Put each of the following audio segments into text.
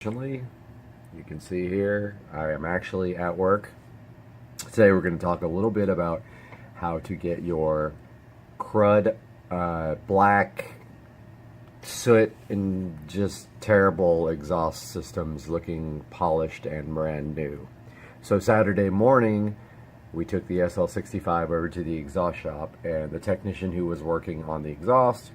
You can see here, I am actually at work. Today we're going to talk a little bit about how to get your crud, black, soot, and just terrible exhaust systems looking polished and brand new. So Saturday morning, we took the SL65 over to the exhaust shop, and the technician who was working on the exhaust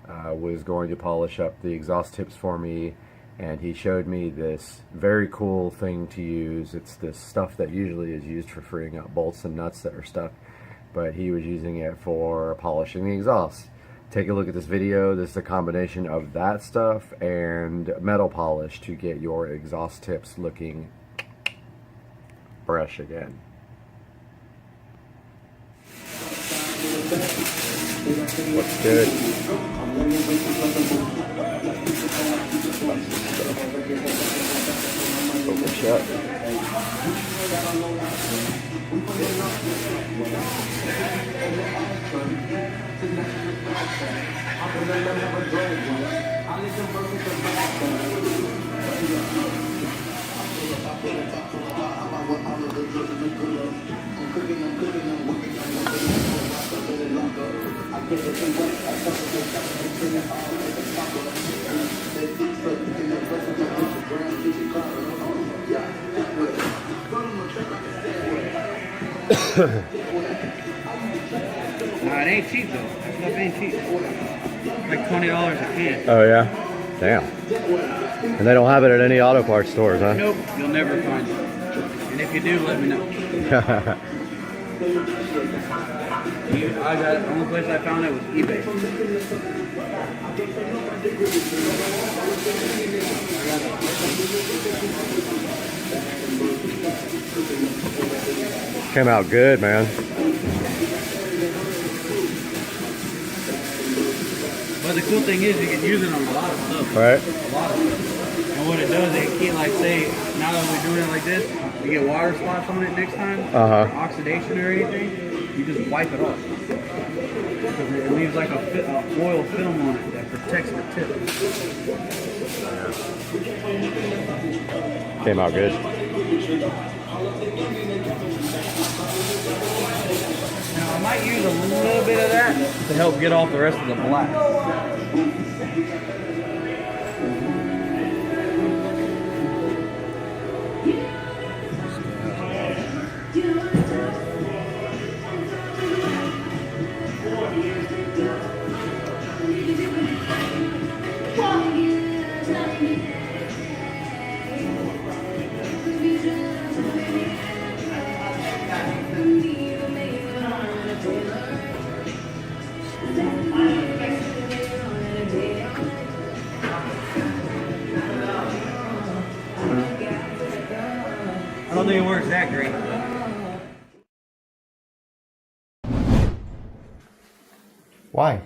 was going to polish up the exhaust tips for me. And he showed me this very cool thing to use. It's this stuff that usually is used for freeing up bolts and nuts that are stuck, but he was using it for polishing the exhaust. Take a look at this video. This is a combination of that stuff and metal polish to get your exhaust tips looking fresh again. Looks good. Open shut. Nah, it ain't cheap though. That stuff ain't cheap. It's like $20 a can. Oh yeah? Damn. And they don't have it at any auto parts stores, huh? Nope, you'll never find it. And if you do, let me know. The only place I found it was eBay. Came out good, man. But the cool thing is you can use it on a lot of stuff. Right. A lot of stuff. And what it does, it can't, like, say, now that we're doing it like this, you get water spots on it next time, or oxidation or anything, you just wipe it off. Because it leaves like a oil film on it that protects the tip. Came out good. Now I might use a little bit of that to help get off the rest of the black. I don't think it works that great. Why?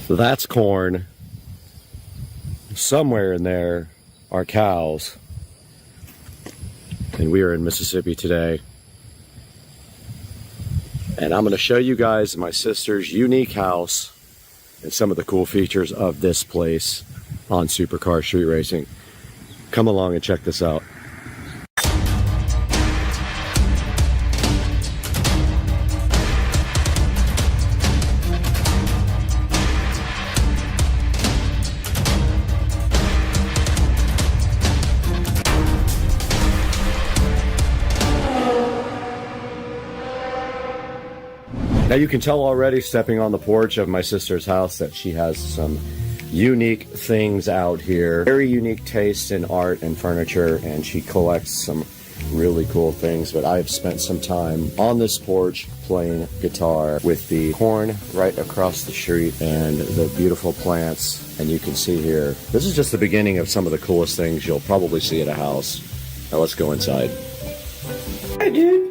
That's corn. Somewhere in there are cows. And we are in Mississippi today. And I'm going to show you guys my sister's unique house and some of the cool features of this place on Supercar Street Racing. Come along and check this out. Now you can tell already stepping on the porch of my sister's house that she has some unique things out here. Very unique taste in art and furniture, and she collects some really cool things. But I've spent some time on this porch playing guitar with the corn right across the street and the beautiful plants. And you can see here, this is just the beginning of some of the coolest things you'll probably see at a house. Now let's go inside. Hey dude!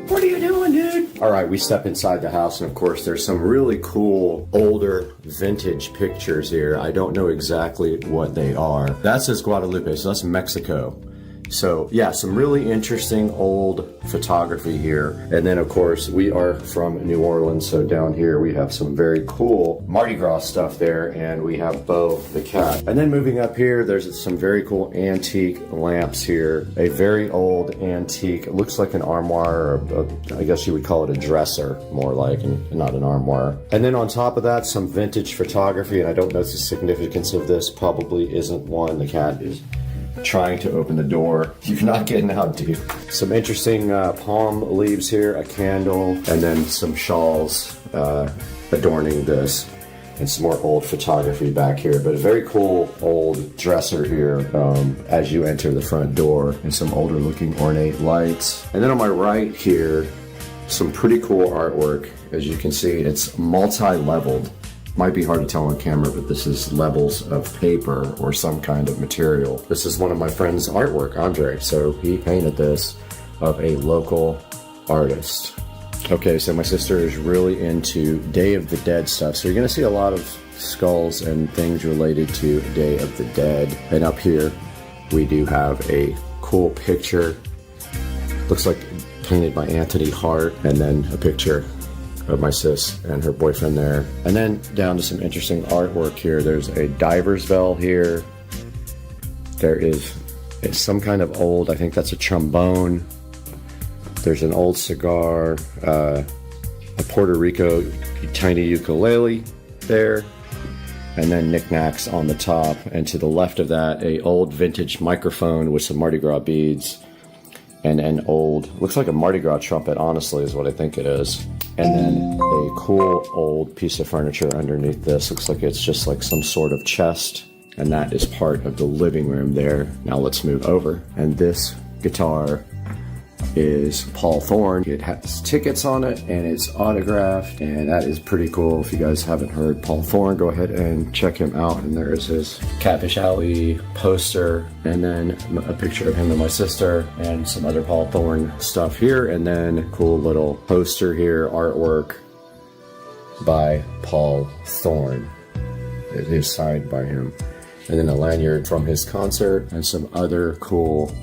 What are you doing, dude? All right, we step inside the house, and of course there's some really cool older vintage pictures here. I don't know exactly what they are. That says Guadalupe, so that's Mexico. So yeah, some really interesting old photography here. And then of course we are from New Orleans, so down here we have some very cool Mardi Gras stuff there, and we have Bo the cat. And then moving up here, there's some very cool antique lamps here. A very old antique, it looks like an armoire, or I guess you would call it a dresser, more like, and not an armoire. And then on top of that, some vintage photography, and I don't know the significance of this, probably isn't one. The cat is trying to open the door. You're not getting out, dude. Some interesting palm leaves here, a candle, and then some shawls adorning this, and some more old photography back here. But a very cool old dresser here as you enter the front door, and some older looking ornate lights. And then on my right here, some pretty cool artwork. As you can see, it's multi-leveled. Might be hard to tell on camera, but this is levels of paper or some kind of material. This is one of my friend's artwork, Andre. So he painted this of a local artist. Okay, so my sister is really into Day of the Dead stuff. So you're gonna see a lot of skulls and things related to Day of the Dead. And up here, we do have a cool picture. Looks like painted by Anthony Hart, and then a picture of my sis and her boyfriend there. And then down to some interesting artwork here. There's a diver's bell here. There is some kind of old, I think that's a trombone. There's an old cigar, a Puerto Rico tiny ukulele there, and then knickknacks on the top. And to the left of that, a old vintage microphone with some Mardi Gras beads, and an old, looks like a Mardi Gras trumpet, honestly, is what I think it is. And then a cool old piece of furniture underneath this. Looks like it's just like some sort of chest, and that is part of the living room there. Now let's move over. And this guitar is Paul Thorne. It has tickets on it and it's autographed, and that is pretty cool. If you guys haven't heard Paul Thorne, go ahead and check him out. And there is his Catfish Alley poster, and then a picture of him and my sister, and some other Paul Thorne stuff here, and then a cool little poster here, artwork by Paul Thorne. It is signed by him. And then a lanyard from his concert, and some other cool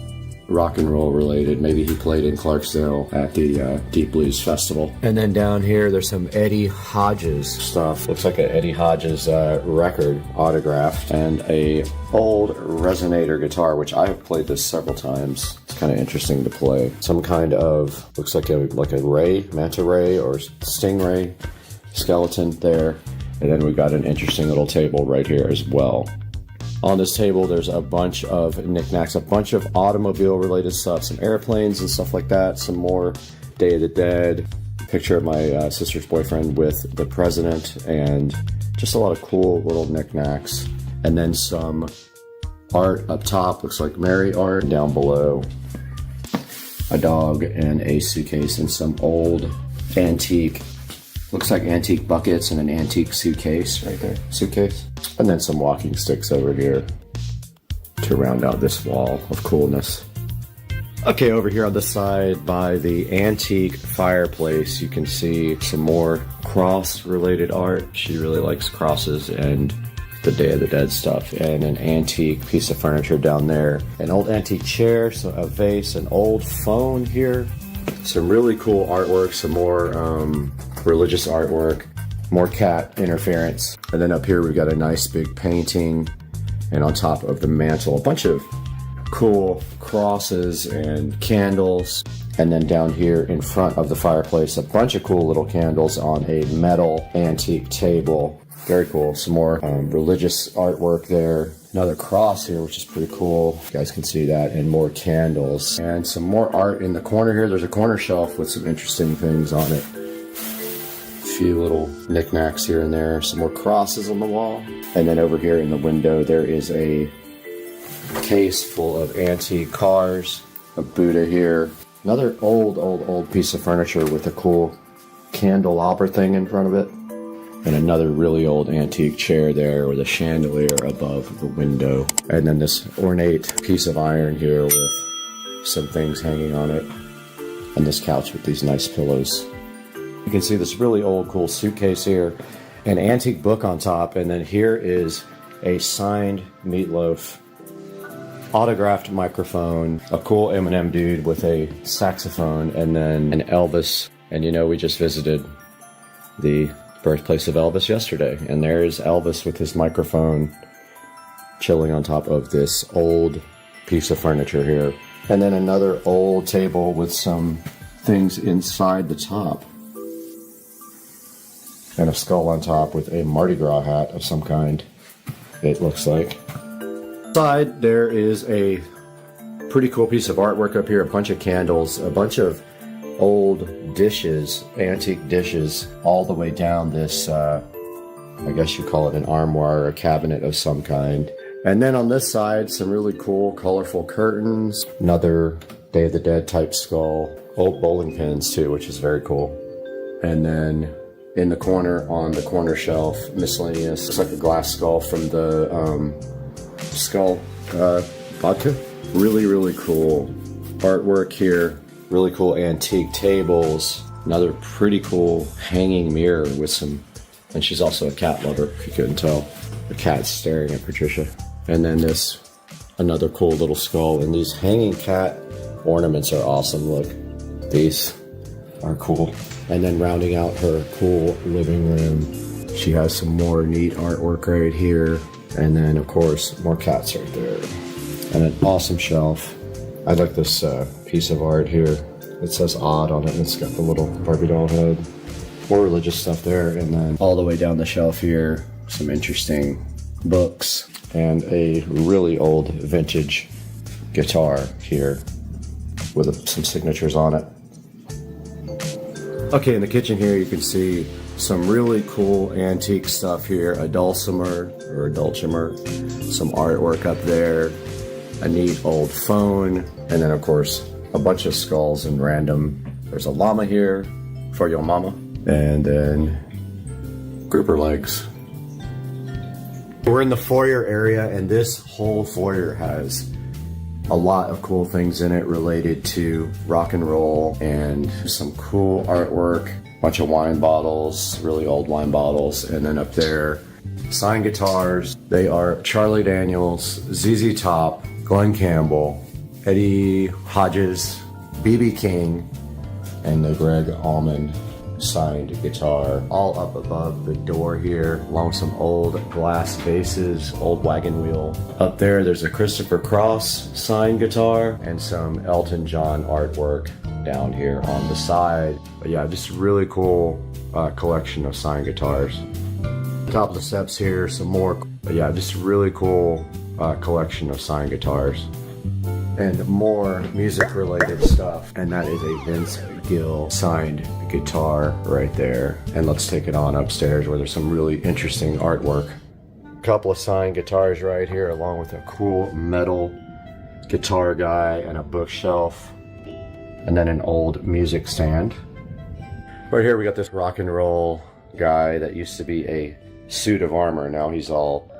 rock and roll related. Maybe he played in Clarksdale at the Deep Blues Festival. And then down here, there's some Eddie Hodges stuff. Looks like an Eddie Hodges record, autographed, and a old resonator guitar, which I have played this several times. It's kind of interesting to play. Some kind of, looks like a ray, manta ray or stingray skeleton there. And then we got an interesting little table right here as well. On this table, there's a bunch of knickknacks, a bunch of automobile-related stuff, some airplanes and stuff like that, some more Day of the Dead, picture of my sister's boyfriend with the president, and just a lot of cool little knickknacks. And then some art up top, looks like Mary art. Down below, a dog and a suitcase and some old antique, looks like antique buckets and an antique suitcase right there, suitcase. And then some walking sticks over here to round out this wall of coolness. Okay, over here on the side by the antique fireplace, you can see some more cross-related art. She really likes crosses and the Day of the Dead stuff. And an antique piece of furniture down there. An old antique chair, so a vase, an old phone here. Some really cool artwork, some more religious artwork, more cat interference. And then up here we've got a nice big painting, and on top of the mantle a bunch of cool crosses and candles. And then down here in front of the fireplace, a bunch of cool little candles on a metal antique table. Very cool. Some more religious artwork there. Another cross here, which is pretty cool. You guys can see that. And more candles. And some more art in the corner here. There's a corner shelf with some interesting things on it. A few little knickknacks here and there. Some more crosses on the wall. And then over here in the window, there is a case full of antique cars. A Buddha here. Another old piece of furniture with a cool candelabra thing in front of it. And another really old antique chair there with a chandelier above the window. And then this ornate piece of iron here with some things hanging on it. And this couch with these nice pillows. You can see this really old cool suitcase here. An antique book on top. And then here is a signed Meatloaf autographed microphone, a cool Eminem dude with a saxophone, and then an Elvis. And you know, we just visited the birthplace of Elvis yesterday, and there's Elvis with his microphone chilling on top of this old piece of furniture here. And then another old table with some things inside the top. And a skull on top with a Mardi Gras hat of some kind, it looks like. Side, there is a pretty cool piece of artwork up here, a bunch of candles, a bunch of old dishes, antique dishes, all the way down this, I guess you call it an armoire or a cabinet of some kind. And then on this side, some really cool, colorful curtains, another Day of the Dead type skull, old bowling pins too, which is very cool. And then in the corner, on the corner shelf, miscellaneous, it's like a glass skull from the Skull vodka. Really, really cool artwork here. Really cool antique tables. Another pretty cool hanging mirror with some, and she's also a cat lover, if you couldn't tell. The cat's staring at Patricia. And then this, another cool little skull. And these hanging cat ornaments are awesome. Look, these are cool. And then rounding out her cool living room, she has some more neat artwork right here. And then, of course, more cats right there. And an awesome shelf. I like this piece of art here. It says odd on it, and it's got the little Barbie doll head. More religious stuff there. And then all the way down the shelf here, some interesting books. And a really old vintage guitar here with some signatures on it. Okay, in the kitchen here you can see some really cool antique stuff here. A dulcimer, or a dulcimer, some artwork up there, a neat old phone, and then of course a bunch of skulls and random. There's a llama here for your mama, and then grouper legs. We're in the foyer area, and this whole foyer has a lot of cool things in it related to rock and roll, and some cool artwork, bunch of wine bottles, really old wine bottles, and then up there, signed guitars. They are Charlie Daniels, ZZ Top, Glenn Campbell, Eddie Hodges, B.B. King, and the Greg Allman signed guitar, all up above the door here, along with some old glass vases, old wagon wheel. Up there, there's a Christopher Cross signed guitar and some Elton John artwork down here on the side. But yeah, just a really cool collection of signed guitars. Top of the steps here, some more. But yeah, just a really cool collection of signed guitars. And more music-related stuff. And that is a Vince Gill signed guitar right there. And let's take it on upstairs where there's some really interesting artwork. A couple of signed guitars right here, along with a cool metal guitar guy and a bookshelf. And then an old music stand. Right here we got this rock and roll guy that used to be a suit of armor. Now he's all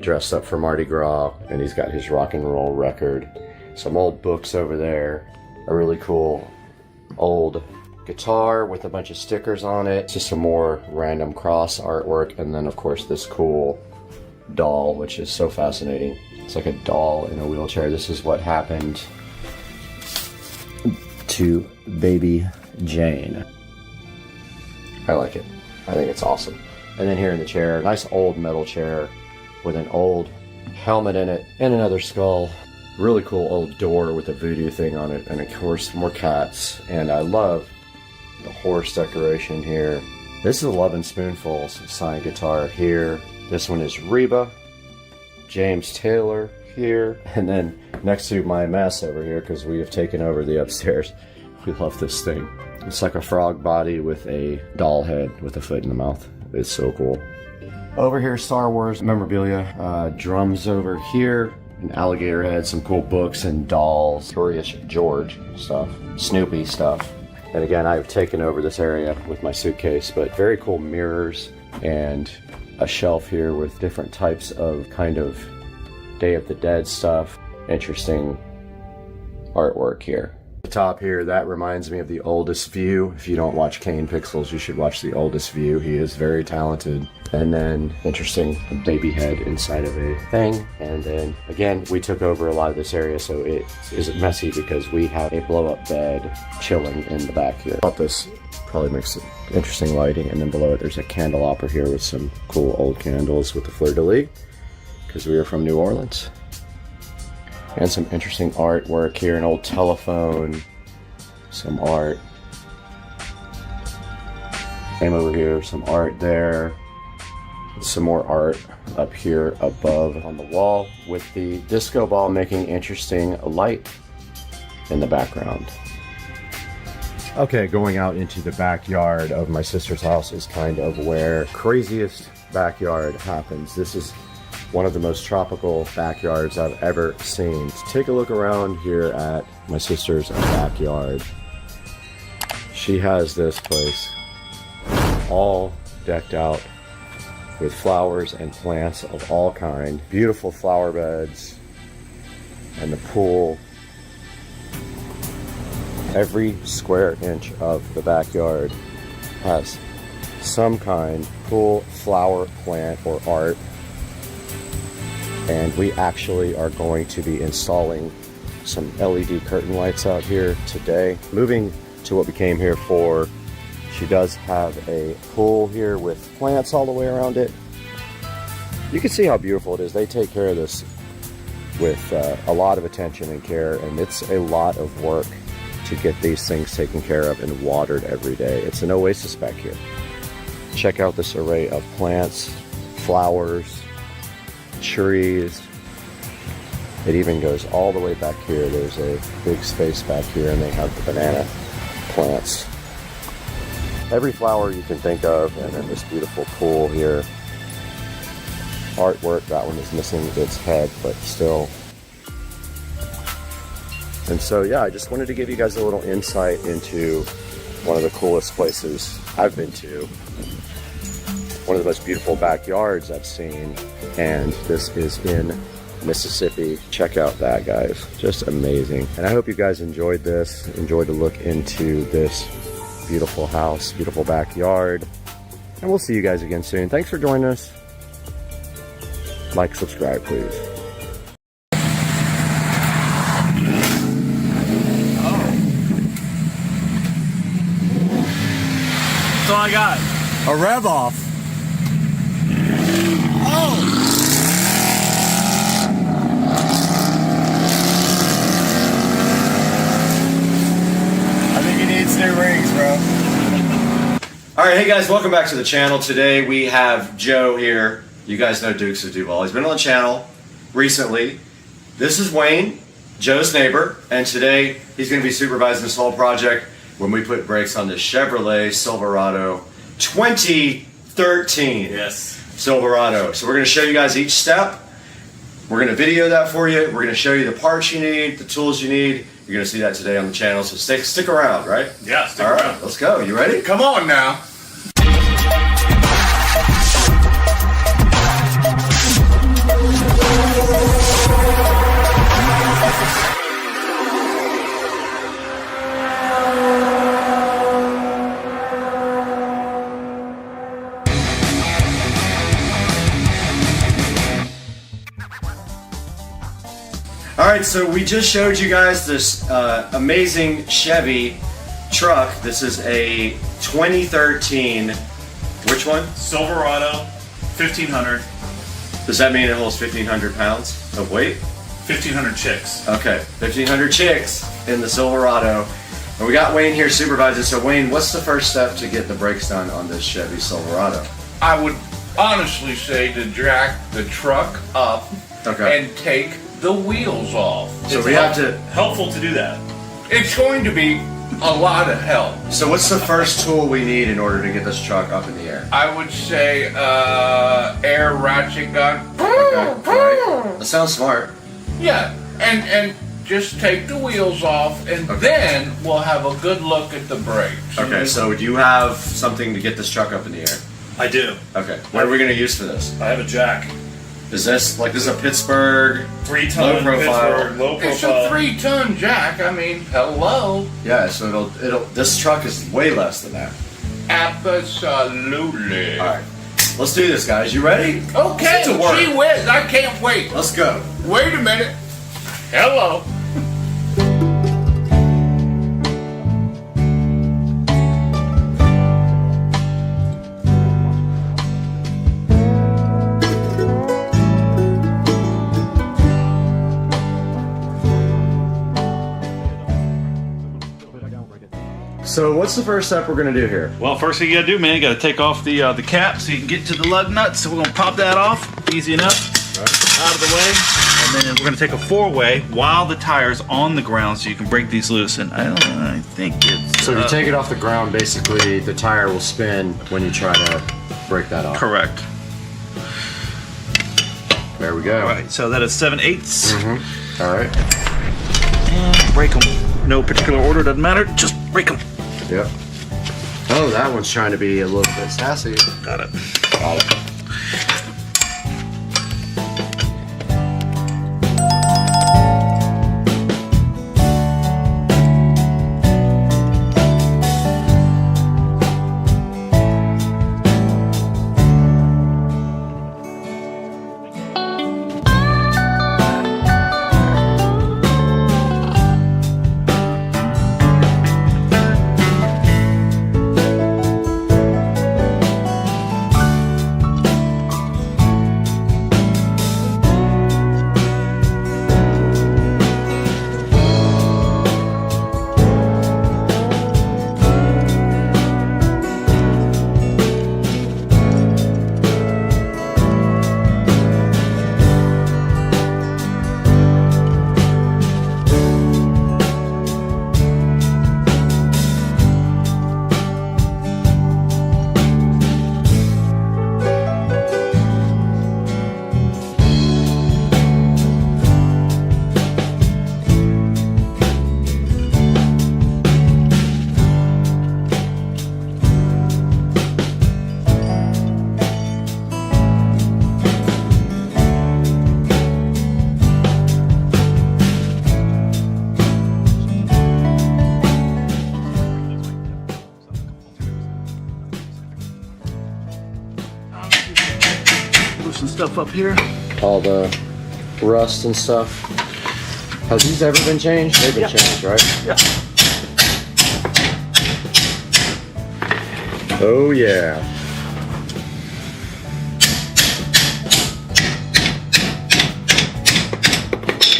dressed up for Mardi Gras, and he's got his rock and roll record. Some old books over there, a really cool old guitar with a bunch of stickers on it, just some more random cross artwork, and then of course this cool doll, which is so fascinating. It's like a doll in a wheelchair. This is what happened to baby Jane. I like it. I think it's awesome. And then here in the chair, nice old metal chair with an old helmet in it and another skull. Really cool old door with a voodoo thing on it, and of course more cats. And I love the horse decoration here. This is 11 Spoonfuls signed guitar here. This one is Reba, James Taylor here, and then next to my mess over here, because we have taken over the upstairs. We love this thing. It's like a frog body with a doll head with a foot in the mouth. It's so cool. Over here, Star Wars memorabilia, drums over here, an alligator head, some cool books and dolls, Curious George stuff, Snoopy stuff. And again, I've taken over this area with my suitcase, but very cool mirrors and a shelf here with different types of kind of Day of the Dead stuff. Interesting artwork here. The top here, that reminds me of The Oldest View. If you don't watch Kane Pixels, you should watch The Oldest View. He is very talented. And then interesting baby head inside of a thing. And then again, we took over a lot of this area, so it isn't messy because we have a blow-up bed chilling in the back here. I thought this probably makes interesting lighting. And then below it, there's a candelabra here with some cool old candles with the fleur-de-lis because we are from New Orleans. And some interesting artwork here, an old telephone, some art. Same over here, some art there. Some more art up here above on the wall with the disco ball making interesting light in the background. Okay, going out into the backyard of my sister's house is kind of where craziest backyard happens. This is one of the most tropical backyards I've ever seen. Take a look around here at my sister's backyard. She has this place all decked out with flowers and plants of all kind. Beautiful flower beds and the pool. Every square inch of the backyard has some kind cool flower, plant, or art. And we actually are going to be installing some LED curtain lights out here today. Moving to what we came here for. She does have a pool here with plants all the way around it. You can see how beautiful it is. They take care of this with a lot of attention and care, and it's a lot of work to get these things taken care of and watered every day. It's an oasis back here. Check out this array of plants, flowers, trees. It even goes all the way back here. There's a big space back here, and they have the banana plants. Every flower you can think of, and then this beautiful pool here. Artwork, that one is missing its head, but still. And so yeah, I just wanted to give you guys a little insight into one of the coolest places I've been to. One of the most beautiful backyards I've seen, and this is in Mississippi. Check out that, guys. Just amazing. And I hope you guys enjoyed this, enjoyed the look into this beautiful house, beautiful backyard, and we'll see you guys again soon. Thanks for joining us. Like, subscribe, please. That's all I got. A rev off. Oh! I think he needs new rings, bro. All right, hey guys, welcome back to the channel. Today we have Joe here. You guys know Dukes of Duval. He's been on the channel recently. This is Wayne, Joe's neighbor, and today he's going to be supervising this whole project when we put brakes on this Chevrolet Silverado 2013. Yes. Silverado. So we're going to show you guys each step. We're going to video that for you. We're going to show you the parts you need, the tools you need. You're going to see that today on the channel, so stick around, right? Yeah, stick All around. right, let's go. You ready? Come on now. Alright, so we just showed you guys this amazing Chevy truck. This is a 2013, which one? Silverado 1500. Does that mean it holds 1,500 pounds of weight? 1500 chicks. Okay, 1,500 chicks in the Silverado. And we got Wayne here supervising. So Wayne, what's the first step to get the brakes done on this Chevy Silverado? I would honestly say to jack the truck up and take the wheels off. So we have to... Helpful to do that. It's going to be a lot of help. So what's the first tool we need in order to get this truck up in the air? I would say air ratchet gun. Okay, right. That sounds smart. Yeah, and just take the wheels off, and then we'll have a good look at the brakes. Okay, so do you have something to get this truck up in the air? I do. Okay, what are we going to use for this? I have a jack. Is this a Pittsburgh 3-ton low profile? Pittsburgh, low It's a profile. 3-ton jack. I mean, hello. Yeah, so it'll. This truck is way less than that. Absolutely. All right. Let's do this, guys. You ready? Okay, To work. gee whiz, I can't wait. Let's go. Wait a minute. Hello. So what's the first step we're gonna do here? Well, first thing you gotta do, man, you gotta take off the cap so you can get to the lug nuts. So we're gonna pop that off, easy enough, out of the way. And then we're gonna take a 4-way while the tire's on the ground so you can break these loose. And I think it's... So if you take it off the ground, basically the tire will spin when you try to break that off. Correct. There we go. All right, so that is 7/8. All right. And break them. No particular order, doesn't matter, just break them. Yep. Oh, that one's trying to be a little bit sassy. Got it. Some stuff up here. All the rust and stuff. Has these ever been changed? They've been changed, right? Yeah. Oh yeah.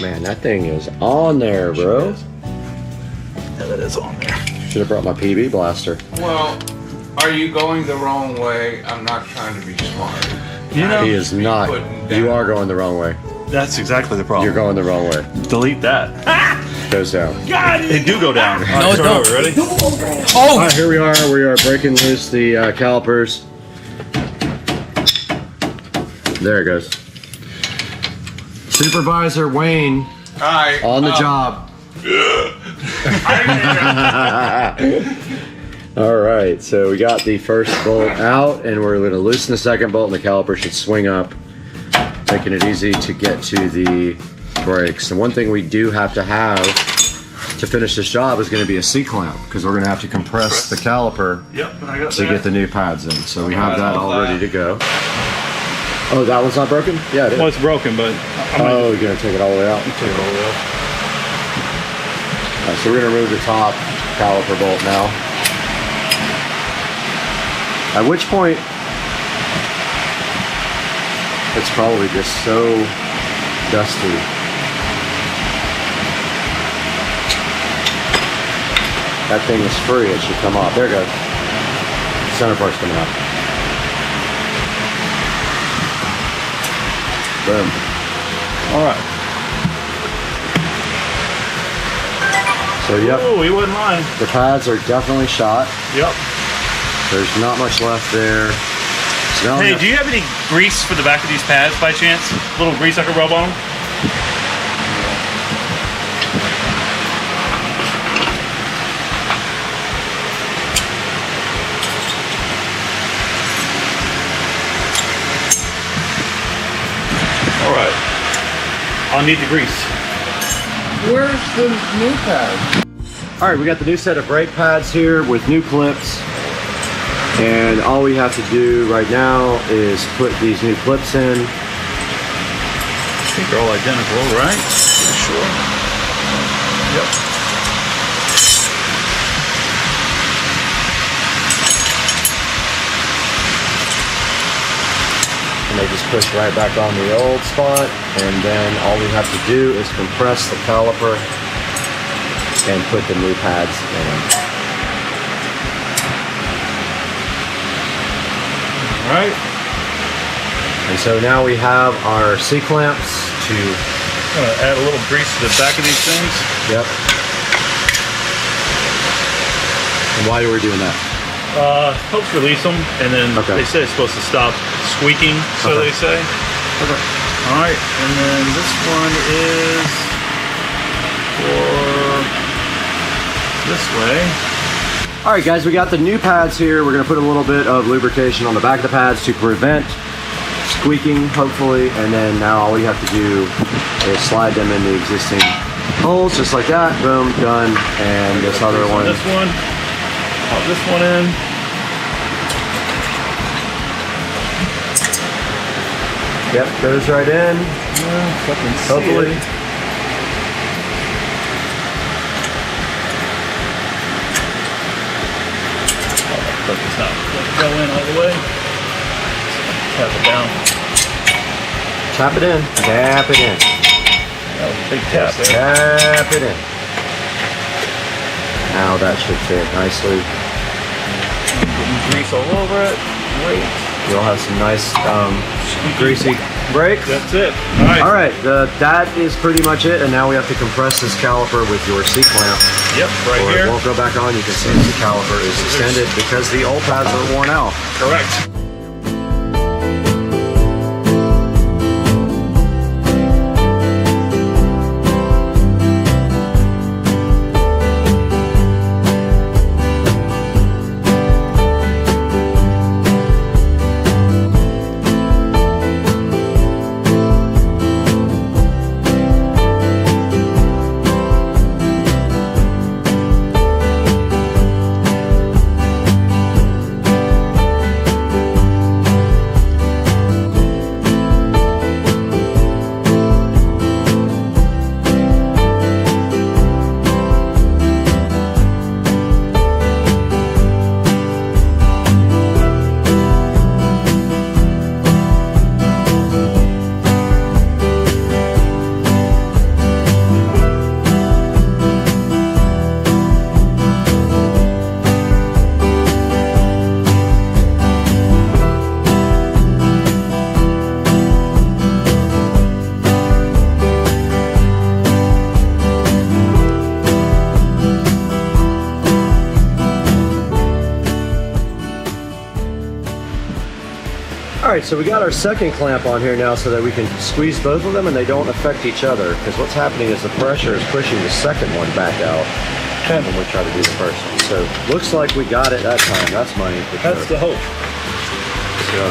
Man, that thing is on there, bro. Yeah, that is on there. Should have brought my PB blaster. Well, are you going the wrong way? I'm not trying to be smart. You know, He is not. You are going the wrong way. that's exactly the problem. You're going the wrong way. Delete that. Goes down. They do go down. No, it don't. Ready? All right, here we are. We are breaking loose the calipers. There it goes. Supervisor Wayne Hi. on the job. All right, so we got the first bolt out, and we're going to loosen the second bolt, and the caliper should swing up, making it easy to get to the brakes. And one thing we do have to finish this job is going to be a C-clamp, because we're going to have to compress the caliper Yep, I got to that. get the new pads in. So we have that all ready to go. Oh, that one's not broken? Yeah, it is. Well, it's broken, but Oh, you're going to take it all the way out? take it all the way out. All right, so we're going to remove the top caliper bolt now. At which point, it's probably just so dusty. That thing is free, it should come off. There it goes. Center part's coming out. Boom. Alright. So yep, Oh, he wasn't lying. the pads are definitely shot. Yep. There's not much left there. So now Hey, do you have any grease for the back of these pads by chance? A little grease I could rub on them? Alright. I'll need the grease. Where's the new pad? All right, we got the new set of brake pads here with new clips. And all we have to do right now is put these new clips in. I think they're all identical, right? Sure. Yep. And they just push right back on the old spot, and then all we have to do is compress the caliper and put the new pads in. All right. And so now we have our C-clamps to... I'm gonna add a little grease to the back of these things. Yep. And why are we doing that? Helps release them, and then they say it's supposed to stop squeaking, so they say. Okay. All right, and then this one is for this way. All right, guys, we got the new pads here. We're gonna put a little bit of lubrication on the back of the pads to prevent squeaking, hopefully, and then now all we have to do is slide them in the existing holes, just like that. Boom, done. And this other one. This one. Pop this one in. Yep, goes right in. Hopefully. But it's not go in all the way. Tap it down. Tap it in. Tap it in. Oh, big tap there. Tap it in. Now that should fit nicely. Grease all over it. Wait. You'll have some nice greasy brakes. That's it. All right, that is pretty much it. And now we have to compress this caliper with your C-clamp. Yep, right or here. It won't go back on. You can see the caliper is extended because the old pads are worn out. Correct. Alright, so we got our second clamp on here now so that we can squeeze both of them and they don't affect each other, because what's happening is the pressure is pushing the second one back out when we try to do the first one. So looks like we got it that time. That's money for sure. That's the hope. So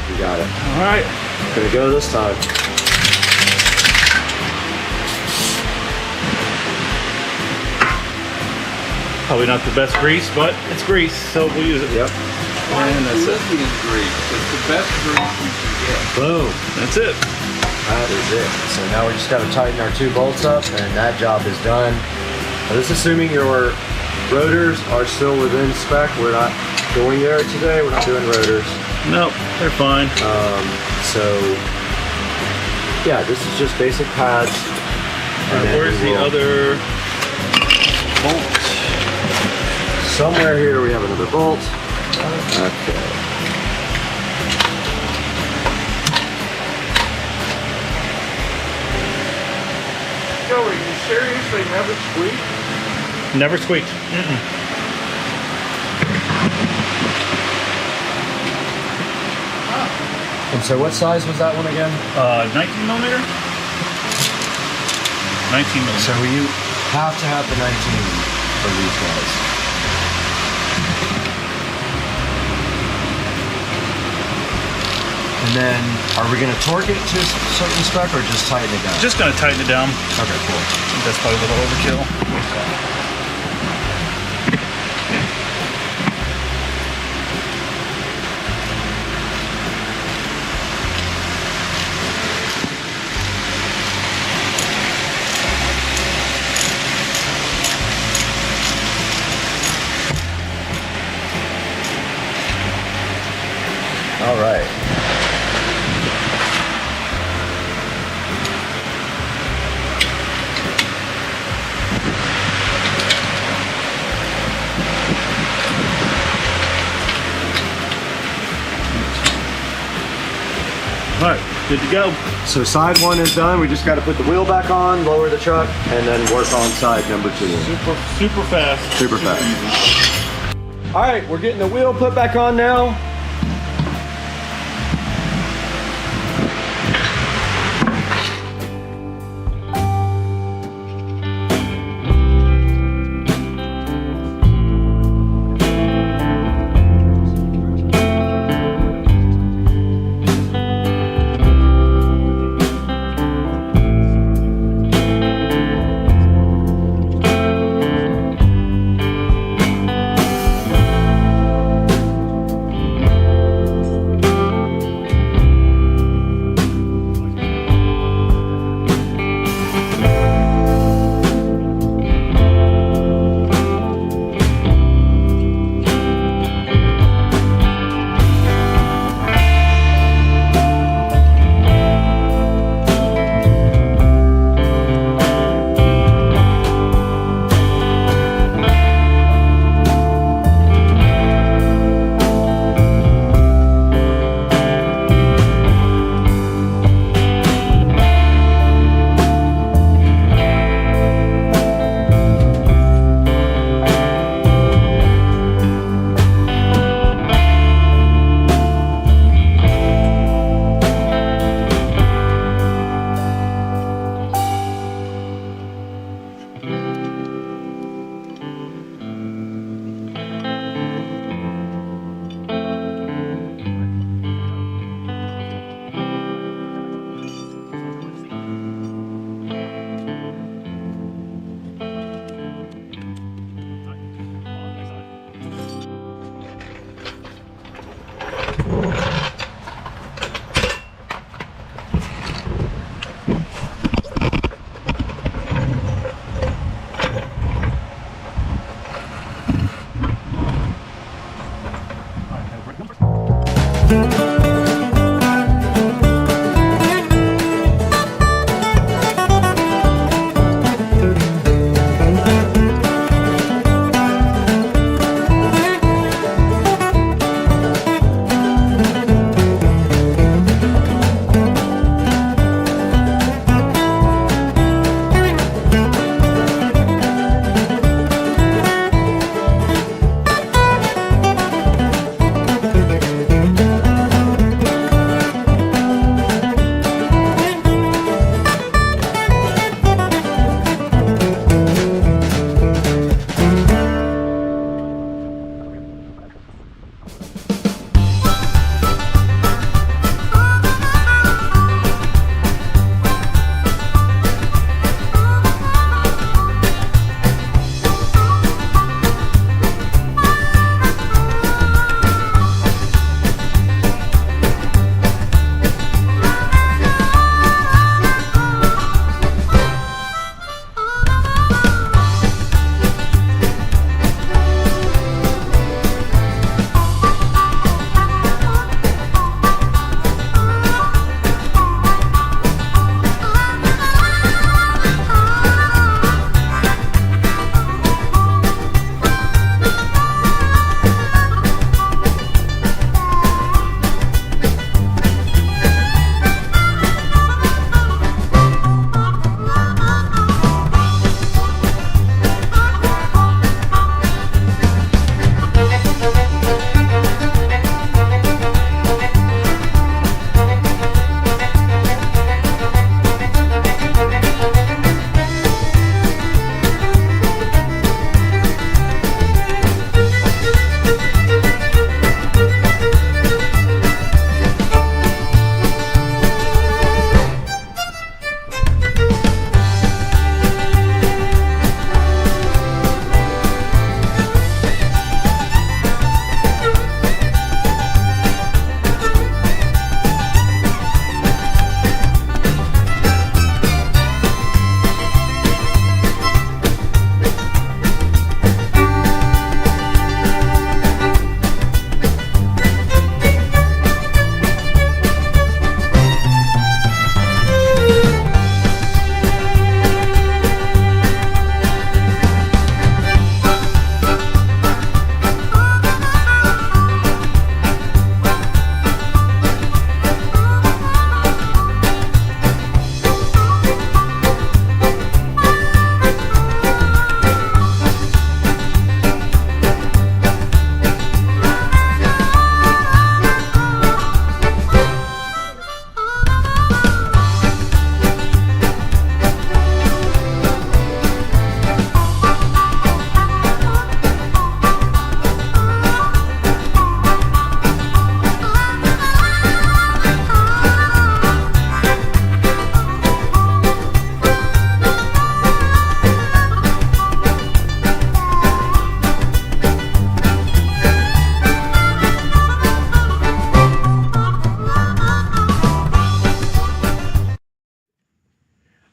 we got it. Alright. Gonna go this time. Probably not the best grease, but it's grease, so we'll use it. Yep. And that's Lithium grease. It's the best grease you can get. Boom. That's it. That is it. So now we just got to tighten our two bolts up and that job is done. Now, this is assuming your rotors are still within spec. We're not going there today. We're not doing rotors. Nope, they're fine. So yeah, this is just basic pads. Where's the other bolt? Somewhere here we have another bolt. Okay. Joey, you seriously never squeaked? Never squeaked. And so what size was that one again? 19 millimeter? 19 millimeter. So you have to have the 19 for these guys. And then, are we going to torque it to a certain spec or just tighten it down? Just gonna tighten it down. Okay, cool. I think that's probably a little overkill. Good to go. So side one is done. We just got to put the wheel back on, lower the truck, and then work on side number 2. Super fast. Super fast. Easy. All right, we're getting the wheel put back on now.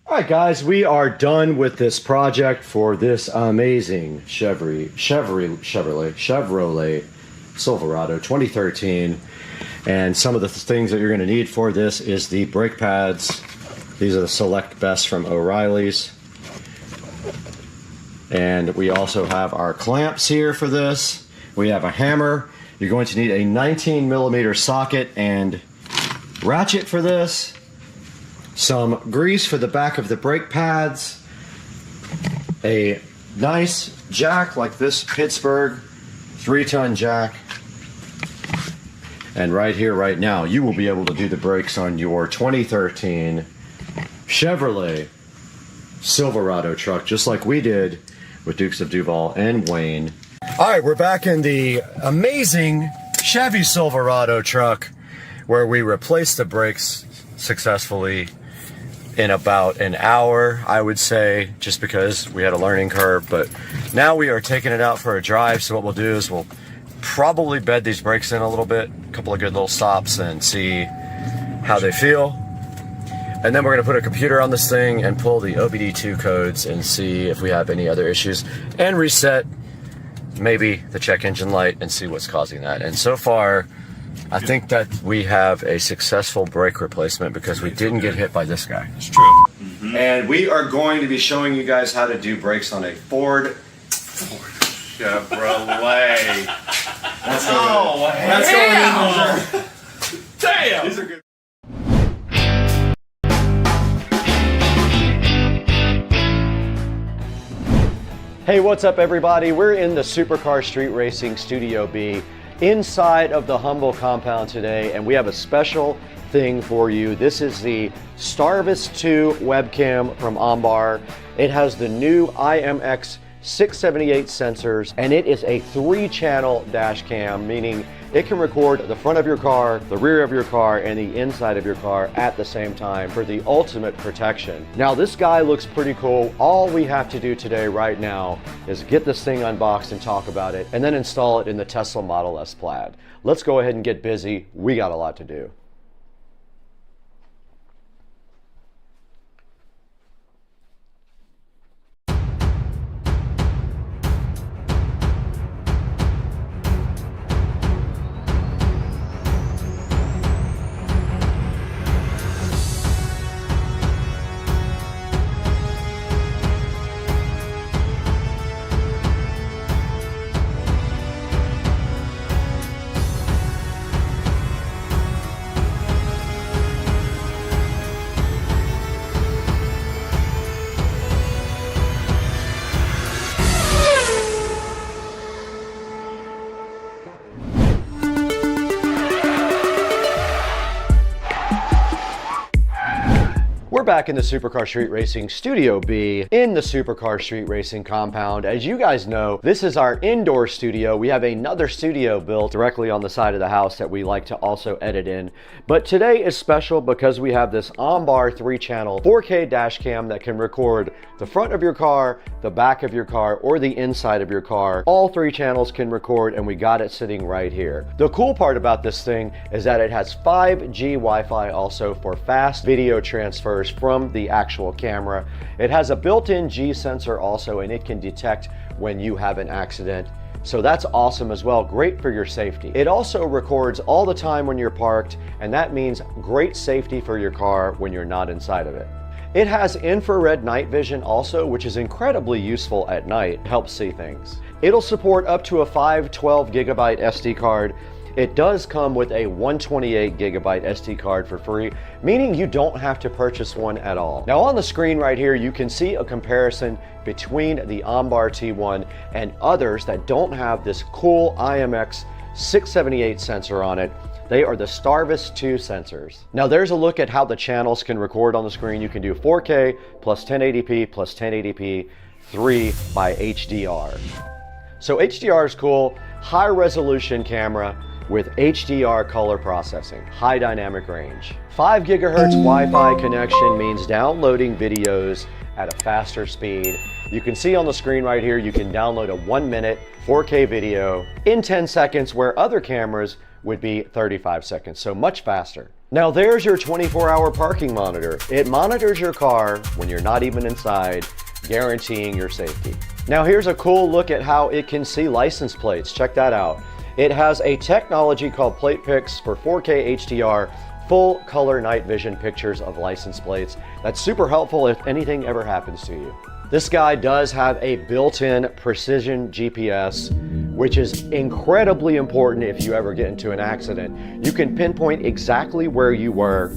All right, guys, we are done with this project for this amazing Chevrolet Silverado 2013. And some of the things that you're going to need for this is the brake pads. These are the Select Best from O'Reilly's. And we also have our clamps here for this. We have a hammer. You're going to need a 19mm socket and ratchet for this. Some grease for the back of the brake pads, a nice jack like this Pittsburgh 3-ton jack, and right here, right now, you will be able to do the brakes on your 2013 Chevrolet Silverado truck, just like we did with Dukes of Duval and Wayne. All right, we're back in the amazing Chevy Silverado truck where we replaced the brakes successfully in about an hour, I would say, just because we had a learning curve. But now we are taking it out for a drive. So what we'll do is we'll probably bed these brakes in a little bit, a couple of good little stops, and see how they feel. And then we're going to put a computer on this thing and pull the OBD2 codes and see if we have any other issues, and reset maybe the check engine light and see what's causing that. And so far, I think that we have a successful brake replacement because we didn't get hit by this guy. It's true. And we are going to be showing you guys how to do brakes on a Ford Chevrolet. That's going in. Damn! These are good. Hey, what's up everybody? We're in the Supercar Street Racing Studio B inside of the Humble compound today, and we have a special thing for you. This is the Starvis 2 webcam from Ambar. It has the new IMX 678 sensors, and it is a 3-channel dash cam, meaning it can record the front of your car, the rear of your car, and the inside of your car at the same time for the ultimate protection. Now, this guy looks pretty cool. All we have to do today right now is get this thing unboxed and talk about it, and then install it in the Tesla Model S Plaid. Let's go ahead and get busy. We got a lot to do. We're back in the Supercar Street Racing Studio B in the Supercar Street Racing compound. As you guys know, this is our indoor studio. We have another studio built directly on the side of the house that we like to also edit in. But today is special because we have this Ambar 3-channel 4K dash cam that can record the front of your car, the back of your car, or the inside of your car. All 3 channels can record, and we got it sitting right here. The cool part about this thing is that it has 5G Wi-Fi also for fast video transfers from the actual camera. It has a built-in G sensor also, and it can detect when you have an accident. So that's awesome as well, great for your safety. It also records all the time when you're parked, and that means great safety for your car when you're not inside of it. It has infrared night vision also, which is incredibly useful at night, helps see things. It'll support up to a 512 gigabyte SD card. It does come with a 128 gigabyte SD card for free, meaning you don't have to purchase one at all. Now on the screen right here, you can see a comparison between the Ambar T1 and others that don't have this cool IMX 678 sensor on it. They are the Starvis 2 sensors. Now there's a look at how the channels can record on the screen. You can do 4K plus 1080p plus 1080p 3 by HDR. So HDR is cool, high resolution camera with HDR color processing, high dynamic range. 5 gigahertz Wi-Fi connection means downloading videos at a faster speed. You can see on the screen right here, you can download a 1-minute 4K video in 10 seconds where other cameras would be 35 seconds, so much faster. Now there's your 24-hour parking monitor. It monitors your car when you're not even inside, guaranteeing your safety. Now here's a cool look at how it can see license plates. Check that out. It has a technology called Plate Pix for 4K HDR, full color night vision pictures of license plates. That's super helpful if anything ever happens to you. This guy does have a built-in precision GPS, which is incredibly important if you ever get into an accident. You can pinpoint exactly where you were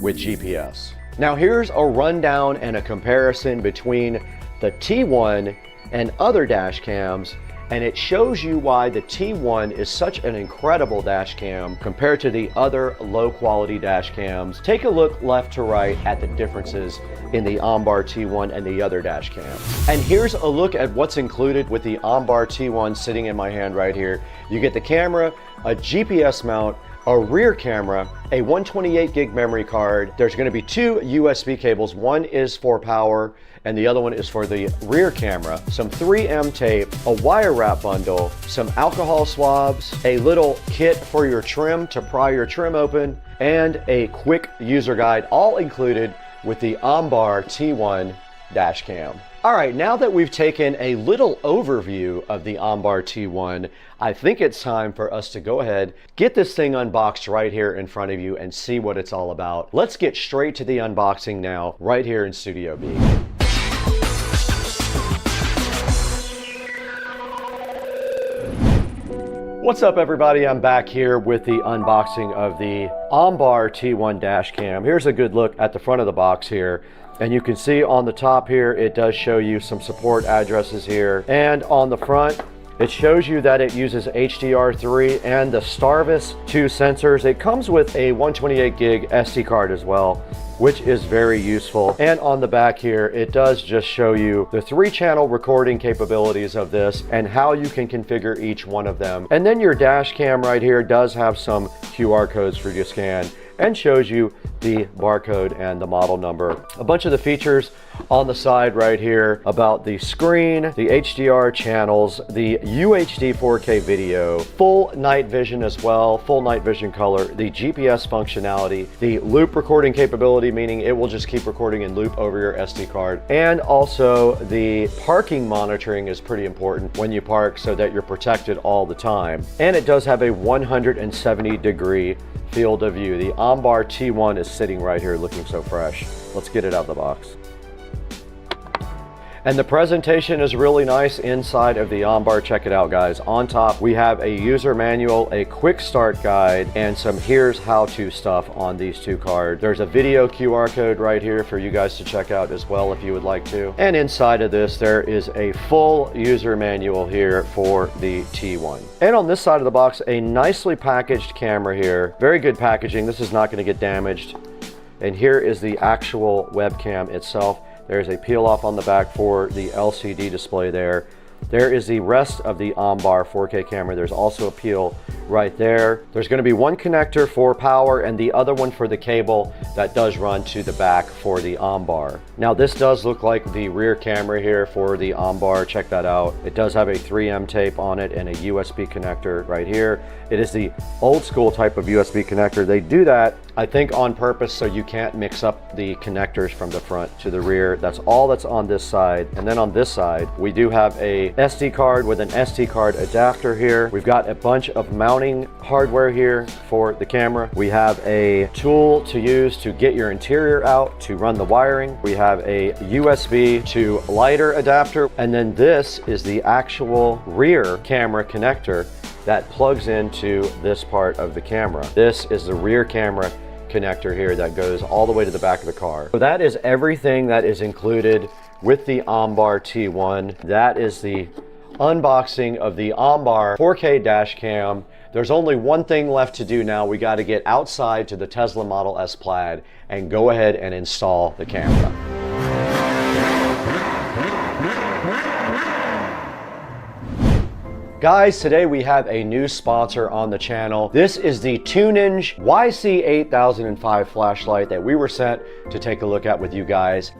with GPS. Now here's a rundown and a comparison between the T1 and other dash cams, and it shows you why the T1 is such an incredible dash cam compared to the other low quality dash cams. Take a look left to right at the differences in the OnBar T1 and the other dash cams. And here's a look at what's included with the OnBar T1 sitting in my hand right here. You get the camera, a GPS mount, a rear camera, a 128 gig memory card. There's going to be 2 USB cables. One is for power and the other one is for the rear camera, some 3M tape, a wire wrap bundle, some alcohol swabs, a little kit for your trim to pry your trim open, and a quick user guide, all included with the OnBar T1 dash cam. All right, now that we've taken a little overview of the OnBar T1, I think it's time for us to go ahead, get this thing unboxed right here in front of you and see what it's all about. Let's get straight to the unboxing now, right here in Studio B. What's up everybody, I'm back here with the unboxing of the OnBar T1 dash cam. Here's a good look at the front of the box here. And you can see on the top here, it does show you some support addresses here. And on the front, it shows you that it uses HDR3 and the Starvis 2 sensors. It comes with a 128 gig SD card as well, which is very useful. And on the back here, it does just show you the 3-channel recording capabilities of this and how you can configure each one of them. And then your dash cam right here does have some QR codes for you to scan and shows you the barcode and the model number. A bunch of the features on the side right here about the screen, the HDR channels, the UHD 4K video, full night vision as well, full night vision color, the GPS functionality, the loop recording capability, meaning it will just keep recording in loop over your SD card, and also the parking monitoring is pretty important when you park so that you're protected all the time. And it does have a 170-degree field of view. The OnBar T1 is sitting right here looking so fresh. Let's get it out of the box. And the presentation is really nice inside of the OnBar. Check it out, guys. On top, we have a user manual, a quick start guide, and some here's how to stuff on these 2 cards. There's a video QR code right here for you guys to check out as well if you would like to. And inside of this, there is a full user manual here for the T1. And on this side of the box, a nicely packaged camera here. Very good packaging. This is not going to get damaged. And here is the actual webcam itself. There's a peel off on the back for the LCD display there. There is the rest of the OnBar 4K camera. There's also a peel right there. There's going to be one connector for power and the other one for the cable that does run to the back for the OnBar. Now this does look like the rear camera here for the OnBar. Check that out. It does have a 3M tape on it and a USB connector right here. It is the old school type of USB connector. They do that, I think, on purpose so you can't mix up the connectors from the front to the rear. That's all that's on this side. And then on this side, we do have a SD card with an SD card adapter here. We've got a bunch of mounting hardware here for the camera. We have a tool to use to get your interior out to run the wiring. We have a USB to lighter adapter. And then this is the actual rear camera connector that plugs into this part of the camera. This is the rear camera connector here that goes all the way to the back of the car. So that is everything that is included with the OnBar T1. That is the unboxing of the OnBar 4K dash cam. There's only one thing left to do now. We got to get outside to the Tesla Model S Plaid and go ahead and install the camera. Guys, today we have a new sponsor on the channel. This is the Tunninge YC8005 flashlight that we were sent to take a look at with you guys.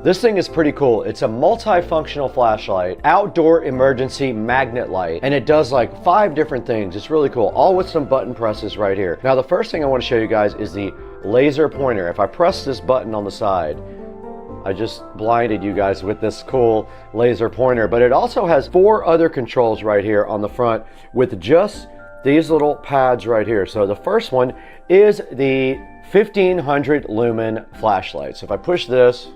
This thing is pretty cool. It's a multifunctional flashlight, outdoor emergency magnet light, and it does like 5 different things. It's really cool, all with some button presses right here. Now, the first thing I want to show you guys is the laser pointer. If I press this button on the side, I just blinded you guys with this cool laser pointer, but it also has 4 other controls right here on the front with just these little pads right here. So the first one is the 1500 lumen flashlight. So if I push this,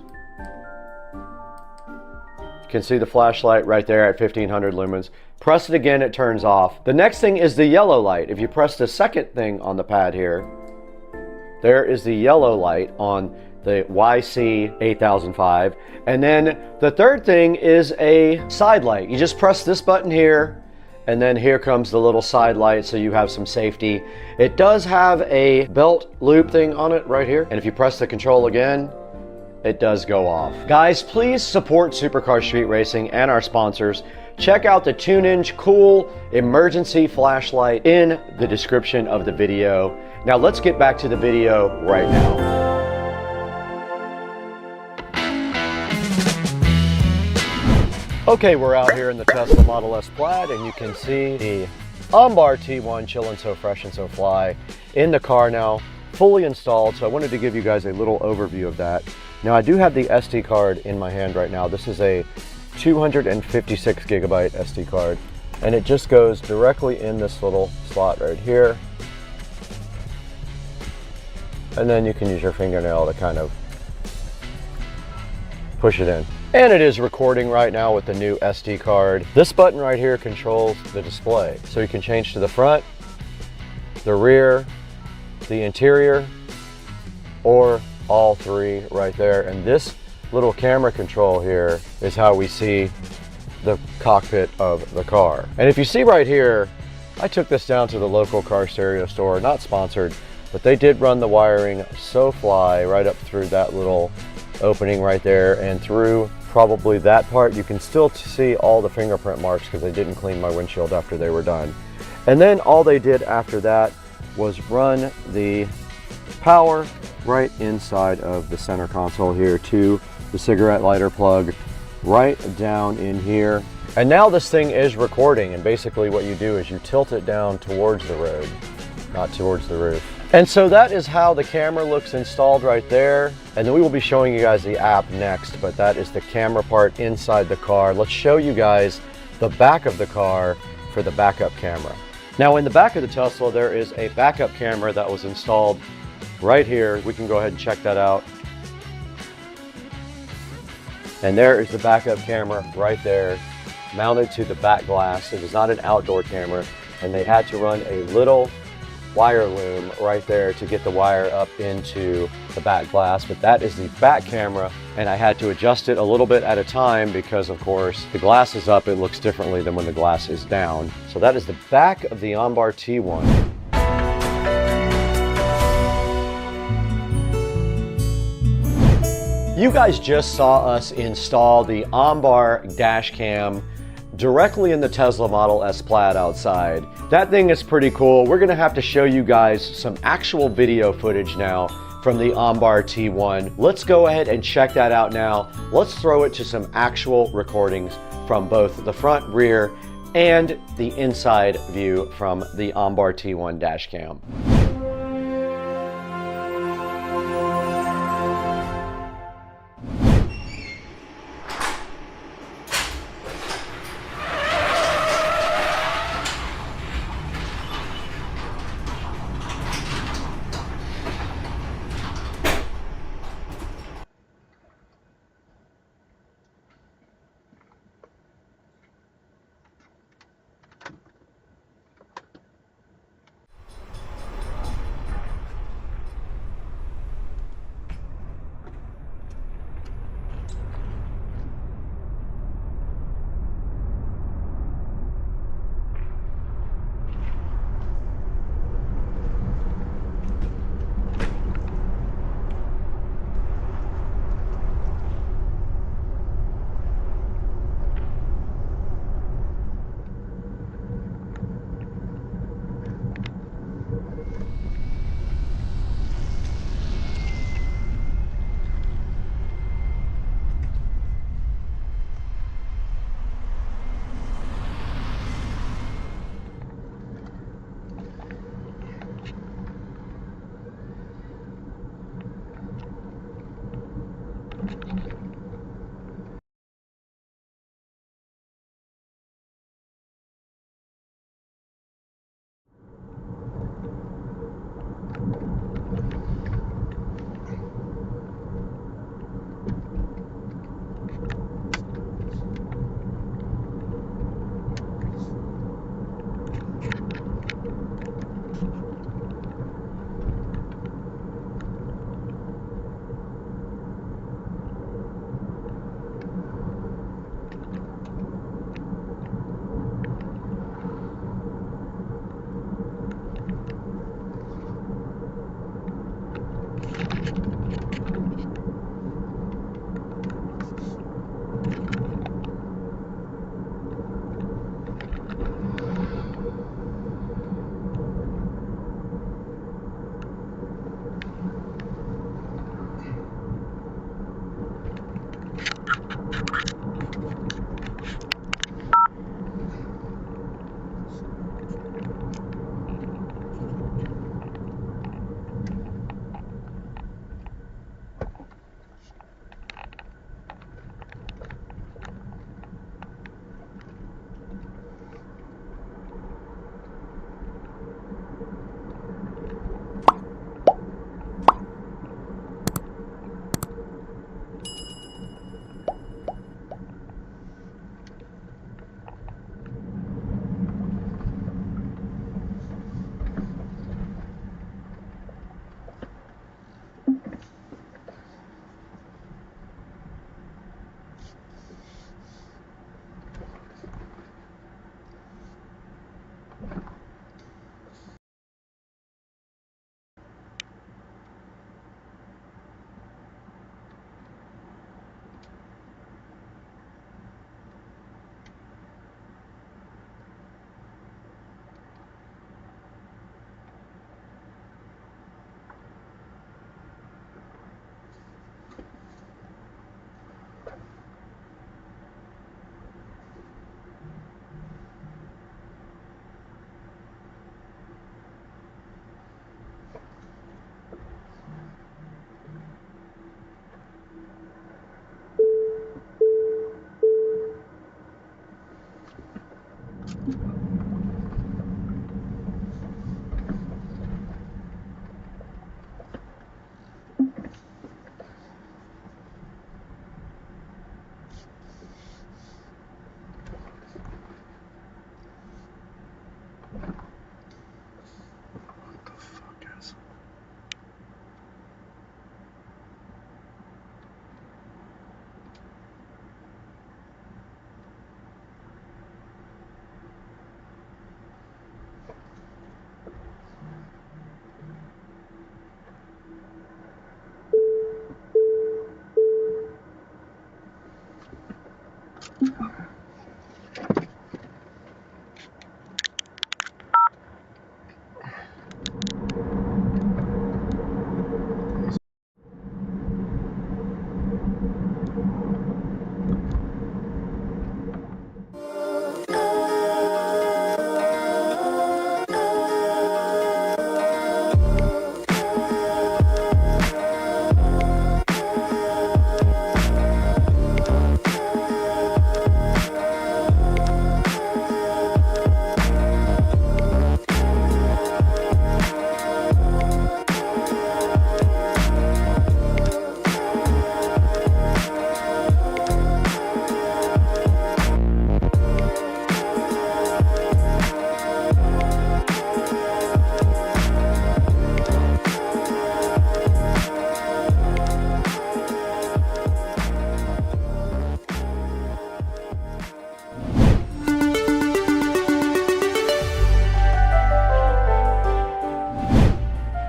you can see the flashlight right there at 1500 lumens. Press it again, it turns off. The next thing is the yellow light. If you press the second thing on the pad here, there is the yellow light on the YC8005. And then the third thing is a side light. You just press this button here, and then here comes the little side light, so you have some safety. It does have a belt loop thing on it right here. And if you press the control again, it does go off. Guys, please support Supercar Street Racing and our sponsors. Check out the 2-inch cool emergency flashlight in the description of the video. Now let's get back to the video right now. Okay, we're out here in the Tesla Model S Plaid, and you can see the OnBar T1 chilling so fresh and so fly in the car now, fully installed. So I wanted to give you guys a little overview of that. Now I do have the SD card in my hand right now. This is a 256 gigabyte SD card, and it just goes directly in this little slot right here. And then you can use your fingernail to kind of push it in. And it is recording right now with the new SD card. This button right here controls the display. So you can change to the front, the rear, the interior, or all 3 right there. And this little camera control here is how we see the cockpit of the car. And if you see right here, I took this down to the local car stereo store, not sponsored, but they did run the wiring so fly right up through that little opening right there, and through probably that part. You can still see all the fingerprint marks because they didn't clean my windshield after they were done. And then all they did after that was run the power right inside of the center console here to the cigarette lighter plug right down in here. And now this thing is recording, and basically what you do is you tilt it down towards the road, not towards the roof. And so that is how the camera looks installed right there. And then we will be showing you guys the app next, but that is the camera part inside the car. Let's show you guys the back of the car for the backup camera. Now in the back of the Tesla, there is a backup camera that was installed right here. We can go ahead and check that out. And there is the backup camera right there, mounted to the back glass. It is not an outdoor camera, and they had to run a little wire loom right there to get the wire up into the back glass. But that is the back camera, and I had to adjust it a little bit at a time because, of course, the glass is up, it looks differently than when the glass is down. So that is the back of the OnBar T1. You guys just saw us install the OnBar dash cam directly in the Tesla Model S Plaid outside. That thing is pretty cool. We're gonna have to show you guys some actual video footage now from the OnBar T1. Let's go ahead and check that out now. Let's throw it to some actual recordings from both the front, rear, and the inside view from the OnBar T1 dash cam.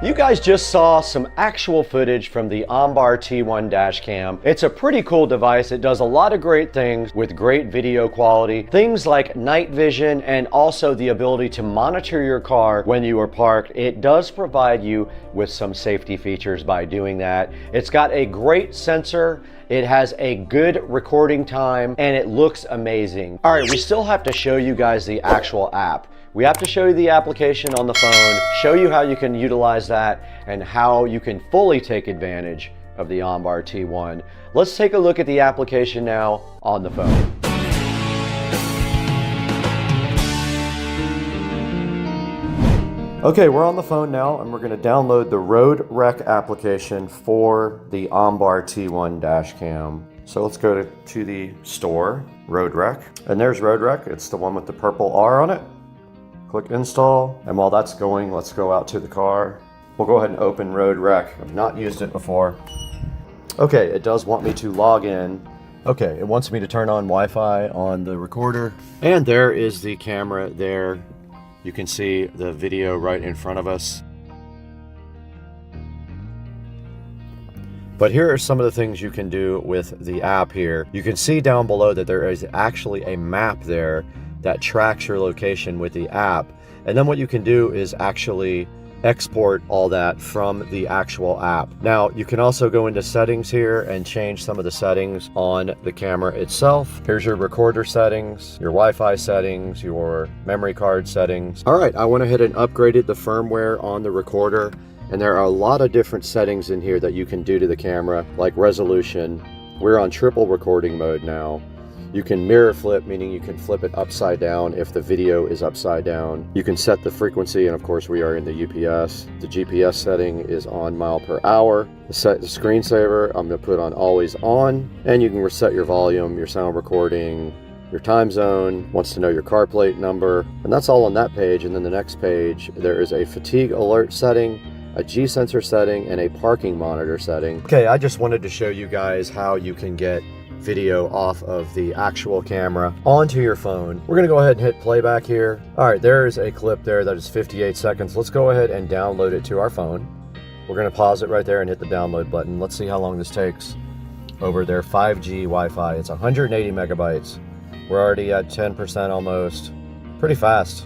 You guys just saw some actual footage from the Ombar T1 dash cam. It's a pretty cool device. It does a lot of great things with great video quality, things like night vision and also the ability to monitor your car when you are parked. It does provide you with some safety features by doing that. It's got a great sensor. It has a good recording time and it looks amazing. All right, we still have to show you guys the actual app. We have to show you the application on the phone, show you how you can utilize that and how you can fully take advantage of the OnBar T1. Let's take a look at the application now on the phone. Okay, we're on the phone now, and we're going to download the Road Rec application for the OnBar T1 dash cam. So let's go to the store, Road Rec, and there's Road Rec. It's the one with the purple R on it. Click install, and while that's going, let's go out to the car. We'll go ahead and open Road Rec. I've not used it before. Okay, it does want me to log in. Okay, it wants me to turn on Wi-Fi on the recorder, and there is the camera there. You can see the video right in front of us. But here are some of the things you can do with the app here. You can see down below that there is actually a map there that tracks your location with the app. And then what you can do is actually export all that from the actual app. Now, you can also go into settings here and change some of the settings on the camera itself. Here's your recorder settings, your Wi-Fi settings, your memory card settings. All right, I went ahead and upgraded the firmware on the recorder, and there are a lot of different settings in here that you can do to the camera, like resolution. We're on triple recording mode now. You can mirror flip, meaning you can flip it upside down if the video is upside down. You can set the frequency, and of course we are in the UPS. The GPS setting is on mile per hour. Set the screensaver, I'm gonna put on always on, and you can reset your volume, your sound recording, your time zone, wants to know your car plate number, and that's all on that page. And then the next page, there is a fatigue alert setting, a G-sensor setting, and a parking monitor setting. Okay, I just wanted to show you guys how you can get video off of the actual camera onto your phone. We're gonna go ahead and hit playback here. All right, there is a clip there that is 58 seconds. Let's go ahead and download it to our phone. We're gonna pause it right there and hit the download button. Let's see how long this takes over their 5G Wi-Fi. It's 180 megabytes. We're already at 10% almost. Pretty fast.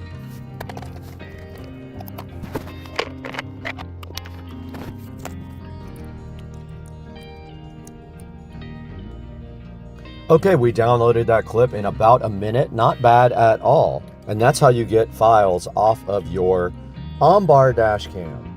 Okay, we downloaded that clip in about a minute. Not bad at all. And that's how you get files off of your OnBar dash cam.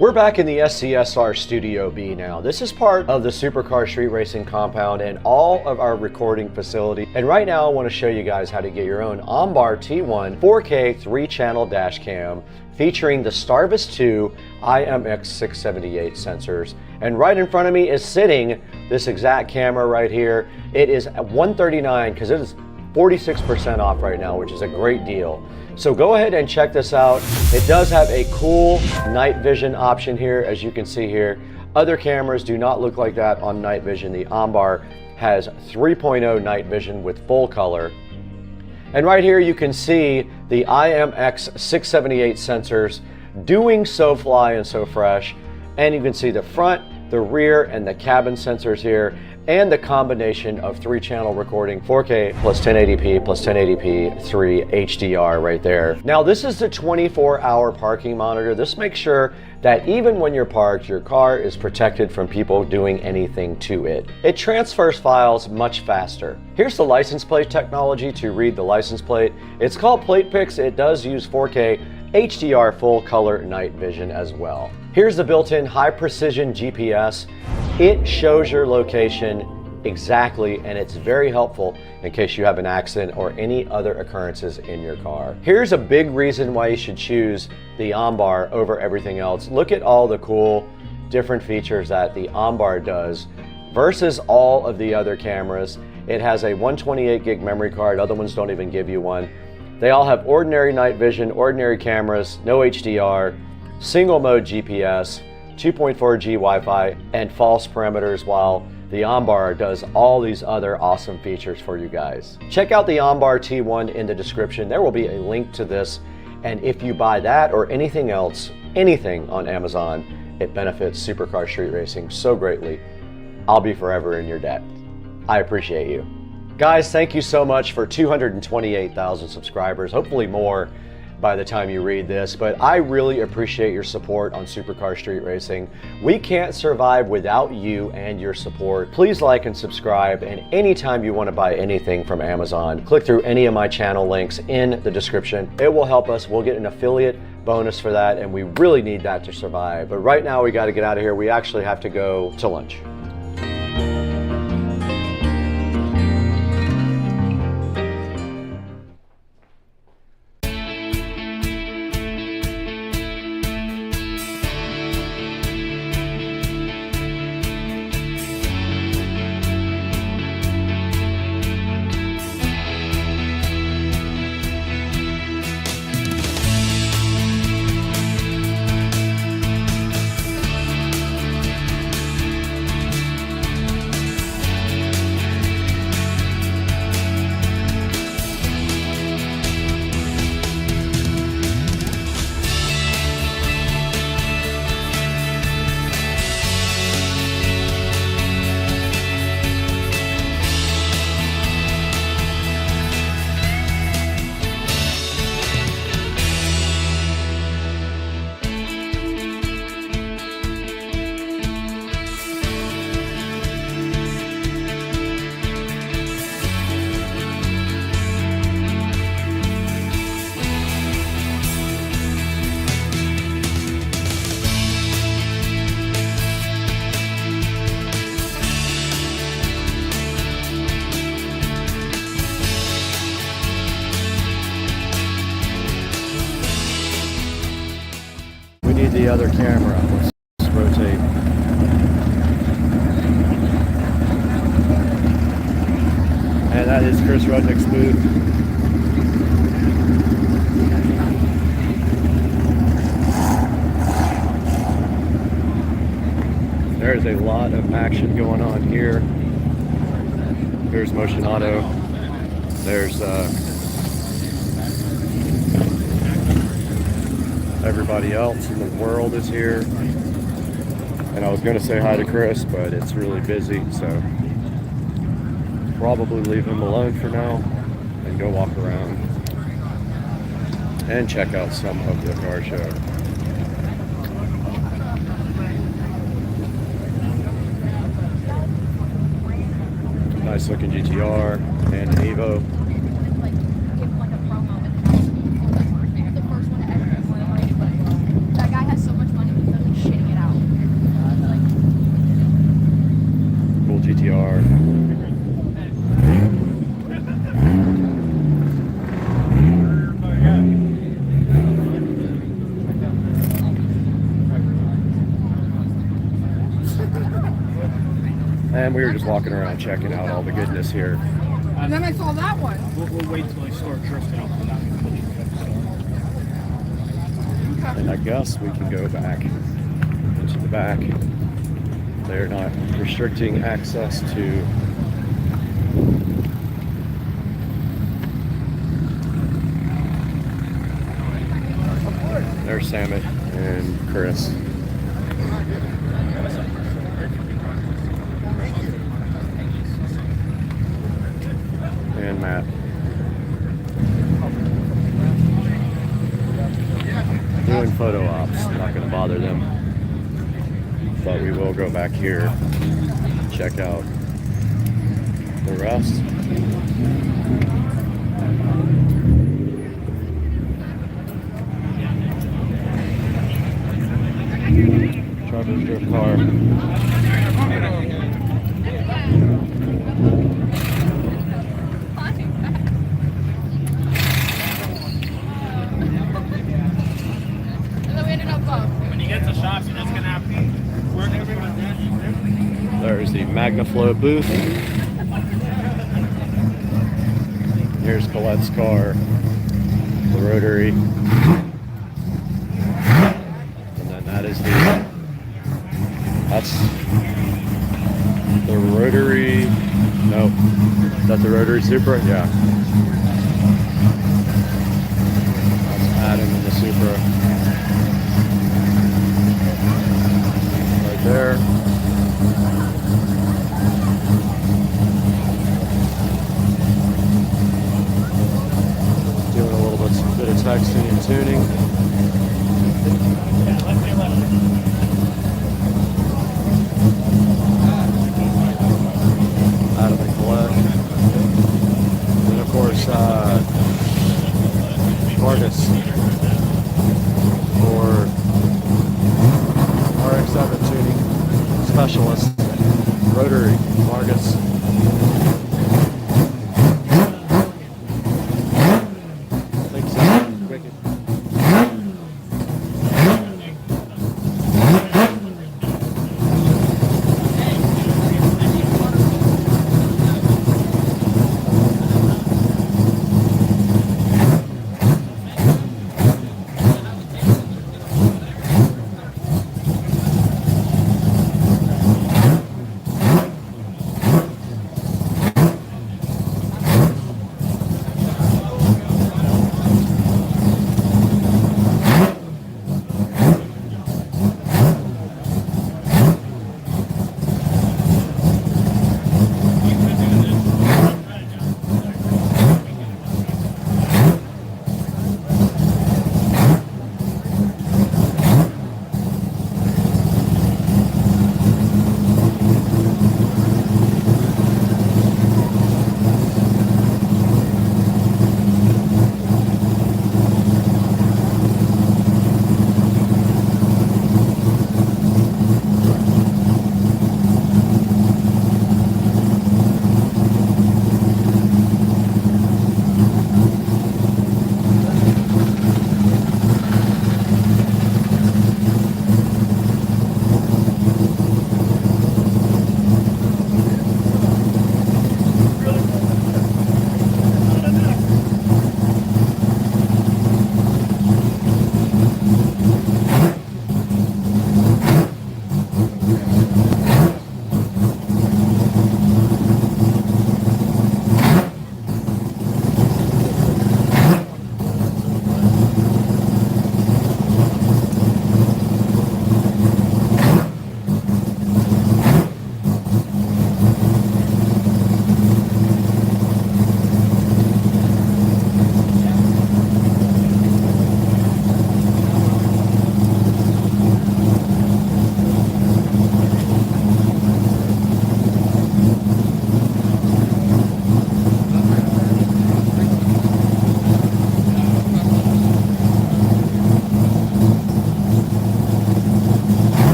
We're back in the SCSR Studio B now. This is part of the Supercar Street Racing compound and all of our recording facility. And right now I want to show you guys how to get your own OnBar T1 4K 3-channel dash cam featuring the Starvis 2 IMX678 sensors. And right in front of me is sitting this exact camera right here. It is at $139 because it is 46% off right now, which is a great deal. So go ahead and check this out. It does have a cool night vision option here, as you can see here. Other cameras do not look like that on night vision. The OnBar has 3.0 night vision with full color. And right here you can see the IMX678 sensors doing SoFly and SoFresh. And you can see the front, the rear, and the cabin sensors here, and the combination of 3-channel recording, 4K plus 1080p plus 1080p 3 HDR right there. Now this is the 24-hour parking monitor. This makes sure that even when you're parked, your car is protected from people doing anything to it. It transfers files much faster. Here's the license plate technology to read the license plate. It's called PlatePix. It does use 4K HDR full color night vision as well. Here's the built-in high precision GPS. It shows your location exactly, and it's very helpful in case you have an accident or any other occurrences in your car. Here's a big reason why you should choose the OnBar over everything else. Look at all the cool different features that the OnBar does versus all of the other cameras. It has a 128 gig memory card. Other ones don't even give you one. They all have ordinary night vision, ordinary cameras, no HDR, single mode GPS, 2.4G Wi-Fi, and false parameters, while the OnBar does all these other awesome features for you guys. Check out the OnBar T1 in the description. There will be a link to this, and if you buy that or anything else, anything on Amazon, it benefits Supercar Street Racing so greatly. I'll be forever in your debt. I appreciate you. Guys, thank you so much for 228,000 subscribers, hopefully more by the time you read this, but I really appreciate your support on Supercar Street Racing. We can't survive without you and your support. Please like and subscribe, and anytime you want to buy anything from Amazon, click through any of my channel links in the description. It will help us. We'll get an affiliate bonus for that, and we really need that to survive. But right now we got to get out of here. We actually have to go to lunch. The other camera. Let's rotate. And that is Chris Rudnick's booth. There's a lot of action going on here. Here's Motion Auto. There's everybody else in the world is here. And I was going to say hi to Chris, but it's really busy, so probably leave him alone for now and go walk around and check out some of the car show. Nice looking GTR and an Evo. GTR. And we were just walking around checking out all the goodness here. And then I saw that one. We'll wait till I start drifting up on that. And I guess we can go back into the back. They're not restricting access to there's Samet and Chris. And Matt. Doing photo ops, not gonna bother them. But we will go back here, check out the rest. Trevor's drift car. When you get to shops, you're just gonna have to work everyone. There's the MagnaFlow booth. Here's Colette's car, the rotary. And then that is that's the rotary, no, is that the rotary Supra? Yeah. That's Adam in the Supra. Right there. texting and tuning. Out of the collect. And of course, Marcus for RX-7 tuning specialist, rotary Marcus.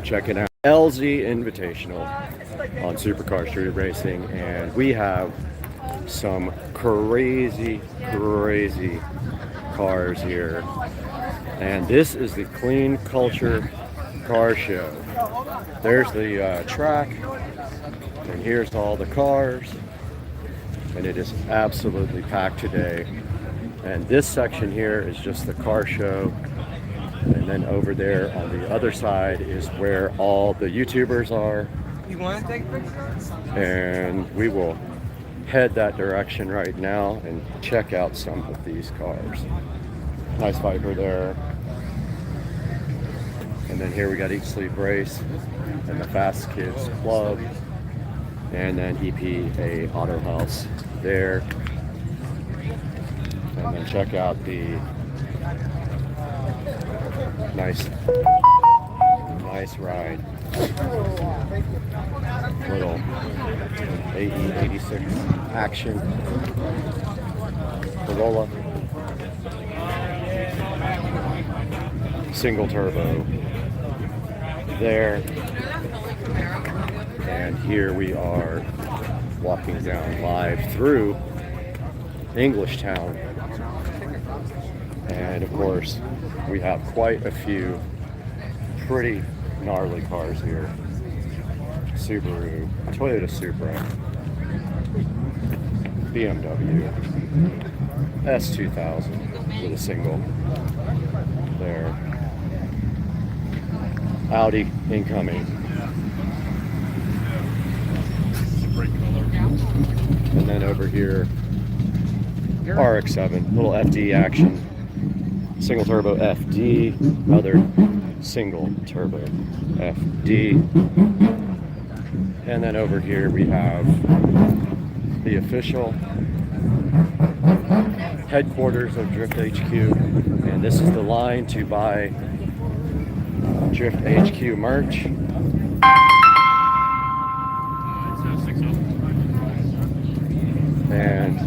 checking out LZ Invitational on Supercar Street Racing, and we have some crazy cars here. And this is the Clean Culture Car Show. There's the track, and here's all the cars, and it is absolutely packed today. And this section here is just the car show, and then over there on the other side is where all the YouTubers are. You want to take pictures? And we will head that direction right now and check out some of these cars. Nice Viper there. And then here we got Eat Sleep Race and the Fast Kids Club, and then EPA Auto House there. And then check out the nice ride. Little AE86 action Corolla. Single turbo there. And here we are walking down live through Englishtown. And of course, we have quite a few pretty gnarly cars here. Subaru, Toyota Supra, BMW, S2000 with a single there. Audi incoming. And then over here, RX-7, little FD action. Single turbo FD, other single turbo FD. And then over here we have the official headquarters of Drift HQ. And this is the line to buy Drift HQ merch. And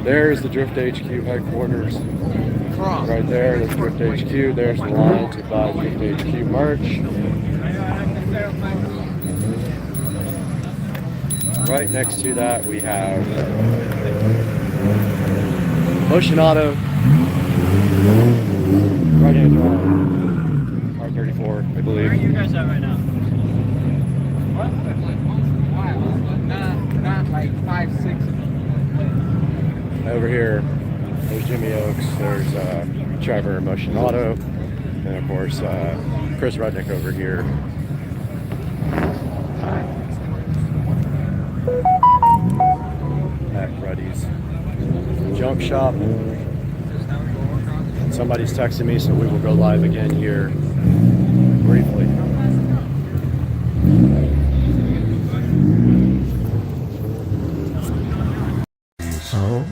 there's the Drift HQ headquarters. Right there, that's Drift HQ. There's the line to buy Drift HQ merch. Right next to that, we have Motion Auto. Right hand drive. R34, I believe. Where are you guys at right now? What? Not like 5, 6. Over here, there's Jimmy Oaks, there's Trevor, Motion Auto, and of course, Chris Rudnick over here. At Ruddy's Junk Shop. Somebody's texting me, so we will go live again here briefly. Oh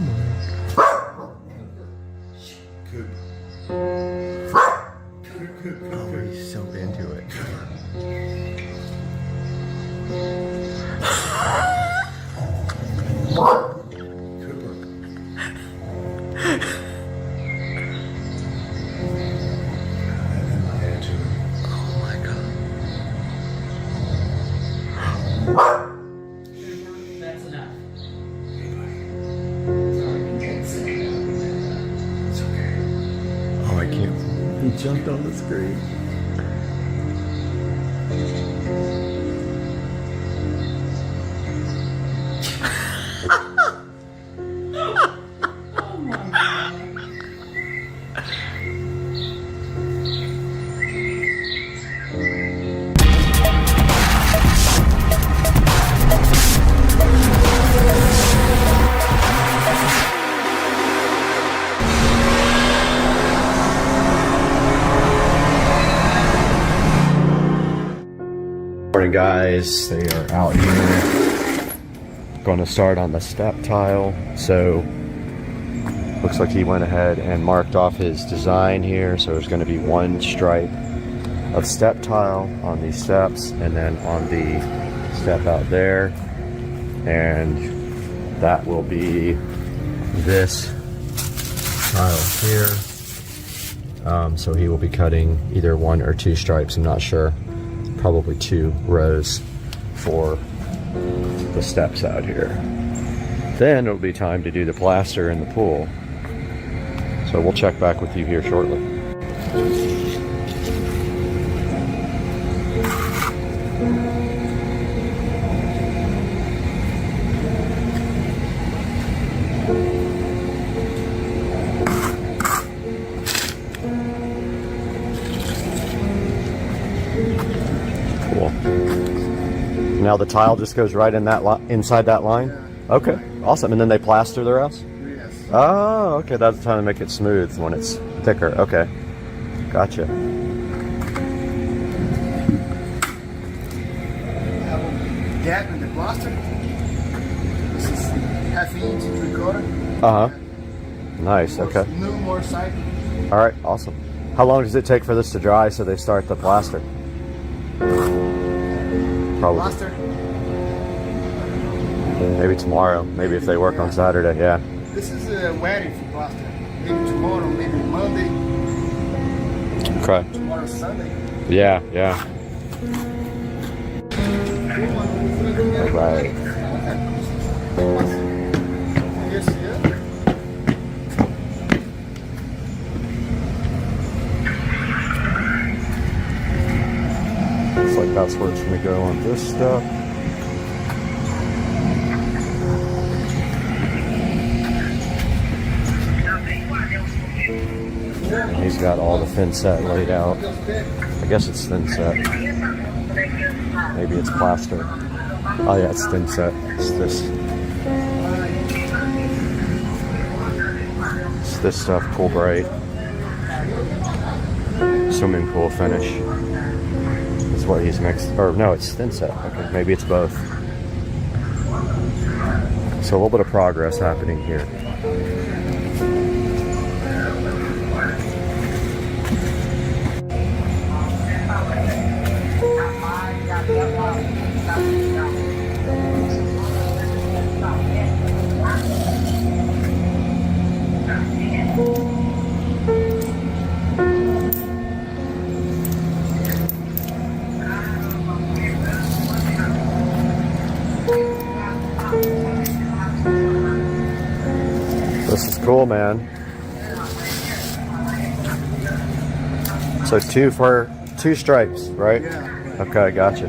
he's so into it. That's enough. Oh, I can't. He jumped on the screen. Morning, guys. They are out here. Going to start on the step tile. So looks like he went ahead and marked off his design here. So there's going to be one stripe of step tile on these steps, and then on the step out there, and that will be this tile here. So he will be cutting either 1 or 2 stripes, I'm not sure. Probably 2 rows for the steps out here. Then it'll be time to do the plaster in the pool. So we'll check back with you here shortly. Now the tile just goes right in that inside that line? Yeah. Okay, awesome. And then they plaster the rest? Yes. Oh, okay. That's the time to make it smooth when it's thicker. Okay, gotcha. Gap in the plaster. This is ½ inch, 3/4. Uh-huh. Nice, okay. No more side. All right, awesome. How long does it take for this to dry so they start the plaster? Probably. Plaster. Maybe tomorrow. Maybe if they work on Saturday, yeah. This is waiting for plaster. Maybe tomorrow, maybe Monday. Okay. Tomorrow Sunday. Yeah, yeah. All right. Yes, yeah. Looks like that's where it's going to go on this stuff. He's got all the thin set laid out. I guess it's thin set. Maybe it's plaster. Oh yeah, it's thin set. It's this stuff, cool bright. Swimming pool finish. Is what he's mixed. Or no, it's thin set. Okay, maybe it's both. So a little bit of progress happening here. This is cool, man. So 2 for 2 stripes, right? Yeah. Okay, gotcha.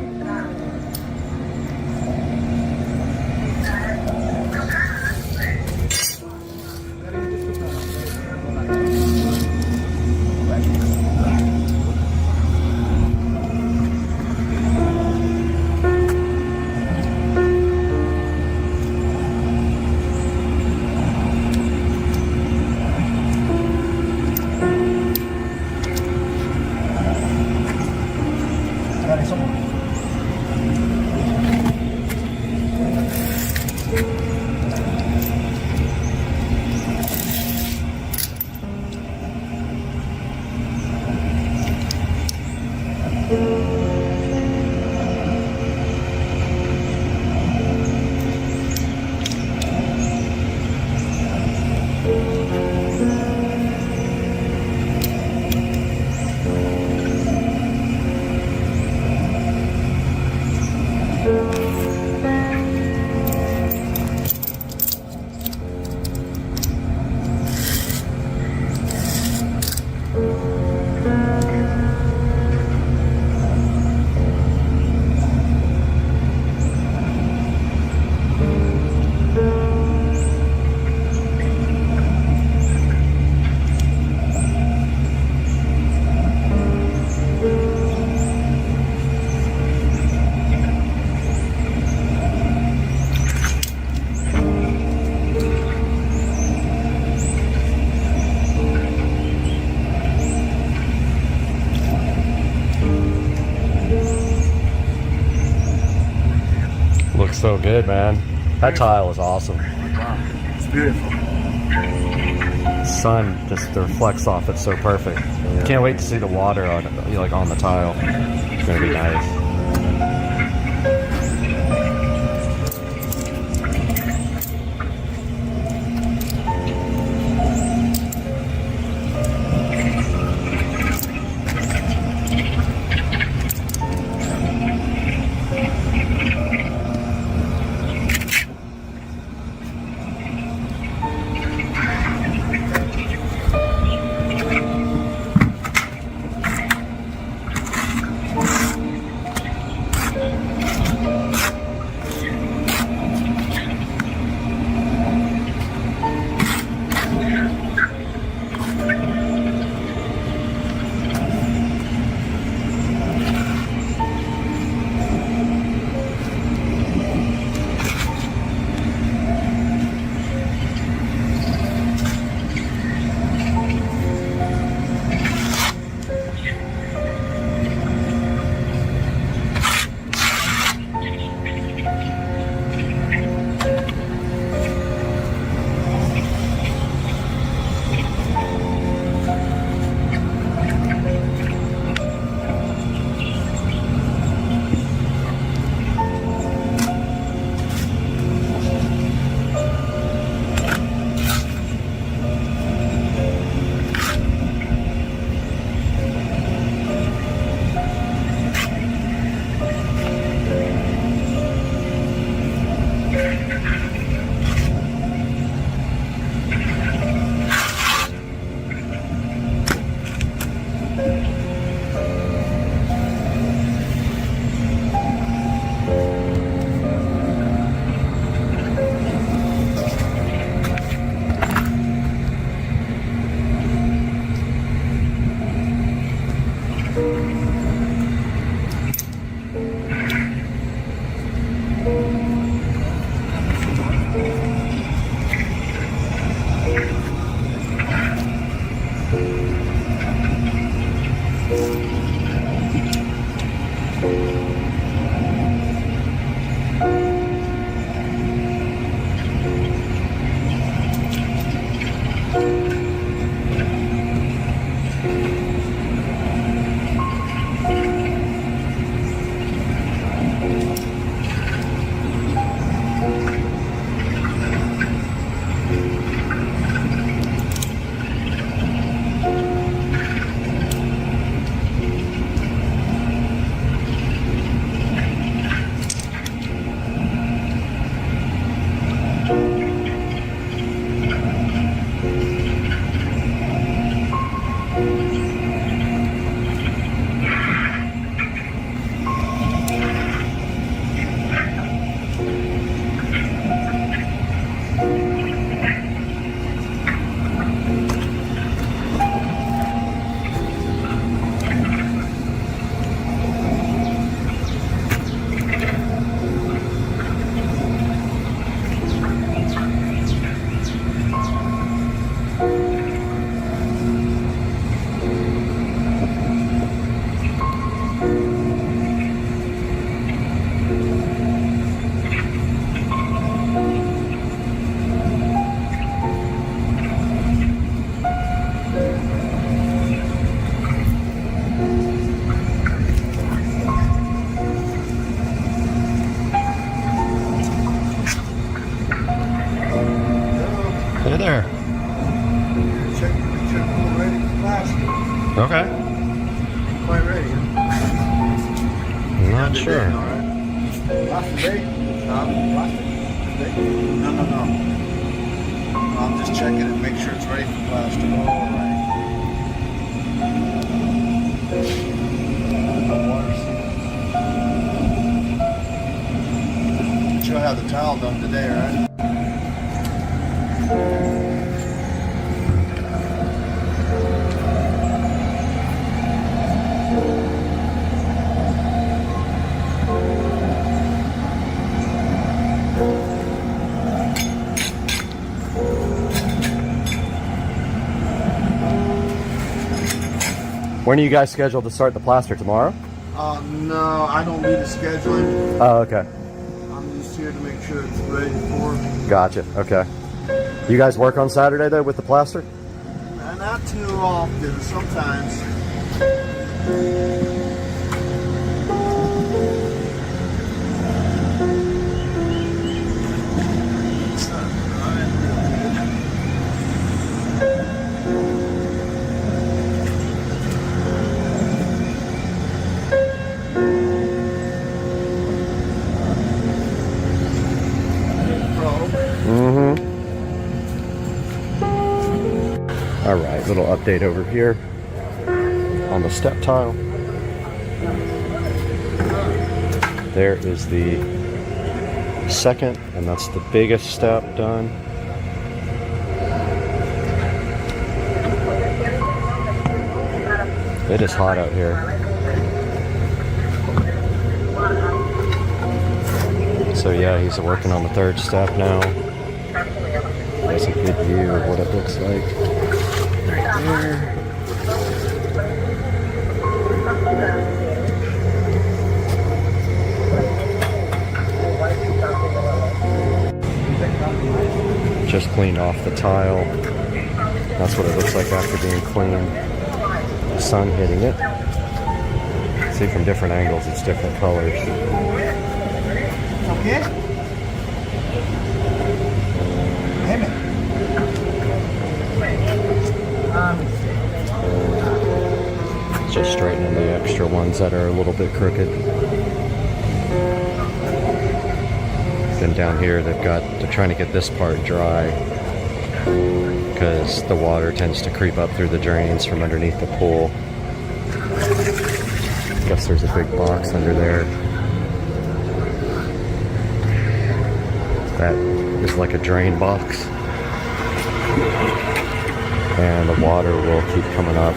Looks so good, man. That tile is awesome. Wow, it's beautiful. Sun just reflects off it so perfect. Yeah. Can't wait to see the water on it, like on the tile. It's gonna be nice. Hey there. Check we're ready for plastic. Okay. Quite ready, huh? Not sure. Alright. Plastic date? Plastic? No. I'm just checking it, make sure it's ready for plastic. Alright. You'll have the tile done today, right? When are you guys scheduled to start the plaster? Tomorrow? No, I don't do the scheduling. Oh, okay. I'm just here to make sure it's ready for. Gotcha. Okay. You guys work on Saturday though with the plaster? Not too often, sometimes. All right, little update over here on the step tile. There is the second, and that's the biggest step done. It is hot out here. So yeah, he's working on the third step now. That's a good view of what it looks like right there. Just cleaned off the tile. That's what it looks like after being cleaned. The sun hitting it. See, from different angles, it's different colors. Okay. Just straightening the extra ones that are a little bit crooked. Then down here they're trying to get this part dry because the water tends to creep up through the drains from underneath the pool. I guess there's a big box under there. That is like a drain box. And the water will keep coming up.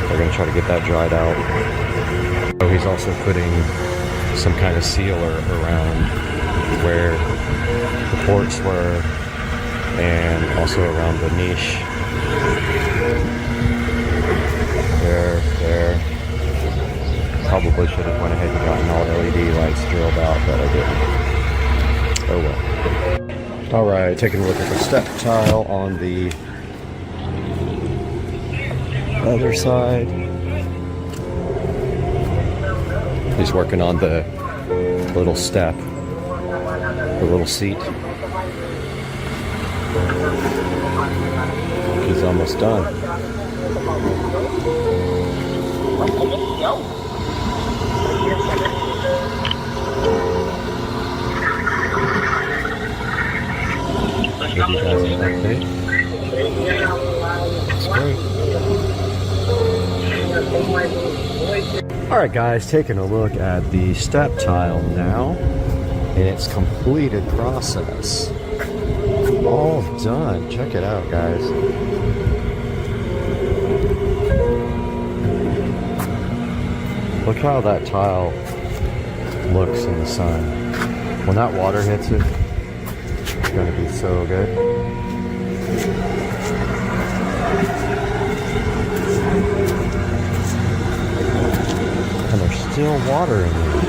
They're going to try to get that dried out. So he's also putting some kind of sealer around where the ports were and also around the niche. There. Probably should have went ahead and gotten all LED lights drilled out, but I didn't. Oh well. Alright, taking a look at the step tile on the other side. He's working on the little step, the little seat. He's almost done. Give you guys an update. That's great. Alright guys, taking a look at the step tile now in its completed process. All done. Check it out, guys. Look how that tile looks in the sun. When that water hits it, it's going to be so good. And there's still water in there.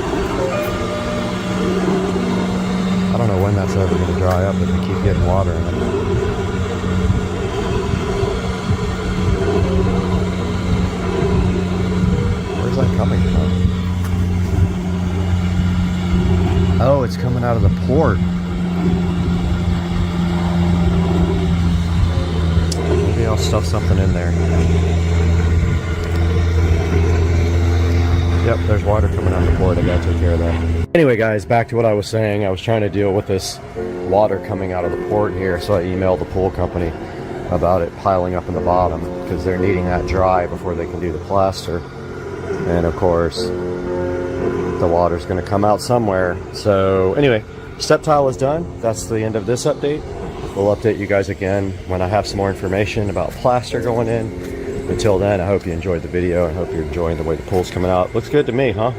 I don't know when that's ever going to dry up if we keep getting water in it. Where's that coming from? Oh, it's coming out of the port. stuff something in there. Yep, there's water coming on the board. I gotta take care of that. Anyway, guys, back to what I was saying. I was trying to deal with this water coming out of the port here, so I emailed the pool company about it piling up in the bottom because they're needing that dry before they can do the plaster. And of course, the water's going to come out somewhere. So anyway, step tile is done. That's the end of this update. We'll update you guys again when I have some more information about plaster going in. Until then, I hope you enjoyed the video. I hope you're enjoying the way the pool's coming out. Looks good to me, huh?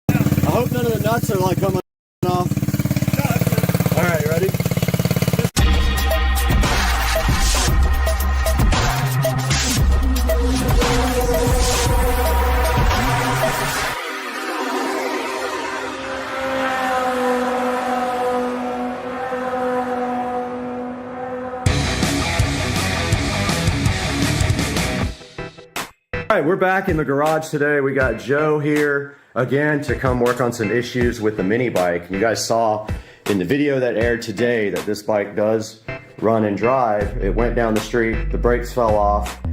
I hope none of the nuts are like coming off. All right, ready? All right, we're back in the garage today. We got Joe here again to come work on some issues with the mini bike. You guys saw in the video that aired today that this bike does run and drive. It went down the street, the brakes fell off,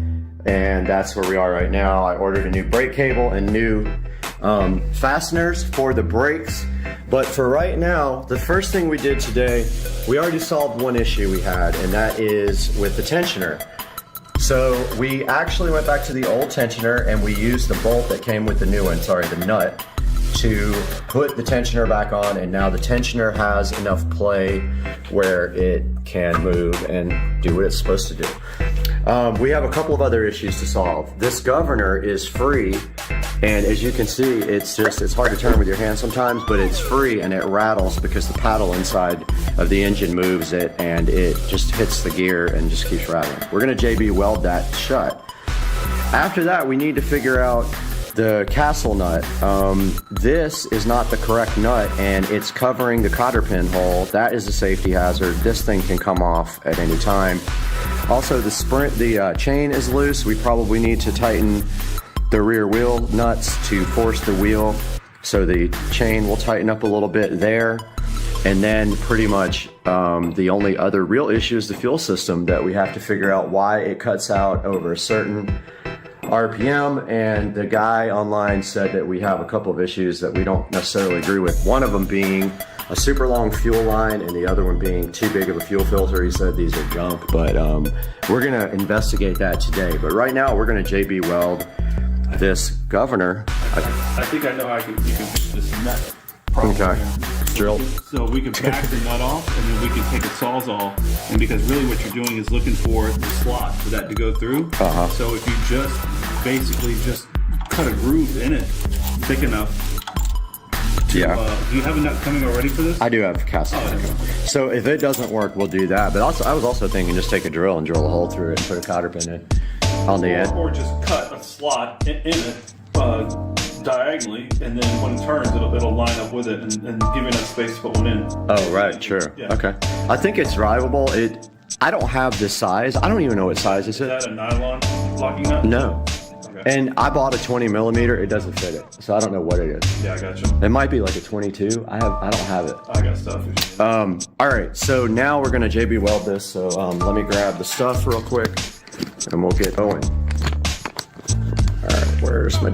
and that's where we are right now. I ordered a new brake cable and new fasteners for the brakes. But for right now, the first thing we did today, we already solved one issue we had, and that is with the tensioner. So we actually went back to the old tensioner and we used the bolt that came with the new one, sorry, the nut, to put the tensioner back on, and now the tensioner has enough play where it can move and do what it's supposed to do. We have a couple of other issues to solve. This governor is free, and as you can see, it's hard to turn with your hand sometimes, but it's free and it rattles because the paddle inside of the engine moves it and it just hits the gear and just keeps rattling. We're gonna JB weld that shut. After that, we need to figure out the castle nut. This is not the correct nut and it's covering the cotter pin hole. That is a safety hazard. This thing can come off at any time. Also, the chain is loose. We probably need to tighten the rear wheel nuts to force the wheel, so the chain will tighten up a little bit there. And then pretty much the only other real issue is the fuel system that we have to figure out why it cuts out over a certain RPM, and the guy online said that we have a couple of issues that we don't necessarily agree with. One of them being a super long fuel line and the other one being too big of a fuel filter. He said these are junk, but we're gonna investigate that today. But right now we're gonna JB weld this governor. I think I know how you can fix this nut problem. Okay. Drill. So we can back the nut off, and then we can take a Sawzall, and because really what you're doing is looking for the slot for that to go through. So if you just basically just cut a groove in it thick enough. Yeah. Do you have a nut coming already for this? I do have castle. So if it doesn't work, we'll do that. But also, I was also thinking just take a drill and drill a hole through it and put a cotter pin in on the end. Or just cut a slot in it diagonally, and then when it turns, it'll line up with it and give you enough space to put one in. Oh, right, sure. Yeah. Okay. I think it's drivable. I don't have this size. I don't even know what size is it. Is that a nylon locking nut? No. Okay. And I bought a 20 millimeter. It doesn't fit it, so I don't know what it is. Yeah, I got you. It might be like a 22. I don't have it. I got stuff. All right. So now we're gonna JB weld this. So let me grab the stuff real quick, and we'll get going. All right. Where's my?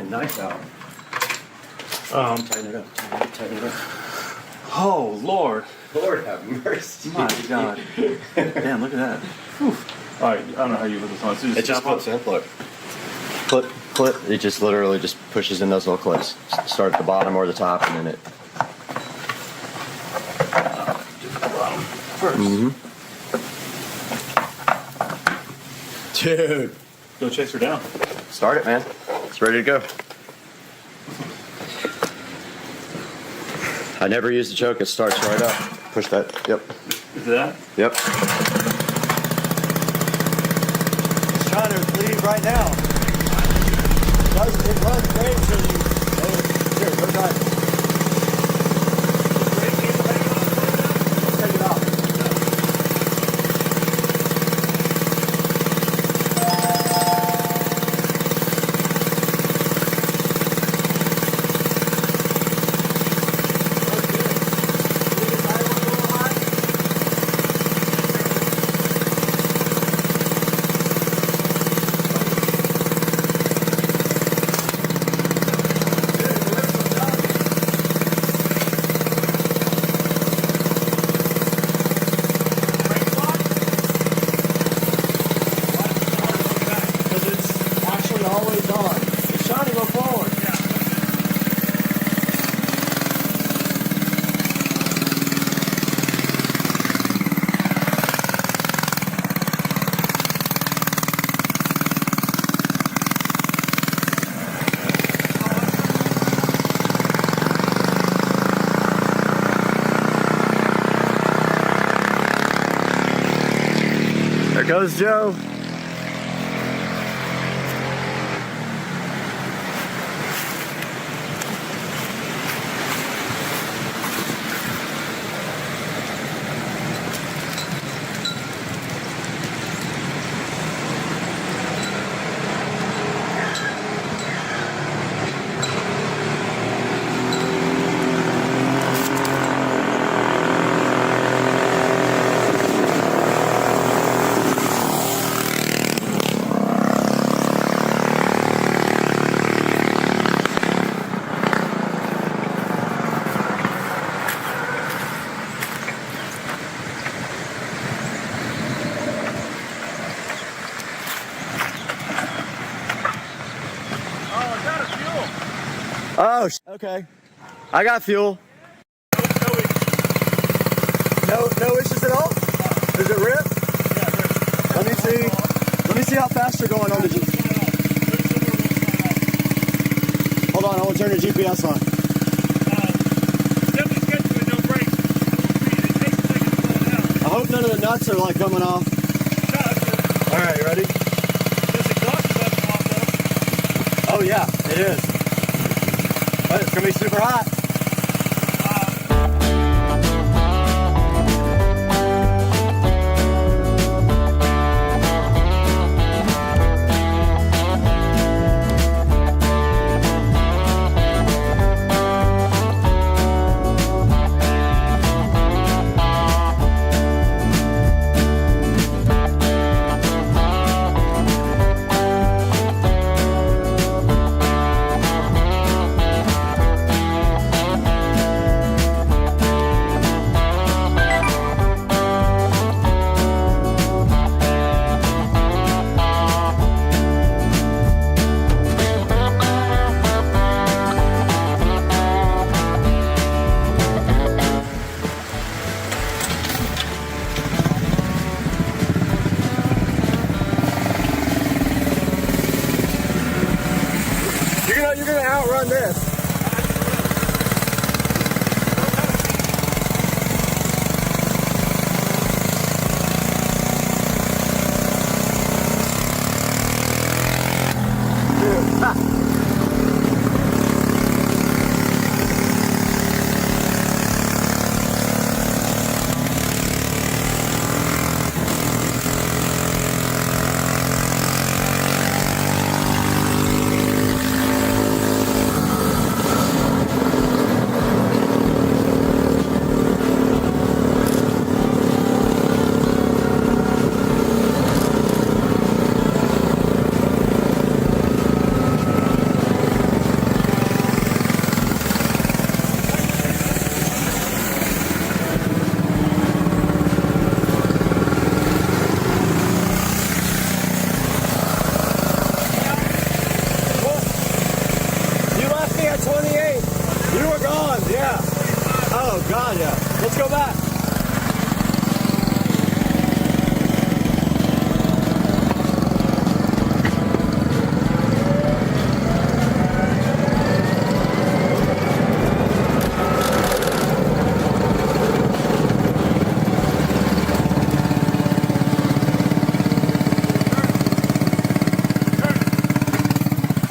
knife out. Tighten it up. Tighten it up. Oh Lord. Lord have mercy. My God. Damn, look at that. Whew. All right, I don't know how you put this on. So It just clips in. Look. Clip. It just literally just pushes in those little clips. Start at the bottom or the top, and then it. First. Dude. Go chase her down. Start it, man. It's ready to go. I never use the choke. It starts right up. Push that. Yep. Is that? Yep. It's trying to bleed right now. It runs great until you. Here, go try it. Take it off. There goes Joe. Oh, okay. I got fuel. No issues at all? Does it rip? Yeah, Let me see how fast you're going on the G. Hold on, I want to turn the GPS on. I hope none of the nuts are like coming off. All right, ready? Oh yeah, it is. But it's gonna be super hot.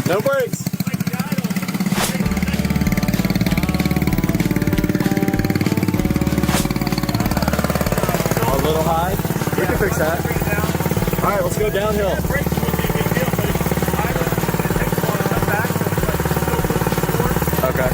No brakes. A little high. We can fix that. All right, let's go downhill. Okay.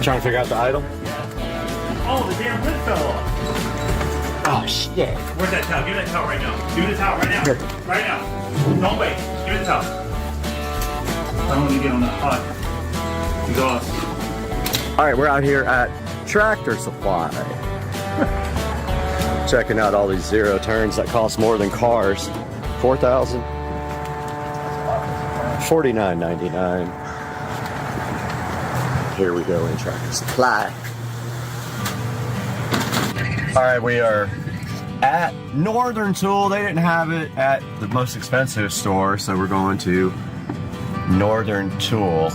Trying to figure out the idle. Oh, the damn lid fell off. Oh shit. Where's that towel? Give me that towel right now. Give me the towel right now. Here. Right now. Don't wait. Give me the towel. I don't want to get on that hot exhaust. All right, we're out here at Tractor Supply. Checking out all these zero turns that cost more than cars. $4,000. $49.99. Here we go in Tractor Supply. All right, we are at Northern Tool. They didn't have it at the most expensive store, so we're going to Northern Tool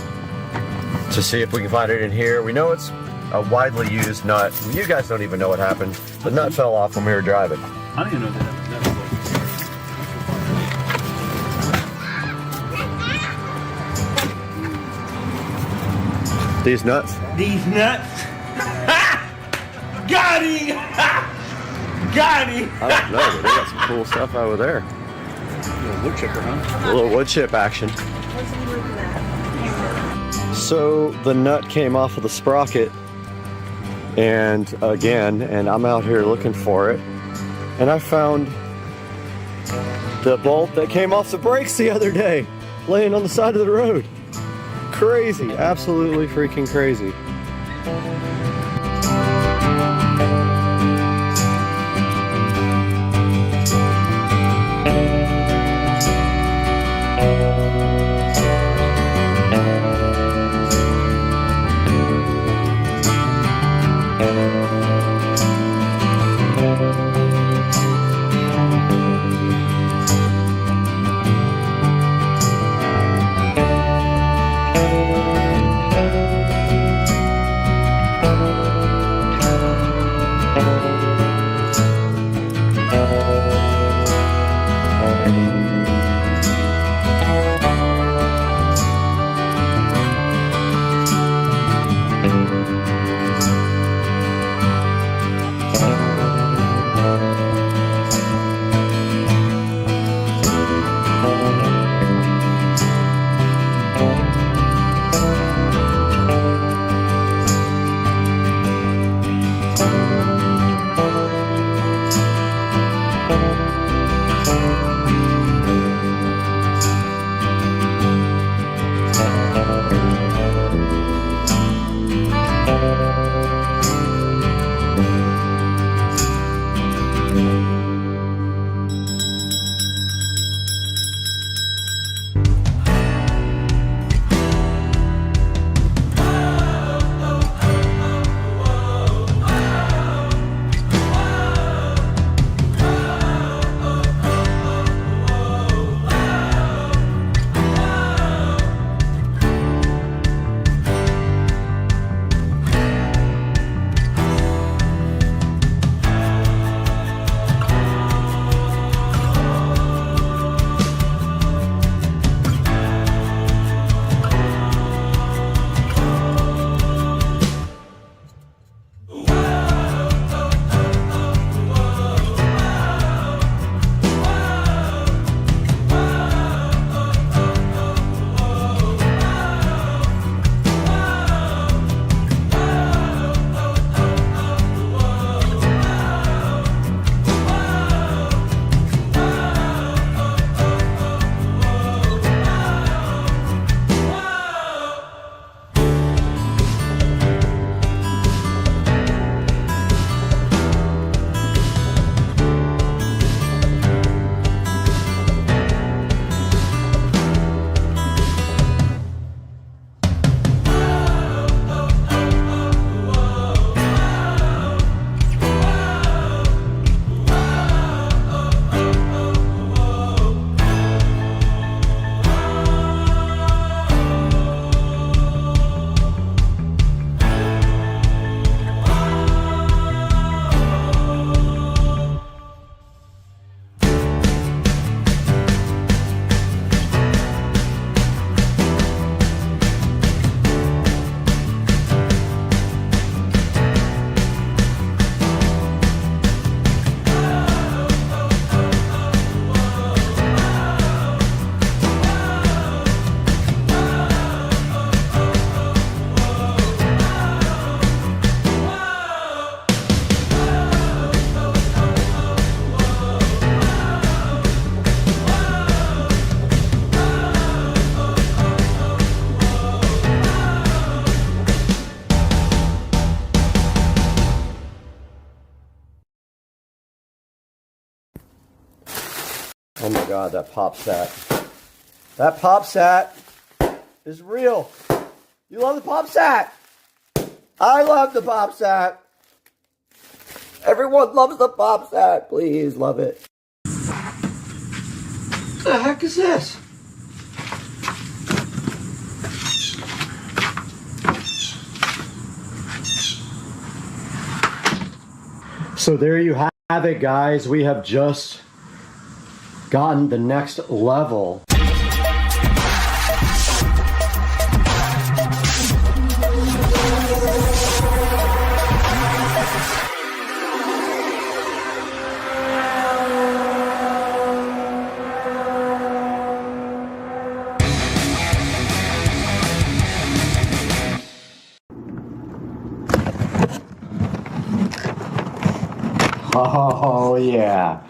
to see if we can find it in here. We know it's a widely used nut. You guys don't even know what happened. The nut fell off when we were driving. I don't even know that. These nuts? These nuts. Got him! Got him! I don't know, but they got some cool stuff over there. Little wood chipper, huh? A little wood chip action. So the nut came off of the sprocket, and I'm out here looking for it, and I found the bolt that came off the brakes the other day, laying on the side of the road. Crazy, absolutely freaking crazy. God, that PopSat. That PopSat is real. You love the PopSat. I love the PopSat. Everyone loves the PopSat. Please love it. What the heck is this? So there you have it, guys. We have just gotten the next level. Oh yeah,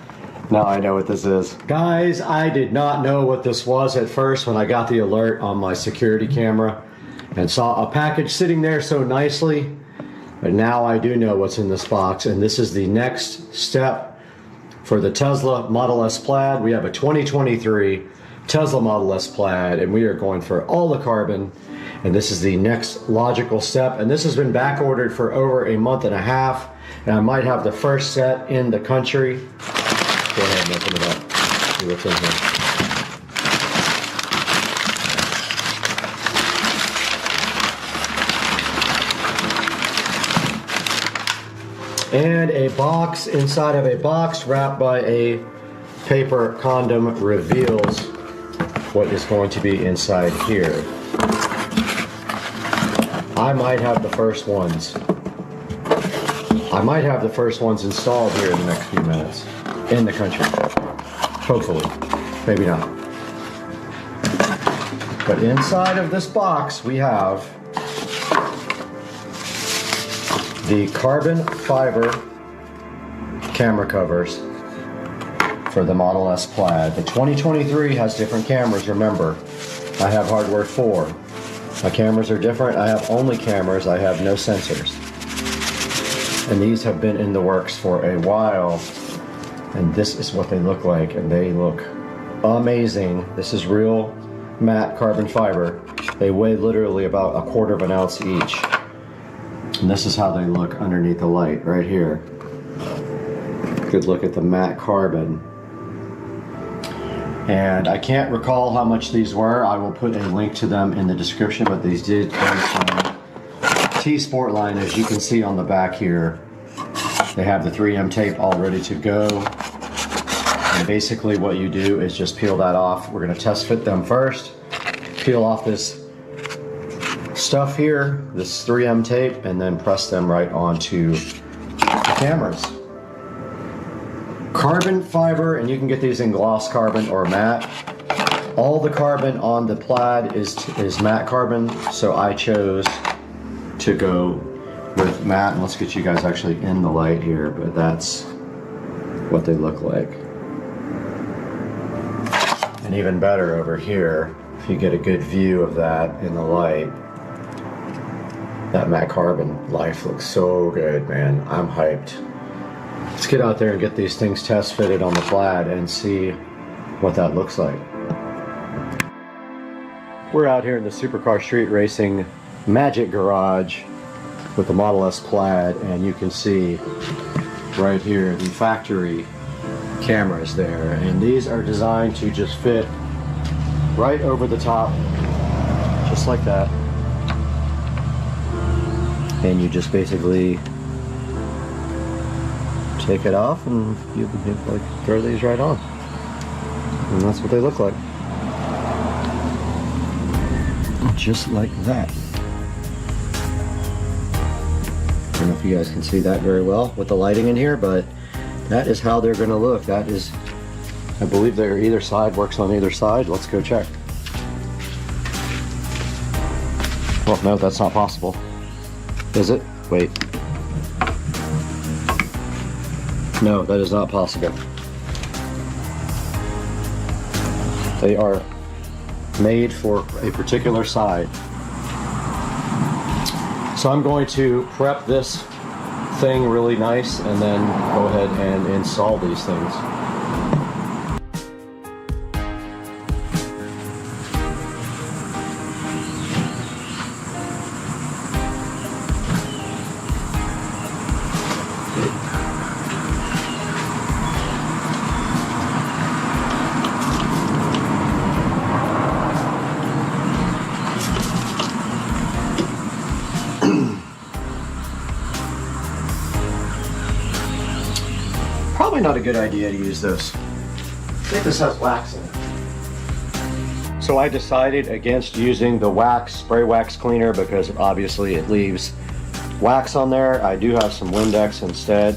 now I know what this is. Guys, I did not know what this was at first when I got the alert on my security camera and saw a package sitting there so nicely, but now I do know what's in this box, and this is the next step for the Tesla Model S Plaid. We have a 2023 Tesla Model S Plaid, and we are going for all the carbon, and this is the next logical step, and this has been back ordered for over a month and a half. And I might have the first set in the country. Go ahead and open it up. See what's in here. And a box inside of a box wrapped by a paper condom reveals what is going to be inside here. I might have the first ones. I might have the first ones installed here in the next few minutes in the country. Hopefully. Maybe not. But inside of this box we have the carbon fiber camera covers for the Model S Plaid. The 2023 has different cameras, remember. I have hardware 4. My cameras are different. I have only cameras. I have no sensors. And these have been in the works for a while, and this is what they look like, and they look amazing. This is real matte carbon fiber. They weigh literally about 1/4 of an ounce each, and this is how they look underneath the light right here. Good look at the matte carbon. And I can't recall how much these were. I will put a link to them in the description, but these did come from Sportline, as you can see on the back here. They have the 3M tape all ready to go, and basically what you do is just peel that off. We're going to test fit them first. Peel off this stuff here, this 3M tape, and then press them right onto the cameras. Carbon fiber, and you can get these in gloss carbon or matte. All the carbon on the Plaid is matte carbon, so I chose to go with matte. And let's get you guys actually in the light here, but that's what they look like. And even better over here, if you get a good view of that in the light, that matte carbon life looks so good, man. I'm hyped. Let's get out there and get these things test fitted on the Plaid and see what that looks like. We're out here in the Supercar Street Racing Magic Garage with the Model S Plaid, and you can see right here the factory cameras there, and these are designed to just fit right over the top, just like that. And you just basically take it off and you can like throw these right on, and that's what they look like, just like that. I don't know if you guys can see that very well with the lighting in here, but that is how they're going to look. That is, I believe they're either side, works on either side. Let's go check. Well, no, that's not possible. Is it? Wait. No, that is not possible. They are made for a particular side. So I'm going to prep this thing really nice and then go ahead and install these things. probably not a good idea to use this. I think this has wax in it. So I decided against using the spray wax cleaner because obviously it leaves wax on there. I do have some Windex instead.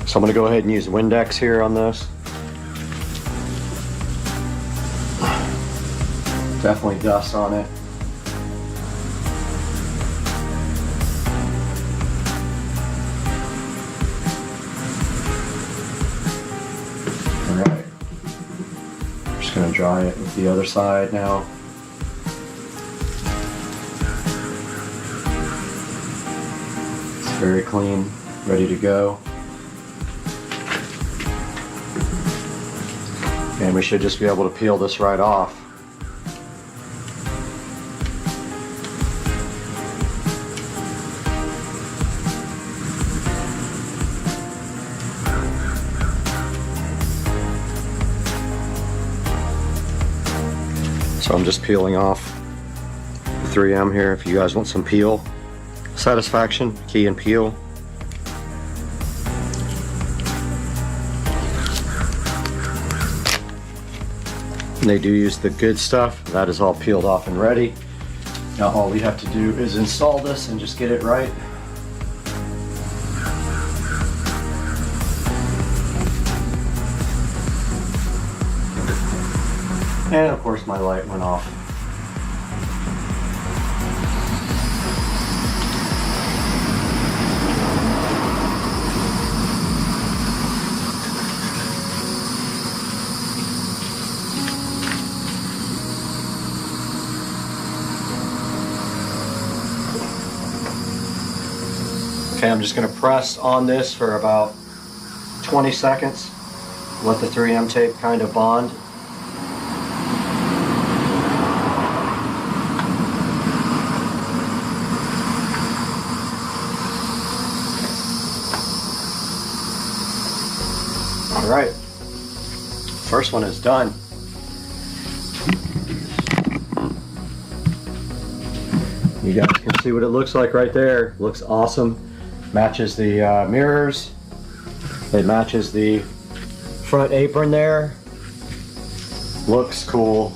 So I'm gonna go ahead and use Windex here on this. Definitely dust on it. Alright. I'm just gonna dry it with the other side now. It's very clean, ready to go. And we should just be able to peel this right off. So I'm just peeling off the 3M here. If you guys want some peel satisfaction, key and peel. And they do use the good stuff. That is all peeled off and ready. Now all we have to do is install this and just get it right. And of course my light went off. Okay, I'm just going to press on this for about 20 seconds. Let the 3M tape kind of bond. All right, first one is done. You guys can see what it looks like right there. Looks awesome. Matches the mirrors. It matches the front apron there. Looks cool.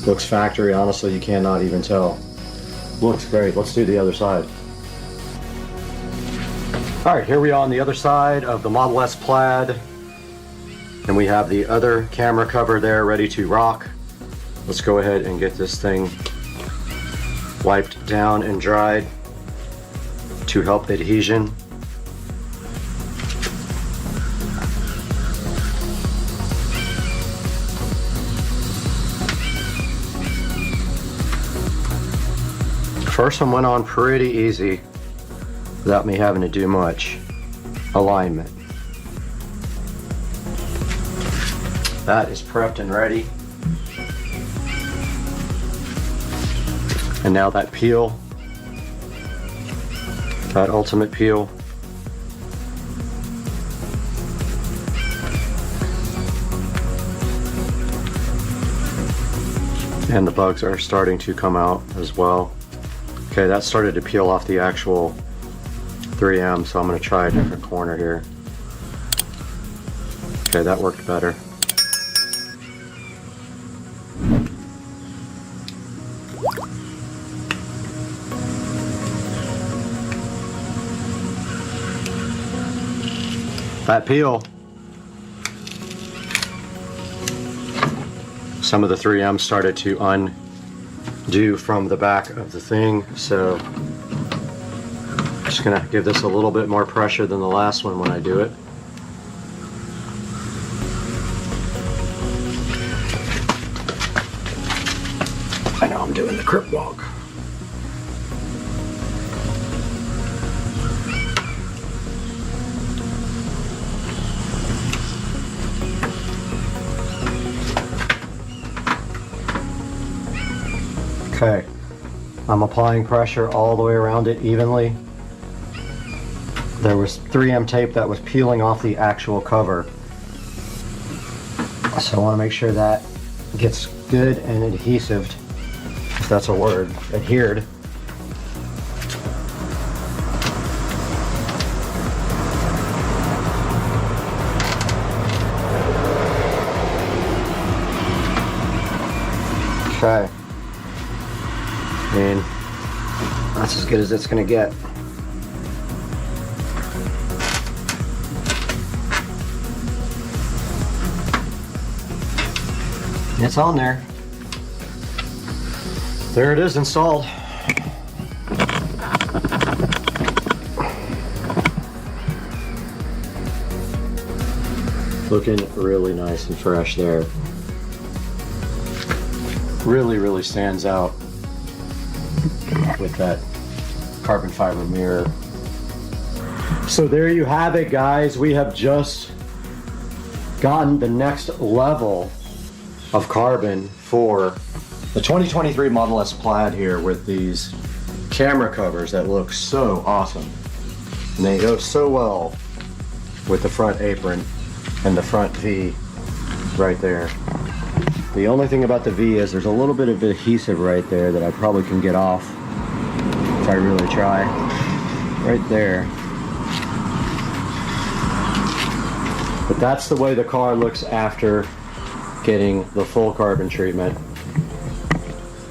Looks factory. Honestly, you cannot even tell. Looks great. Let's do the other side. All right, here we are on the other side of the Model S Plaid. And we have the other camera cover there ready to rock. Let's go ahead and get this thing wiped down and dried to help adhesion. First one went on pretty easy without me having to do much alignment. That is prepped and ready. And now that peel, that ultimate peel. And the bugs are starting to come out as well. Okay, that started to peel off the actual 3M, so I'm going to try a different corner here. Okay, that worked better. That peel, some of the 3M started to undo from the back of the thing, so just gonna give this a little bit more pressure than the last one when I do it. I know I'm doing the crip walk. Okay, I'm applying pressure all the way around it evenly. There was 3M tape that was peeling off the actual cover. So I want to make sure that gets good and adhesive, if that's a word, adhered. mean, that's as good as it's gonna get. It's on there. There it is, installed. Looking really nice and fresh there. Really, really stands out with that carbon fiber mirror. So there you have it, guys. We have just gotten the next level of carbon for the 2023 Model S Plaid here with these camera covers that look so awesome. And they go so well with the front apron and the front V right there. The only thing about the V is there's a little bit of adhesive right there that I probably can get off if I really try. Right there. But that's the way the car looks after getting the full carbon treatment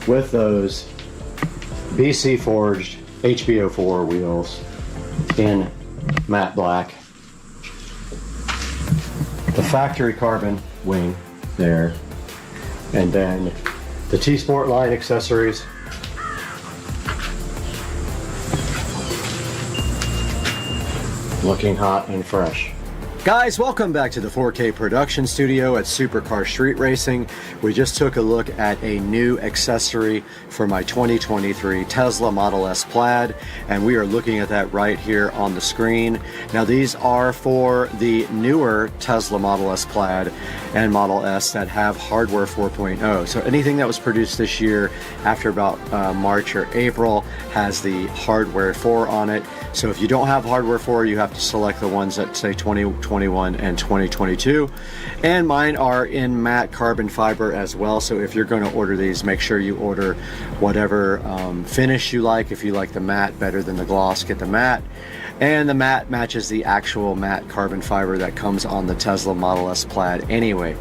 with those BC forged HBO4 wheels in matte black. The factory carbon wing there, and then the T-Sport line accessories. Looking hot and fresh. Guys, welcome back to the 4K production studio at Supercar Street Racing. We just took a look at a new accessory for my 2023 Tesla Model S Plaid, and we are looking at that right here on the screen. Now these are for the newer Tesla Model S Plaid and Model S that have hardware 4.0. So anything that was produced this year after about March or April has the hardware 4 on it. So if you don't have hardware 4, you have to select the ones that say 2021 and 2022. And mine are in matte carbon fiber as well. So if you're going to order these, make sure you order whatever finish you like. If you like the matte better than the gloss, get the matte. And the matte matches the actual matte carbon fiber that comes on the Tesla Model S Plaid anyway.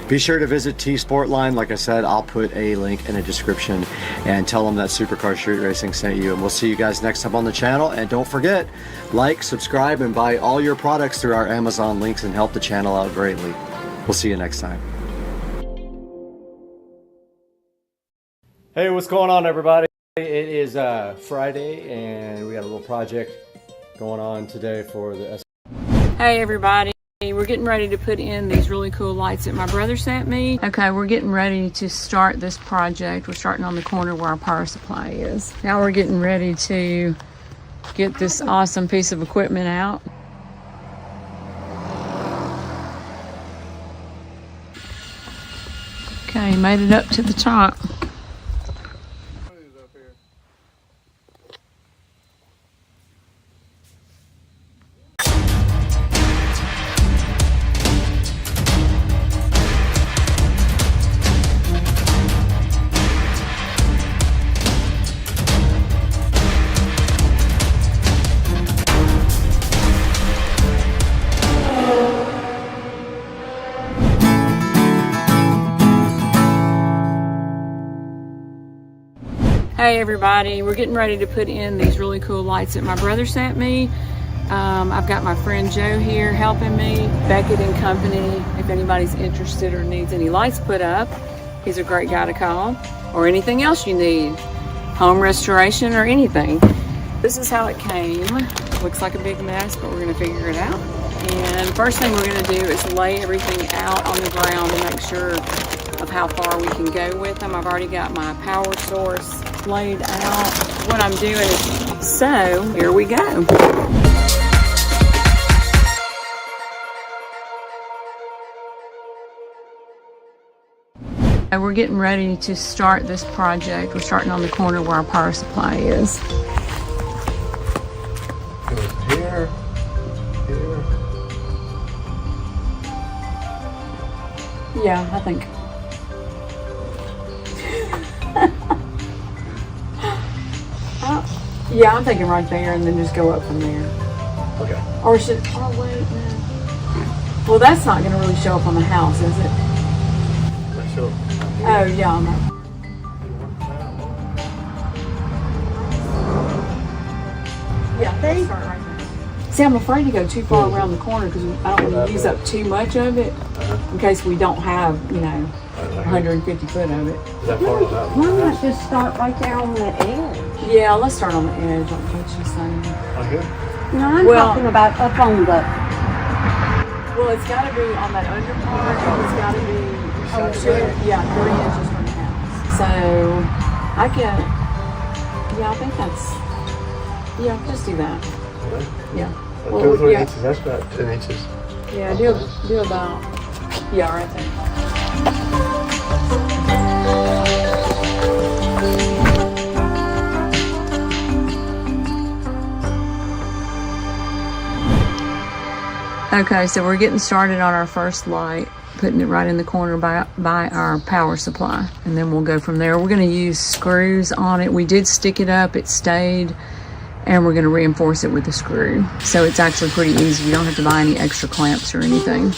Be sure to visit T-Sport Line. Like I said, I'll put a link in the description and tell them that Supercar Street Racing sent you. And we'll see you guys next time on the channel. And don't forget, like, subscribe, and buy all your products through our Amazon links and help the channel out greatly. We'll see you next time. Hey, what's going on, everybody? It is Friday, and we got a little project going on today for the Hey everybody, we're getting ready to put in these really cool lights that my brother sent me. Okay, we're getting ready to start this project. We're starting on the corner where our power supply is. Now we're getting ready to get this awesome piece of equipment out. Okay, made it up to the top. Hey everybody, we're getting ready to put in these really cool lights that my brother sent me. I've got my friend Joe here helping me, Beckett and Company. If anybody's interested or needs any lights put up, he's a great guy to call. Or anything else you need, home restoration or anything. This is how it came. Looks like a big mess, but we're gonna figure it out. And first thing we're gonna do is lay everything out on the ground to make sure of how far we can go with them. I've already got my power source laid out. What I'm doing is, so here we go. And we're getting ready to start this project. We're starting on the corner where our power supply is. Goes here, here. Yeah, I think. Yeah, I'm thinking right there and then just go up from there. Okay. Or should, oh wait, no. Well, that's not gonna really show up on the house, is it? Oh, yeah, I'm right. See, I'm afraid to go too far around the corner because I don't want to use up too much of it in case we don't have, you know, 150 foot of it. Why not just start right there on that edge? Yeah, let's start on the edge, like what she's saying. No, I'm Well- talking about up on the. Well, it's got to be on that under part. It's got to be 3 inches from the house. So I can, yeah, I think that's, yeah, just do that. Yeah. Well, 2 or 3 yeah. inches, that's about 10 inches. Yeah, do about, yeah, right there. Okay, so we're getting started on our first light, putting it right in the corner by our power supply, and then we'll go from there. We're going to use screws on it. We did stick it up, it stayed, and we're going to reinforce it with a screw. So it's actually pretty easy. You don't have to buy any extra clamps or anything.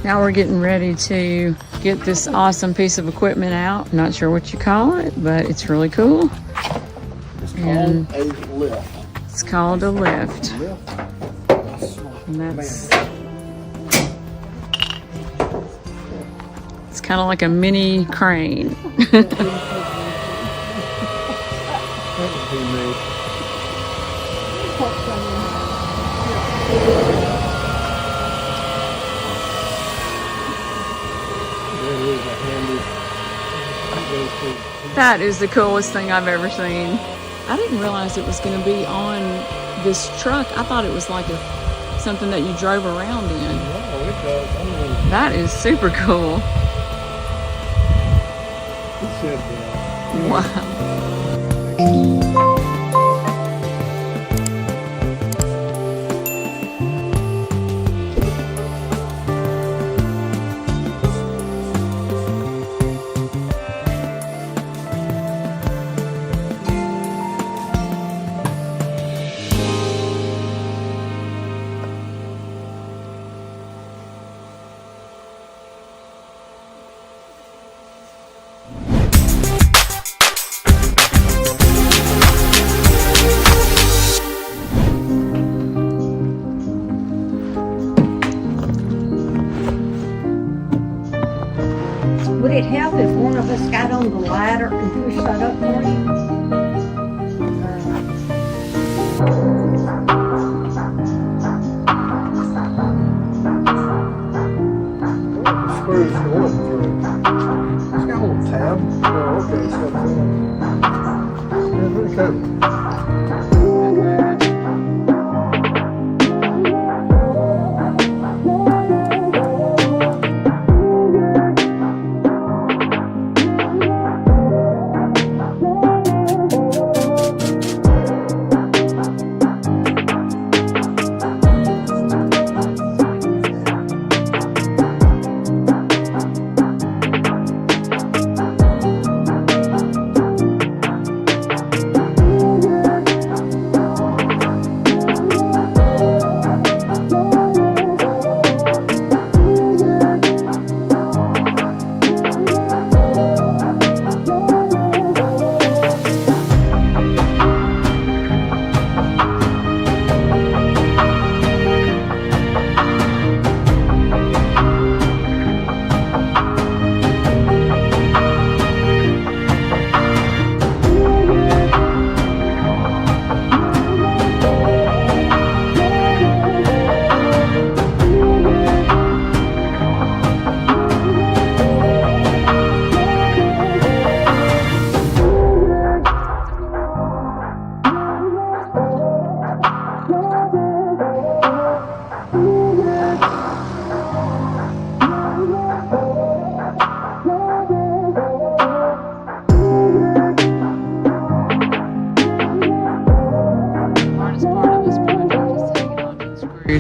Now we're getting ready to get this awesome piece of equipment out. Not sure what you call it, but it's really cool. And A lift. it's called a lift. And that's, it's kind of like a mini crane. That is the coolest thing I've ever seen. I didn't realize it was going to be on this truck. I thought it was like something that you drove around in. That is super cool. Wow. Would it help if one of us got on the ladder and pushed that up for you? The screws going through. It's got a little tab. Oh, okay. It's got yeah, pretty cool.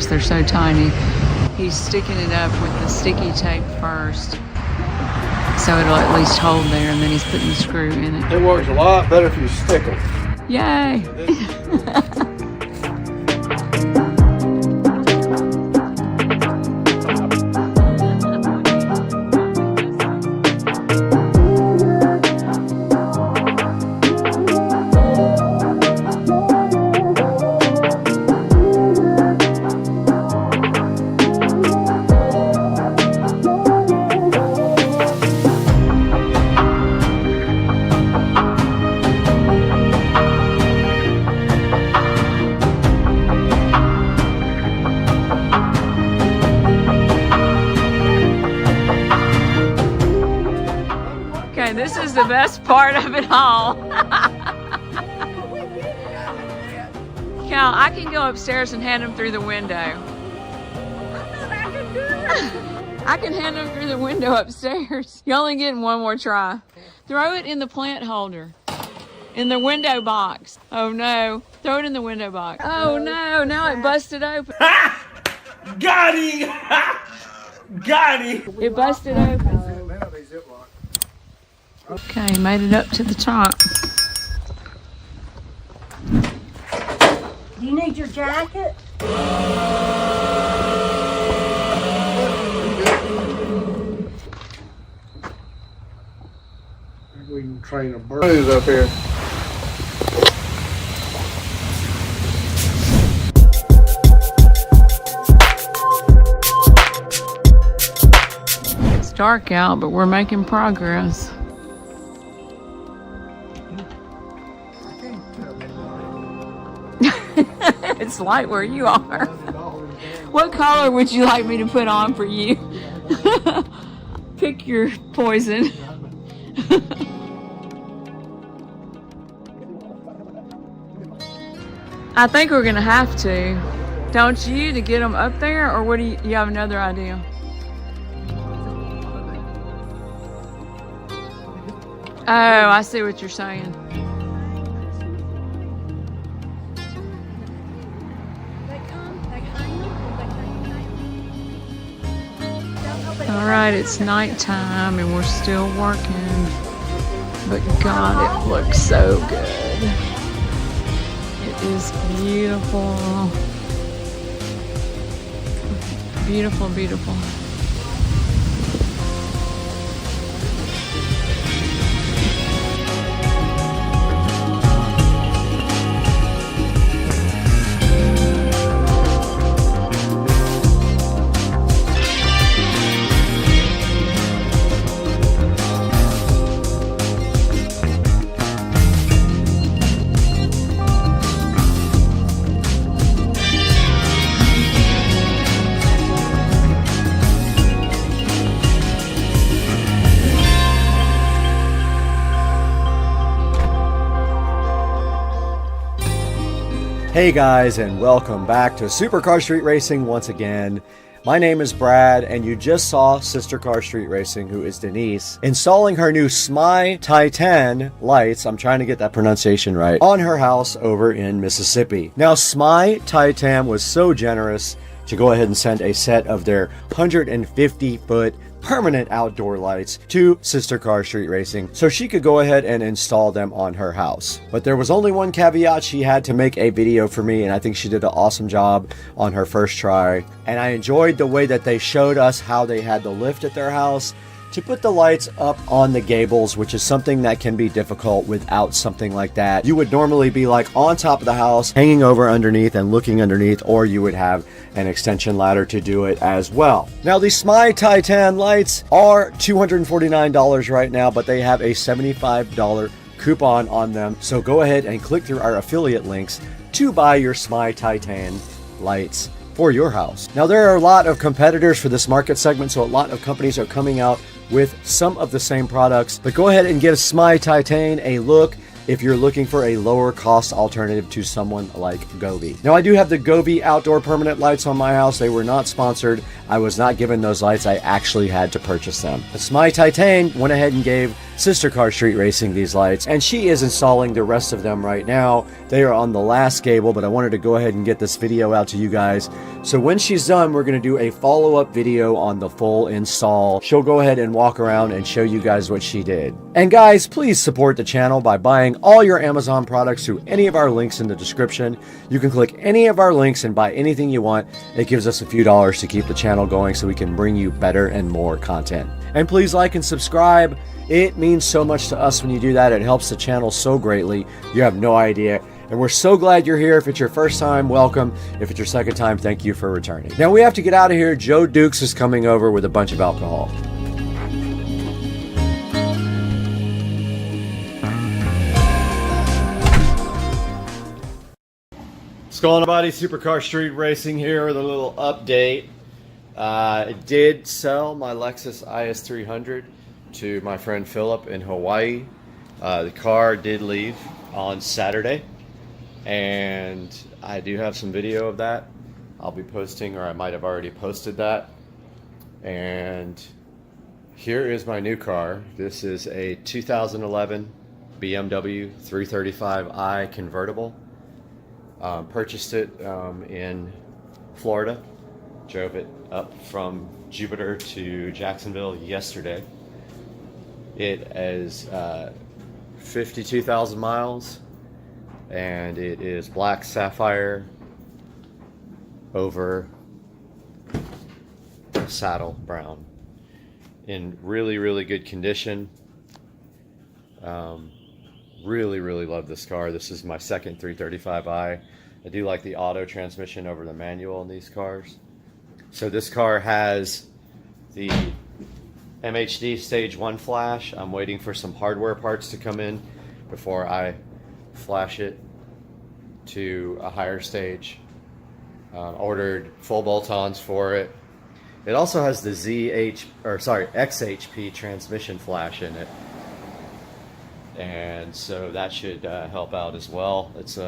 they're so tiny. He's sticking it up with the sticky tape first, so it'll at least hold there, and then he's putting the screw in it. It works a lot better if you stick them. Yay! This is the best part of it all. Cal, I can go upstairs and hand them through the window. I can hand them through the window upstairs. You're only getting one more try. Throw it in the plant holder. In the window box. Oh no. Throw it in the window box. Oh no, now it busted open. Got him! Got him! It busted open. Okay, made it up to the top. Do you need your jacket? We can train a bird. Who's up here? It's dark out, but we're making progress. It's light where you are. What color would you like me to put on for you? Pick your poison. I think we're gonna have to, don't you, to get them up there, or what do you have another idea? Oh, I see what you're saying. All right, it's nighttime and we're still working, but God, it looks so good. It is beautiful. Beautiful, beautiful. Hey guys, and welcome back to Supercar Street Racing once again. My name is Brad, and you just saw Sister Car Street Racing, who is Denise, installing her new SMI Titan lights, I'm trying to get that pronunciation right, on her house over in Mississippi. Now, SMI Titan was so generous to go ahead and send a set of their 150-foot permanent outdoor lights to Sister Car Street Racing so she could go ahead and install them on her house. But there was only one caveat: she had to make a video for me, and I think she did an awesome job on her first try. And I enjoyed the way that they showed us how they had the lift at their house to put the lights up on the gables, which is something that can be difficult without something like that. You would normally be like on top of the house, hanging over underneath and looking underneath, or you would have an extension ladder to do it as well. Now, the SMI Titan lights are $249 right now, but they have a $75 coupon on them. So go ahead and click through our affiliate links to buy your SMI Titan lights for your house. Now, there are a lot of competitors for this market segment, so a lot of companies are coming out with some of the same products, but go ahead and get a SMI Titan a look if you're looking for a lower cost alternative to someone like Govee. Now, I do have the Govee outdoor permanent lights on my house. They were not sponsored. I was not given those lights. I actually had to purchase them. The SMI Titan went ahead and gave sister car street racing these lights, and she is installing the rest of them right now. They are on the last cable, but I wanted to go ahead and get this video out to you guys. So when she's done, we're going to do a follow-up video on the full install. She'll go ahead and walk around and show you guys what she did. And guys, please support the channel by buying all your Amazon products through any of our links in the description. You can click any of our links and buy anything you want. It gives us a few dollars to keep the channel going so we can bring you better and more content. And please like and subscribe. It means so much to us when you do that. It helps the channel so greatly. You have no idea. And we're so glad you're here. If it's your first time, welcome. If it's your second time, thank you for returning. Now we have to get out of here. Joe Dukes is coming over with a bunch of alcohol. What's going on, everybody? Supercar Street Racing here with a little update. I did sell my Lexus IS300 to my friend Philip in Hawaii. The car did leave on Saturday, and I do have some video of that. I'll be posting, or I might have already posted that. And here is my new car. This is a 2011 BMW 335i convertible. Purchased it in Florida. Drove it up from Jupiter to Jacksonville yesterday. It is 52,000 miles, and it is black sapphire over saddle brown. In really, really good condition. Really love this car. This is my second 335i. I do like the auto transmission over the manual in these cars. So this car has the MHD stage 1 flash. I'm waiting for some hardware parts to come in before I flash it to a higher stage. Ordered full bolt-ons for it. It also has the XHP transmission flash in it. And so that should help out as well. It's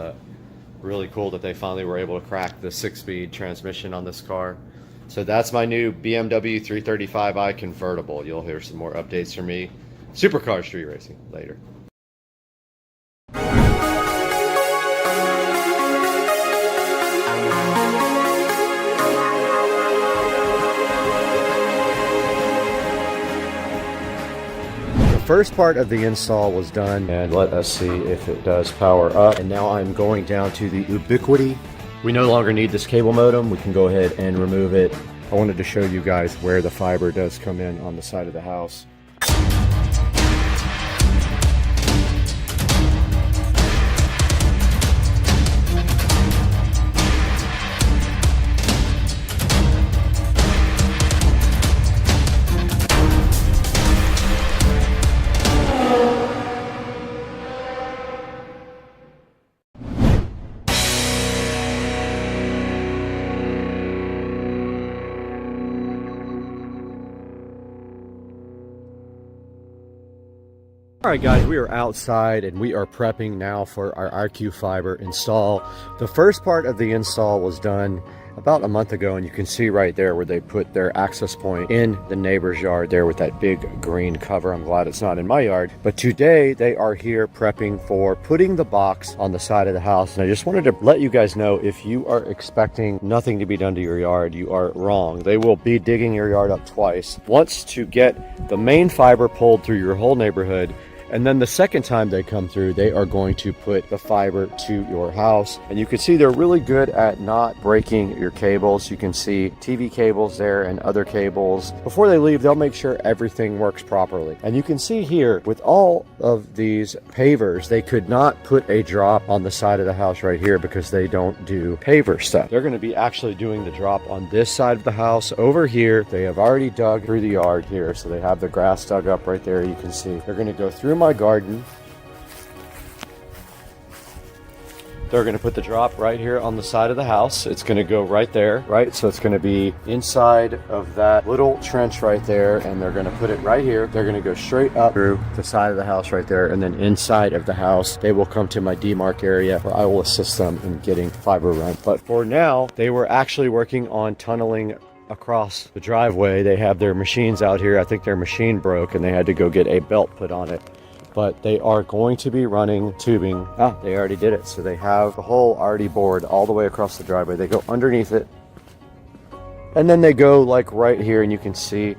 really cool that they finally were able to crack the 6-speed transmission on this car. So that's my new BMW 335i convertible. You'll hear some more updates from me. Supercar Street Racing later. First part of the install was done, and let us see if it does power up. And now I'm going down to the Ubiquiti. We no longer need this cable modem. We can go ahead and remove it. I wanted to show you guys where the fiber does come in on the side of the house. Alright guys, we are outside and we are prepping now for our RQ fiber install. The first part of the install was done about a month ago, and you can see right there where they put their access point in the neighbor's yard there with that big green cover. I'm glad it's not in my yard. But today they are here prepping for putting the box on the side of the house. And I just wanted to let you guys know, if you are expecting nothing to be done to your yard, you are wrong. They will be digging your yard up twice. Once to get the main fiber pulled through your whole neighborhood, and then the second time they come through, they are going to put the fiber to your house. And you can see they're really good at not breaking your cables. You can see TV cables there and other cables. Before they leave, they'll make sure everything works properly. And you can see here, with all of these pavers, they could not put a drop on the side of the house right here because they don't do paver stuff. They're going to be actually doing the drop on this side of the house over here. They have already dug through the yard here, so they have the grass dug up right there. You can see they're going to go through my garden. They're going to put the drop right here on the side of the house. It's going to go right there, right? So it's going to be inside of that little trench right there, and they're going to put it right here. They're going to go straight up through the side of the house right there, and then inside of the house, they will come to my demarc area where I will assist them in getting fiber run. But for now, they were actually working on tunneling across the driveway. They have their machines out here. I think their machine broke and they had to go get a belt put on it. But they are going to be running tubing. Ah, they already did it. So they have the hole already bored all the way across the driveway. They go underneath it. And then they go like right here, and you can see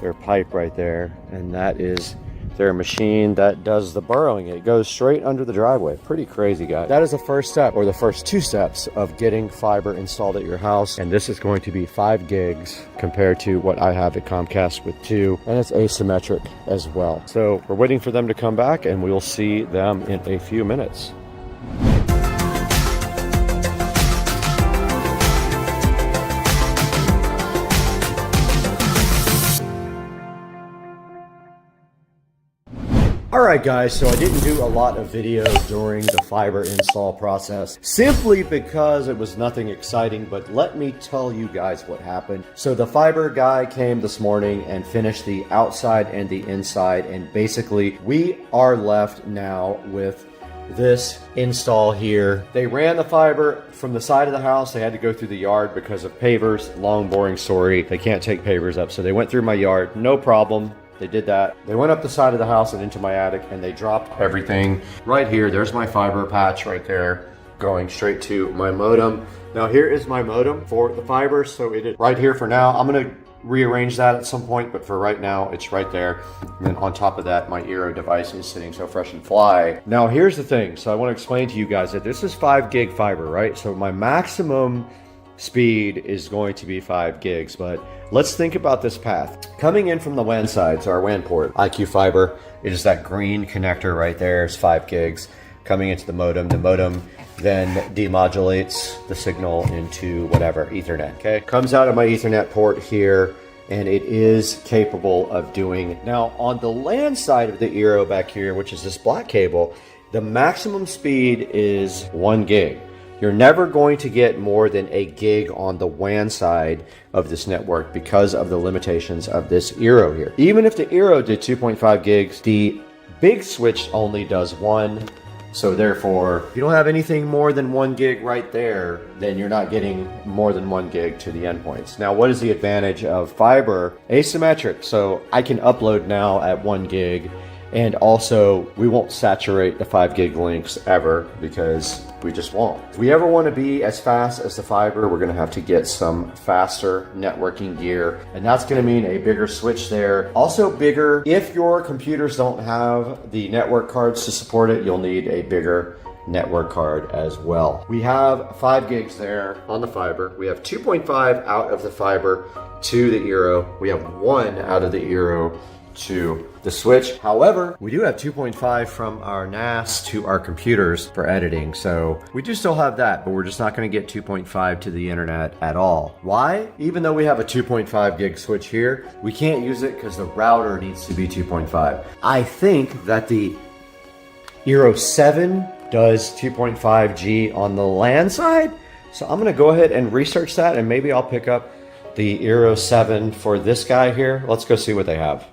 their pipe right there. And that is their machine that does the burrowing. It goes straight under the driveway. Pretty crazy, guys. That is the first step, or the first 2 steps of getting fiber installed at your house. And this is going to be 5 gigs compared to what I have at Comcast with 2, and it's asymmetric as well. So we're waiting for them to come back, and we'll see them in a few minutes. Alright guys, so I didn't do a lot of video during the fiber install process simply because it was nothing exciting, but let me tell you guys what happened. So the fiber guy came this morning and finished the outside and the inside, and basically we are left now with this install here. They ran the fiber from the side of the house. They had to go through the yard because of pavers. Long boring story. They can't take pavers up, so they went through my yard, no problem. They did that. They went up the side of the house and into my attic, and they dropped everything right here. There's my fiber patch right there going straight to my modem. Now here is my modem for the fiber, so it is right here for now. I'm gonna rearrange that at some point, but for right now it's right there. And then on top of that, my Eero device is sitting so fresh and fly. Now here's the thing. So I want to explain to you guys that this is 5 gig fiber, right? So my maximum speed is going to be 5 gigs, but let's think about this path. Coming in from the WAN side, so our WAN port, IQ fiber, it is that green connector right there, is 5 gigs. Coming into the modem then demodulates the signal into whatever, Ethernet, okay? Comes out of my Ethernet port here, and it is capable of doing. Now, on the LAN side of the Eero back here, which is this black cable, the maximum speed is 1 gig. You're never going to get more than 1 gig on the WAN side of this network because of the limitations of this Eero here. Even if the Eero did 2.5 gigs, the big switch only does 1. So therefore, if you don't have anything more than 1 gig right there, then you're not getting more than 1 gig to the endpoints. Now, what is the advantage of fiber? Asymmetric. So I can upload now at 1 gig. And also, we won't saturate the 5 gig links ever because we just won't. If we ever want to be as fast as the fiber, we're going to have to get some faster networking gear. And that's going to mean a bigger switch there. Also bigger, if your computers don't have the network cards to support it, you'll need a bigger network card as well. We have 5 gigs there on the fiber. We have 2.5 out of the fiber to the Eero. We have 1 out of the Eero to the switch. However, we do have 2.5 from our NAS to our computers for editing, so we do still have that, but we're just not going to get 2.5 to the internet at all. Why? Even though we have a 2.5 gig switch here, we can't use it because the router needs to be 2.5. I think that the Eero 7 does 2.5G on the LAN side, so I'm going to go ahead and research that, and maybe I'll pick up the Eero 7 for this guy here. Let's go see what they have.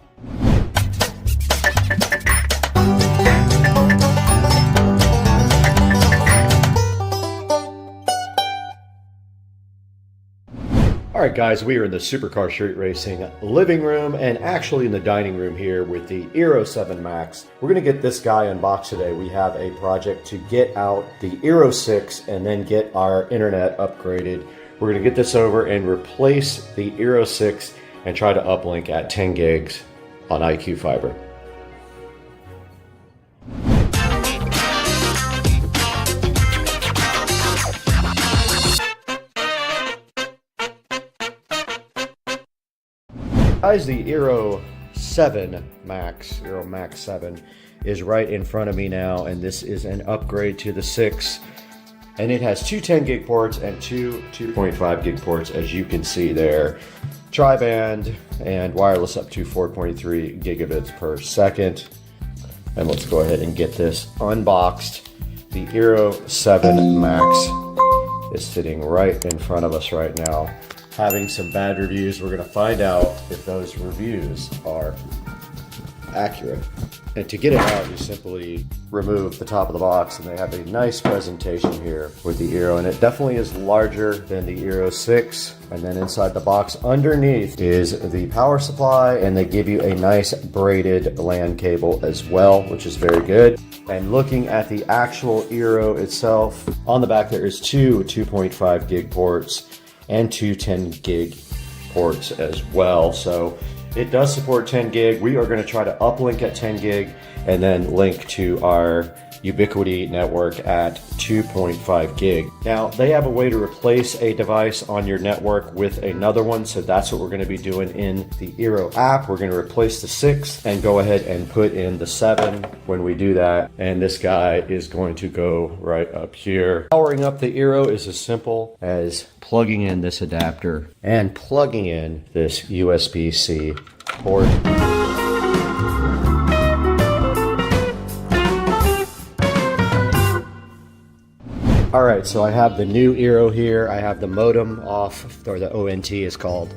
Alright guys, we are in the Supercar Street Racing living room and actually in the dining room here with the Eero 7 Max. We're going to get this guy unboxed today. We have a project to get out the Eero 6 and then get our internet upgraded. We're going to get this over and replace the Eero 6 and try to uplink at 10 gigs on IQ Fiber. Guys, the Eero 7 Max, Eero Max 7 is right in front of me now, and this is an upgrade to the 6. And it has 2 10 gig ports and 2 2.5 gig ports, as you can see there. Tri-band and wireless up to 4.3 gigabits per second. And let's go ahead and get this unboxed. The Eero 7 Max is sitting right in front of us right now, having some bad reviews. We're going to find out if those reviews are accurate. And to get it out, you simply remove the top of the box, and they have a nice presentation here with the Eero, and it definitely is larger than the Eero 6. And then inside the box underneath is the power supply, and they give you a nice braided LAN cable as well, which is very good. And looking at the actual Eero itself, on the back there is two 2.5 gig ports and two 10 gig ports as well. So it does support 10 gig. We are going to try to uplink at 10 gig and then link to our Ubiquiti network at 2.5 gig. Now, they have a way to replace a device on your network with another one, so that's what we're going to be doing in the Eero app. We're going to replace the 6 and go ahead and put in the 7 when we do that, and this guy is going to go right up here. Powering up the Eero is as simple as plugging in this adapter and plugging in this USB-C port. All right, so I have the new Eero here. I have the modem off, or the ONT is called,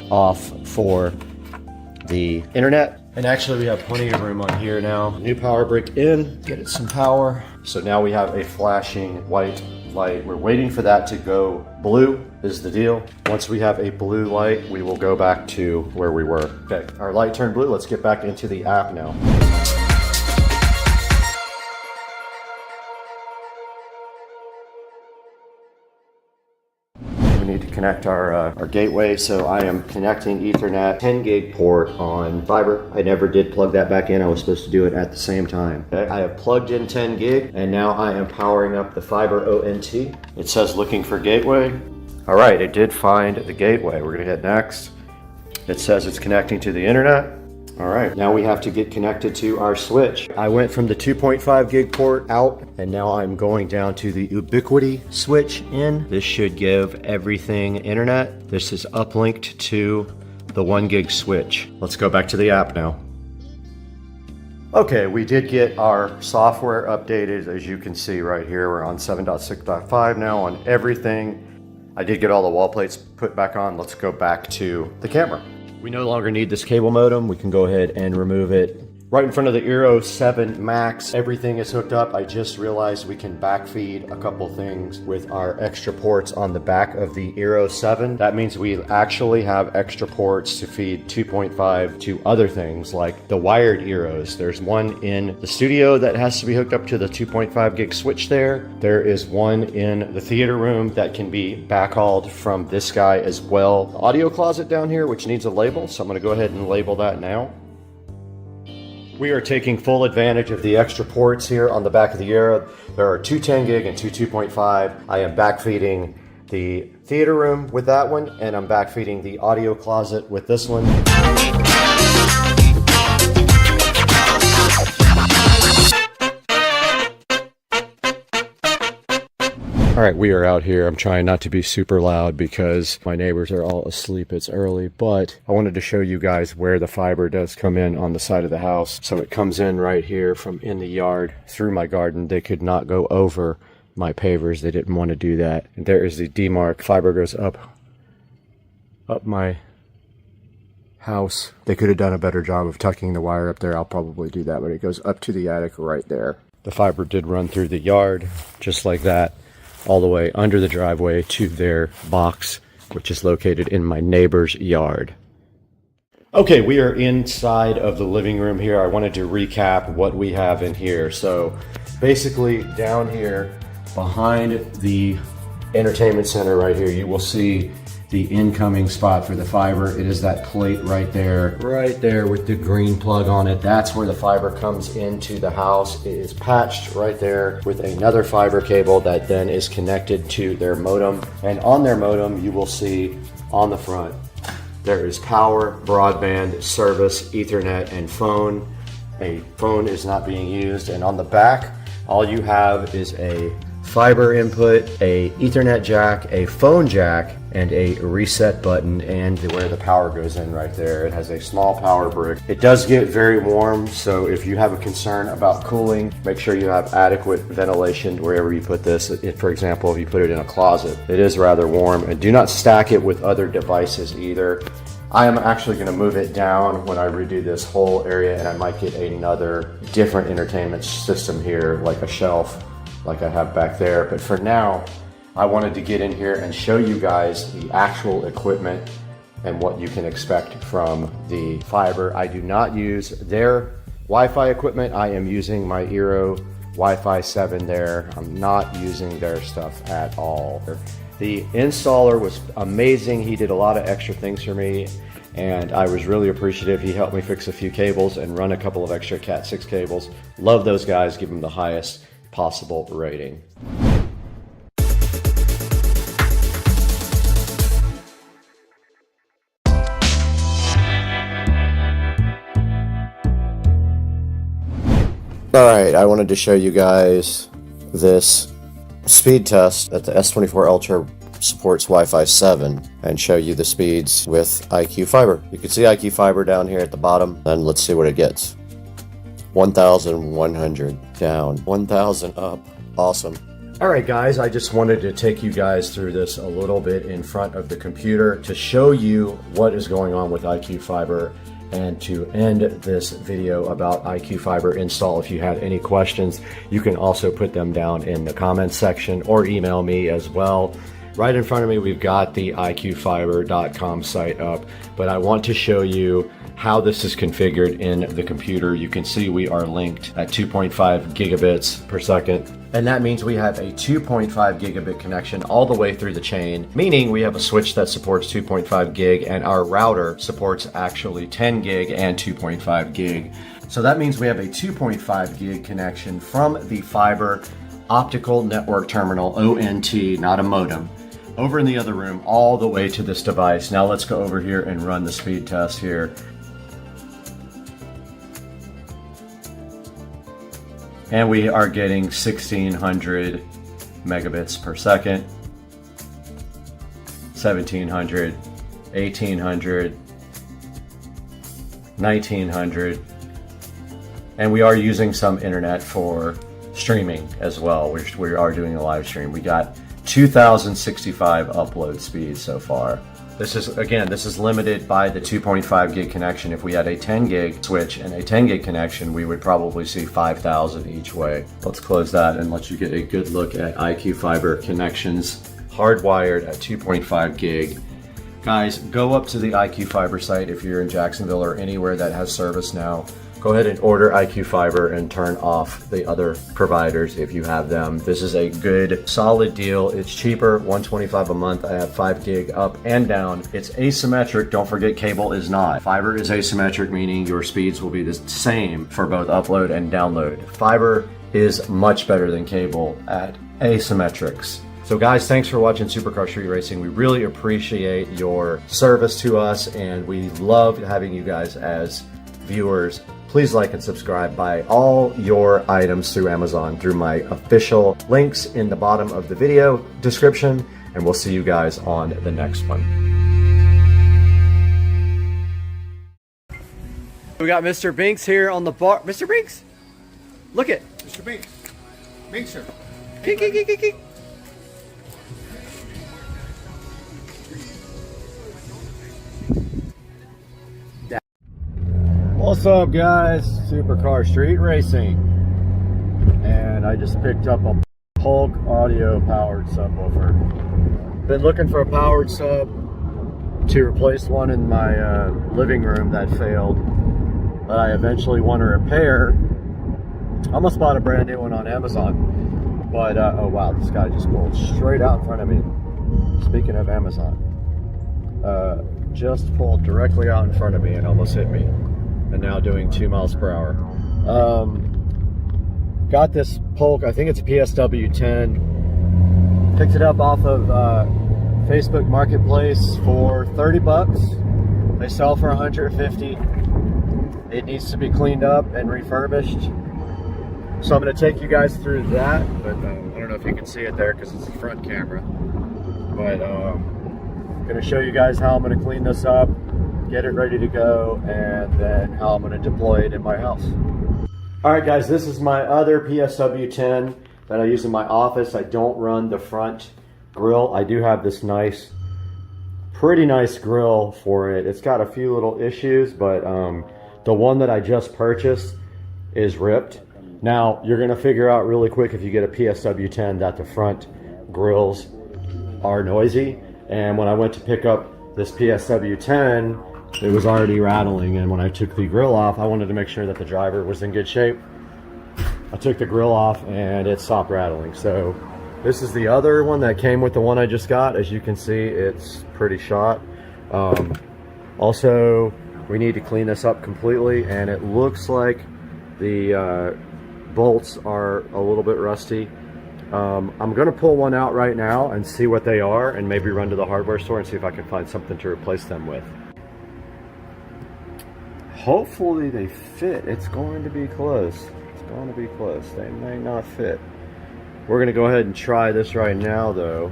off for the internet. And actually we have plenty of room on here now. New power brick in, get it some power. So now we have a flashing white light. We're waiting for that to go blue is the deal. Once we have a blue light, we will go back to where we were. Okay, our light turned blue. Let's get back into the app now. We need to connect our gateway, so I am connecting Ethernet 10 gig port on fiber. I never did plug that back in. I was supposed to do it at the same time. Okay. I have plugged in 10 gig, and now I am powering up the fiber ONT. It says looking for gateway. All right, it did find the gateway. We're gonna hit next. It says it's connecting to the internet. All right, now we have to get connected to our switch. I went from the 2.5 gig port out, and now I'm going down to the Ubiquiti switch in. This should give everything internet. This is uplinked to the 1 gig switch. Let's go back to the app now. Okay, we did get our software updated. As you can see right here, we're on 7.6.5 now on everything. I did get all the wall plates put back on. Let's go back to the camera. We no longer need this cable modem. We can go ahead and remove it. Right in front of the Eero 7 Max, everything is hooked up. I just realized we can backfeed a couple things with our extra ports on the back of the Eero 7. That means we actually have extra ports to feed 2.5 to other things like the wired Eeros. There's one in the studio that has to be hooked up to the 2.5 gig switch there. There is one in the theater room that can be backhauled from this guy as well. The audio closet down here, which needs a label, so I'm gonna go ahead and label that now. We are taking full advantage of the extra ports here on the back of the Eero. There are two 10 gig and two 2.5. I am backfeeding the theater room with that one, and I'm backfeeding the audio closet with this one. All right, we are out here. I'm trying not to be super loud because my neighbors are all asleep. It's early, but I wanted to show you guys where the fiber does come in on the side of the house. So it comes in right here from in the yard through my garden. They could not go over my pavers. They didn't want to do that. And there is the demarc. Fiber goes up my house. They could have done a better job of tucking the wire up there. I'll probably do that, but it goes up to the attic right there. The fiber did run through the yard just like that, all the way under the driveway to their box, which is located in my neighbor's yard. Okay, we are inside of the living room here. I wanted to recap what we have in here. So basically down here behind the entertainment center right here, you will see the incoming spot for the fiber. It is that plate right there with the green plug on it. That's where the fiber comes into the house. It is patched right there with another fiber cable that then is connected to their modem. And on their modem, you will see on the front, there is power, broadband, service, Ethernet, and phone. A phone is not being used. And on the back, all you have is a fiber input, a Ethernet jack, a phone jack, and a reset button, and where the power goes in right there. It has a small power brick. It does get very warm, so if you have a concern about cooling, make sure you have adequate ventilation wherever you put this. If, for example, if you put it in a closet, it is rather warm. And do not stack it with other devices either. I am actually going to move it down when I redo this whole area, and I might get another different entertainment system here, like a shelf like I have back there. But for now, I wanted to get in here and show you guys the actual equipment and what you can expect from the fiber. I do not use their Wi-Fi equipment. I am using my Eero Wi-Fi 7 there. I'm not using their stuff at all. The installer was amazing. He did a lot of extra things for me, and I was really appreciative. He helped me fix a few cables and run a couple of extra Cat 6 cables. Love those guys, give them the highest possible rating. Alright, I wanted to show you guys this speed test that the S24 Ultra supports Wi-Fi 7 and show you the speeds with IQ Fiber. You can see IQ Fiber down here at the bottom, and let's see what it gets. 1,100 down, 1,000 up. Awesome. Alright guys, I just wanted to take you guys through this a little bit in front of the computer to show you what is going on with IQ Fiber, and to end this video about IQ Fiber install. If you had any questions, you can also put them down in the comments section or email me as well. Right in front of me, we've got the iqfiber.com site up, but I want to show you how this is configured in the computer. You can see we are linked at 2.5 gigabits per second. And that means we have a 2.5 gigabit connection all the way through the chain, meaning we have a switch that supports 2.5 gig, and our router supports actually 10 gig and 2.5 gig. So that means we have a 2.5 gig connection from the fiber optical network terminal, ONT, not a modem, over in the other room all the way to this device. Now let's go over here and run the speed test here. And we are getting 1,600 megabits per second, 1,700, 1,800, 1,900, and we are using some internet for streaming as well, which we are doing a live stream. We got 2,065 upload speeds so far. This is limited by the 2.5 gig connection. If we had a 10 gig switch and a 10 gig connection, we would probably see 5,000 each way. Let's close that and let you get a good look at IQ Fiber connections, hardwired at 2.5 gig. Guys, go up to the IQ Fiber site if you're in Jacksonville or anywhere that has service now. Go ahead and order IQ Fiber and turn off the other providers if you have them. This is a good, solid deal. It's cheaper, $125 a month. I have 5 gig up and down. It's asymmetric. Don't forget, cable is not. Fiber is asymmetric, meaning your speeds will be the same for both upload and download. Fiber is much better than cable at asymmetrics. So guys, thanks for watching Supercar Street Racing. We really appreciate your service to us, and we love having you guys as viewers. Please like and subscribe. Buy all your items through Amazon through my official links in the bottom of the video description, and we'll see you guys on the next one. We got Mr. Binks here on the bar. Mr. Binks, look it. Mr. Binks. Binkser. Kink. What's up guys, Supercar Street Racing, and I just picked up a Polk audio powered subwoofer. Been looking for a powered sub to replace one in my living room that failed, but I eventually want to repair. Almost bought a brand new one on Amazon, but oh wow, this guy just pulled straight out in front of me. Speaking of Amazon, just pulled directly out in front of me and almost hit me. And now doing 2 miles per hour. Got this Polk, I think it's a PSW 10. Picked it up off of Facebook Marketplace for 30 bucks. They sell for 150. It needs to be cleaned up and refurbished. So I'm gonna take you guys through that, but I don't know if you can see it there because it's the front camera. But I'm gonna show you guys how I'm gonna clean this up, get it ready to go, and then how I'm going to deploy it in my house. Alright guys, this is my other PSW 10 that I use in my office. I don't run the front grill. I do have this nice pretty nice grill for it. It's got a few little issues, but the one that I just purchased is ripped. Now, you're gonna figure out really quick if you get a PSW10 that the front grills are noisy. And when I went to pick up this PSW10, it was already rattling. And when I took the grill off, I wanted to make sure that the driver was in good shape. I took the grill off and it stopped rattling. So this is the other one that came with the one I just got. As you can see, it's pretty shot. Also, we need to clean this up completely, and it looks like the bolts are a little bit rusty. I'm gonna pull one out right now and see what they are, and maybe run to the hardware store and see if I can find something to replace them with. Hopefully they fit. It's going to be close. It's going to be close. They may not fit. We're gonna go ahead and try this right now though.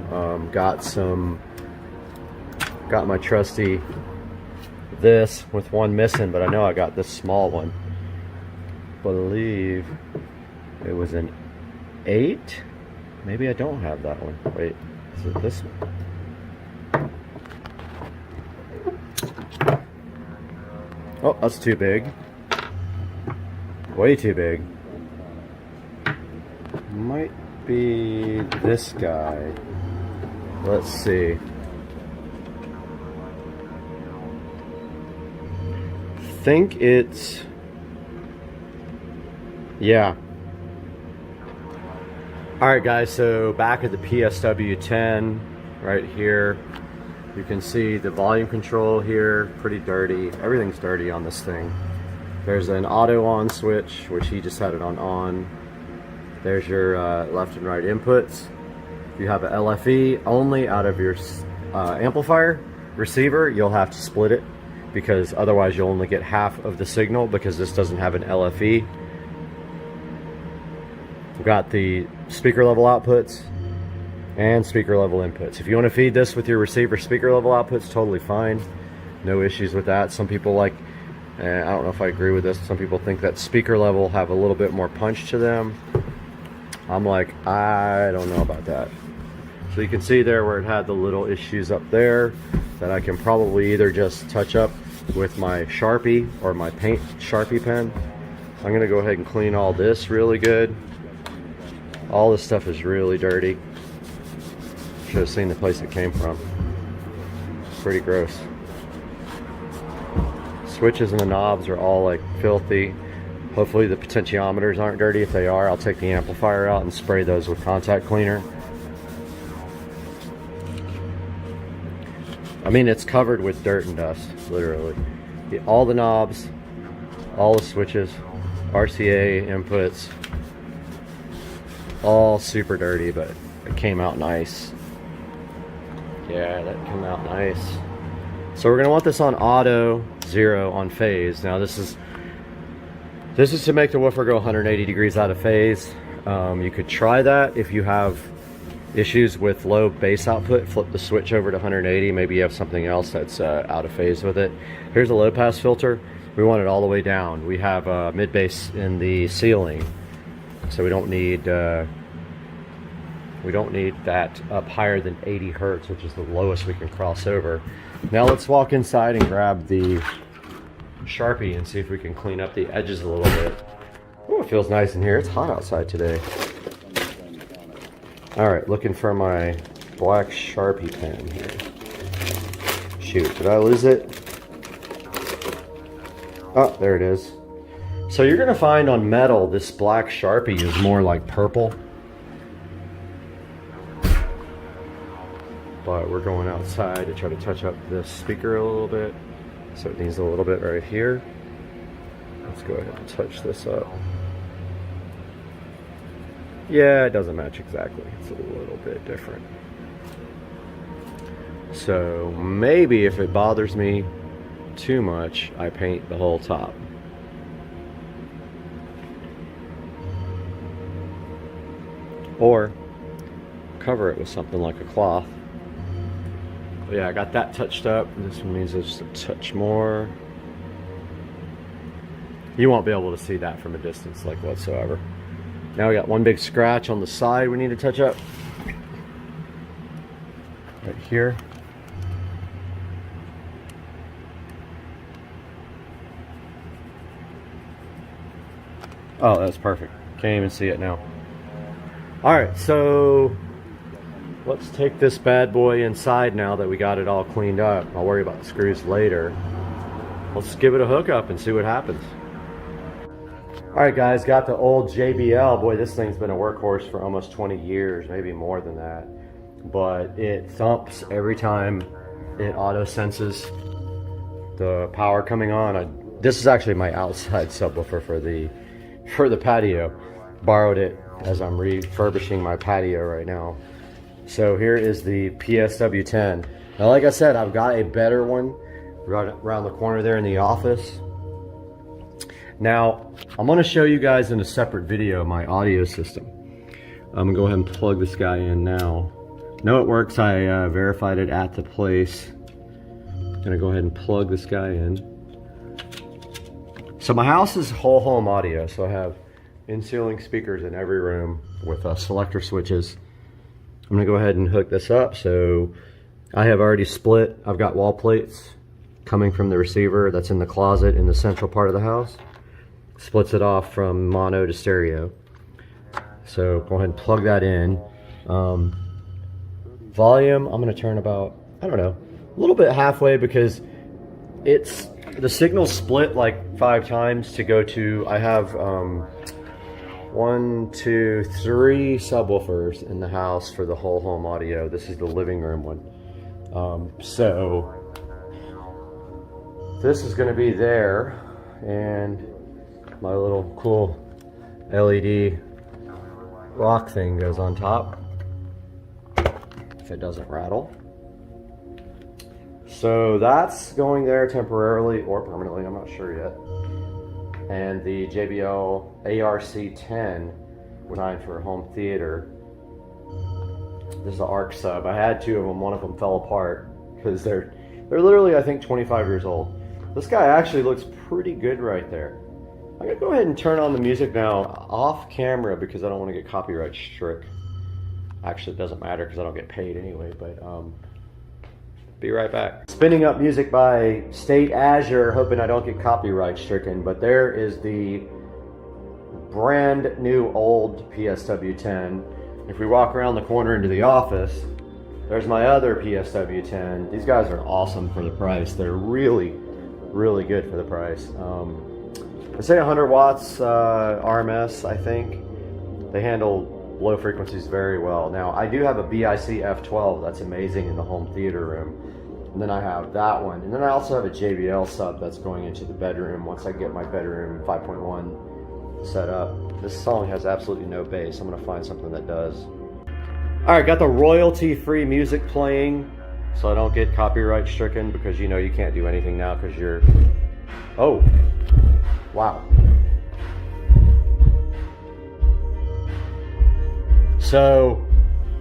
Got my trusty this with one missing, but I know I got this small one. Believe it was an 8. Maybe I don't have that one. Wait, is it this one? Oh, that's too big. Way too big. Might be this guy. Let's see. Think it's, yeah. All right guys, so back at the PSW10 right here, you can see the volume control here, pretty dirty. Everything's dirty on this thing. There's an auto on switch, which he just had it on. There's your left and right inputs. If you have a LFE only out of your amplifier receiver, you'll have to split it, because otherwise you'll only get half of the signal, because this doesn't have an LFE. We've got the speaker level outputs and speaker level inputs. If you want to feed this with your receiver speaker level outputs, totally fine. No issues with that. Some people like, I don't know if I agree with this, some people think that speaker level have a little bit more punch to them. I'm like, I don't know about that. So you can see there where it had the little issues up there that I can probably either just touch up with my Sharpie or my paint Sharpie pen. I'm gonna go ahead and clean all this really good. All this stuff is really dirty. Should have seen the place it came from. Pretty gross. Switches and the knobs are all like filthy. Hopefully the potentiometers aren't dirty. If they are, I'll take the amplifier out and spray those with contact cleaner. I mean, it's covered with dirt and dust, literally. All the knobs, all the switches, RCA inputs, all super dirty, but it came out nice. Yeah, that came out nice. So we're gonna want this on auto, 0 on phase. Now this is to make the woofer go 180 degrees out of phase. You could try that if you have issues with low bass output. Flip the switch over to 180. Maybe you have something else that's out of phase with it. Here's a low pass filter. We want it all the way down. We have mid bass in the ceiling, so we don't need that up higher than 80 hertz, which is the lowest we can cross over. Now let's walk inside and grab the Sharpie and see if we can clean up the edges a little bit. Oh, it feels nice in here. It's hot outside today. All right, looking for my black Sharpie pen here. Shoot, did I lose it? Oh, there it is. So you're gonna find on metal, this black Sharpie is more like purple. But we're going outside to try to touch up this speaker a little bit. So it needs a little bit right here. Let's go ahead and touch this up. Yeah, it doesn't match exactly. It's a little bit different. So maybe if it bothers me too much, I paint the whole top. Or cover it with something like a cloth. But yeah, I got that touched up. This one needs just a touch more. You won't be able to see that from a distance, like whatsoever. Now we got one big scratch on the side we need to touch up. Right here. Oh, that's perfect. Can't even see it now. All right, so let's take this bad boy inside now that we got it all cleaned up. I'll worry about the screws later. Let's give it a hookup and see what happens. All right, guys, got the old JBL. Boy, this thing's been a workhorse for almost 20 years, maybe more than that. But it thumps every time it auto senses the power coming on. This is actually my outside subwoofer for the patio. Borrowed it as I'm refurbishing my patio right now. So here is the PSW10. Now, like I said, I've got a better one right around the corner there in the office. Now, I'm going to show you guys in a separate video my audio system. I'm going to go ahead and plug this guy in now. No, it works. I verified it at the place. I'm going to go ahead and plug this guy in. So my house is whole home audio, so I have in-ceiling speakers in every room with selector switches. I'm going to go ahead and hook this up. So I have already split. I've got wall plates coming from the receiver that's in the closet in the central part of the house. Splits it off from mono to stereo. So go ahead and plug that in. Volume, I'm going to turn about, I don't know, a little bit halfway because the signal split like 5 times to go to, I have 1, 2, 3 subwoofers in the house for the whole home audio. This is the living room one. So this is going to be there, and my little cool LED rock thing goes on top if it doesn't rattle. So that's going there temporarily or permanently, I'm not sure yet. And the JBL ARC10 designed for home theater. This is an ARC sub. I had 2 of them. One of them fell apart because they're literally, I think, 25 years old. This guy actually looks pretty good right there. I'm gonna go ahead and turn on the music now off camera because I don't want to get copyright struck. Actually, it doesn't matter because I don't get paid anyway, but be right back. Spinning up music by State Azure, hoping I don't get copyright stricken, but there is the brand new old PSW10. If we walk around the corner into the office, there's my other PSW10. These guys are awesome for the price. They're really, really good for the price. They say 100 watts RMS, I think. They handle low frequencies very well. Now, I do have a BIC F12 that's amazing in the home theater room. And then I have that one. And then I also have a JBL sub that's going into the bedroom once I get my bedroom 5.1 set up. This song has absolutely no bass. I'm gonna find something that does. All right, got the royalty-free music playing so I don't get copyright stricken because you know you can't do anything now because you're, oh, wow. So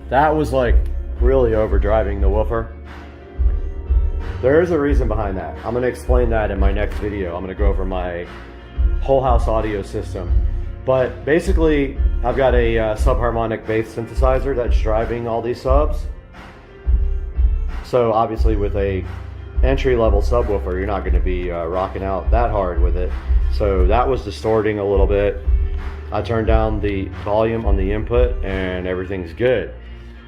that was like really overdriving the woofer. There is a reason behind that. I'm going to explain that in my next video. I'm going to go over my whole house audio system. But basically, I've got a subharmonic bass synthesizer that's driving all these subs. So obviously with a entry-level subwoofer, you're not going to be rocking out that hard with it. So that was distorting a little bit. I turned down the volume on the input and everything's good.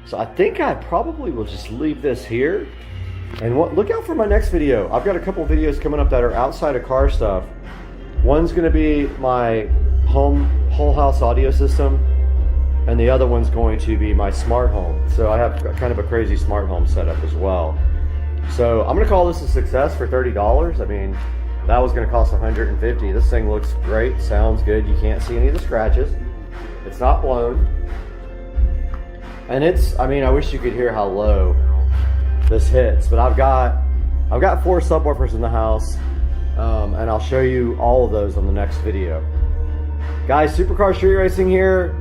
So I think I probably will just leave this here. And look out for my next video. I've got a couple videos coming up that are outside of car stuff. One's going to be my whole house audio system, and the other one's going to be my smart home. So I have kind of a crazy smart home setup as well. So I'm going to call this a success for $30. I mean, that was going to cost $150. This thing looks great, sounds good. You can't see any of the scratches. It's not blown. And it's, I mean, I wish you could hear how low this hits, but I've got 4 subwoofers in the house, and I'll show you all of those on the next video. Guys, Supercar Street Racing here.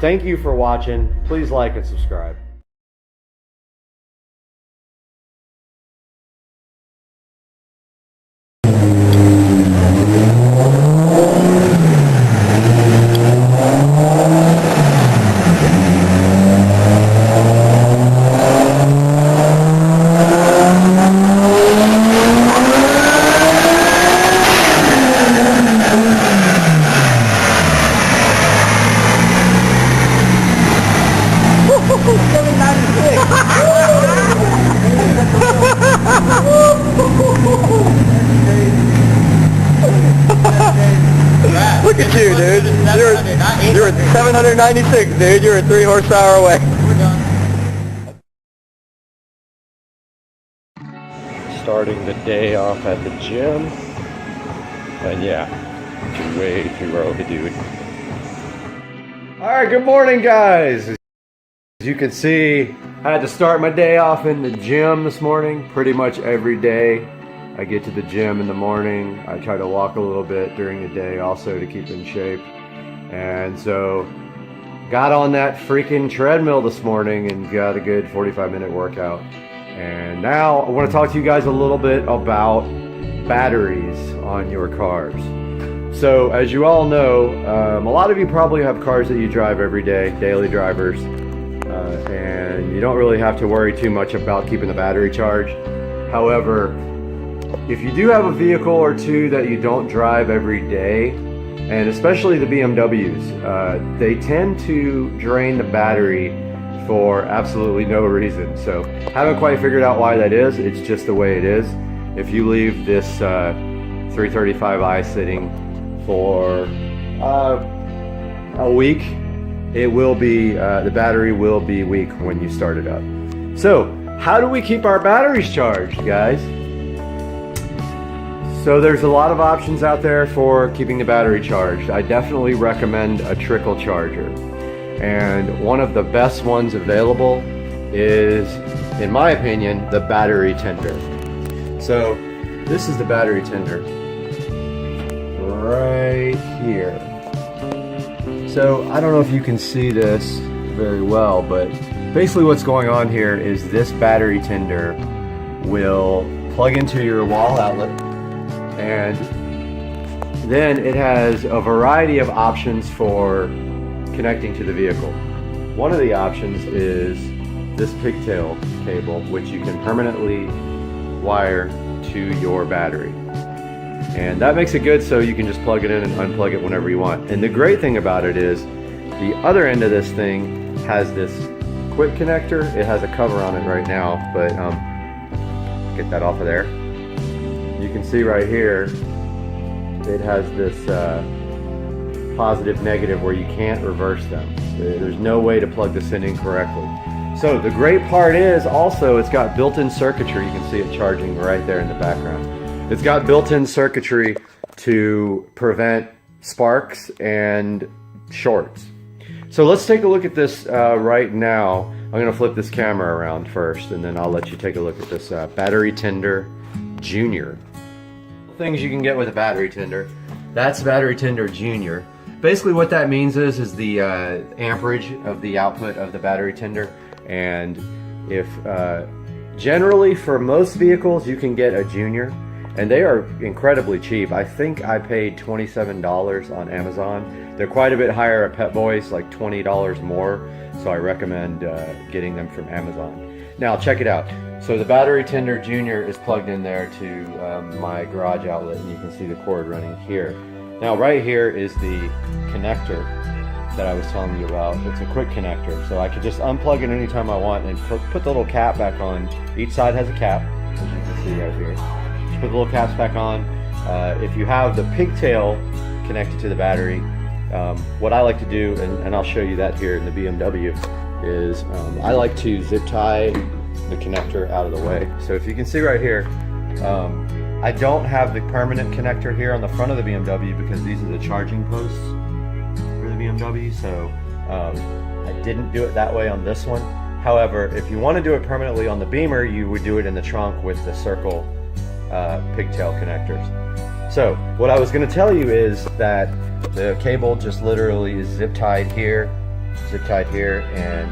Thank you for watching. Please like and subscribe. Look at you, dude. You're at 796, dude. You're 3 horsepower away. Starting the day off at the gym. And yeah, it's way too early, dude. Alright, good morning, guys. As you can see, I had to start my day off in the gym this morning. Pretty much every day I get to the gym in the morning. I try to walk a little bit during the day also to keep in shape. And so got on that freaking treadmill this morning and got a good 45-minute workout. And now I want to talk to you guys a little bit about batteries on your cars. So as you all know, a lot of you probably have cars that you drive every day, daily drivers, and you don't really have to worry too much about keeping the battery charged. However, if you do have a vehicle or two that you don't drive every day, and especially the BMWs, they tend to drain the battery for absolutely no reason. So haven't quite figured out why that is. It's just the way it is. If you leave this 335i sitting for a week, it will be the battery will be weak when you start it up. So how do we keep our batteries charged, guys? So there's a lot of options out there for keeping the battery charged. I definitely recommend a trickle charger. And one of the best ones available is, in my opinion, the battery tender. So this is the battery tender right here. So I don't know if you can see this very well, but basically what's going on here is this battery tender will plug into your wall outlet, and then it has a variety of options for connecting to the vehicle. One of the options is this pigtail cable, which you can permanently wire to your battery. And that makes it good so you can just plug it in and unplug it whenever you want. And the great thing about it is the other end of this thing has this quick connector. It has a cover on it right now, but get that off of there. You can see right here, it has this positive negative where you can't reverse them. There's no way to plug this in incorrectly. So the great part is also it's got built-in circuitry. You can see it charging right there in the background. It's got built-in circuitry to prevent sparks and shorts. So let's take a look at this right now. I'm going to flip this camera around first, and then I'll let you take a look at this battery tender Junior. Things you can get with a battery tender. That's battery tender Junior. Basically what that means is the amperage of the output of the battery tender. And if generally for most vehicles you can get a Junior, and they are incredibly cheap. I think I paid $27 on Amazon. They're quite a bit higher at Pep Boys, like $20 more. So I recommend getting them from Amazon. Now check it out. So the battery tender Junior is plugged in there to my garage outlet, and you can see the cord running here. Now right here is the connector that I was telling you about. It's a quick connector, so I could just unplug it anytime I want and put the little cap back on. Each side has a cap, as you can see right here. Just put the little caps back on. If you have the pigtail connected to the battery, what I like to do, and I'll show you that here in the BMW, is I like to zip tie the connector out of the way. So if you can see right here, I don't have the permanent connector here on the front of the BMW because these are the charging posts for the BMW, so I didn't do it that way on this one. However, if you want to do it permanently on the Beamer, you would do it in the trunk with the circle pigtail connectors. So what I was going to tell you is that the cable just literally is zip tied here, and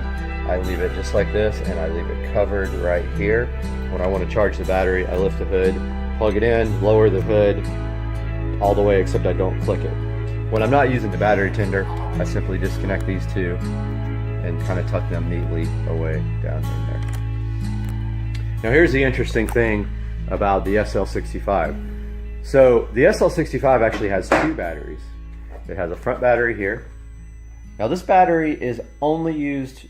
I leave it just like this, and I leave it covered right here. When I want to charge the battery, I lift the hood, plug it in, lower the hood all the way, except I don't click it. When I'm not using the battery tender, I simply disconnect these two and kind of tuck them neatly away down in there. Now here's the interesting thing about the SL65. So the SL65 actually has two batteries. It has a front battery here. Now this battery is only used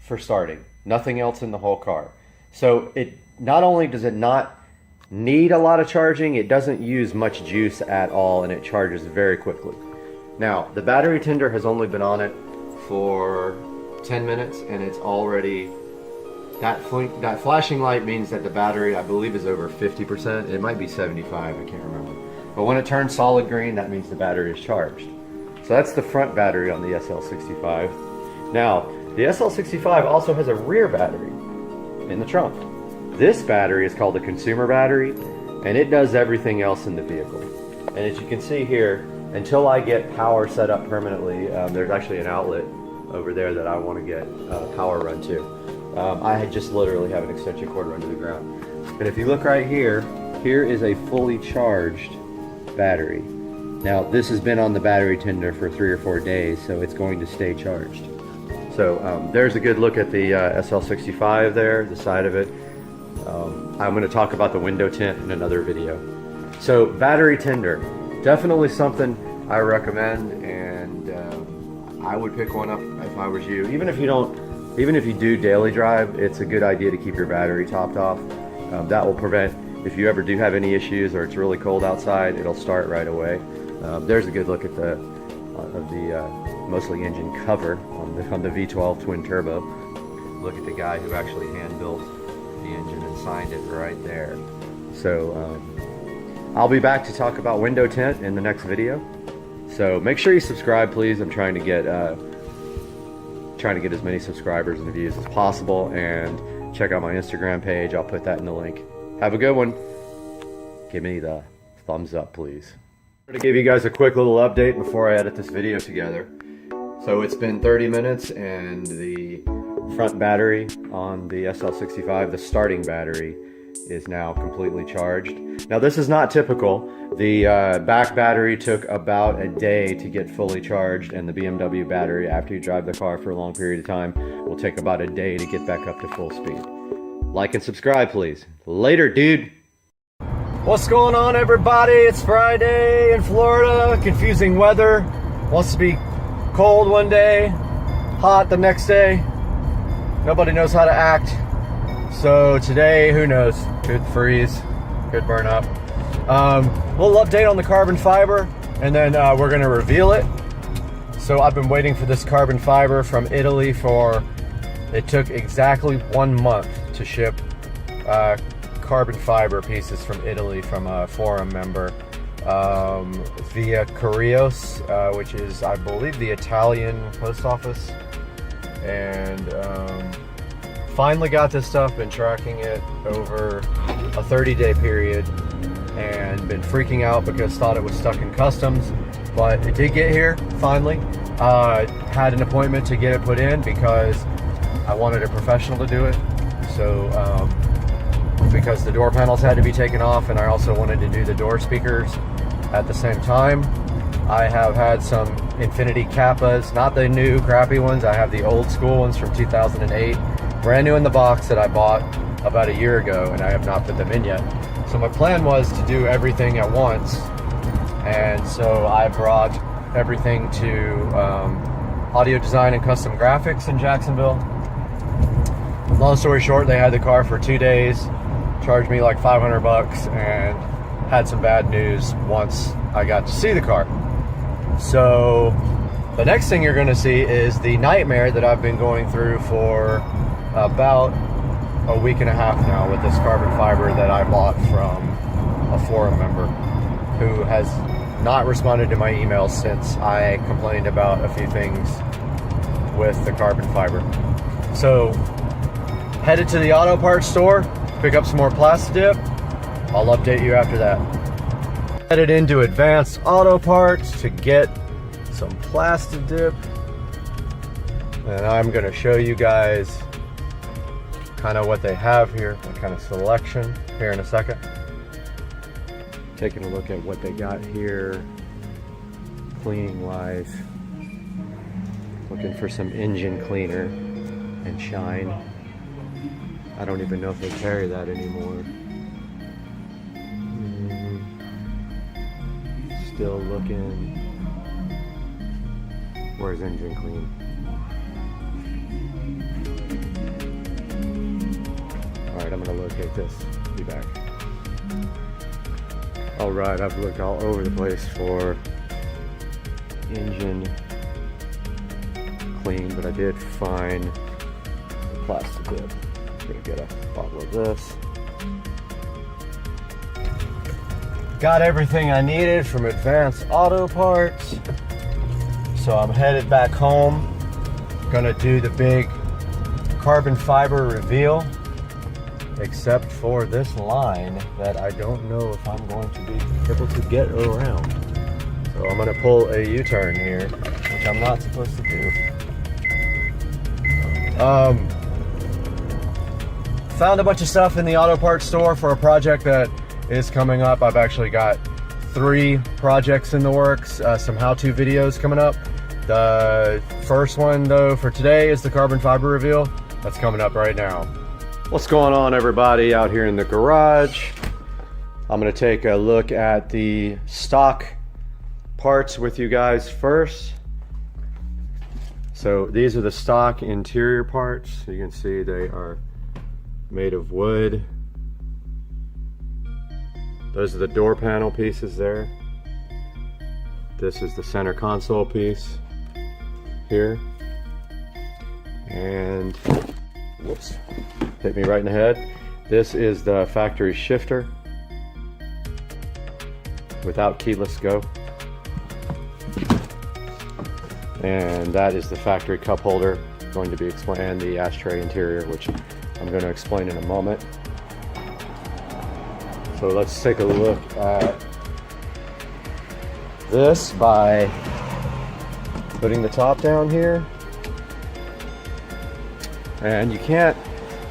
for starting, nothing else in the whole car. So it not only does it not need a lot of charging, it doesn't use much juice at all, and it charges very quickly. Now, the battery tender has only been on it for 10 minutes and it's already, that flashing light means that the battery, I believe, is over 50%. It might be 75, I can't remember. But when it turns solid green, that means the battery is charged. So that's the front battery on the SL65. Now, the SL65 also has a rear battery in the trunk. This battery is called a consumer battery, and it does everything else in the vehicle. And as you can see here, until I get power set up permanently, there's actually an outlet over there that I want to get power run to. I just literally have an extension cord run to the ground. And if you look right here, here is a fully charged battery. Now this has been on the battery tender for 3 or 4 days, so it's going to stay charged. So there's a good look at the SL65 there, the side of it. I'm going to talk about the window tint in another video. So battery tender, definitely something I recommend, and I would pick one up if I was you. Even if you do daily drive, it's a good idea to keep your battery topped off. That will prevent, if you ever do have any issues or it's really cold outside, it'll start right away. There's a good look at the mostly engine cover on the V12 twin turbo. Look at the guy who actually hand built the engine and signed it right there. So I'll be back to talk about window tint in the next video. So make sure you subscribe, please. I'm trying to get as many subscribers and views as possible, and check out my Instagram page. I'll put that in the link. Have a good one. Give me the thumbs up, please. I'm going to give you guys a quick little update before I edit this video together. So it's been 30 minutes and the front battery on the SL65, the starting battery, is now completely charged. Now this is not typical. The back battery took about a day to get fully charged, and the BMW battery, after you drive the car for a long period of time, will take about a day to get back up to full speed. Like and subscribe, please. Later, dude. What's going on, everybody? It's Friday in Florida. Confusing weather. Wants to be cold one day, hot the next day. Nobody knows how to act. So today, who knows? Could freeze, could burn up. Little update on the carbon fiber, and then we're gonna reveal it. So I've been waiting for this carbon fiber from Italy it took exactly 1 month to ship carbon fiber pieces from Italy from a forum member via Correios, which is, I believe, the Italian post office. And finally got this stuff, been tracking it over a 30-day period and been freaking out because thought it was stuck in customs, but it did get here finally. Had an appointment to get it put in because I wanted a professional to do it. So because the door panels had to be taken off, and I also wanted to do the door speakers at the same time. I have had some Infinity Kappas, not the new crappy ones. I have the old school ones from 2008, brand new in the box, that I bought about a year ago, and I have not put them in yet. So my plan was to do everything at once, and so I brought everything to Audio Design and Custom Graphics in Jacksonville. Long story short, they had the car for 2 days, charged me like $500, and had some bad news once I got to see the car. So the next thing you're going to see is the nightmare that I've been going through for about a week and a half now with this carbon fiber that I bought from a forum member who has not responded to my emails since I complained about a few things with the carbon fiber. So headed to the auto parts store, pick up some more Plastidip. I'll update you after that. Headed into Advanced Auto Parts to get some Plastidip, and I'm going to show you guys kind of what they have here, what kind of selection here in a second. Taking a look at what they got here cleaning wise. Looking for some engine cleaner and shine. I don't even know if they carry that anymore. Still looking. Where's engine clean? Alright, I'm gonna locate this. Be back. Alright, I've looked all over the place for engine clean, but I did find the plastic dip. I'm gonna get a bottle of this. Got everything I needed from Advanced Auto Parts. So I'm headed back home. Gonna do the big carbon fiber reveal, except for this line that I don't know if I'm going to be able to get around. So I'm gonna pull a U-turn here, which I'm not supposed to do. Found a bunch of stuff in the auto parts store for a project that is coming up. I've actually got 3 projects in the works, some how-to videos coming up. The first one though for today is the carbon fiber reveal. That's coming up right now. What's going on, everybody, out here in the garage? I'm gonna take a look at the stock parts with you guys first. So these are the stock interior parts. You can see they are made of wood. Those are the door panel pieces there. This is the center console piece here. And whoops, hit me right in the head. This is the factory shifter without keyless go. And that is the factory cup holder, going to be explained, and the ashtray interior, which I'm going to explain in a moment. So let's take a look at this by putting the top down here. And you can't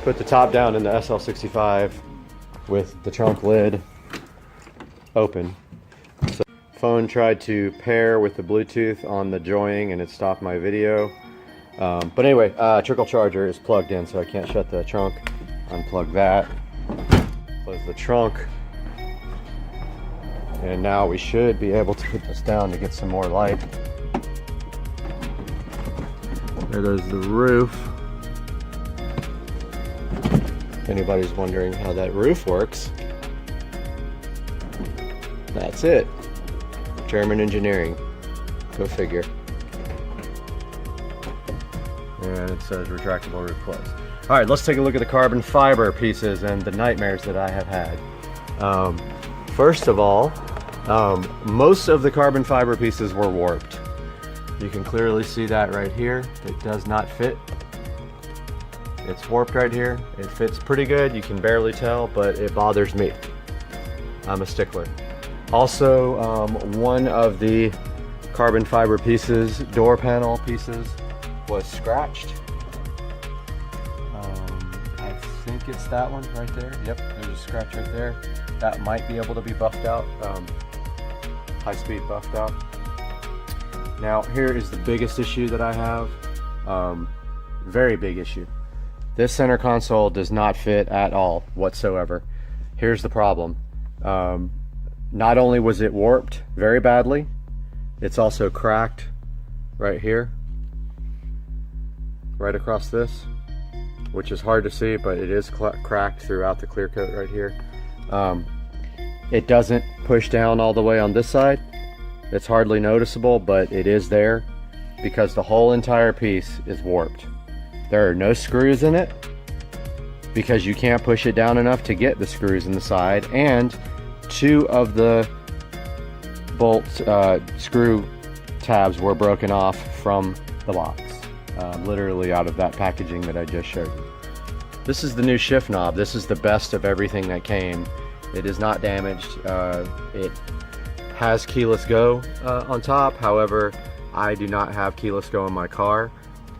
put the top down in the SL65 with the trunk lid open. So phone tried to pair with the Bluetooth on the joying and it stopped my video. But anyway, trickle charger is plugged in, so I can't shut the trunk. Unplug that. Close the trunk. And now we should be able to put this down to get some more light. There goes the roof. If anybody's wondering how that roof works, that's it. German engineering. Go figure. And it says retractable roof closed. All right, let's take a look at the carbon fiber pieces and the nightmares that I have had. First of all, most of the carbon fiber pieces were warped. You can clearly see that right here. It does not fit. It's warped right here. It fits pretty good. You can barely tell, but it bothers me. I'm a stickler. Also, one of the carbon fiber pieces, door panel pieces, was scratched. I think it's that one right there. Yep, there's a scratch right there. That might be able to be buffed out, high-speed buffed out. Now, here is the biggest issue that I have. Very big issue. This center console does not fit at all whatsoever. Here's the problem. Not only was it warped very badly, it's also cracked right here, right across this, which is hard to see, but it is cracked throughout the clear coat right here. It doesn't push down all the way on this side. It's hardly noticeable, but it is there because the whole entire piece is warped. There are no screws in it because you can't push it down enough to get the screws in the side, and 2 of the bolt screw tabs were broken off from the box, literally out of that packaging that I just showed you. This is the new shift knob. This is the best of everything that came. It is not damaged. It has keyless go on top. However, I do not have keyless go in my car.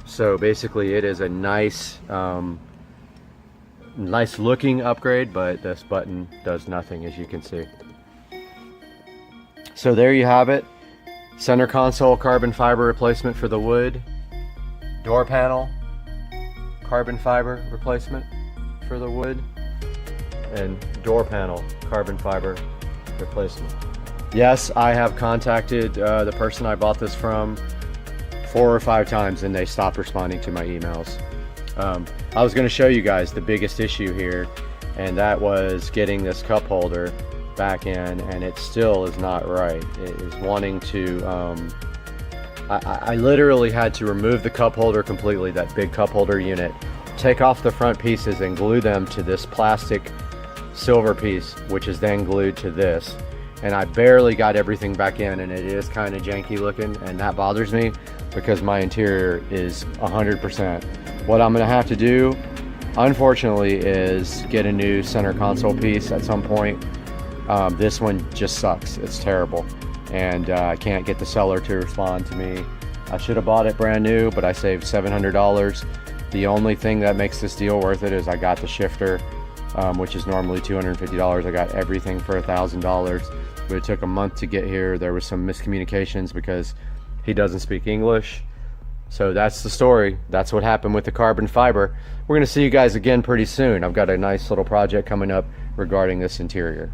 So basically it is a nice nice looking upgrade, but this button does nothing, as you can see. So there you have it. Center console carbon fiber replacement for the wood. Door panel carbon fiber replacement for the wood. And door panel carbon fiber replacement. Yes, I have contacted the person I bought this from 4 or 5 times and they stopped responding to my emails. I was going to show you guys the biggest issue here, and that was getting this cup holder back in, and it still is not right. It is wanting to I literally had to remove the cup holder completely, that big cup holder unit, take off the front pieces and glue them to this plastic silver piece, which is then glued to this. And I barely got everything back in, and it is kind of janky looking, and that bothers me because my interior is 100%. What I'm gonna have to do, unfortunately, is get a new center console piece at some point. This one just sucks, it's terrible. And I can't get the seller to respond to me. I should have bought it brand new, but I saved $700. The only thing that makes this deal worth it is I got the shifter, which is normally $250. I got everything for $1,000, but it took a month to get here. There was some miscommunications because he doesn't speak English. So that's the story. That's what happened with the carbon fiber. We're gonna see you guys again pretty soon. I've got a nice little project coming up regarding this interior.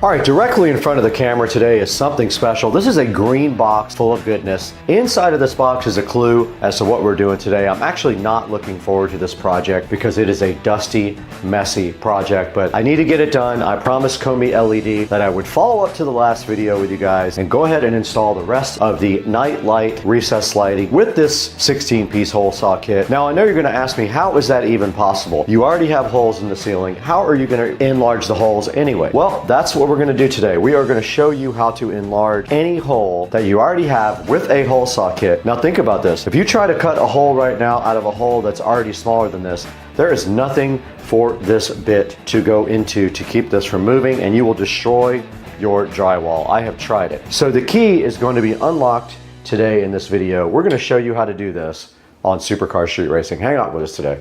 All right, directly in front of the camera today is something special. This is a green box full of goodness. Inside of this box is a clue as to what we're doing today. I'm actually not looking forward to this project because it is a dusty, messy project, but I need to get it done. I promised Komi LED that I would follow up to the last video with you guys and go ahead and install the rest of the night light recessed lighting with this 16-piece hole saw kit. Now, I know you're gonna ask me, how is that even possible? You already have holes in the ceiling. How are you gonna enlarge the holes anyway? Well, that's what we're going to do today. We are going to show you how to enlarge any hole that you already have with a hole saw kit. Now think about this. If you try to cut a hole right now out of a hole that's already smaller than this, there is nothing for this bit to go into to keep this from moving, and you will destroy your drywall. I have tried it. So the key is going to be unlocked today in this video. We're going to show you how to do this on Supercar Street Racing. Hang out with us today.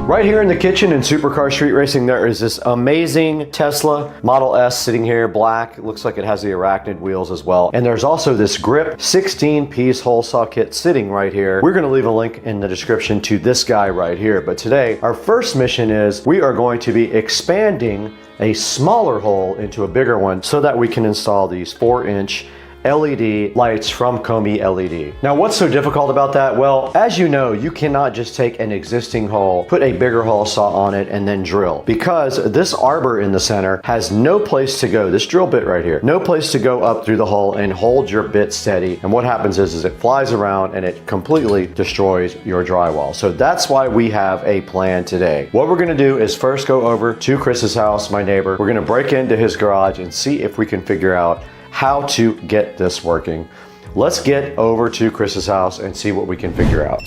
Right here in the kitchen in Supercar Street Racing, there is this amazing Tesla Model S sitting here, black. It looks like it has the arachnid wheels as well. And there's also this grip 16-piece hole saw kit sitting right here. We're gonna leave a link in the description to this guy right here. But today, our first mission is we are going to be expanding a smaller hole into a bigger one so that we can install these 4-inch LED lights from Komi LED. Now, what's so difficult about that? Well, as you know, you cannot just take an existing hole, put a bigger hole saw on it, and then drill, because this arbor in the center has no place to go. This drill bit right here, no place to go up through the hole and hold your bit steady. And what happens is it flies around and it completely destroys your drywall. So that's why we have a plan today. What we're gonna do is first go over to Chris's house, my neighbor. We're gonna break into his garage and see if we can figure out how to get this working. Let's get over to Chris's house and see what we can figure out.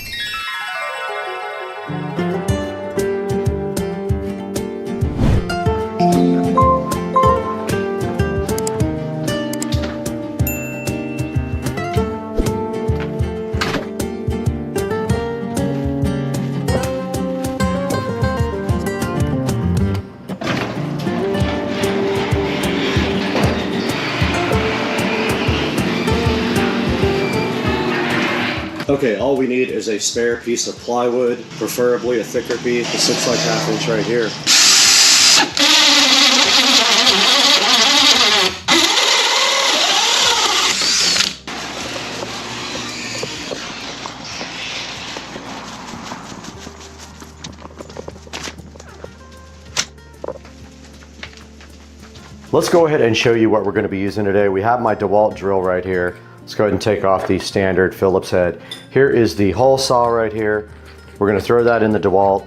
Okay, all we need is a spare piece of plywood, preferably a thicker piece. This looks like 1/2 inch right here. Let's go ahead and show you what we're going to be using today. We have my DeWalt drill right here. Let's go ahead and take off the standard Phillips head. Here is the hole saw right here. We're going to throw that in the DeWalt.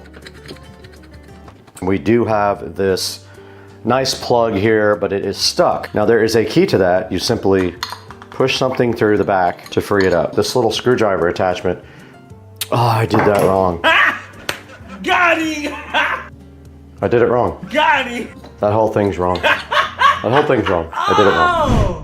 We do have this nice plug here, but it is stuck. Now there is a key to that. You simply push something through the back to free it up. This little screwdriver attachment. Oh, I did that wrong. Got him! I did it wrong. Got him! That whole thing's wrong. That whole thing's wrong. I did it wrong.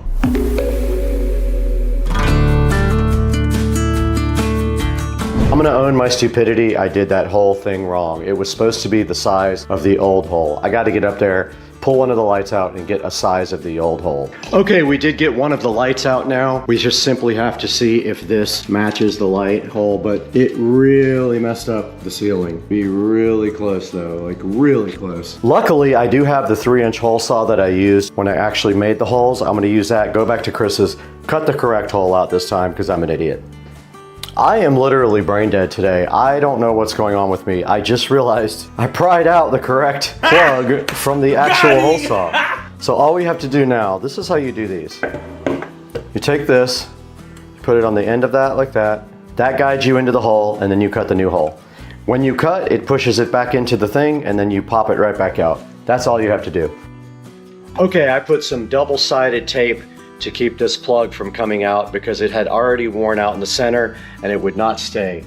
I'm gonna own my stupidity. I did that whole thing wrong. It was supposed to be the size of the old hole. I got to get up there, pull one of the lights out and get a size of the old hole. Okay, we did get one of the lights out now. We just simply have to see if this matches the light hole, but it really messed up the ceiling. Be really close though, like really close. Luckily, I do have the 3-inch hole saw that I used when I actually made the holes. I'm gonna use that, go back to Chris's, cut the correct hole out this time because I'm an idiot. I am literally brain dead today. I don't know what's going on with me. I just realized I pried out the correct plug from the actual hole saw. So all we have to do now, this is how you do these. You take this, you put it on the end of that like that. That guides you into the hole and then you cut the new hole. When you cut, it pushes it back into the thing and then you pop it right back out. That's all you have to do. Okay, I put some double-sided tape to keep this plug from coming out because it had already worn out in the center and it would not stay.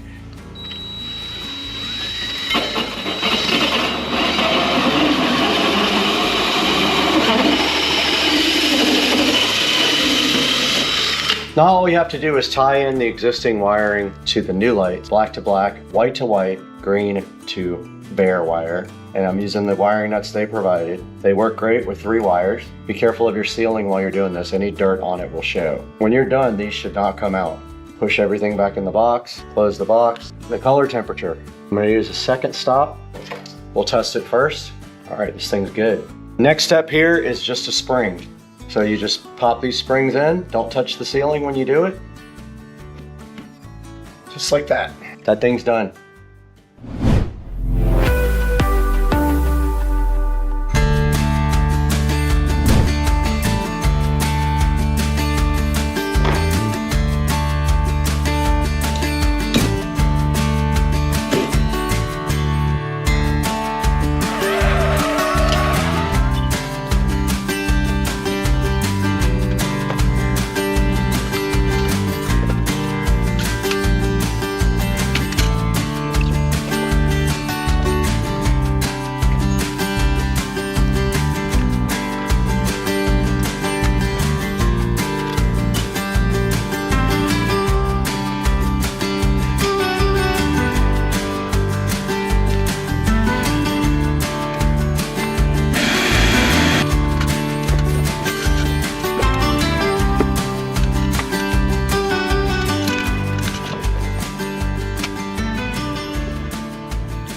Now all we have to do is tie in the existing wiring to the new light, black to black, white to white, green to bare wire. And I'm using the wiring nuts they provided. They work great with 3 wires. Be careful of your ceiling while you're doing this. Any dirt on it will show. When you're done, these should not come out. Push everything back in the box, close the box. The color temperature. I'm gonna use a second stop. We'll test it first. All right, this thing's good. Next step here is just a spring. So you just pop these springs in. Don't touch the ceiling when you do it. Just like that. That thing's done.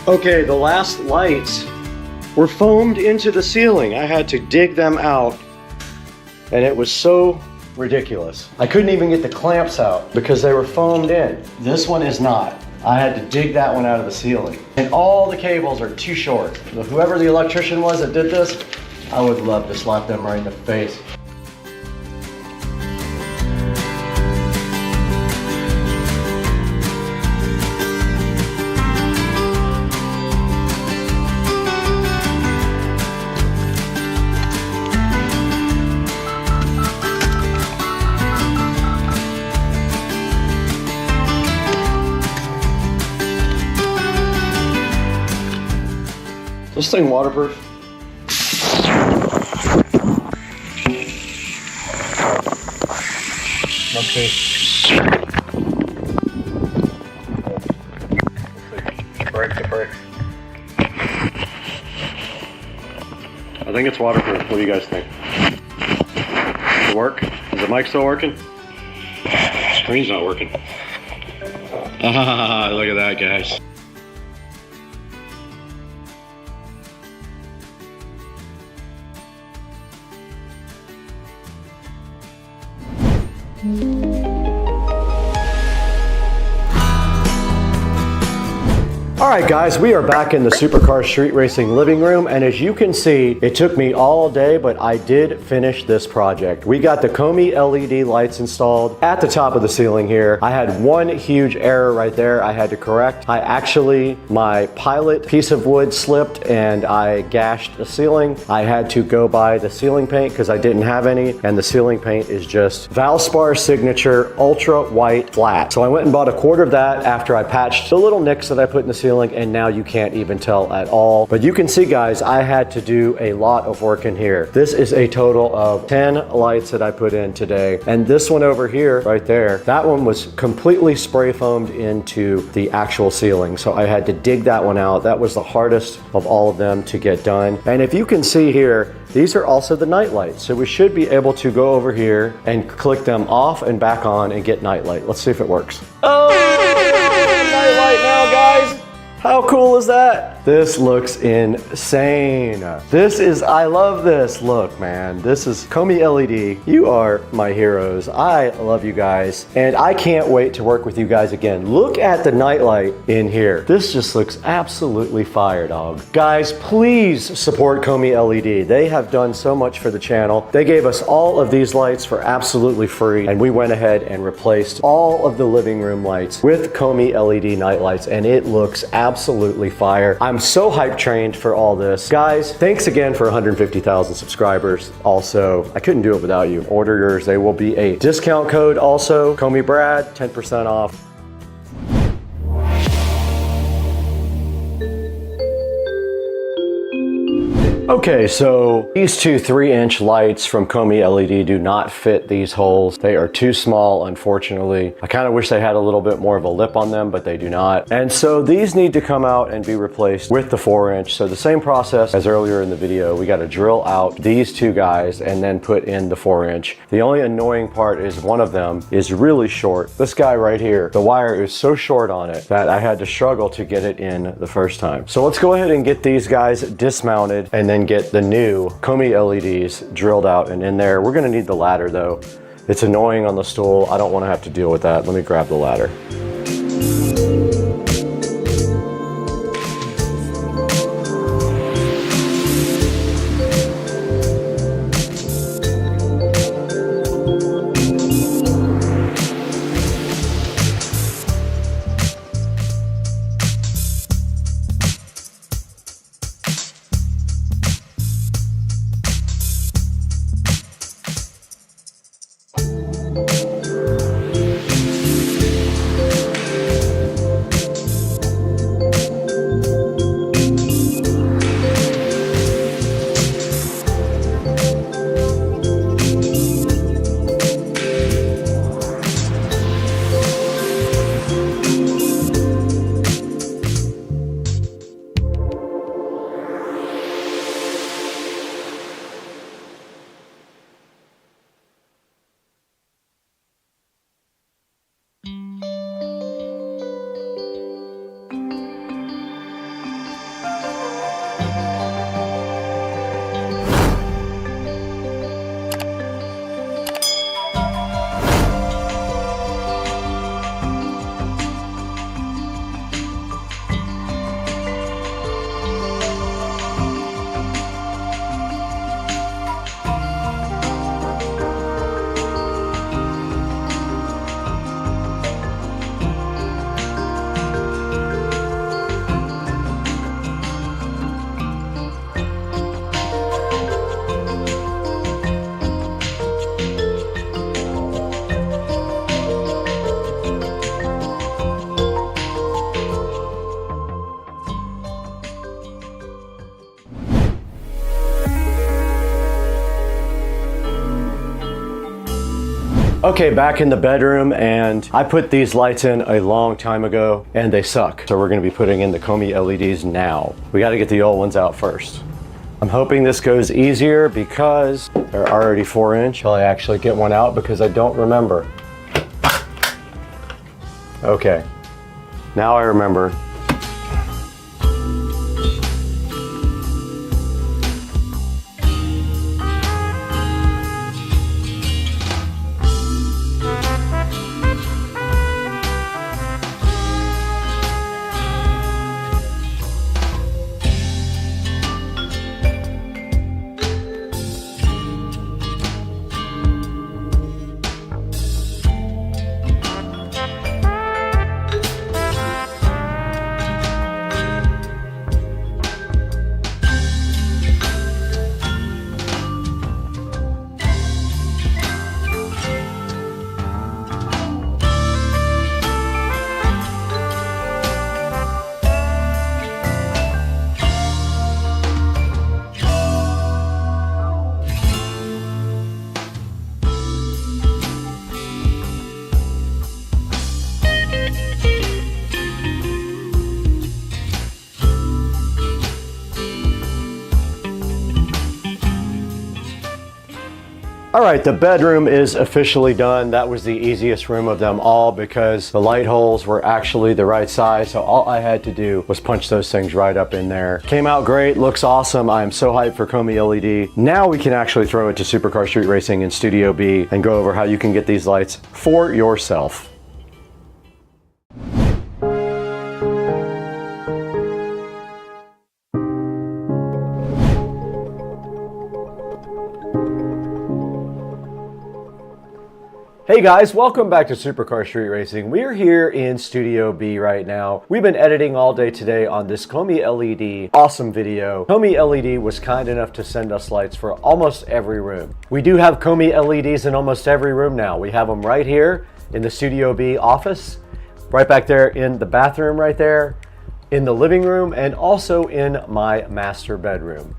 Okay, the last lights were foamed into the ceiling. I had to dig them out, and it was so ridiculous. I couldn't even get the clamps out because they were foamed in. This one is not. I had to dig that one out of the ceiling. And all the cables are too short. Whoever the electrician was that did this, I would love to slap them right in the face. This thing waterproof? Okay. Break the brick. I think it's waterproof. What do you guys think? Does it work? Is the mic still working? Screen's not working. Ah, look at that, guys. Alright guys, we are back in the Supercar Street Racing living room, and as you can see, it took me all day, but I did finish this project. We got the Comey LED lights installed at the top of the ceiling here. I had one huge error right there I had to correct. My pilot piece of wood slipped and I gashed the ceiling. I had to go buy the ceiling paint because I didn't have any, and the ceiling paint is just Valspar Signature Ultra White Flat. So I went and bought a quart of that after I patched the little nicks that I put in the ceiling ceiling, and now you can't even tell at all. But you can see, guys, I had to do a lot of work in here. This is a total of 10 lights that I put in today. And this one over here, right there, that one was completely spray foamed into the actual ceiling. So I had to dig that one out. That was the hardest of all of them to get done. And if you can see here, these are also the night lights. So we should be able to go over here and click them off and back on and get night light. Let's see if it works. Oh, night light now, guys. How cool is that? This looks insane. I love this look, man. This is Komi LED. You are my heroes. I love you guys. And I can't wait to work with you guys again. Look at the nightlight in here. This just looks absolutely fire, dog. Guys, please support Komi LED. They have done so much for the channel. They gave us all of these lights for absolutely free. And we went ahead and replaced all of the living room lights with Komi LED night lights. And it looks absolutely fire. I'm so hype trained for all this. Guys, thanks again for 150,000 subscribers. Also, I couldn't do it without you. Order yours. There will be a discount code also. Komi Brad, 10% off. Okay, so these two 3-inch lights from Komi LED do not fit these holes. They are too small, unfortunately. I kind of wish they had a little bit more of a lip on them, but they do not. And so these need to come out and be replaced with the 4-inch. So the same process as earlier in the video. We got to drill out these two guys and then put in the 4-inch. The only annoying part is one of them is really short. This guy right here, the wire is so short on it that I had to struggle to get it in the first time. So let's go ahead and get these guys dismounted and then get the new Komi LEDs drilled out and in there. We're gonna need the ladder though. It's annoying on the stool. I don't wanna have to deal with that. Let me grab the ladder. Okay, back in the bedroom, and I put these lights in a long time ago and they suck. So we're gonna be putting in the Komi LEDs now. We gotta get the old ones out first. I'm hoping this goes easier because they're already 4-inch. Shall I actually get one out because I don't remember? Okay, now I remember. All right, the bedroom is officially done. That was the easiest room of them all because the light holes were actually the right size. So all I had to do was punch those things right up in there. Came out great, looks awesome. I am so hyped for Komi LED. Now we can actually throw it to Supercar Street Racing in Studio B and go over how you can get these lights for yourself. Hey guys, welcome back to Supercar Street Racing. We're here in Studio B right now. We've been editing all day today on this Komi LED awesome video. Komi LED was kind enough to send us lights for almost every room. We do have Komi LEDs in almost every room now. We have them right here in the Studio B office, right back there in the bathroom right there, in the living room, and also in my master bedroom.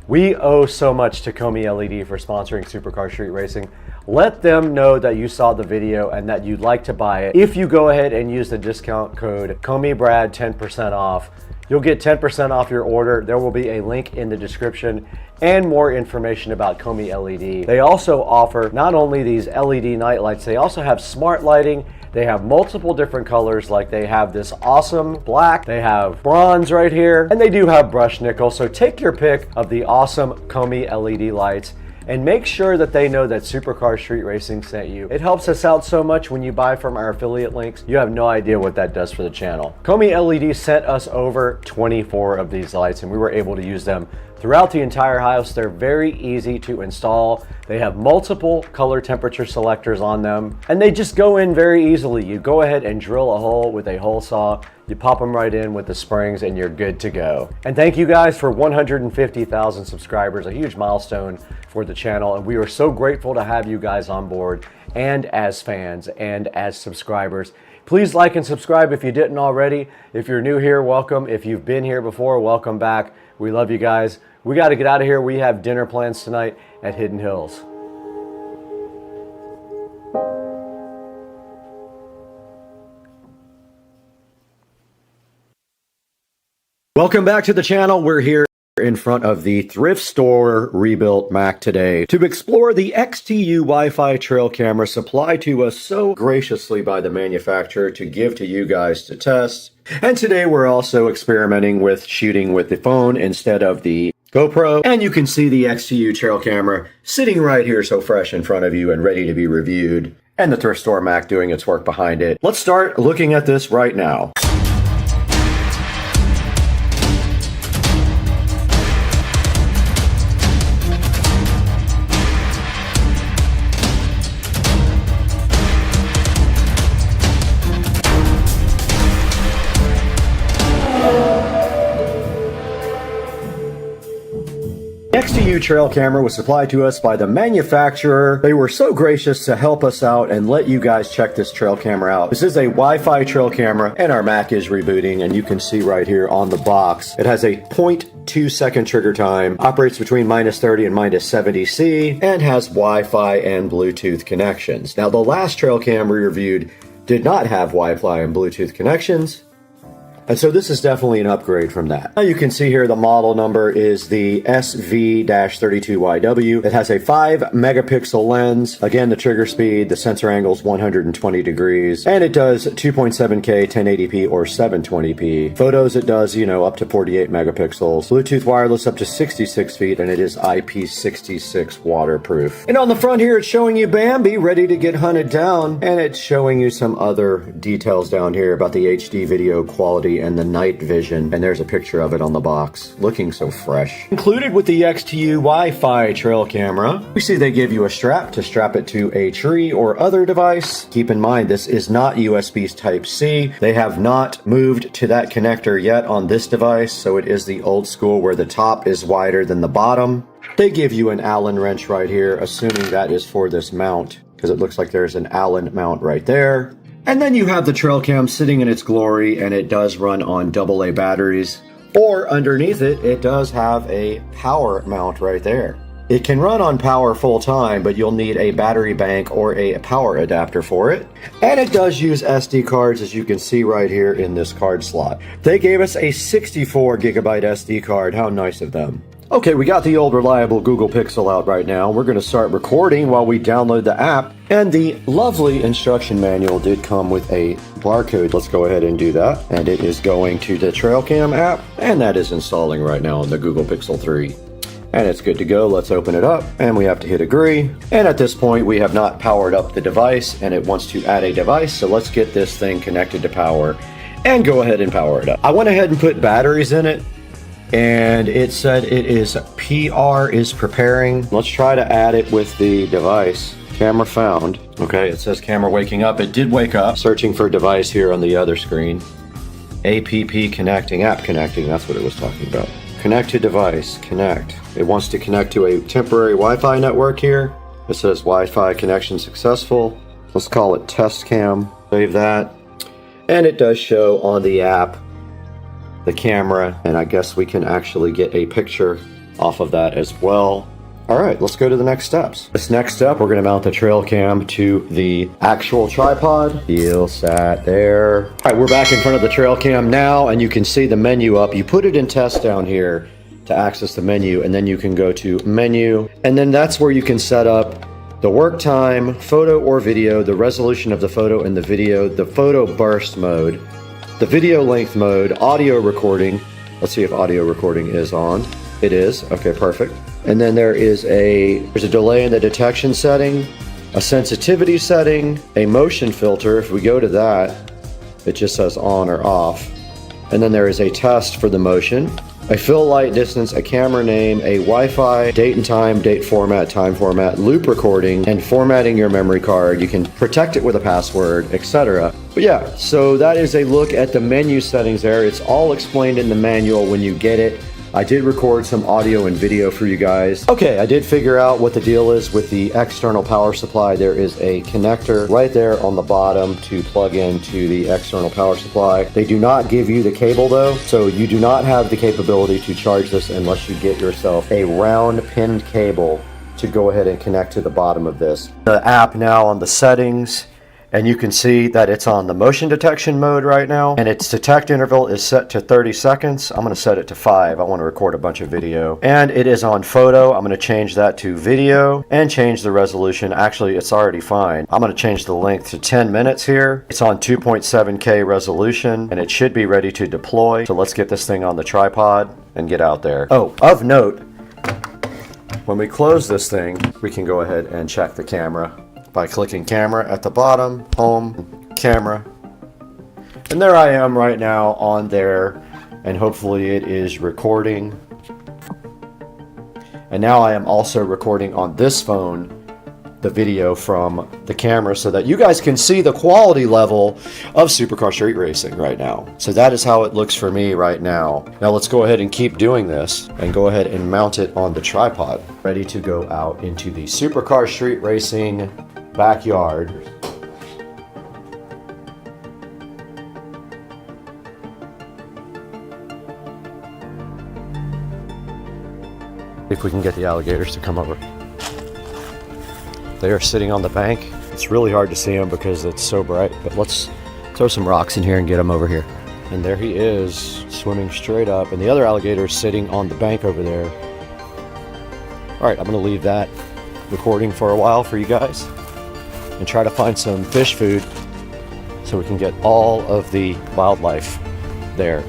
We owe so much to Komi LED for sponsoring Supercar Street Racing. Let them know that you saw the video and that you'd like to buy it. If you go ahead and use the discount code KOMIBRAD 10% off, you'll get 10% off your order. There will be a link in the description and more information about Komi LED. They also offer not only these LED night lights, they also have smart lighting. They have multiple different colors, like they have this awesome black, they have bronze right here, and they do have brushed nickel. So take your pick of the awesome Komi LED lights and make sure that they know that Supercar Street Racing sent you. It helps us out so much when you buy from our affiliate links. You have no idea what that does for the channel. Komi LED sent us over 24 of these lights and we were able to use them throughout the entire house. They're very easy to install. They have multiple color temperature selectors on them and they just go in very easily. You go ahead and drill a hole with a hole saw, you pop them right in with the springs and you're good to go. And thank you guys for 150,000 subscribers, a huge milestone for the channel. And we are so grateful to have you guys on board and as fans and as subscribers. Please like and subscribe if you didn't already. If you're new here, welcome. If you've been here before, welcome back. We love you guys. We got to get out of here. We have dinner plans tonight at Hidden Hills. Welcome back to the channel. We're here in front of the thrift store rebuilt Mac today to explore the XTU Wi-Fi trail camera supplied to us so graciously by the manufacturer to give to you guys to test. And today we're also experimenting with shooting with the phone instead of the GoPro. And you can see the XTU trail camera sitting right here so fresh in front of you and ready to be reviewed. And the thrift store Mac doing its work behind it. Let's start looking at this right now. The XTU trail camera was supplied to us by the manufacturer. They were so gracious to help us out and let you guys check this trail camera out. This is a Wi-Fi trail camera and our Mac is rebooting, and you can see right here on the box, it has a 0.2 second trigger time, operates between -30 and -70C, and has Wi-Fi and Bluetooth connections. Now the last trail cam we reviewed did not have Wi-Fi and Bluetooth connections. And so this is definitely an upgrade from that. Now you can see here the model number is the SV-32YW. It has a 5 megapixel lens. Again, the trigger speed, the sensor angle is 120 degrees. And it does 2.7K, 1080p, or 720p. Photos it does, up to 48 megapixels. Bluetooth wireless up to 66 feet, and it is IP66 waterproof. And on the front here, it's showing you Bambi ready to get hunted down. And it's showing you some other details down here about the HD video quality and the night vision, and there's a picture of it on the box, looking so fresh. Included with the XTU Wi-Fi trail camera, you see they give you a strap to strap it to a tree or other device. Keep in mind, this is not USB Type-C. They have not moved to that connector yet on this device, so it is the old school where the top is wider than the bottom. They give you an Allen wrench right here, assuming that is for this mount, because it looks like there's an Allen mount right there. And then you have the trail cam sitting in its glory, and it does run on AA batteries. Or underneath it, it does have a power mount right there. It can run on power full time, but you'll need a battery bank or a power adapter for it. And it does use SD cards, as you can see right here in this card slot. They gave us a 64 gigabyte SD card. How nice of them. Okay, we got the old reliable Google Pixel out right now. We're going to start recording while we download the app. And the lovely instruction manual did come with a barcode. Let's go ahead and do that. And it is going to the Trailcam app. And that is installing right now on the Google Pixel 3. And it's good to go. Let's open it up. And we have to hit agree. And at this point, we have not powered up the device. And it wants to add a device. So let's get this thing connected to power. And go ahead and power it up. I went ahead and put batteries in it. And it said it is PR is preparing. Let's try to add it with the device. Camera found. Okay, it says camera waking up. It did wake up. Searching for device here on the other screen. APP connecting, app connecting. That's what it was talking about. Connect to device, connect. It wants to connect to a temporary Wi-Fi network here. It says Wi-Fi connection successful. Let's call it test cam. Save that. And it does show on the app the camera, and I guess we can actually get a picture off of that as well. All right, let's go to the next steps. This next step, we're going to mount the trail cam to the actual tripod. Heel sat there. All right, we're back in front of the trail cam now, and you can see the menu up. You put it in test down here to access the menu, and then you can go to menu, and then that's where you can set up the work time, photo or video, the resolution of the photo and the video, the photo burst mode, the video length mode, audio recording. Let's see if audio recording is on. It is. Okay, perfect. And then there's a delay in the detection setting, a sensitivity setting, a motion filter. If we go to that, it just says on or off. And then there is a test for the motion, a fill light distance, a camera name, a Wi-Fi, date and time, date format, time format, loop recording, and formatting your memory card. You can protect it with a password, etc. But yeah, so that is a look at the menu settings there. It's all explained in the manual when you get it. I did record some audio and video for you guys. Okay, I did figure out what the deal is with the external power supply. There is a connector right there on the bottom to plug into the external power supply. They do not give you the cable though, so you do not have the capability to charge this unless you get yourself a round pinned cable to go ahead and connect to the bottom of this. The app now on the settings, and you can see that it's on the motion detection mode right now, and its detect interval is set to 30 seconds. I'm going to set it to 5. I want to record a bunch of video. And it is on photo. I'm going to change that to video and change the resolution. Actually, it's already fine. I'm going to change the length to 10 minutes here. It's on 2.7K resolution, and it should be ready to deploy. So let's get this thing on the tripod and get out there. Oh, of note, when we close this thing, we can go ahead and check the camera by clicking camera at the bottom, home, camera. And there I am right now on there, and hopefully it is recording. And now I am also recording on this phone the video from the camera so that you guys can see the quality level of Supercar Street Racing right now. So that is how it looks for me right now. Now let's go ahead and keep doing this and go ahead and mount it on the tripod. Ready to go out into the Supercar Street Racing backyard. If we can get the alligators to come over. They are sitting on the bank. It's really hard to see them because it's so bright, but let's throw some rocks in here and get them over here. And there he is, swimming straight up, and the other alligator is sitting on the bank over there. All right, I'm gonna leave that recording for a while for you guys and try to find some fish food so we can get all of the wildlife there.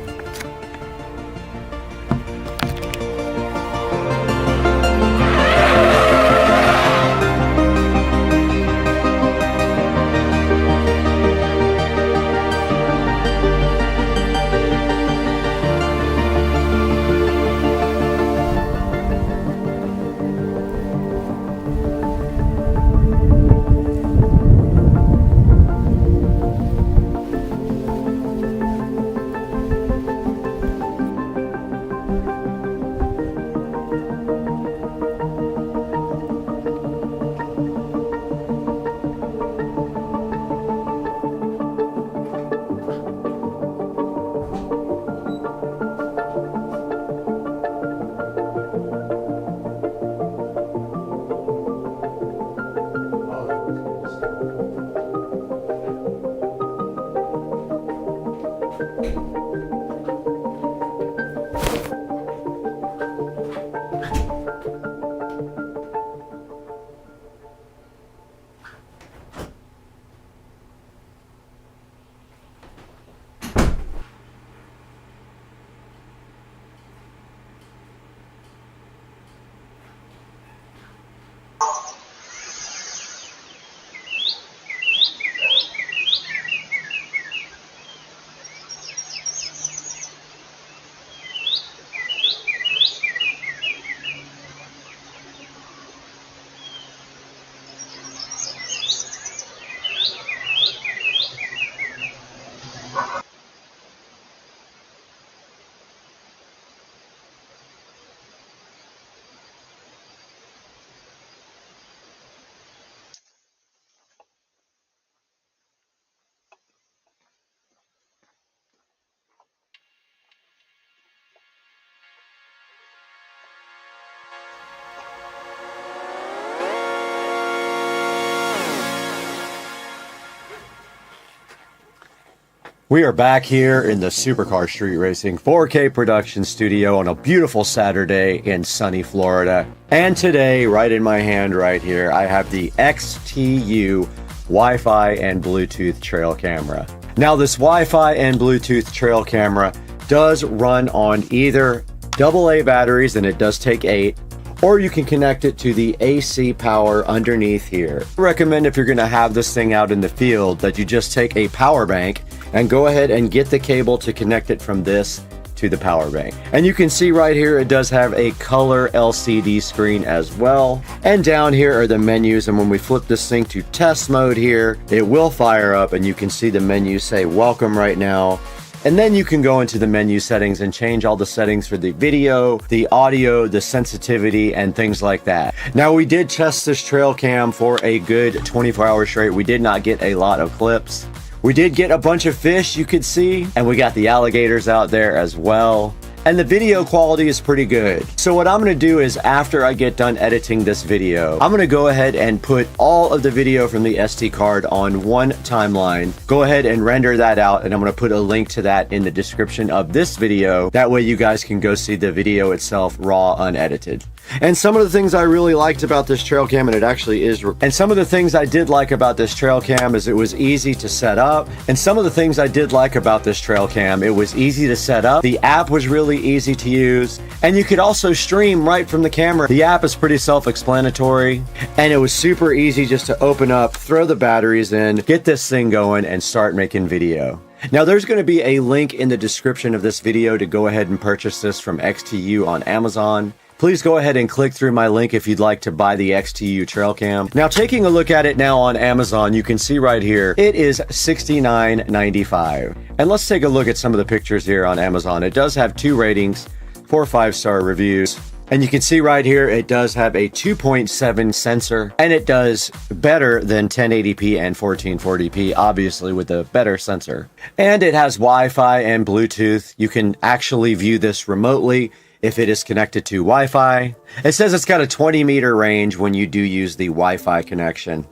We are back here in the Supercar Street Racing 4K production studio on a beautiful Saturday in sunny Florida. And today, right in my hand right here, I have the XTU Wi-Fi and Bluetooth trail camera. Now this Wi-Fi and Bluetooth trail camera does run on either AA batteries, and it does take 8, or you can connect it to the AC power underneath here. I recommend if you're gonna have this thing out in the field that you just take a power bank and go ahead and get the cable to connect it from this to the power bank. And you can see right here, it does have a color LCD screen as well. And down here are the menus, and when we flip this thing to test mode here, it will fire up and you can see the menu say welcome right now. And then you can go into the menu settings and change all the settings for the video, the audio, the sensitivity, and things like that. Now, we did test this trail cam for a good 24 hours straight. We did not get a lot of clips. We did get a bunch of fish, you could see, and we got the alligators out there as well. And the video quality is pretty good. So what I'm gonna do is, after I get done editing this video, I'm gonna go ahead and put all of the video from the SD card on one timeline, go ahead and render that out, and I'm gonna put a link to that in the description of this video. That way you guys can go see the video itself raw, unedited. And some of the things I really liked about this trail cam, and it actually is, and some of the things I did like about this trail cam is it was easy to set up. And some of the things I did like about this trail cam, it was easy to set up. The app was really easy to use, and you could also stream right from the camera. The app is pretty self-explanatory, and it was super easy just to open up, throw the batteries in, get this thing going, and start making video. Now, there's going to be a link in the description of this video to go ahead and purchase this from XTU on Amazon. Please go ahead and click through my link if you'd like to buy the XTU trail cam. Now, taking a look at it now on Amazon, you can see right here, it is $69.95. And let's take a look at some of the pictures here on Amazon. It does have 2 ratings, 4 5-star reviews. And you can see right here, it does have a 2.7 sensor, and it does better than 1080p and 1440p, obviously with a better sensor. And it has Wi-Fi and Bluetooth. You can actually view this remotely if it is connected to Wi-Fi. It says it's got a 20-meter range when you do use the Wi-Fi connection.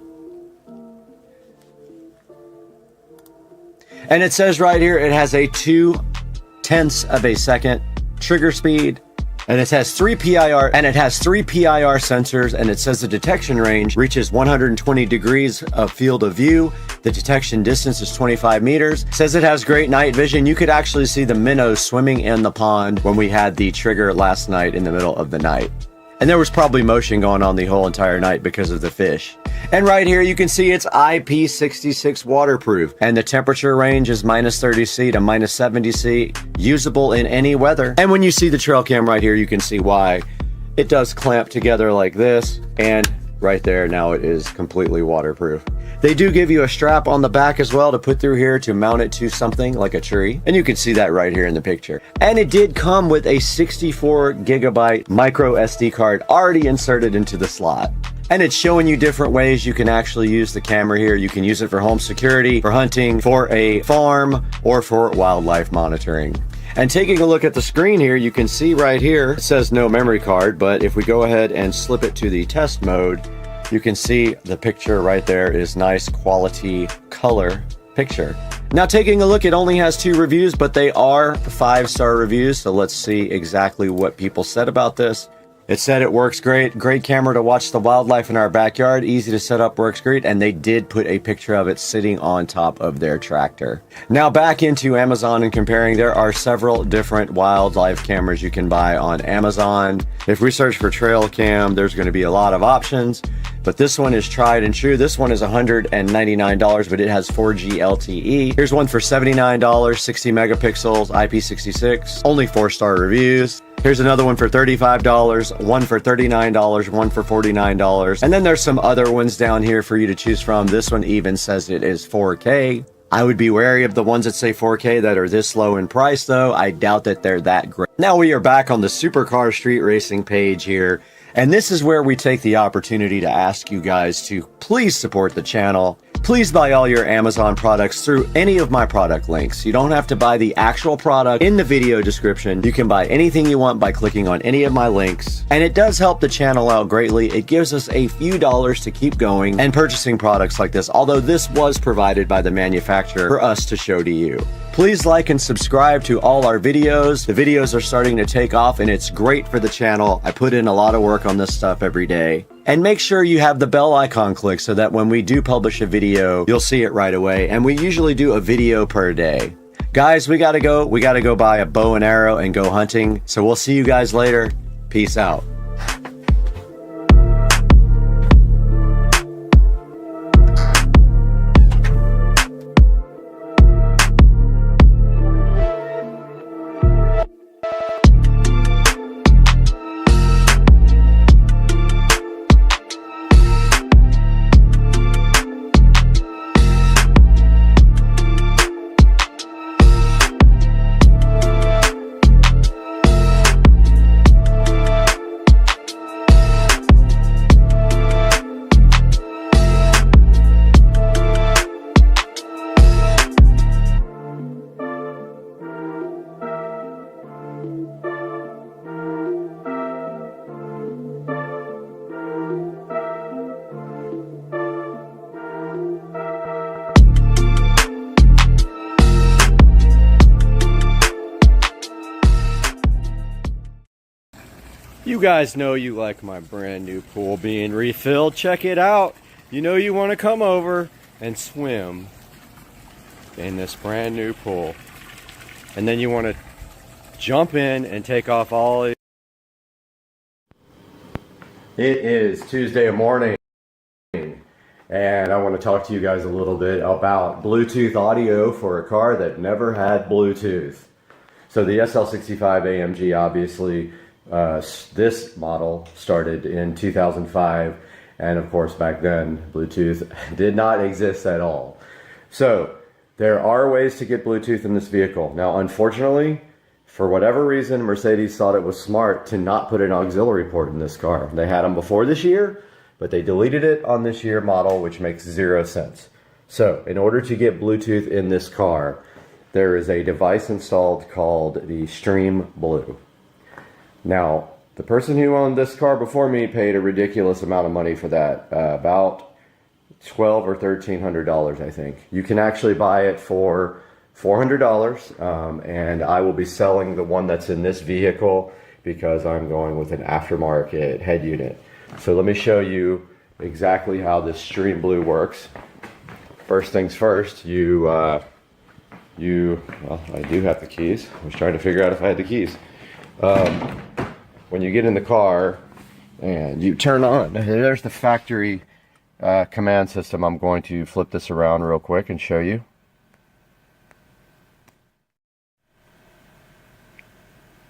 And it says right here, it has a 0.2 of a second trigger speed. And it has 3 PIR sensors, and it says the detection range reaches 120 degrees of field of view. The detection distance is 25 meters. It says it has great night vision. You could actually see the minnows swimming in the pond when we had the trigger last night in the middle of the night. And there was probably motion going on the whole entire night because of the fish. And right here you can see it's IP66 waterproof, and the temperature range is -30°C to -70°C, usable in any weather. And when you see the trail cam right here, you can see why. It does clamp together like this, and right there, now it is completely waterproof. They do give you a strap on the back as well to put through here to mount it to something like a tree. And you can see that right here in the picture. And it did come with a 64 gigabyte micro SD card already inserted into the slot. And it's showing you different ways you can actually use the camera here. You can use it for home security, for hunting, for a farm, or for wildlife monitoring. And taking a look at the screen here, you can see right here, it says no memory card, but if we go ahead and slip it to the test mode, you can see the picture right there is nice quality color picture. Now, taking a look, it only has 2 reviews, but they are 5-star reviews. So let's see exactly what people said about this. It said it works great. Great camera to watch the wildlife in our backyard. Easy to set up, works great. And they did put a picture of it sitting on top of their tractor. Now back into Amazon and comparing, there are several different wildlife cameras you can buy on Amazon. If we search for trail cam, there's going to be a lot of options. But this one is tried and true. This one is $199, but it has 4G LTE. Here's one for $79, 60 megapixels, IP66, only 4-star reviews. Here's another one for $35, one for $39, one for $49. And then there's some other ones down here for you to choose from. This one even says it is 4K. I would be wary of the ones that say 4K that are this low in price, though. I doubt that they're that great. Now we are back on the Supercar Street Racing page here. And this is where we take the opportunity to ask you guys to please support the channel. Please buy all your Amazon products through any of my product links. You don't have to buy the actual product in the video description. You can buy anything you want by clicking on any of my links. And it does help the channel out greatly. It gives us a few dollars to keep going and purchasing products like this, although this was provided by the manufacturer for us to show to you. Please like and subscribe to all our videos. The videos are starting to take off and it's great for the channel. I put in a lot of work on this stuff every day. And make sure you have the bell icon clicked so that when we do publish a video, you'll see it right away. And we usually do a video per day. Guys, we gotta go. We gotta go buy a bow and arrow and go hunting. So we'll see you guys later. Peace out. You guys know you like my brand new pool being refilled. Check it out. You know you want to come over and swim in this brand new pool. And then you want to jump in and take off all. It is Tuesday morning and I want to talk to you guys a little bit about Bluetooth audio for a car that never had Bluetooth. So the SL65 AMG, obviously, this model started in 2005, and of course back then Bluetooth did not exist at all. So there are ways to get Bluetooth in this vehicle. Now unfortunately, for whatever reason, Mercedes thought it was smart to not put an auxiliary port in this car. They had them before this year, but they deleted it on this year model, which makes 0 sense. So in order to get Bluetooth in this car, there is a device installed called the Stream Blue. Now, the person who owned this car before me paid a ridiculous amount of money for that, about $1,200 or $1,300, I think. You can actually buy it for $400, and I will be selling the one that's in this vehicle because I'm going with an aftermarket head unit. So let me show you exactly how this Stream Blue works. First things first, well, I do have the keys. I was trying to figure out if I had the keys. When you get in the car and you turn on, there's the factory command system. I'm going to flip this around real quick and show you.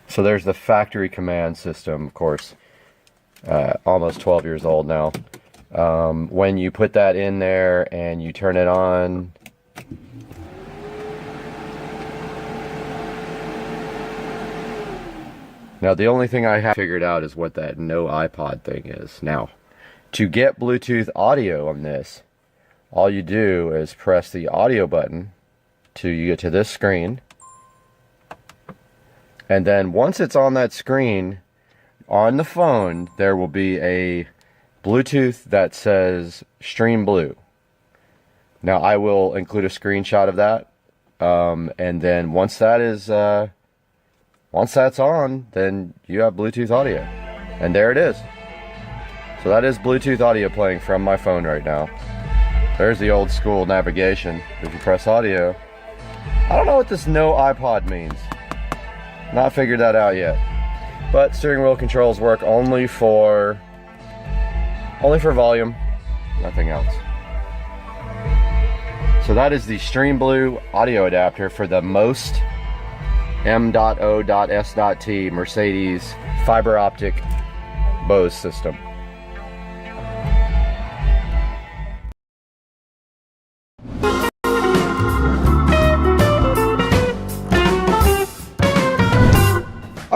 So there's the factory command system, of course, almost 12 years old now. When you put that in there and you turn it on, now the only thing I have figured out is what that no iPod thing is. Now, to get Bluetooth audio on this, all you do is press the audio button till you get to this screen. And then once it's on that screen, on the phone, there will be a Bluetooth that says Stream Blue. Now I will include a screenshot of that. And then once that's on, then you have Bluetooth audio. And there it is. So that is Bluetooth audio playing from my phone right now. There's the old school navigation. If you press audio. I don't know what this no iPod means. Not figured that out yet. But steering wheel controls work only for volume, nothing else. So that is the Stream Blue audio adapter for the Most M.O.S.T Mercedes fiber optic Bose system.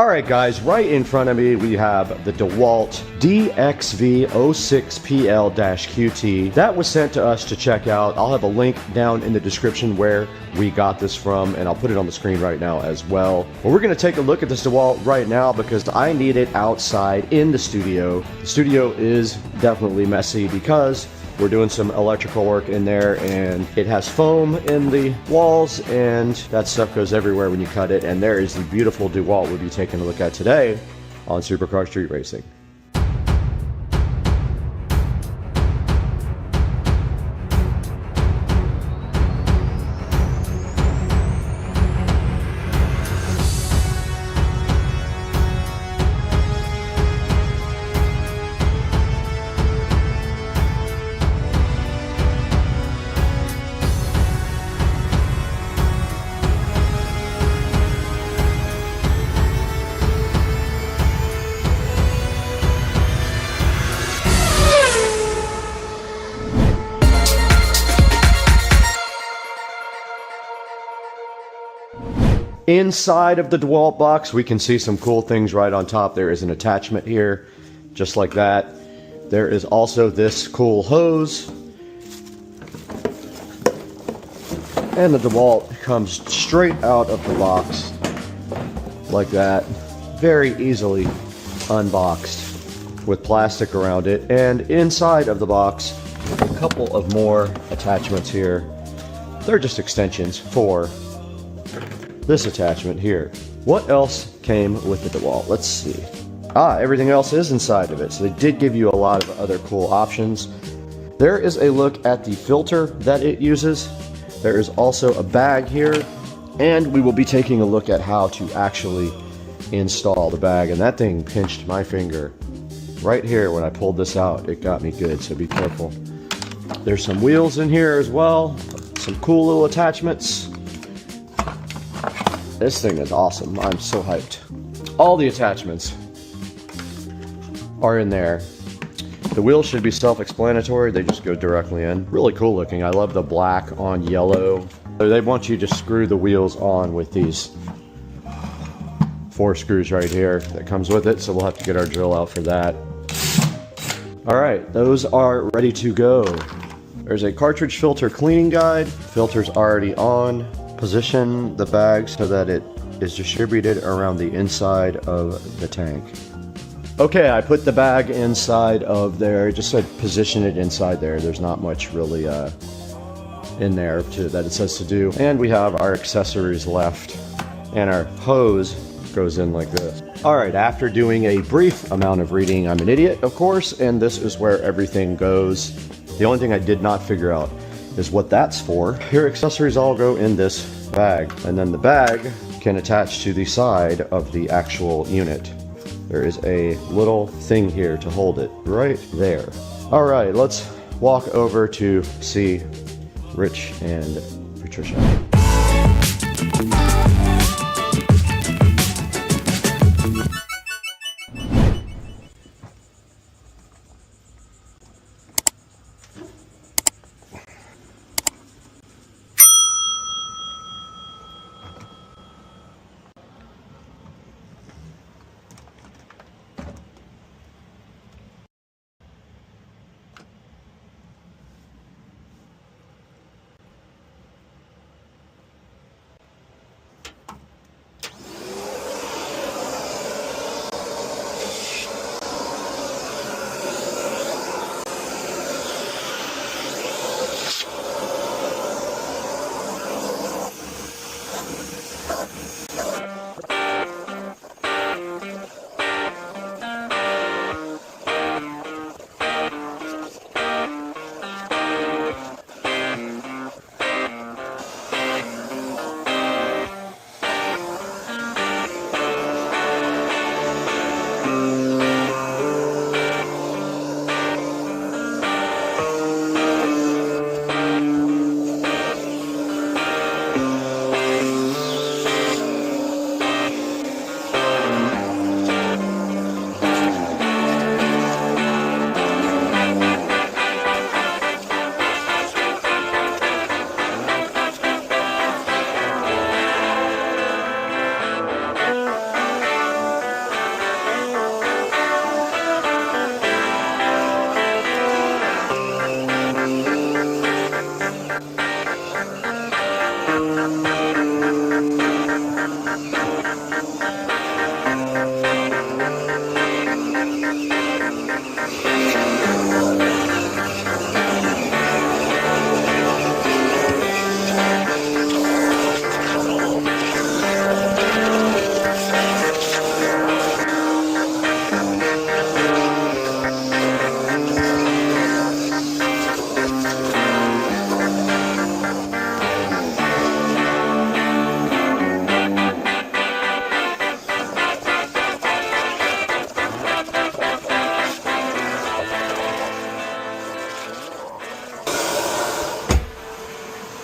Alright guys, right in front of me we have the DeWalt DXV06PL-QT. That was sent to us to check out. I'll have a link down in the description where we got this from, and I'll put it on the screen right now as well. But we're going to take a look at this DeWalt right now because I need it outside in the studio. The studio is definitely messy because we're doing some electrical work in there, and it has foam in the walls, and that stuff goes everywhere when you cut it. And there is the beautiful DeWalt we'll be taking a look at today on Supercar Street Racing. Inside of the DeWalt box, we can see some cool things right on top. There is an attachment here, just like that. There is also this cool hose. And the DeWalt comes straight out of the box, like that. Very easily unboxed with plastic around it. And inside of the box, a couple of more attachments here. They're just extensions for this attachment here. What else came with the DeWalt? Let's see. Everything else is inside of it. So they did give you a lot of other cool options. There is a look at the filter that it uses. There is also a bag here, and we will be taking a look at how to actually install the bag. And that thing pinched my finger right here when I pulled this out. It got me good, so be careful. There's some wheels in here as well. Some cool little attachments. This thing is awesome. I'm so hyped. All the attachments are in there. The wheels should be self-explanatory. They just go directly in. Really cool looking. I love the black on yellow. They want you to screw the wheels on with these 4 screws right here that comes with it. So we'll have to get our drill out for that. All right, those are ready to go. There's a cartridge filter cleaning guide. Filter's already on. Position the bag so that it is distributed around the inside of the tank. Okay, I put the bag inside of there. It just said position it inside there. There's not much really in there that it says to do. And we have our accessories left. And our hose goes in like this. Alright, after doing a brief amount of reading, I'm an idiot, of course, and this is where everything goes. The only thing I did not figure out is what that's for. Your accessories all go in this bag, and then the bag can attach to the side of the actual unit. There is a little thing here to hold it right there. All right, let's walk over to see Rich and Patricia.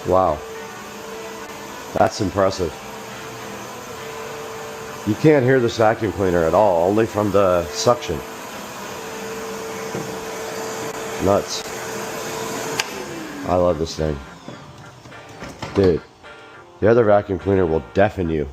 Wow. That's impressive. You can't hear this vacuum cleaner at all, only from the suction. Nuts. I love this thing. Dude, the other vacuum cleaner will deafen you.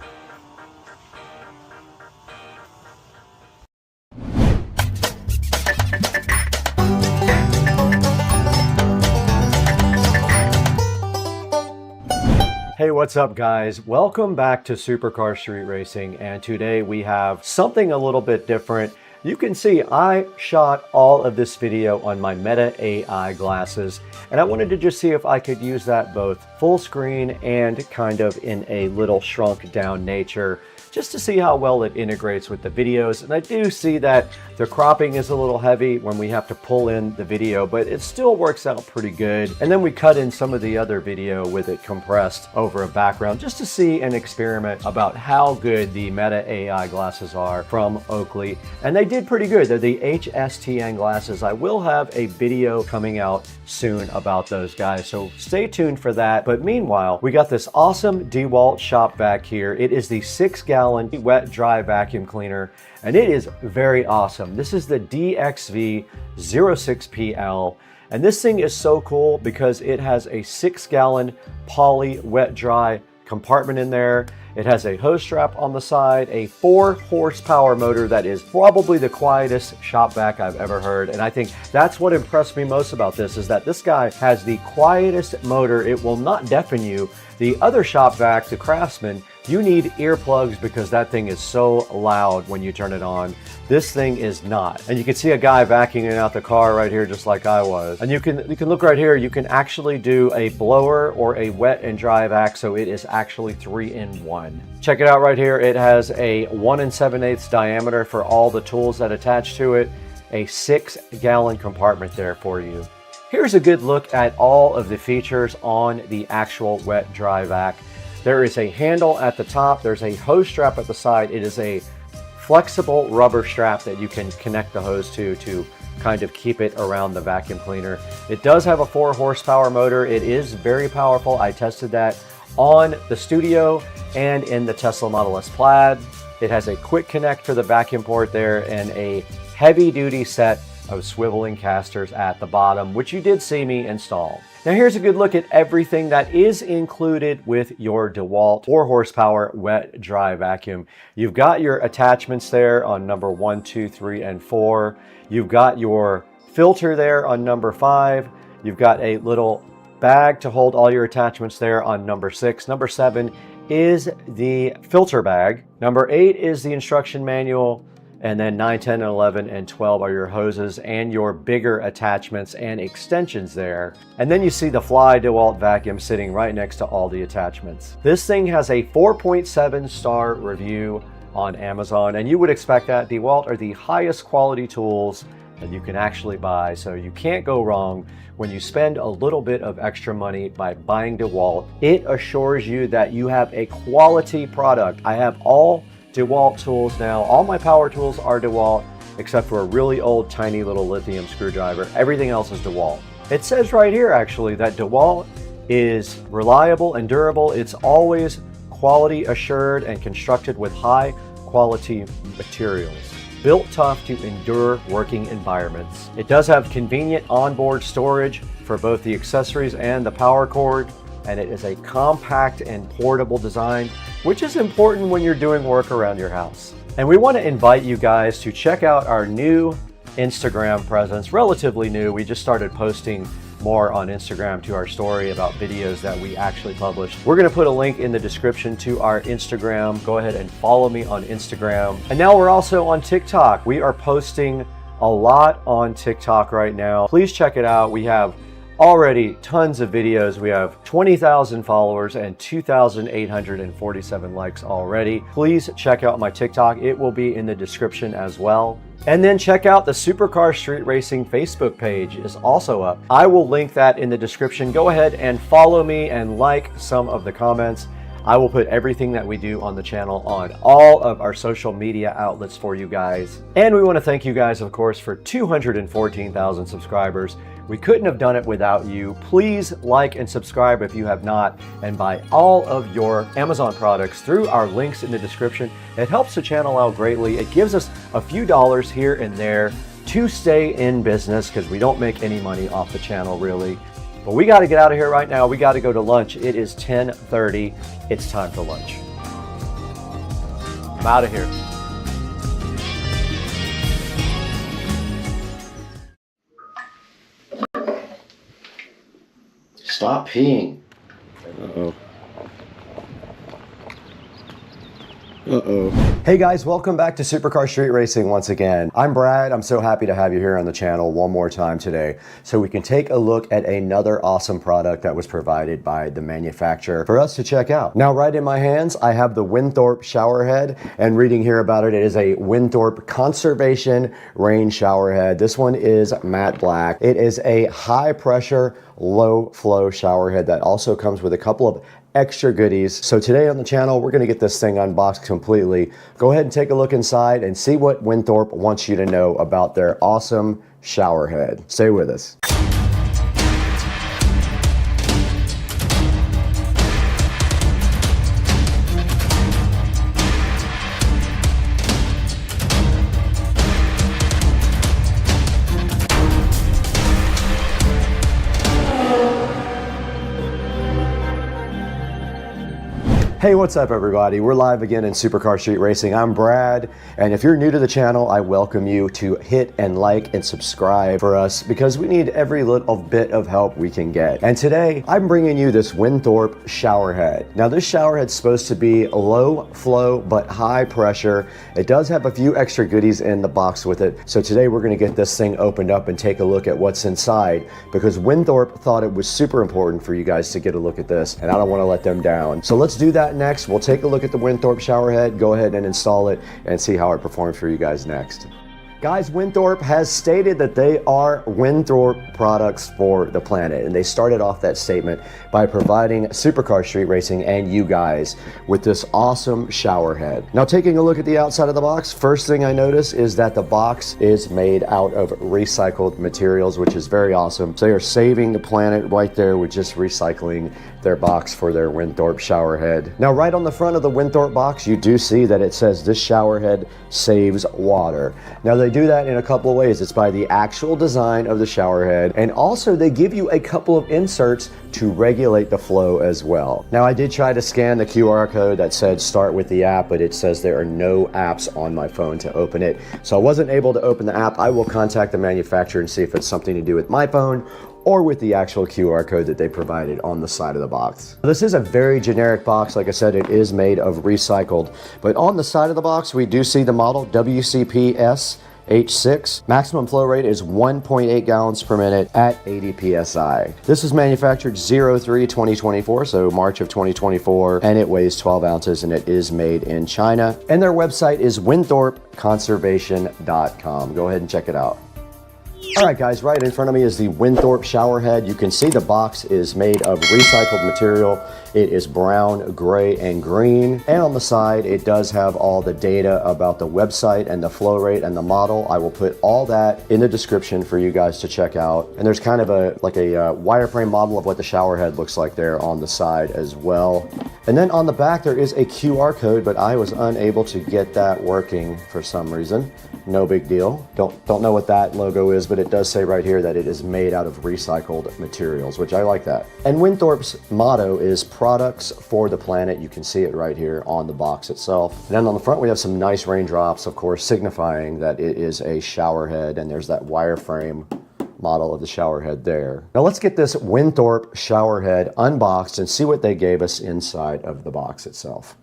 Hey, what's up guys? Welcome back to Supercar Street Racing, and today we have something a little bit different. You can see I shot all of this video on my Meta AI glasses, and I wanted to just see if I could use that both full screen and kind of in a little shrunk down nature, just to see how well it integrates with the videos. And I do see that the cropping is a little heavy when we have to pull in the video, but it still works out pretty good. And then we cut in some of the other video with it compressed over a background, just to see and experiment about how good the Meta AI glasses are from Oakley. And they did pretty good. They're the HSTN glasses. I will have a video coming out soon about those guys, so stay tuned for that. But meanwhile, we got this awesome DeWalt shop vac here. It is the 6-gallon wet dry vacuum cleaner, and it is very awesome. This is the DXV06PL, and this thing is so cool because it has a 6-gallon poly wet dry compartment in there. It has a hose strap on the side, a 4-horsepower motor that is probably the quietest shop vac I've ever heard. And I think that's what impressed me most about this, is that this guy has the quietest motor. It will not deafen you. The other shop vac, the Craftsman, you need earplugs because that thing is so loud when you turn it on. This thing is not. And you can see a guy vacuuming out the car right here, just like I was. And you can look right here, you can actually do a blower or a wet and dry vac, so it is actually 3-in-1. Check it out right here. It has a 1 7/8 diameter for all the tools that attach to it, a 6-gallon compartment there for you. Here's a good look at all of the features on the actual wet dry vac. There is a handle at the top, there's a hose strap at the side. It is a flexible rubber strap that you can connect the hose to kind of keep it around the vacuum cleaner. It does have a 4-horsepower motor. It is very powerful. I tested that on the Studio and in the Tesla Model S Plaid. It has a quick connect for the vacuum port there and a heavy-duty set of swiveling casters at the bottom, which you did see me install. Now here's a good look at everything that is included with your DeWalt 4-horsepower wet dry vacuum. You've got your attachments there on number 1, 2, 3, and 4. You've got your filter there on number 5. You've got a little bag to hold all your attachments there on number 6. Number 7 is the filter bag. Number 8 is the instruction manual. And then 9, 10, 11, and 12 are your hoses and your bigger attachments and extensions there. And then you see the Fly DeWalt vacuum sitting right next to all the attachments. This thing has a 4.7 star review on Amazon, and you would expect that. DeWalt are the highest quality tools that you can actually buy, so you can't go wrong when you spend a little bit of extra money by buying DeWalt. It assures you that you have a quality product. I have all DeWalt tools now. All my power tools are DeWalt, except for a really old tiny little lithium screwdriver. Everything else is DeWalt. It says right here actually that DeWalt is reliable and durable. It's always quality assured and constructed with high quality materials, built tough to endure working environments. It does have convenient onboard storage for both the accessories and the power cord, and it is a compact and portable design, which is important when you're doing work around your house. And we want to invite you guys to check out our new Instagram presence, relatively new. We just started posting more on Instagram to our story about videos that we actually published. We're going to put a link in the description to our Instagram. Go ahead and follow me on Instagram. And now we're also on TikTok. We are posting a lot on TikTok right now. Please check it out. We have already tons of videos. We have 20,000 followers and 2,847 likes already. Please check out my TikTok. It will be in the description as well. And then check out the Supercar Street Racing Facebook page is also up. I will link that in the description. Go ahead and follow me and like some of the comments. I will put everything that we do on the channel on all of our social media outlets for you guys. And we want to thank you guys, of course, for 214,000 subscribers. We couldn't have done it without you. Please like and subscribe if you have not, and buy all of your Amazon products through our links in the description. It helps the channel out greatly. It gives us a few dollars here and there to stay in business because we don't make any money off the channel really. But we got to get out of here right now. We got to go to lunch. It is 10:30. It's time for lunch. I'm out of here. Stop peeing. Uh-oh. Uh-oh. Hey guys, welcome back to Supercar Street Racing once again. I'm Brad. I'm so happy to have you here on the channel one more time today so we can take a look at another awesome product that was provided by the manufacturer for us to check out. Now, right in my hands, I have the Winthorpe shower head, and reading here about it, it is a Winthorpe Conservation Rain shower head. This one is matte black. It is a high pressure, low flow shower head that also comes with a couple of extra goodies. So today on the channel, we're gonna get this thing unboxed completely. Go ahead and take a look inside and see what Winthorpe wants you to know about their awesome shower head. Stay with us. Hey, what's up everybody? We're live again in Supercar Street Racing. I'm Brad, and if you're new to the channel, I welcome you to hit and like and subscribe for us because we need every little bit of help we can get. And today, I'm bringing you this Winthorpe shower head. Now this shower head's supposed to be low flow but high pressure. It does have a few extra goodies in the box with it. So today we're gonna get this thing opened up and take a look at what's inside because Winthorpe thought it was super important for you guys to get a look at this, and I don't wanna let them down. So let's do that next. We'll take a look at the Winthorpe shower head, go ahead and install it, and see how it performs for you guys next. Guys, Winthorpe has stated that they are Winthorpe products for the planet, and they started off that statement by providing Supercar Street Racing and you guys with this awesome shower head. Now, taking a look at the outside of the box, first thing I notice is that the box is made out of recycled materials, which is very awesome. So they are saving the planet right there with just recycling their box for their Winthorpe shower head. Now, right on the front of the Winthorpe box, you do see that it says this shower head saves water. Now, they do that in a couple of ways. It's by the actual design of the shower head, and also they give you a couple of inserts to regulate the flow as well. Now, I did try to scan the QR code that said start with the app, but it says there are no apps on my phone to open it. So I wasn't able to open the app. I will contact the manufacturer and see if it's something to do with my phone or with the actual QR code that they provided on the side of the box. This is a very generic box. Like I said, it is made of recycled, but on the side of the box, we do see the model WCPS H6. Maximum flow rate is 1.8 gallons per minute at 80 PSI. This is manufactured 03/2024, so March of 2024, and it weighs 12 ounces, and it is made in China. And their website is winthorpeconservation.com. Go ahead and check it out. All right, guys, right in front of me is the Winthorpe shower head. You can see the box is made of recycled material. It is brown, gray, and green. And on the side, it does have all the data about the website and the flow rate and the model. I will put all that in the description for you guys to check out. And there's kind of a wireframe model of what the shower head looks like there on the side as well. And then on the back, there is a QR code, but I was unable to get that working for some reason. No big deal. Don't know what that logo is, but it does say right here that it is made out of recycled materials, which I like that. And Winthorpe's motto is products for the planet. You can see it right here on the box itself. And then on the front, we have some nice raindrops, of course, signifying that it is a shower head, and there's that wireframe model of the shower head there. Now let's get this Winthorpe shower head unboxed and see what they gave us inside of the box itself.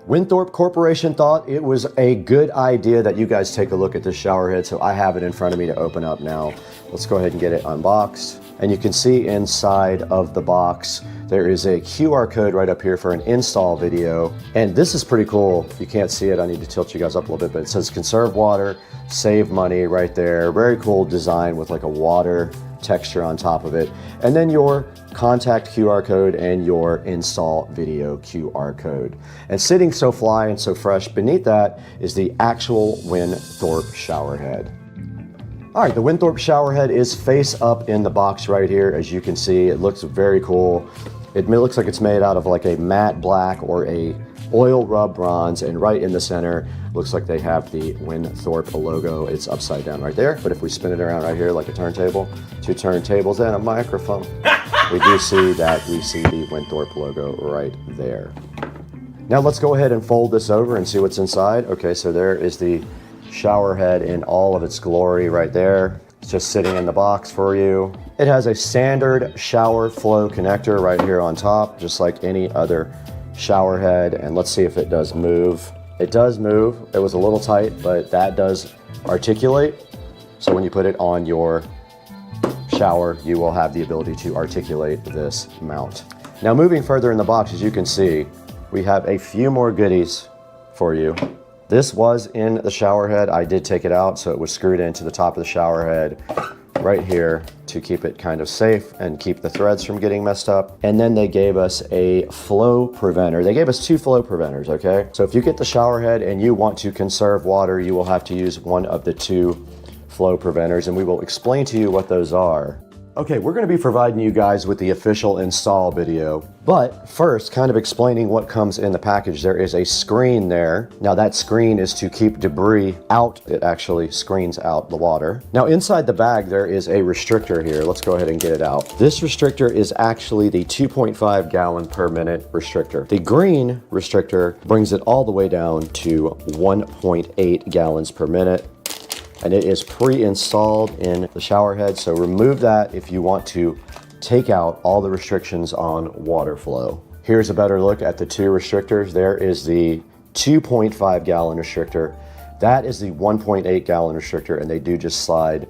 Winthorpe Corporation thought it was a good idea that you guys take a look at this shower head, so I have it in front of me to open up now. Let's go ahead and get it unboxed. And you can see inside of the box, there is a QR code right up here for an install video. And this is pretty cool. You can't see it. I need to tilt you guys up a little bit, but it says conserve water, save money right there. Very cool design with like a water texture on top of it. And then your contact QR code and your install video QR code. And sitting so fly and so fresh beneath that is the actual Winthorpe shower head. All right, the Winthorpe shower head is face up in the box right here. As you can see, it looks very cool. It looks like it's made out of like a matte black or a oil rub bronze, and right in the center looks like they have the Winthorpe logo. It's upside down right there, but if we spin it around right here like a turntable, 2 turntables and a microphone, we do see that we see the Winthorpe logo right there. Now let's go ahead and fold this over and see what's inside. Okay, so there is the shower head in all of its glory right there. It's just sitting in the box for you. It has a standard shower flow connector right here on top, just like any other shower head. And let's see if it does move. It does move. It was a little tight, but that does articulate. So when you put it on your shower, you will have the ability to articulate this mount. Now moving further in the box, as you can see, we have a few more goodies for you. This was in the shower head. I did take it out, so it was screwed into the top of the shower head right here to keep it kind of safe and keep the threads from getting messed up. And then they gave us a flow preventer. They gave us 2 flow preventers, okay? So if you get the shower head and you want to conserve water, you will have to use one of the 2 flow preventers, and we will explain to you what those are. Okay, we're going to be providing you guys with the official install video, but first, kind of explaining what comes in the package. There is a screen there. Now that screen is to keep debris out. It actually screens out the water. Now inside the bag, there is a restrictor here. Let's go ahead and get it out. This restrictor is actually the 2.5 gallon per minute restrictor. The green restrictor brings it all the way down to 1.8 gallons per minute. And it is pre-installed in the shower head, so remove that if you want to take out all the restrictions on water flow. Here's a better look at the 2 restrictors. There is the 2.5 gallon restrictor. That is the 1.8 gallon restrictor, and they do just slide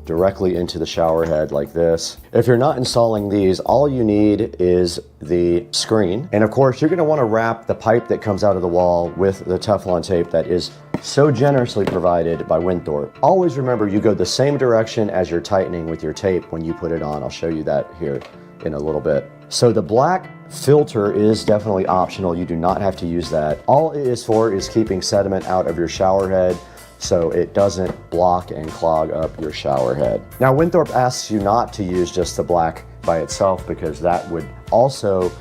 directly into the shower head like this. If you're not installing these, all you need is the screen. And of course, you're gonna wanna wrap the pipe that comes out of the wall with the Teflon tape that is so generously provided by Winthorpe. Always remember, you go the same direction as you're tightening with your tape when you put it on. I'll show you that here in a little bit. So the black filter is definitely optional. You do not have to use that. All it is for is keeping sediment out of your shower head, so it doesn't block and clog up your shower head. Now, Winthorpe asks you not to use just the black by itself, because that would also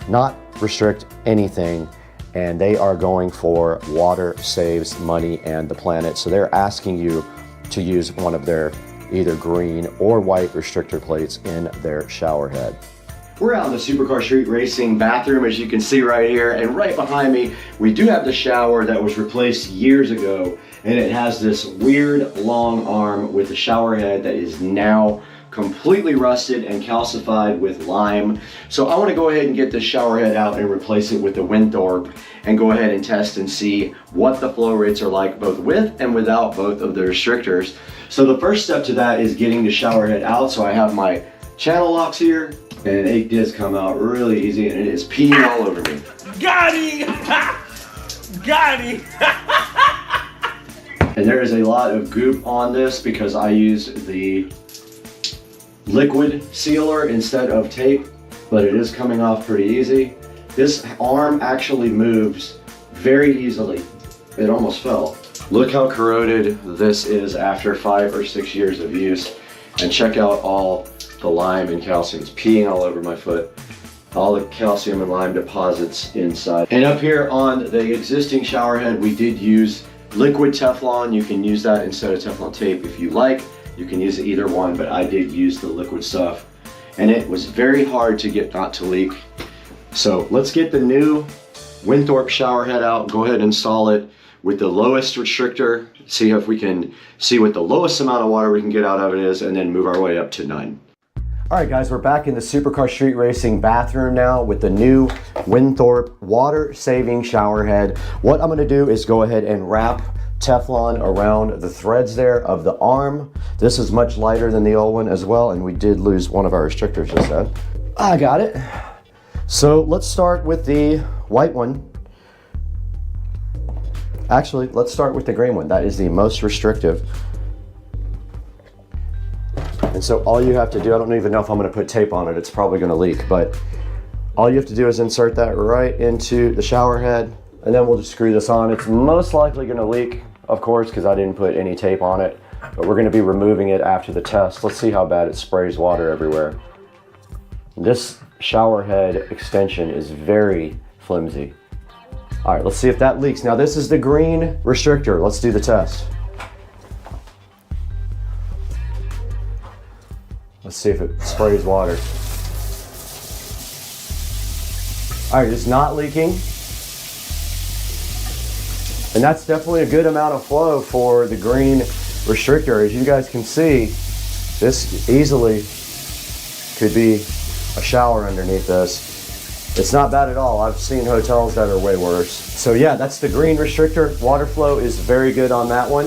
not restrict anything, and they are going for water saves money and the planet. So they're asking you to use one of their either green or white restrictor plates in their shower head. We're out in the Supercar Street Racing bathroom, as you can see right here, and right behind me, we do have the shower that was replaced years ago, and it has this weird long arm with a shower head that is now completely rusted and calcified with lime. So I want to go ahead and get this shower head out and replace it with the Winthorpe and go ahead and test and see what the flow rates are like both with and without both of the restrictors. So the first step to that is getting the shower head out. So I have my channel locks here, and it does come out really easy, and it is peeing all over me. Got him! Got him! And there is a lot of goop on this because I used the liquid sealer instead of tape, but it is coming off pretty easy. This arm actually moves very easily. It almost fell. Look how corroded this is after 5 or 6 years of use. And check out all the lime and calcium. It's peeing all over my foot. All the calcium and lime deposits inside. And up here on the existing shower head, we did use liquid Teflon. You can use that instead of Teflon tape if you like. You can use either one, but I did use the liquid stuff. And it was very hard to get not to leak. So let's get the new Winthorpe shower head out. Go ahead and install it with the lowest restrictor. See if we can see what the lowest amount of water we can get out of it is, and then move our way up to 9. All right, guys, we're back in the Supercar Street Racing bathroom now with the new Winthorpe water-saving shower head. What I'm gonna do is go ahead and wrap Teflon around the threads there of the arm. This is much lighter than the old one as well, and we did lose one of our restrictors just then. I got it. So let's start with the white one. Actually, let's start with the green one. That is the most restrictive. And so all you have to do, I don't even know if I'm gonna put tape on it, it's probably gonna leak, but all you have to do is insert that right into the shower head, and then we'll just screw this on. It's most likely gonna leak, of course, because I didn't put any tape on it. but we're going to be removing it after the test. Let's see how bad it sprays water everywhere. This shower head extension is very flimsy. All right, let's see if that leaks. Now this is the green restrictor. Let's do the test. Let's see if it sprays water. All right, it's not leaking. And that's definitely a good amount of flow for the green restrictor. As you guys can see, this easily could be a shower underneath this. It's not bad at all. I've seen hotels that are way worse. So yeah, that's the green restrictor. Water flow is very good on that one.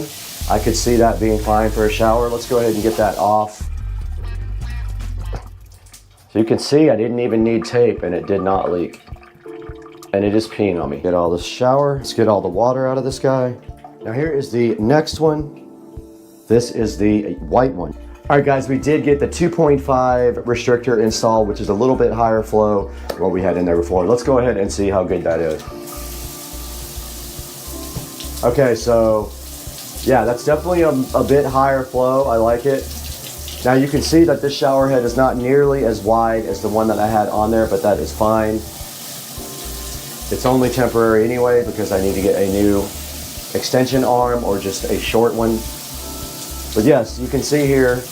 I could see that being fine for a shower. Let's go ahead and get that off. So you can see I didn't even need tape and it did not leak. And it is peeing on me. Get all this shower. Let's get all the water out of this guy. Now here is the next one. This is the white one. All right guys, we did get the 2.5 restrictor installed, which is a little bit higher flow than what we had in there before. Let's go ahead and see how good that is. Okay, so yeah, that's definitely a bit higher flow. I like it. Now you can see that this shower head is not nearly as wide as the one that I had on there, but that is fine. It's only temporary anyway because I need to get a new extension arm or just a short one. But yes, you can see here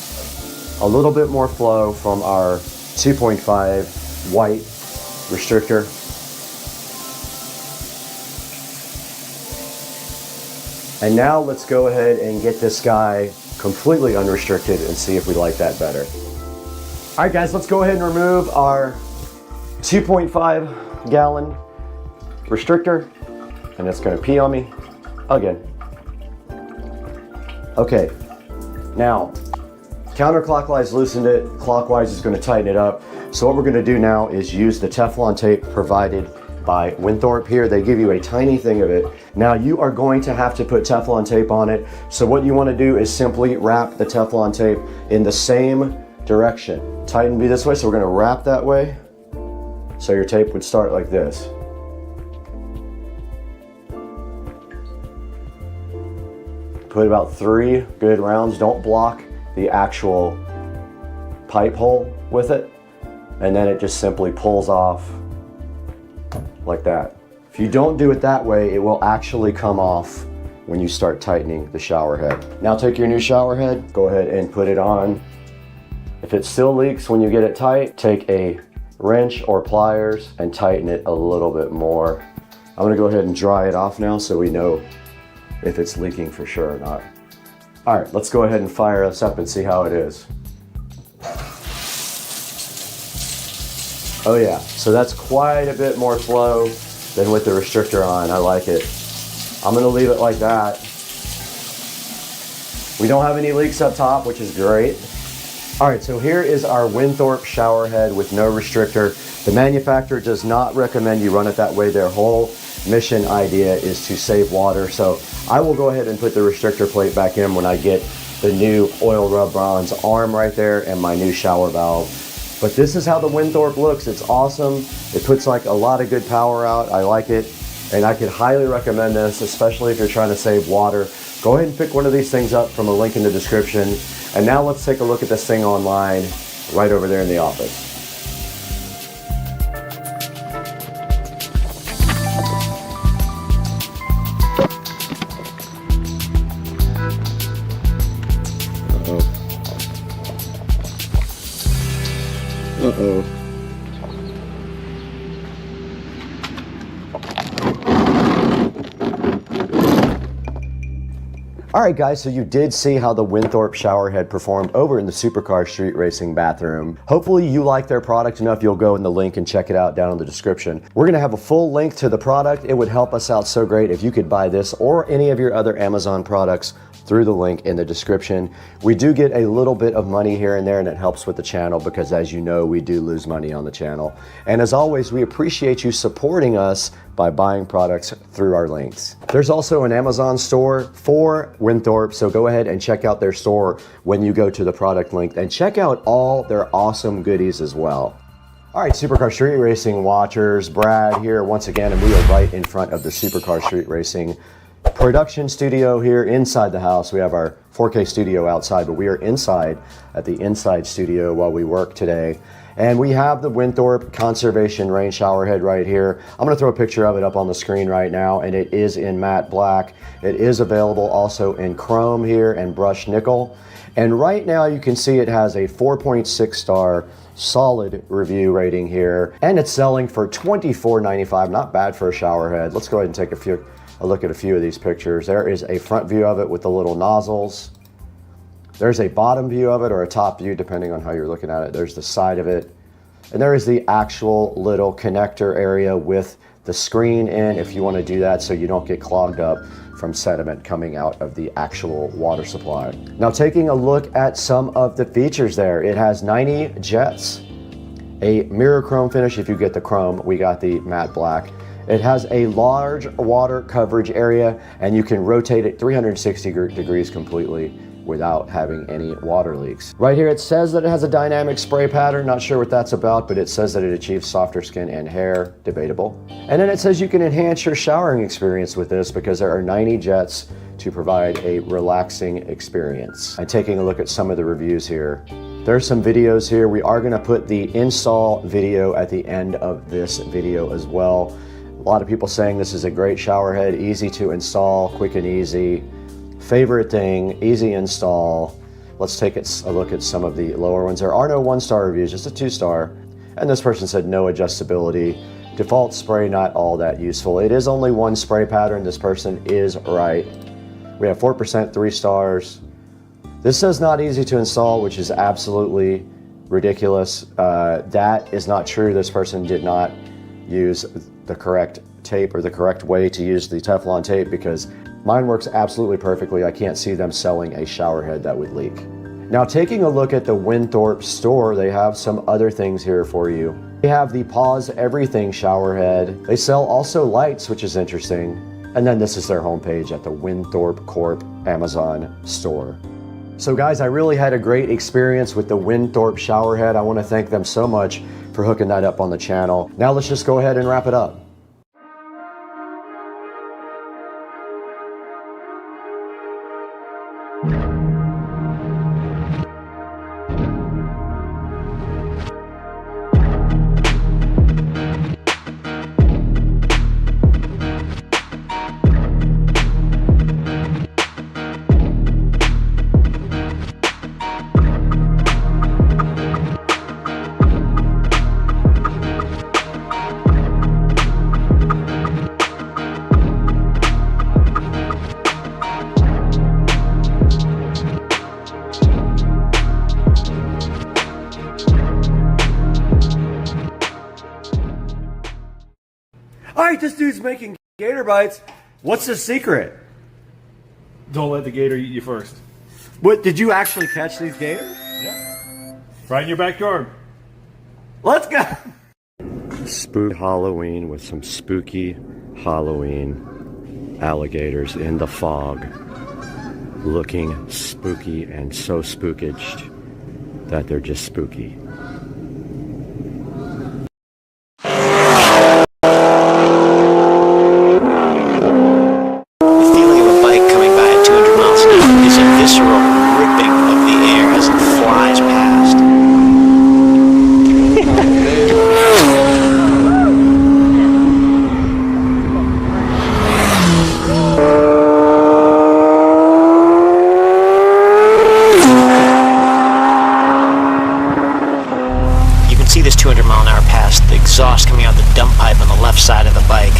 a little bit more flow from our 2.5 white restrictor. And now let's go ahead and get this guy completely unrestricted and see if we like that better. All right guys, let's go ahead and remove our 2.5 gallon restrictor, and it's gonna pee on me again. Okay, now counterclockwise loosened it, clockwise is gonna tighten it up. So what we're gonna do now is use the Teflon tape provided by Winthorpe here. They give you a tiny thing of it. Now you are going to have to put Teflon tape on it. So what you want to do is simply wrap the Teflon tape in the same direction. Tighten be this way, so we're going to wrap that way. So your tape would start like this. Put about 3 good rounds. Don't block the actual pipe hole with it. And then it just simply pulls off like that. If you don't do it that way, it will actually come off when you start tightening the shower head. Now take your new shower head, go ahead and put it on. If it still leaks when you get it tight, take a wrench or pliers and tighten it a little bit more. I'm gonna go ahead and dry it off now so we know if it's leaking for sure or not. All right, let's go ahead and fire this up and see how it is. Oh yeah, so that's quite a bit more flow than with the restrictor on. I like it. I'm gonna leave it like that. We don't have any leaks up top, which is great. All right, so here is our Winthorpe shower head with no restrictor. The manufacturer does not recommend you run it that way. Their whole mission idea is to save water. So I will go ahead and put the restrictor plate back in when I get the new oil rub bronze arm right there and my new shower valve. But this is how the Winthorpe looks. It's awesome. It puts like a lot of good power out. I like it. And I could highly recommend this, especially if you're trying to save water. Go ahead and pick one of these things up from a link in the description. And now let's take a look at this thing online right over there in the office. Uh-oh. All right, guys, so you did see how the Winthorpe shower head performed over in the Supercar Street Racing bathroom. Hopefully you like their product enough you'll go in the link and check it out down in the description. We're gonna have a full link to the product. It would help us out so great if you could buy this or any of your other Amazon products through the link in the description. We do get a little bit of money here and there, and it helps with the channel because, as you know, we do lose money on the channel. And as always, we appreciate you supporting us by buying products through our links. There's also an Amazon store for Winthorpe, so go ahead and check out their store when you go to the product link and check out all their awesome goodies as well. All right, Supercar Street Racing watchers, Brad here once again, and we are right in front of the Supercar Street Racing production studio here inside the house. We have our 4K studio outside, but we are inside at the inside studio while we work today. And we have the Winthorpe Conservation Rain Shower Head right here. I'm gonna throw a picture of it up on the screen right now, and it is in matte black. It is available also in chrome here and brushed nickel. And right now you can see it has a 4.6 star solid review rating here, and it's selling for $24.95. Not bad for a shower head. Let's go ahead and take a look at a few of these pictures. There is a front view of it with the little nozzles. There's a bottom view of it, or a top view depending on how you're looking at it. There's the side of it. And there is the actual little connector area with the screen in if you want to do that so you don't get clogged up from sediment coming out of the actual water supply. Now taking a look at some of the features there, it has 90 jets, a mirror chrome finish. If you get the chrome, we got the matte black. It has a large water coverage area, and you can rotate it 360 degrees completely without having any water leaks. Right here it says that it has a dynamic spray pattern. Not sure what that's about, but it says that it achieves softer skin and hair. Debatable. And then it says you can enhance your showering experience with this because there are 90 jets to provide a relaxing experience. And taking a look at some of the reviews here, there's some videos here. We are gonna put the install video at the end of this video as well. A lot of people saying this is a great shower head, easy to install, quick and easy. Favorite thing, easy install. Let's take a look at some of the lower ones. There are no 1-star reviews, just a 2-star. And this person said no adjustability. Default spray, not all that useful. It is only one spray pattern. This person is right. We have 4%, 3 stars. This says not easy to install, which is absolutely ridiculous. That is not true. This person did not use the correct tape or the correct way to use the Teflon tape, because mine works absolutely perfectly. I can't see them selling a shower head that would leak. Now taking a look at the Winthorpe store, they have some other things here for you. They have the Pause Everything shower head. They sell also lights, which is interesting. And then this is their homepage at the Winthorpe Corp Amazon store. So guys, I really had a great experience with the Winthorpe shower head. I want to thank them so much for hooking that up on the channel. Now let's just go ahead and wrap it up. Alright, this dude's making gator bites. What's the secret? Don't let the gator eat you first. What, did you actually catch these gators? Yeah. Right in your backyard. Let's go! Spook Halloween with some spooky Halloween alligators in the fog, looking spooky and so spookaged that they're just spooky. This 200-mile-an-hour pass, the exhaust coming out the dump pipe on the left side of the bike.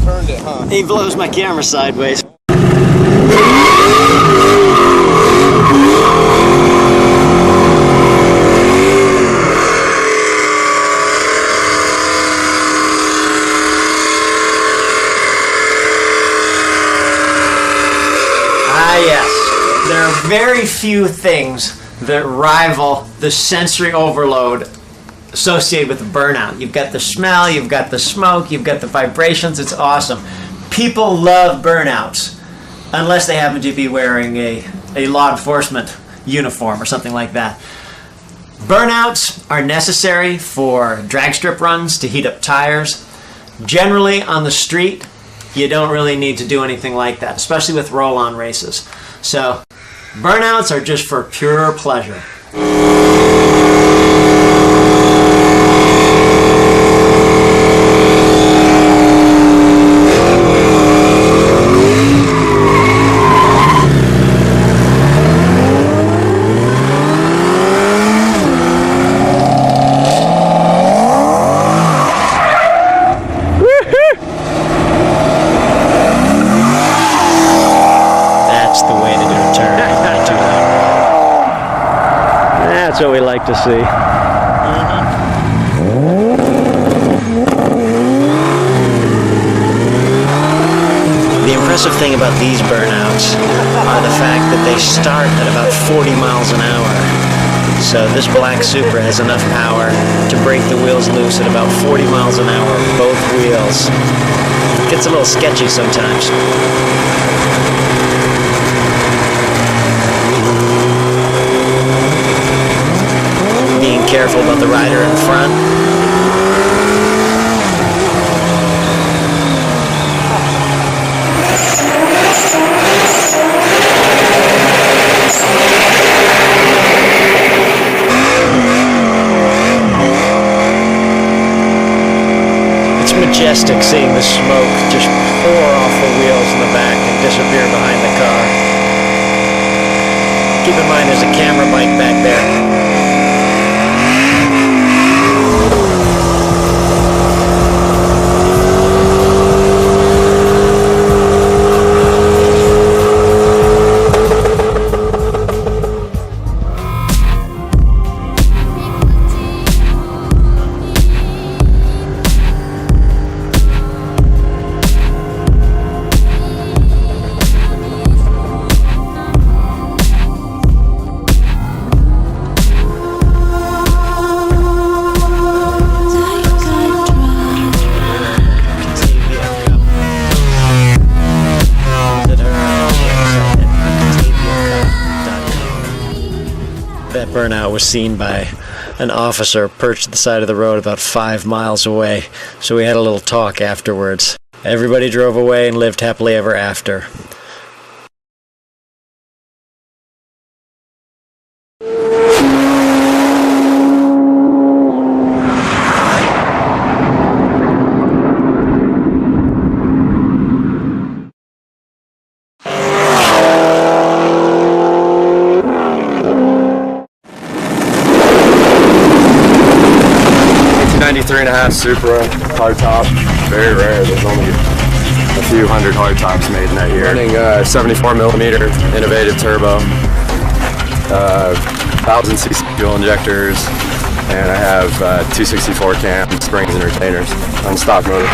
Turned it, huh? He blows my camera sideways. There are very few things that rival the sensory overload associated with burnout. You've got the smell, you've got the smoke, you've got the vibrations. It's awesome. People love burnouts unless they happen to be wearing a law enforcement uniform or something like that. Burnouts are necessary for drag strip runs to heat up tires. Generally on the street, you don't really need to do anything like that, especially with roll-on races. So burnouts are just for pure pleasure. That's what we like to see. The impressive thing about these burnouts are the fact that they start at about 40 miles an hour. So this black Supra has enough power to break the wheels loose at about 40 miles an hour, both wheels. It gets a little sketchy sometimes. Being careful about the rider in front. It's majestic seeing the smoke just pour off the wheels in the back and disappear behind the car. Keep in mind there's a camera mic back there. That burnout was seen by an officer perched at the side of the road about 5 miles away, so we had a little talk afterwards. Everybody drove away and lived happily ever after. .3.5 Supra hardtop, very rare. There's only a few hundred hardtops made in that year. Running 74mm innovative turbo, 1000cc fuel injectors, and I have 264 cam springs and retainers on stock motor.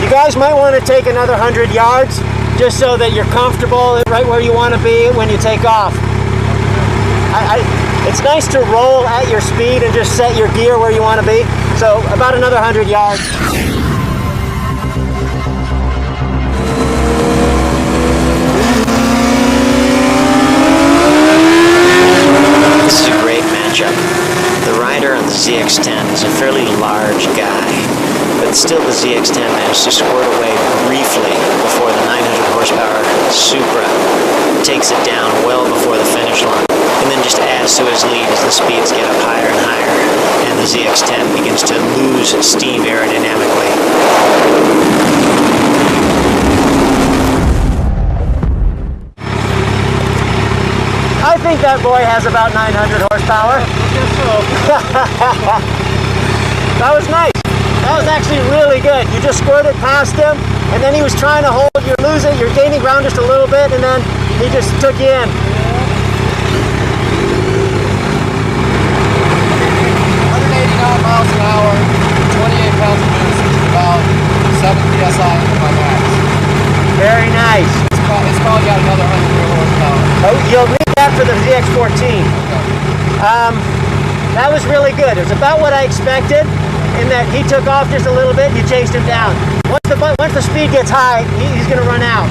You guys might want to take another 100 yards just so that you're comfortable right where you want to be when you take off. It's nice to roll at your speed and just set your gear where you want to be. So about another 100 yards. This is a great matchup. The rider on the ZX-10 is a fairly large guy, but still the ZX-10 managed to squirt away briefly before the 900 horsepower Supra takes it down well before the finish line, and then just adds to his lead as the speeds get up higher and higher, and the ZX-10 begins to lose steam aerodynamically. I think that boy has about 900 horsepower. That was nice. That was actually really good. You just squirted past him, and then he was trying to hold. You're losing, you're gaining ground just a little bit, and then he just took you in. 189 miles an hour, 28 pounds of boost, which is about 7 psi into my max. Very nice. It's probably got another 100 horsepower. Oh, you'll need that for the ZX-14. Okay. That was really good. It was about what I expected in that he took off just a little bit, you chased him down. Once the speed gets high, he's going to run out.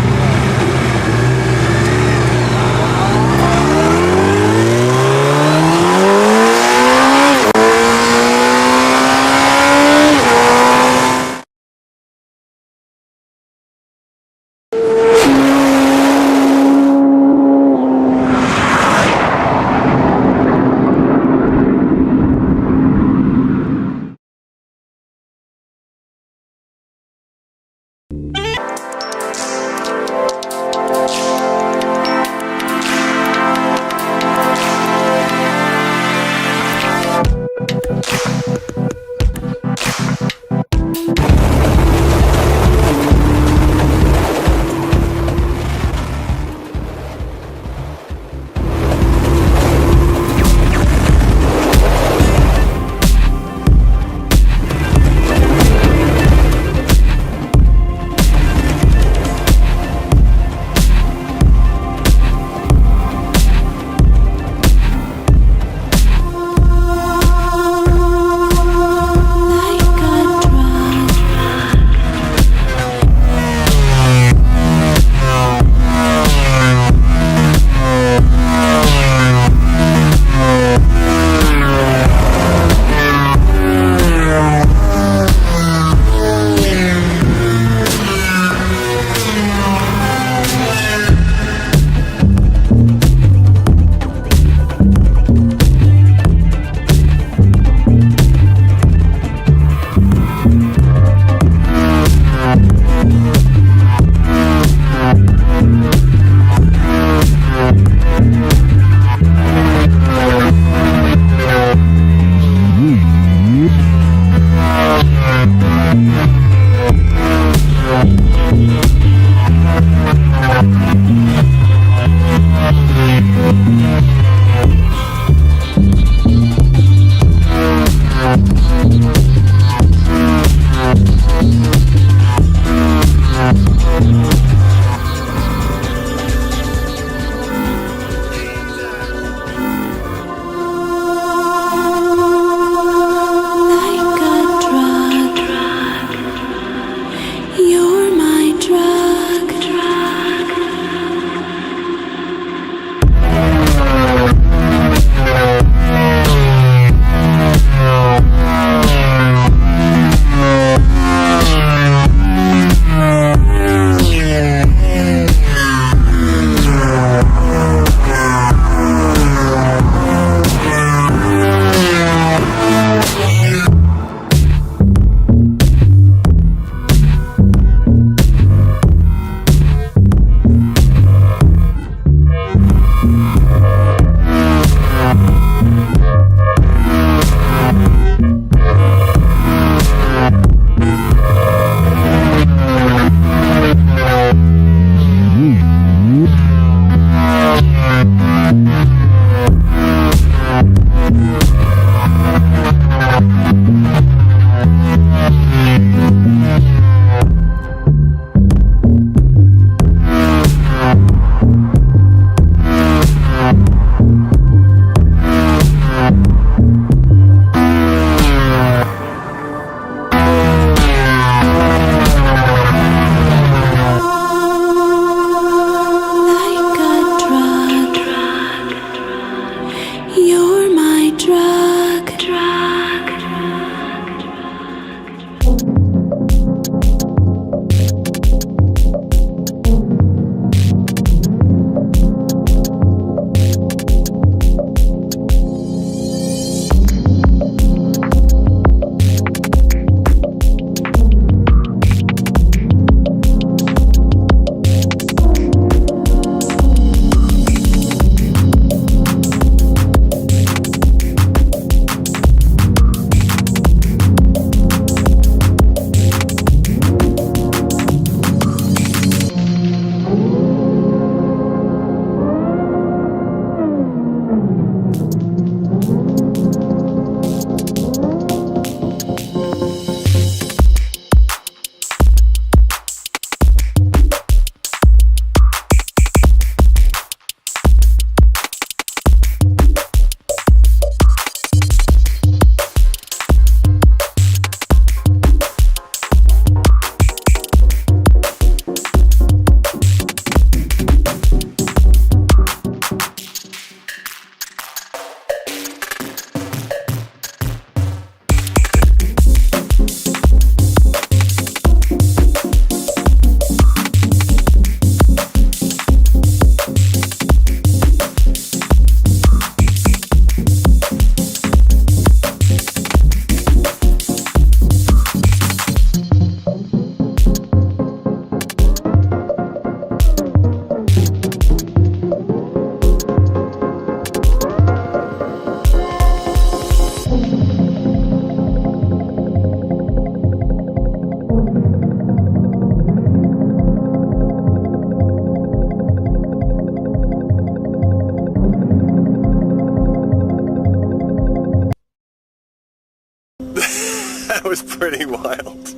That was pretty wild.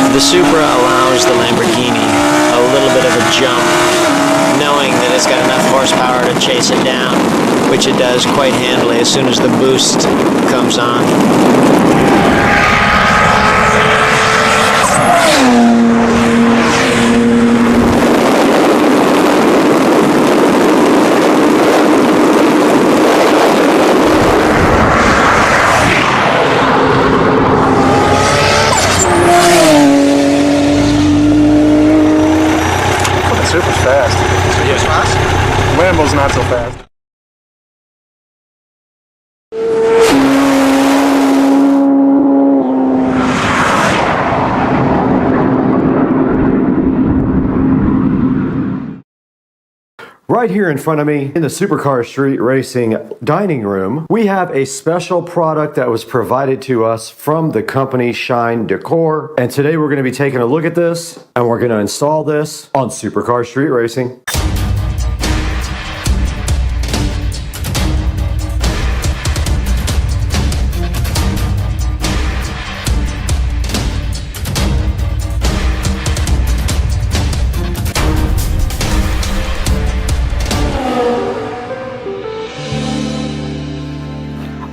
The Supra allows the Lamborghini a little bit of a jump, knowing that it's got enough horsepower to chase it down, which it does quite handily as soon as the boost comes on. Super's fast. Super's fast? Lambo's not so fast. Right here in front of me in the Supercar Street Racing dining room, we have a special product that was provided to us from the company Shine Decor. And today we're going to be taking a look at this and we're going to install this on Supercar Street Racing.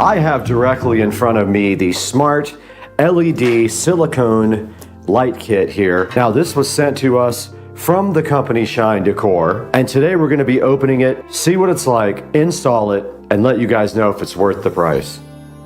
I have directly in front of me the Smart LED silicone light kit here. Now this was sent to us from the company Shine Decor, and today we're going to be opening it, see what it's like, install it, and let you guys know if it's worth the price.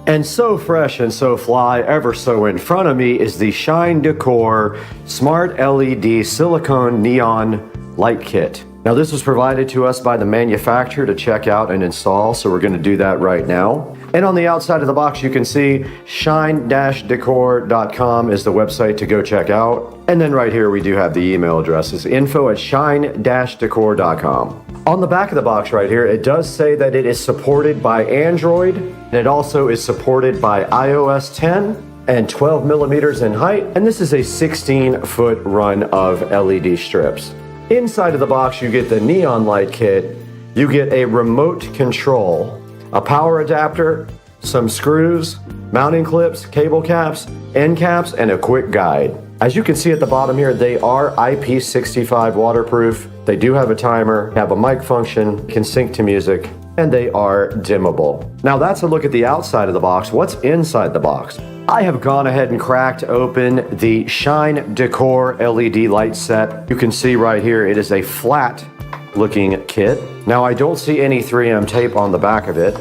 And so fresh and so fly, ever so in front of me is the Shine Decor Smart LED silicone neon light kit. Now this was provided to us by the manufacturer to check out and install, so we're going to do that right now. And on the outside of the box you can see shine-decor.com is the website to go check out. And then right here we do have the email addresses, info@shine-decor.com. On the back of the box right here, it does say that it is supported by Android, and it also is supported by iOS 10 and 12 millimeters in height, and this is a 16-foot run of LED strips. Inside of the box you get the neon light kit, you get a remote control, a power adapter, some screws, mounting clips, cable caps, end caps, and a quick guide. As you can see at the bottom here, they are IP65 waterproof. They do have a timer, have a mic function, can sync to music, and they are dimmable. Now that's a look at the outside of the box. What's inside the box? I have gone ahead and cracked open the Shine Decor LED light set. You can see right here, it is a flat looking kit. Now I don't see any 3M tape on the back of it.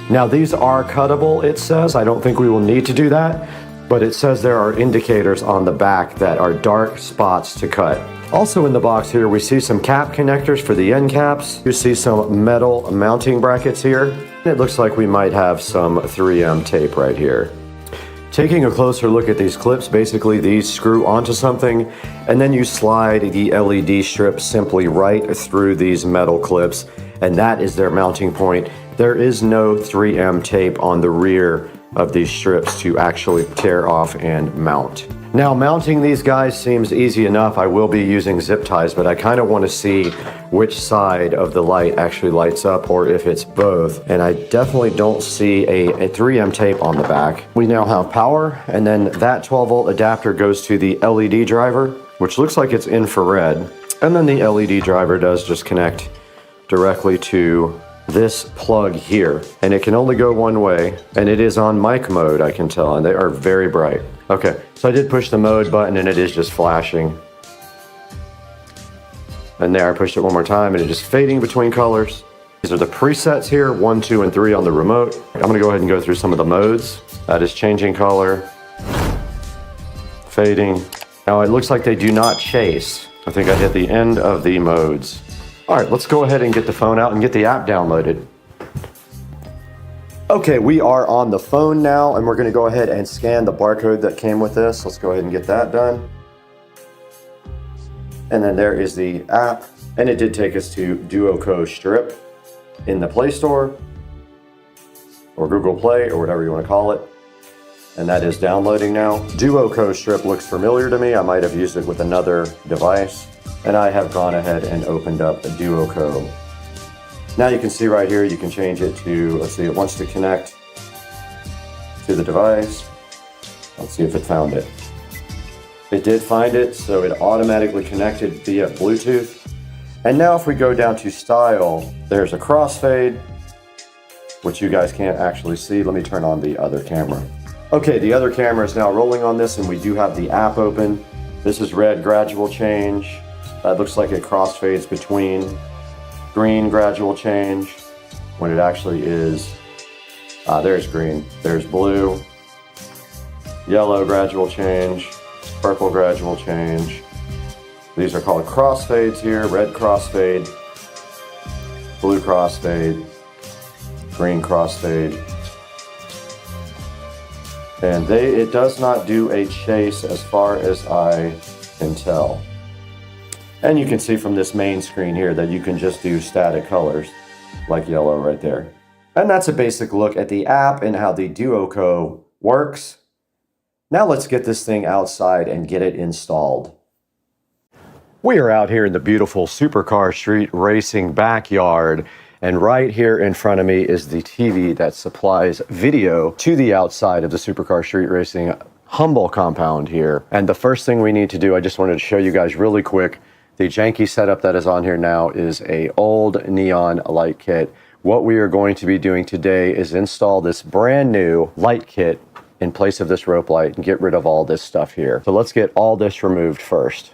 Now these are cuttable, it says. I don't think we will need to do that, but it says there are indicators on the back that are dark spots to cut. Also in the box here, we see some cap connectors for the end caps. You see some metal mounting brackets here. It looks like we might have some 3M tape right here. Taking a closer look at these clips, basically these screw onto something and then you slide the LED strip simply right through these metal clips, and that is their mounting point. There is no 3M tape on the rear of these strips to actually tear off and mount. Now mounting these guys seems easy enough. I will be using zip ties, but I kind of want to see which side of the light actually lights up or if it's both. And I definitely don't see a 3M tape on the back. We now have power, and then that 12-volt adapter goes to the LED driver, which looks like it's infrared. And then the LED driver does just connect directly to this plug here, and it can only go one way, and it is on mic mode, I can tell, and they are very bright. Okay, so I did push the mode button and it is just flashing. And there I pushed it one more time and it is fading between colors. These are the presets here, 1, 2, and 3 on the remote. I'm gonna go ahead and go through some of the modes. That is changing color, fading. Now it looks like they do not chase. I think I hit the end of the modes. All right, let's go ahead and get the phone out and get the app downloaded. Okay, we are on the phone now, and we're gonna go ahead and scan the barcode that came with this. Let's go ahead and get that done. And then there is the app. And it did take us to Duoco Strip in the Play Store or Google Play or whatever you want to call it. And that is downloading now. Duoco Strip looks familiar to me. I might have used it with another device. And I have gone ahead and opened up a Duoco. Now you can see right here, you can change it to, let's see, it wants to connect to the device. Let's see if it found it. It did find it, so it automatically connected via Bluetooth. And now if we go down to style, there's a crossfade, which you guys can't actually see. Let me turn on the other camera. Okay, the other camera is now rolling on this, and we do have the app open. This is red gradual change. That looks like it crossfades between green gradual change when it actually is, there's green, there's blue, yellow gradual change, purple gradual change. These are called crossfades here, red crossfade, blue crossfade, green crossfade. And it does not do a chase as far as I can tell. And you can see from this main screen here that you can just do static colors like yellow right there. And that's a basic look at the app and how the Duoco works. Now let's get this thing outside and get it installed. We are out here in the beautiful Supercar Street Racing backyard. And right here in front of me is the TV that supplies video to the outside of the Supercar Street Racing Humble compound here. And the first thing we need to do, I just wanted to show you guys really quick, the janky setup that is on here now is a old neon light kit. What we are going to be doing today is install this brand new light kit in place of this rope light and get rid of all this stuff here. So let's get all this removed first.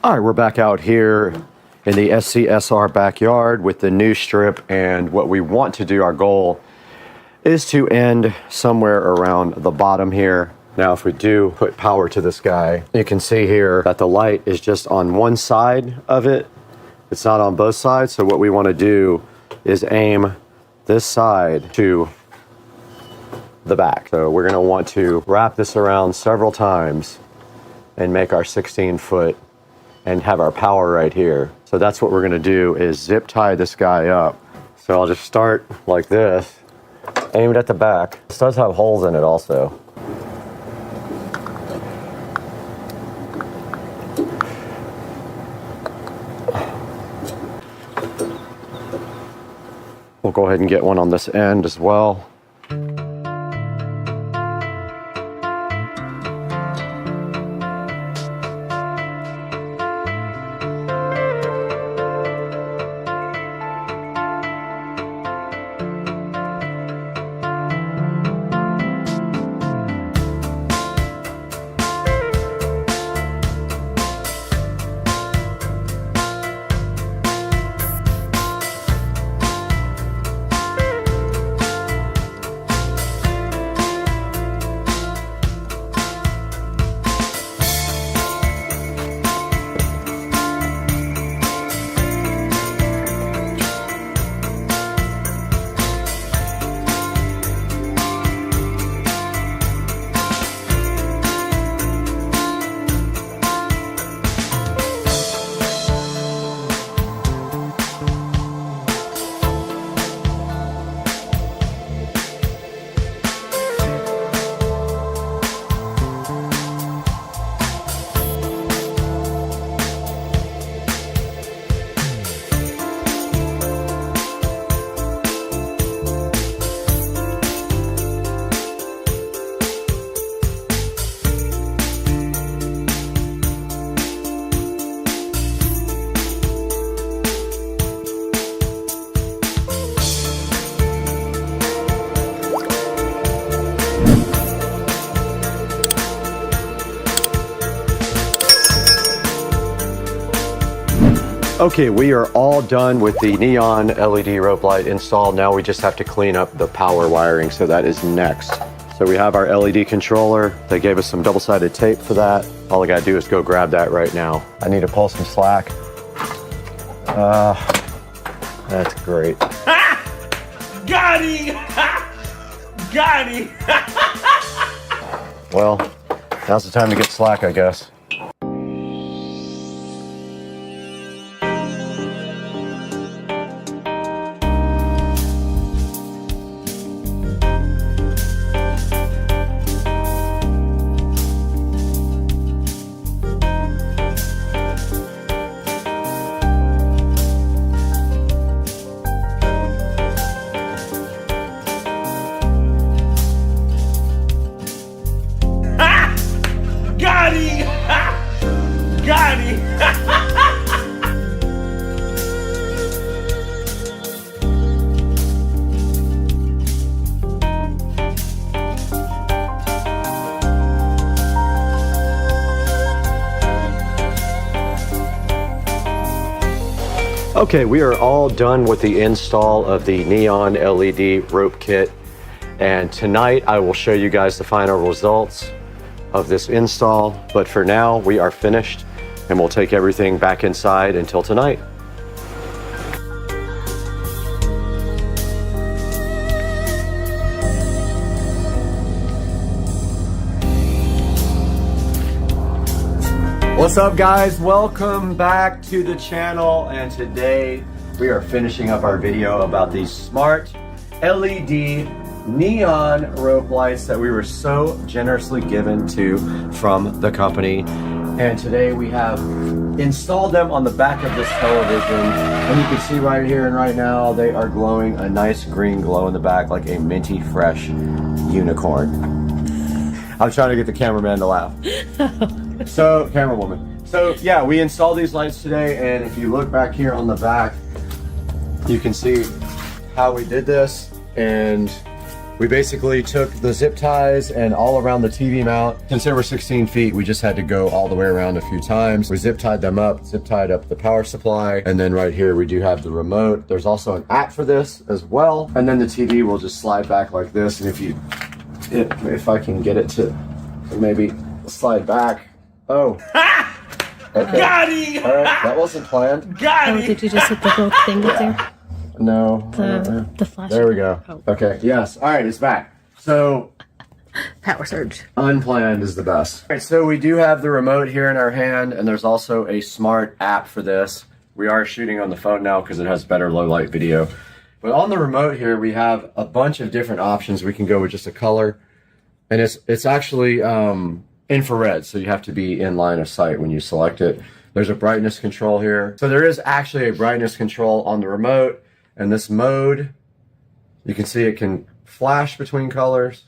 All right, we're back out here in the SCSR backyard with the new strip, and what we want to do, our goal, is to end somewhere around the bottom here. Now, if we do put power to this guy, you can see here that the light is just on one side of it. It's not on both sides, so what we want to do is aim this side to the back. So we're going to want to wrap this around several times and make our 16-foot and have our power right here. So that's what we're gonna do, is zip tie this guy up. So I'll just start like this, aim it at the back. This does have holes in it also. We'll go ahead and get one on this end as well. Okay, we are all done with the neon LED rope light install. Now we just have to clean up the power wiring, so that is next. So we have our LED controller. They gave us some double-sided tape for that. All I gotta do is go grab that right now. I need to pull some slack. That's great. Got him! Got him! Well, now's the time to get slack, I guess. Okay, we are all done with the install of the neon LED rope kit, and tonight I will show you guys the final results of this install. But for now, we are finished and we'll take everything back inside until tonight. What's up, guys? Welcome back to the channel, and today we are finishing up our video about these smart LED neon rope lights that we were so generously given to from the company. And today we have installed them on the back of this television, and you can see right here and right now they are glowing a nice green glow in the back like a minty fresh unicorn. I'm trying to get the cameraman to laugh. So, camera woman. So yeah, we installed these lights today, and if you look back here on the back, you can see how we did this. And we basically took the zip ties and all around the TV mount. Since they were 16 feet, we just had to go all the way around a few times. We zip tied them up, zip tied up the power supply, and then right here we do have the remote. There's also an app for this as well. And then the TV will just slide back like this, and if I can get it to maybe slide back. Oh. Okay. Got him! All right, that wasn't planned. Got him! Oh, did you just hit the little thing up there? No. The flash. There we go. Oh. Okay, yes. All right, it's back. So, power surge. Unplanned is the best. All right, so we do have the remote here in our hand, and there's also a smart app for this. We are shooting on the phone now because it has better low light video. But on the remote here, we have a bunch of different options. We can go with just a color, and it's actually infrared, so you have to be in line of sight when you select it. There's a brightness control here. So there is actually a brightness control on the remote, and this mode, you can see it can flash between colors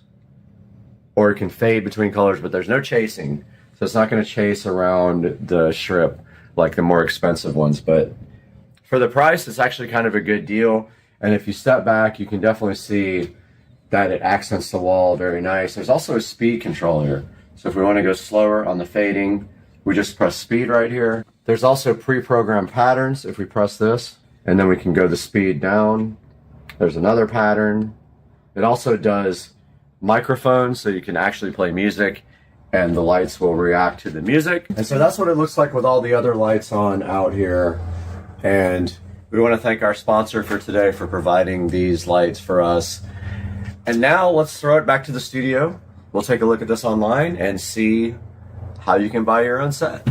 or it can fade between colors, but there's no chasing. So it's not going to chase around the strip like the more expensive ones. But for the price, it's actually kind of a good deal. And if you step back, you can definitely see that it accents the wall very nice. There's also a speed control here. So if we want to go slower on the fading, we just press speed right here. There's also pre-programmed patterns if we press this, and then we can go the speed down. There's another pattern. It also does microphones, so you can actually play music and the lights will react to the music. And so that's what it looks like with all the other lights on out here. And we want to thank our sponsor for today for providing these lights for us. And now let's throw it back to the studio. We'll take a look at this online and see how you can buy your own set.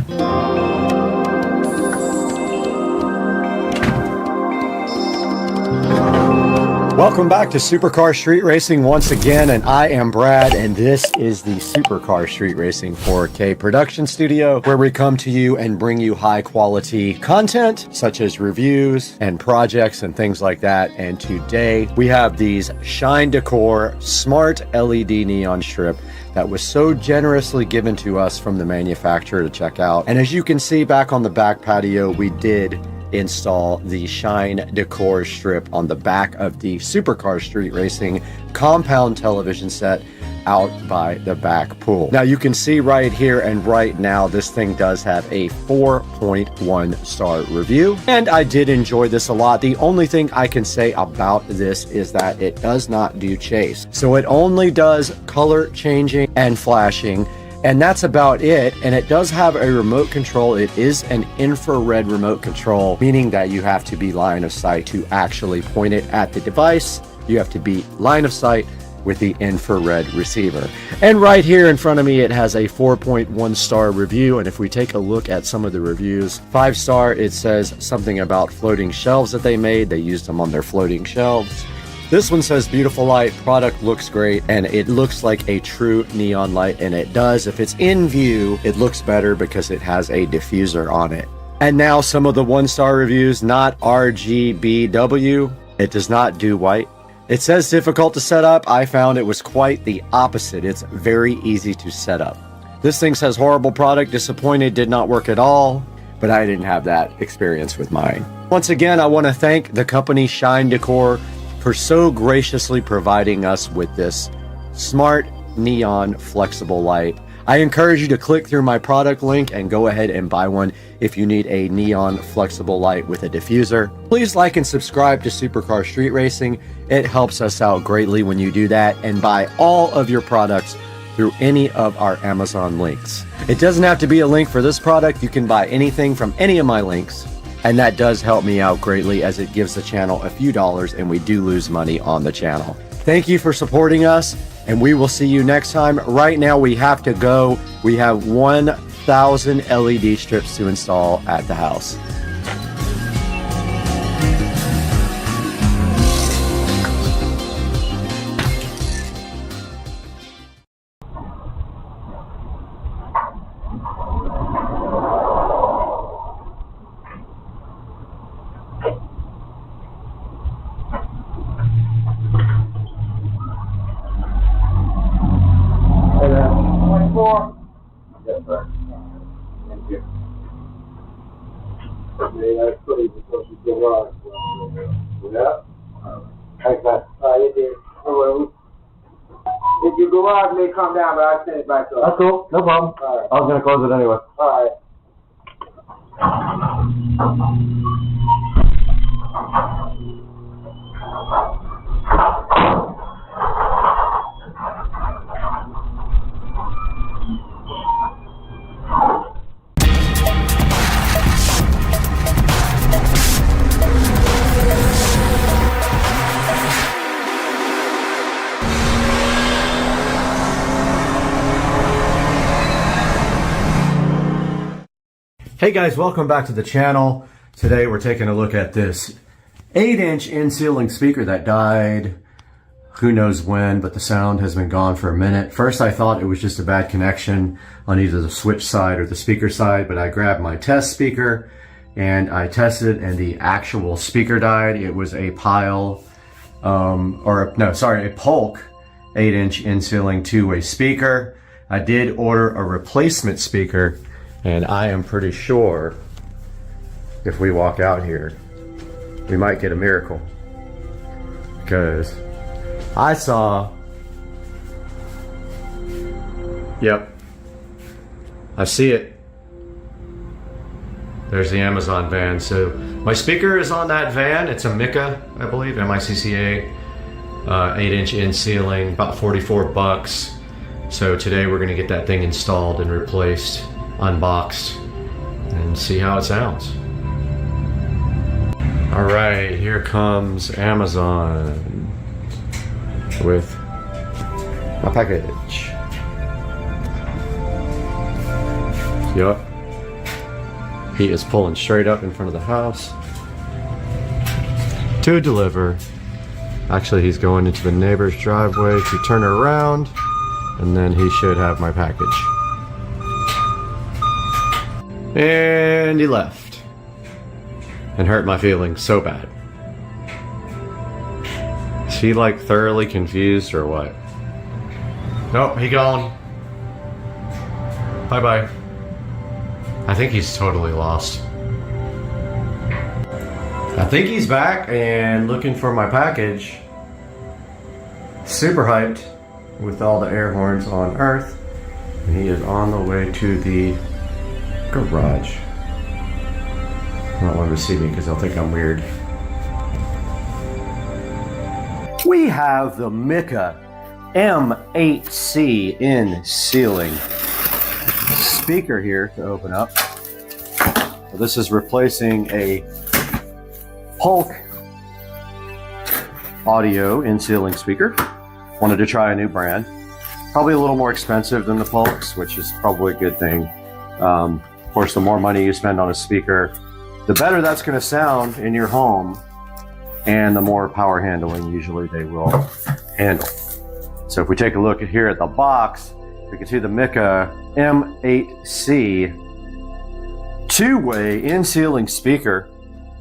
Welcome back to Supercar Street Racing once again, and I am Brad, and this is the Supercar Street Racing 4K production studio, where we come to you and bring you high quality content such as reviews and projects and things like that. And today we have these Shine Decor smart LED neon strip that was so generously given to us from the manufacturer to check out. And as you can see back on the back patio, we did install the Shine Decor strip on the back of the Supercar Street Racing compound television set out by the back pool. Now you can see right here and right now, this thing does have a 4.1 star review. And I did enjoy this a lot. The only thing I can say about this is that it does not do chase. So it only does color changing and flashing. And that's about it. And it does have a remote control. It is an infrared remote control, meaning that you have to be line of sight to actually point it at the device. You have to be line of sight with the infrared receiver. And right here in front of me, it has a 4.1 star review. And if we take a look at some of the reviews, 5 star, it says something about floating shelves that they made. They used them on their floating shelves. This one says beautiful light, product looks great, and it looks like a true neon light, and it does. If it's in view, it looks better because it has a diffuser on it. And now some of the 1-star reviews, not RGBW. It does not do white. It says difficult to set up. I found it was quite the opposite. It's very easy to set up. This thing says horrible product, disappointed, did not work at all, but I didn't have that experience with mine. Once again, I want to thank the company Shine Decor for so graciously providing us with this smart neon flexible light. I encourage you to click through my product link and go ahead and buy one if you need a neon flexible light with a diffuser. Please like and subscribe to Supercar Street Racing. It helps us out greatly when you do that, and buy all of your products through any of our Amazon links. It doesn't have to be a link for this product. You can buy anything from any of my links. And that does help me out greatly, as it gives the channel a few dollars, and we do lose money on the channel. Thank you for supporting us, and we will see you next time. Right now we have to go. We have 1,000 LED strips to install at the house. Yes, sir. Thank you. Yeah, that's pretty because you go on. Yeah? Thanks, man. You did. If you go out, it may come down, but I'll send it back to us. That's cool. No problem. All right. I was going to close it anyway. All right. Hey guys, welcome back to the channel. Today we're taking a look at this 8-inch in-ceiling speaker that died who knows when, but the sound has been gone for a minute. First I thought it was just a bad connection on either the switch side or the speaker side, but I grabbed my test speaker and I tested it, and the actual speaker died. It was a Pile, a Polk 8-inch in-ceiling two-way speaker. I did order a replacement speaker, and I am pretty sure if we walk out here, we might get a miracle. Because I saw, yep, I see it. There's the Amazon van. So my speaker is on that van. It's a Micca, I believe, M-I-C-C-A, 8-inch in-ceiling, about 44 bucks. So today we're gonna get that thing installed and replaced, unboxed, and see how it sounds. All right, here comes Amazon with my package. Yup. He is pulling straight up in front of the house to deliver. Actually, he's going into the neighbor's driveway to turn around, and then he should have my package. And he left and hurt my feelings so bad. Is he like thoroughly confused or what? Nope, he gone. Bye-bye. I think he's totally lost. I think he's back and looking for my package. Super hyped. with all the air horns on Earth, and he is on the way to the garage. I don't want him to see me because they'll think I'm weird. We have the Mika M8C in ceiling speaker here to open up. So this is replacing a Polk audio in ceiling speaker. Wanted to try a new brand. Probably a little more expensive than the Polks, which is probably a good thing. Of course, the more money you spend on a speaker, the better that's going to sound in your home, and the more power handling usually they will handle. So if we take a look at here at the box, we can see the Mika M8C two-way in-ceiling speaker.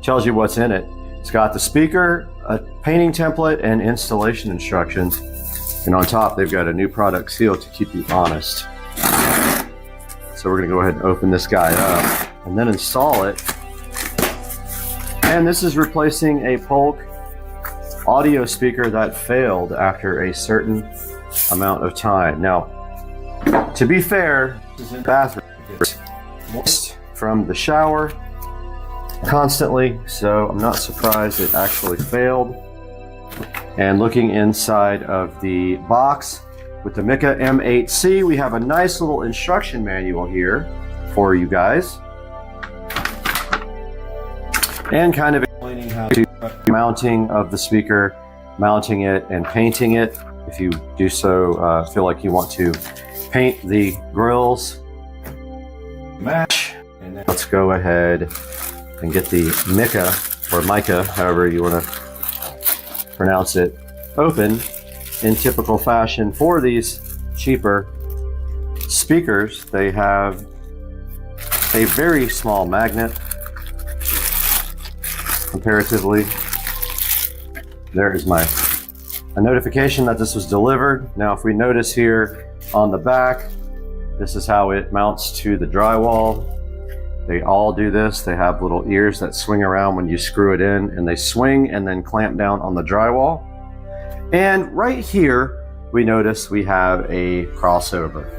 Tells you what's in it. It's got the speaker, a painting template, and installation instructions. And on top, they've got a new product seal to keep you honest. So we're gonna go ahead and open this guy up and then install it. And this is replacing a Polk audio speaker that failed after a certain amount of time. Now, to be fair, this is in the bathroom. It's moist from the shower constantly, so I'm not surprised it actually failed. And looking inside of the box with the Mika M8C, we have a nice little instruction manual here for you guys. And kind of explaining how to mounting of the speaker, mounting it and painting it. If you do so, feel like you want to paint the grills, match, and then let's go ahead and get the Mika, or Micah, however you want to pronounce it, open in typical fashion. For these cheaper speakers, they have a very small magnet comparatively. There is a notification that this was delivered. Now if we notice here on the back, this is how it mounts to the drywall. They all do this. They have little ears that swing around when you screw it in, and they swing and then clamp down on the drywall. And right here, we notice we have a crossover.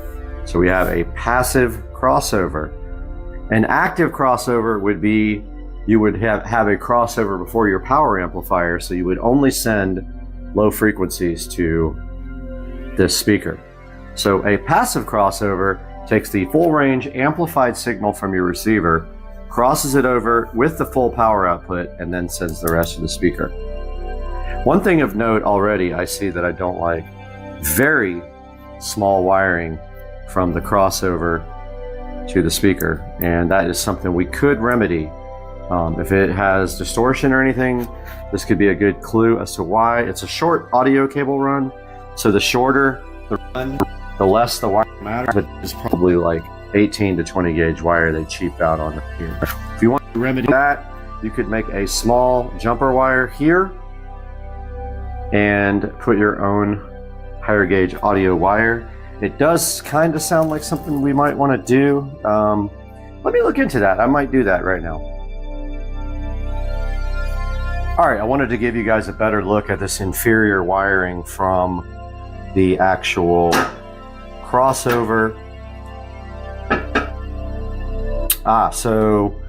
So we have a passive crossover. An active crossover would be, you would have a crossover before your power amplifier, so you would only send low frequencies to this speaker. So a passive crossover takes the full range amplified signal from your receiver, crosses it over with the full power output, and then sends the rest to the speaker. One thing of note already I see that I don't like, very small wiring from the crossover to the speaker, and that is something we could remedy. If it has distortion or anything, this could be a good clue as to why. It's a short audio cable run, so the shorter the run, the less the wire matters, but it's probably like 18 to 20 gauge wire they cheaped out on here. If you want to remedy that, you could make a small jumper wire here and put your own higher gauge audio wire. It does kind of sound like something we might want to do. Let me look into that. I might do that right now. All right, I wanted to give you guys a better look at this inferior wiring from the actual crossover. So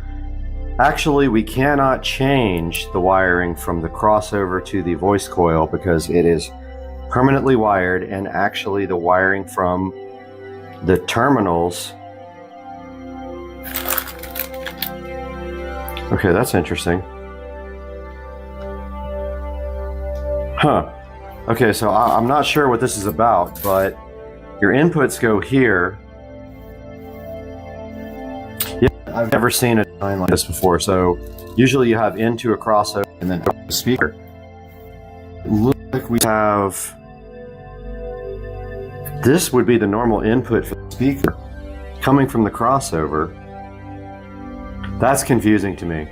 actually we cannot change the wiring from the crossover to the voice coil because it is permanently wired, and actually the wiring from the terminals. Okay, that's interesting. Huh. Okay, so I'm not sure what this is about, but your inputs go here. Yeah, I've never seen a design like this before. So usually you have into a crossover and then a speaker. It looks like we have, this would be the normal input for the speaker coming from the crossover. That's confusing to me.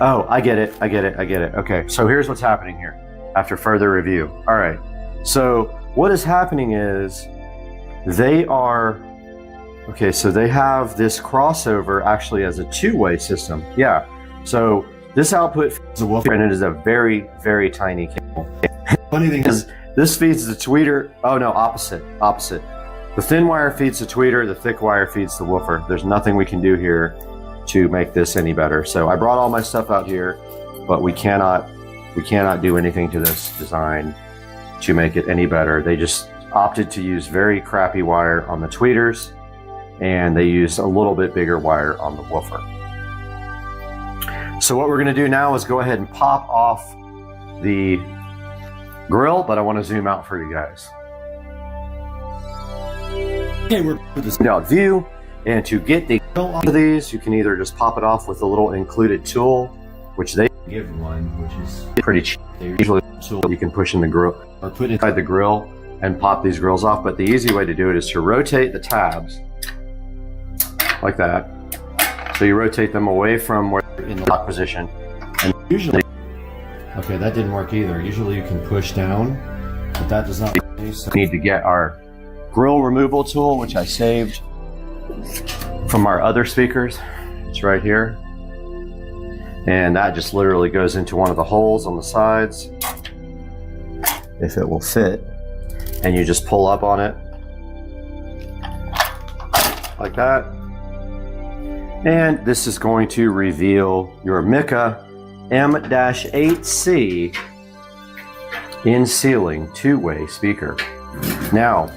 Oh, I get it. Okay, so here's what's happening here after further review. All right, so what is happening is they are, okay, so they have this crossover actually as a two-way system. Yeah, so this output is a woofer, and it is a very, very tiny cable. Funny thing is, This feeds the tweeter. Oh no, opposite. The thin wire feeds the tweeter, the thick wire feeds the woofer. There's nothing we can do here to make this any better. So I brought all my stuff out here, but we cannot do anything to this design to make it any better. They just opted to use very crappy wire on the tweeters, and they used a little bit bigger wire on the woofer. So what we're gonna do now is go ahead and pop off the grill, but I wanna zoom out for you guys. Okay, we're with this out view, and to get the grill off of these, you can either just pop it off with a little included tool, which they give one, which is pretty cheap. They're usually a tool you can push in the grill or put inside the grill and pop these grills off. But the easy way to do it is to rotate the tabs like that. So you rotate them away from where they're in the lock position, and usually, okay, that didn't work either. Usually you can push down, but that does not work. So we need to get our grill removal tool, which I saved from our other speakers. It's right here. And that just literally goes into one of the holes on the sides, if it will fit. And you just pull up on it like that. And this is going to reveal your Mica M-8C in ceiling two-way speaker. Now,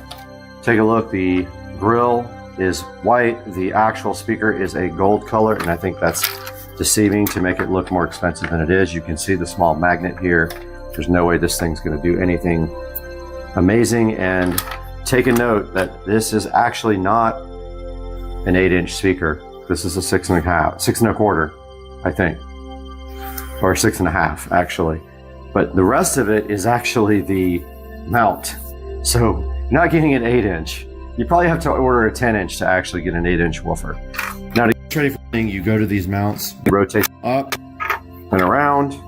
take a look. The grill is white. The actual speaker is a gold color, and I think that's deceiving to make it look more expensive than it is. You can see the small magnet here. There's no way this thing's going to do anything amazing. And take a note that this is actually not an 8-inch speaker. This is a 6.25, I think, or 6.5 actually. But the rest of it is actually the mount. So you're not getting an 8-inch. You probably have to order a 10-inch to actually get an 8-inch woofer. Now to get ready for the thing, you go to these mounts, you rotate up and around,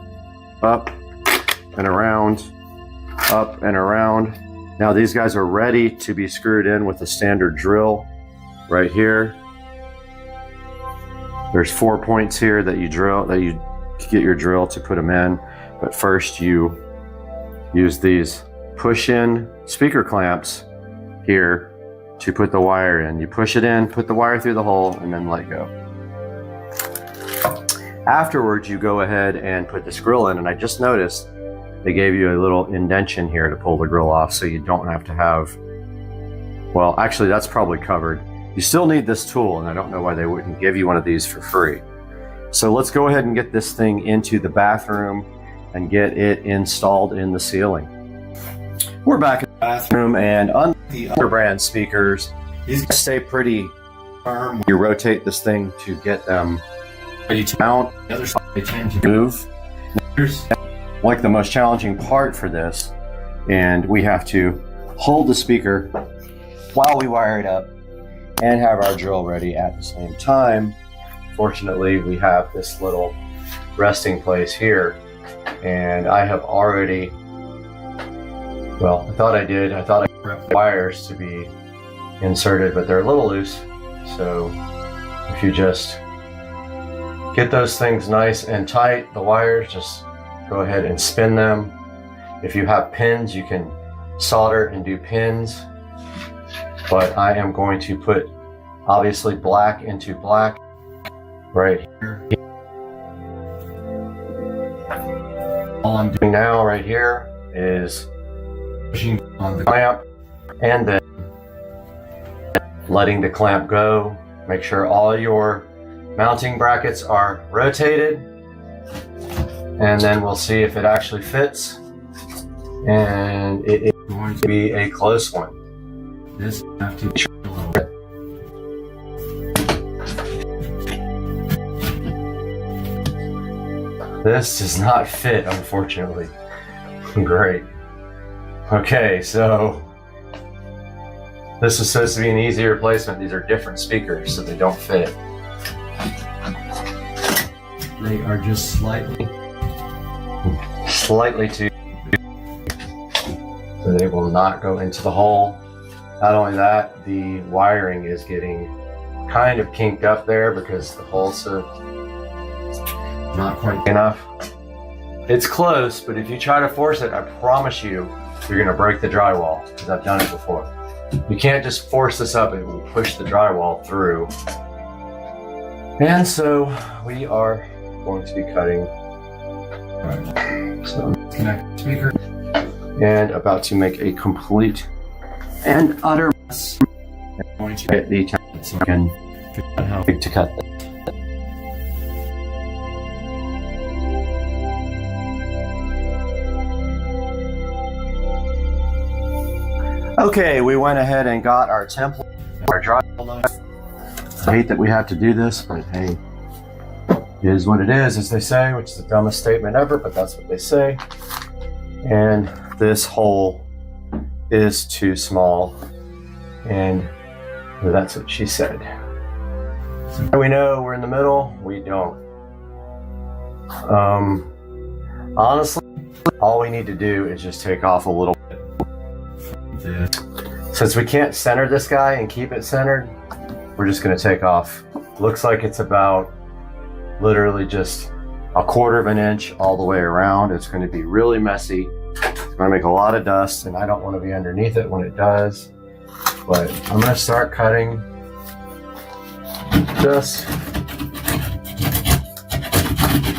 up and around, up and around. Now these guys are ready to be screwed in with a standard drill right here. There's 4 points here that you get your drill to put them in. But first you use these push-in speaker clamps here to put the wire in. You push it in, put the wire through the hole, and then let go. Afterwards, you go ahead and put this grill in, and I just noticed they gave you a little indentation here to pull the grill off, so you don't have to have, well, actually that's probably covered. You still need this tool, and I don't know why they wouldn't give you one of these for free. So let's go ahead and get this thing into the bathroom and get it installed in the ceiling. We're back in the bathroom, and unlike the other brand speakers, these guys stay pretty firm. You rotate this thing to get them ready to mount. The other side, they tend to move. Here's like the most challenging part for this, and we have to hold the speaker while we wire it up and have our drill ready at the same time. Fortunately, we have this little resting place here, and I have already, well, I thought I did. I thought I prepped the wires to be inserted, but they're a little loose. So if you just get those things nice and tight, the wires, just go ahead and spin them. If you have pins, you can solder and do pins. But I am going to put, obviously, black into black right here. All I'm doing now right here is pushing on the clamp and then letting the clamp go. Make sure all your mounting brackets are rotated, and then we'll see if it actually fits. And it is going to be a close one. This have to be a little bit. This does not fit, unfortunately. Great. Okay, so this is supposed to be an easy replacement. These are different speakers, so they don't fit. They are just slightly too, so they will not go into the hole. Not only that, the wiring is getting kind of kinked up there because the hole's not quite enough. It's close, but if you try to force it, I promise you, you're gonna break the drywall, because I've done it before. You can't just force this up, it will push the drywall through. And so we are going to be cutting. So connect speaker. And about to make a complete and utter mess. I'm going to get the template so I can figure out how big to cut this. Okay, we went ahead and got our template, our drywall knife. I hate that we have to do this, but hey, it is what it is, as they say, which is the dumbest statement ever, but that's what they say. And this hole is too small, and that's what she said. So we know we're in the middle, we don't. Honestly, all we need to do is just take off a little bit. Since we can't center this guy and keep it centered, we're just going to take off. Looks like it's about literally just 1/4 of an inch all the way around. It's going to be really messy. It's going to make a lot of dust, and I don't want to be underneath it when it does. But I'm going to start cutting this.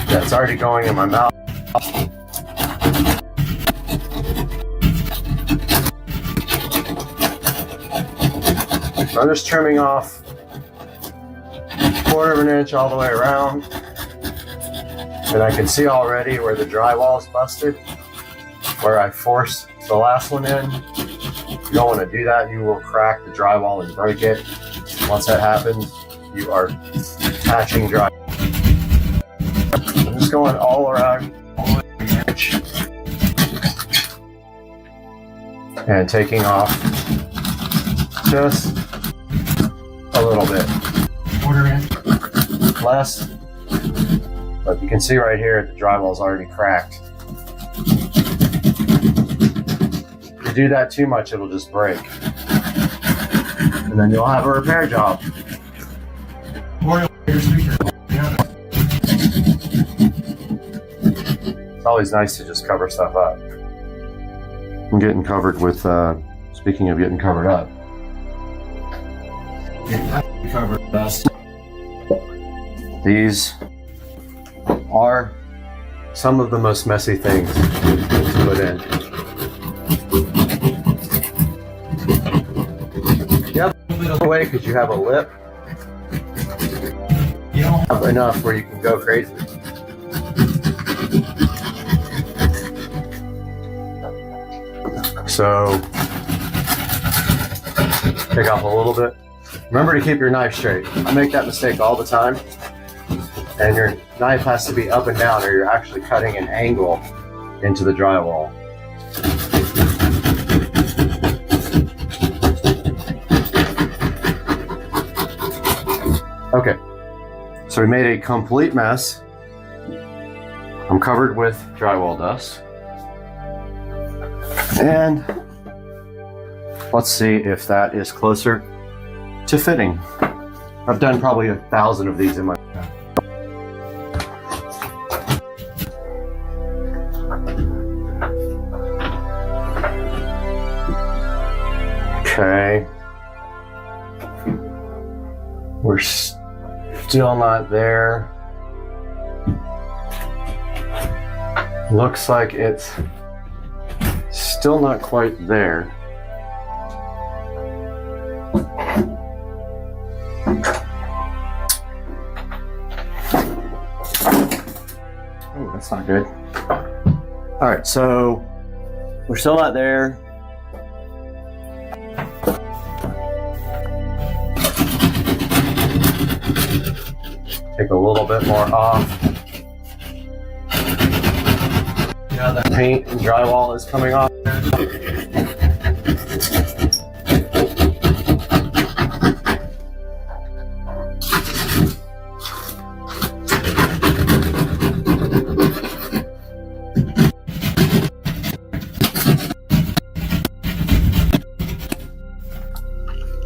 That's already going in my mouth. So I'm just trimming off 1/4 of an inch all the way around. And I can see already where the drywall is busted, where I forced the last one in. You don't want to do that. You will crack the drywall and break it. Once that happens, you are attaching drywall. I'm just going all around, all the way to the edge. And taking off just a little bit. 1/4 inch less. But you can see right here, the drywall's already cracked. If you do that too much, it'll just break. And then you'll have a repair job. It's always nice to just cover stuff up. I'm getting covered with, speaking of getting covered up. Covered dust. These are some of the most messy things to put in. You have a little bit of the way because you have a lip. You don't have enough where you can go crazy. So take off a little bit. Remember to keep your knife straight. I make that mistake all the time. And your knife has to be up and down or you're actually cutting an angle into the drywall. Okay, so we made a complete mess. I'm covered with drywall dust. And let's see if that is closer to fitting. I've done probably 1,000 of these in my time. Okay. We're still not there. Looks like it's still not quite there. Oh, that's not good. All right, so we're still not there. Take a little bit more off. See how that paint and drywall is coming off?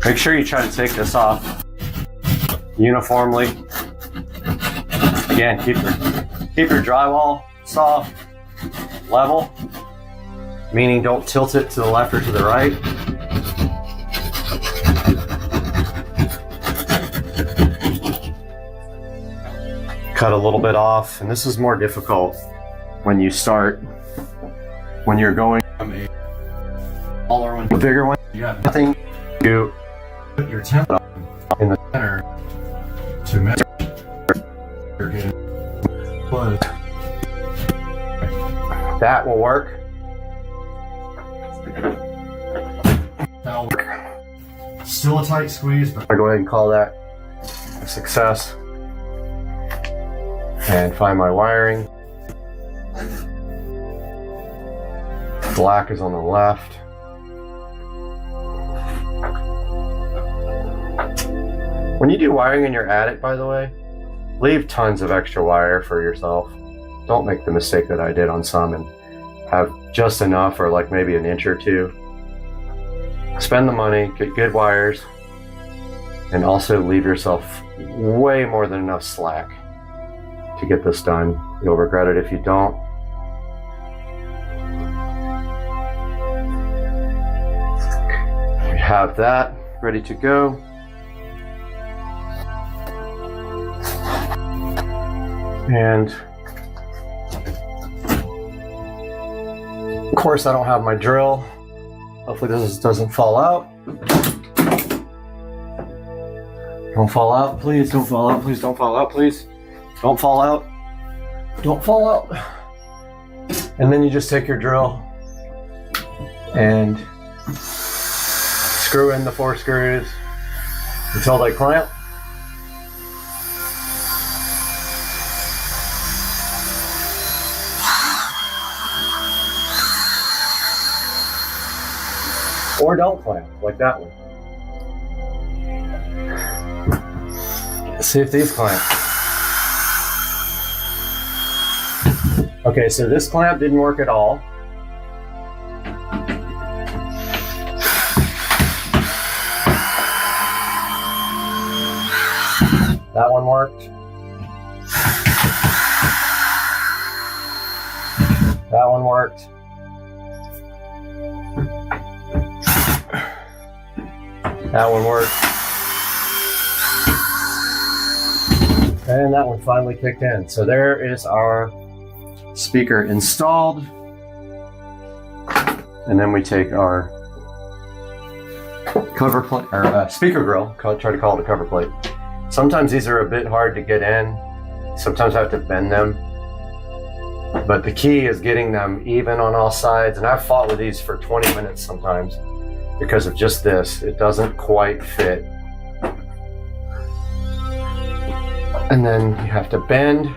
Make sure you try to take this off uniformly. Again, keep your drywall soft, level. meaning don't tilt it to the left or to the right. Cut a little bit off, and this is more difficult when you start, when you're going from a smaller one to a bigger one. You have nothing to put your template in the center to measure. You're getting close. That will work. That'll work. Still a tight squeeze, but I'll go ahead and call that a success. And find my wiring. Black is on the left. When you do wiring in your attic, by the way, leave tons of extra wire for yourself. Don't make the mistake that I did on some and have just enough, or like maybe an inch or two. Spend the money, get good wires, and also leave yourself way more than enough slack to get this done. You'll regret it if you don't. We have that ready to go. And of course I don't have my drill. Hopefully this doesn't fall out. Don't fall out, please. Don't fall out, please. Don't fall out, please. Don't fall out. Don't fall out. And then you just take your drill and screw in the 4 screws until they clamp. Or don't clamp, like that one. Let's see if these clamp. Okay, so this clamp didn't work at all. That one worked. That one worked. That one worked. And that one finally kicked in. So there is our speaker installed. And then we take our cover plate, or speaker grill, try to call it a cover plate. Sometimes these are a bit hard to get in. Sometimes I have to bend them. But the key is getting them even on all sides. And I've fought with these for 20 minutes sometimes because of just this. It doesn't quite fit. And then you have to bend.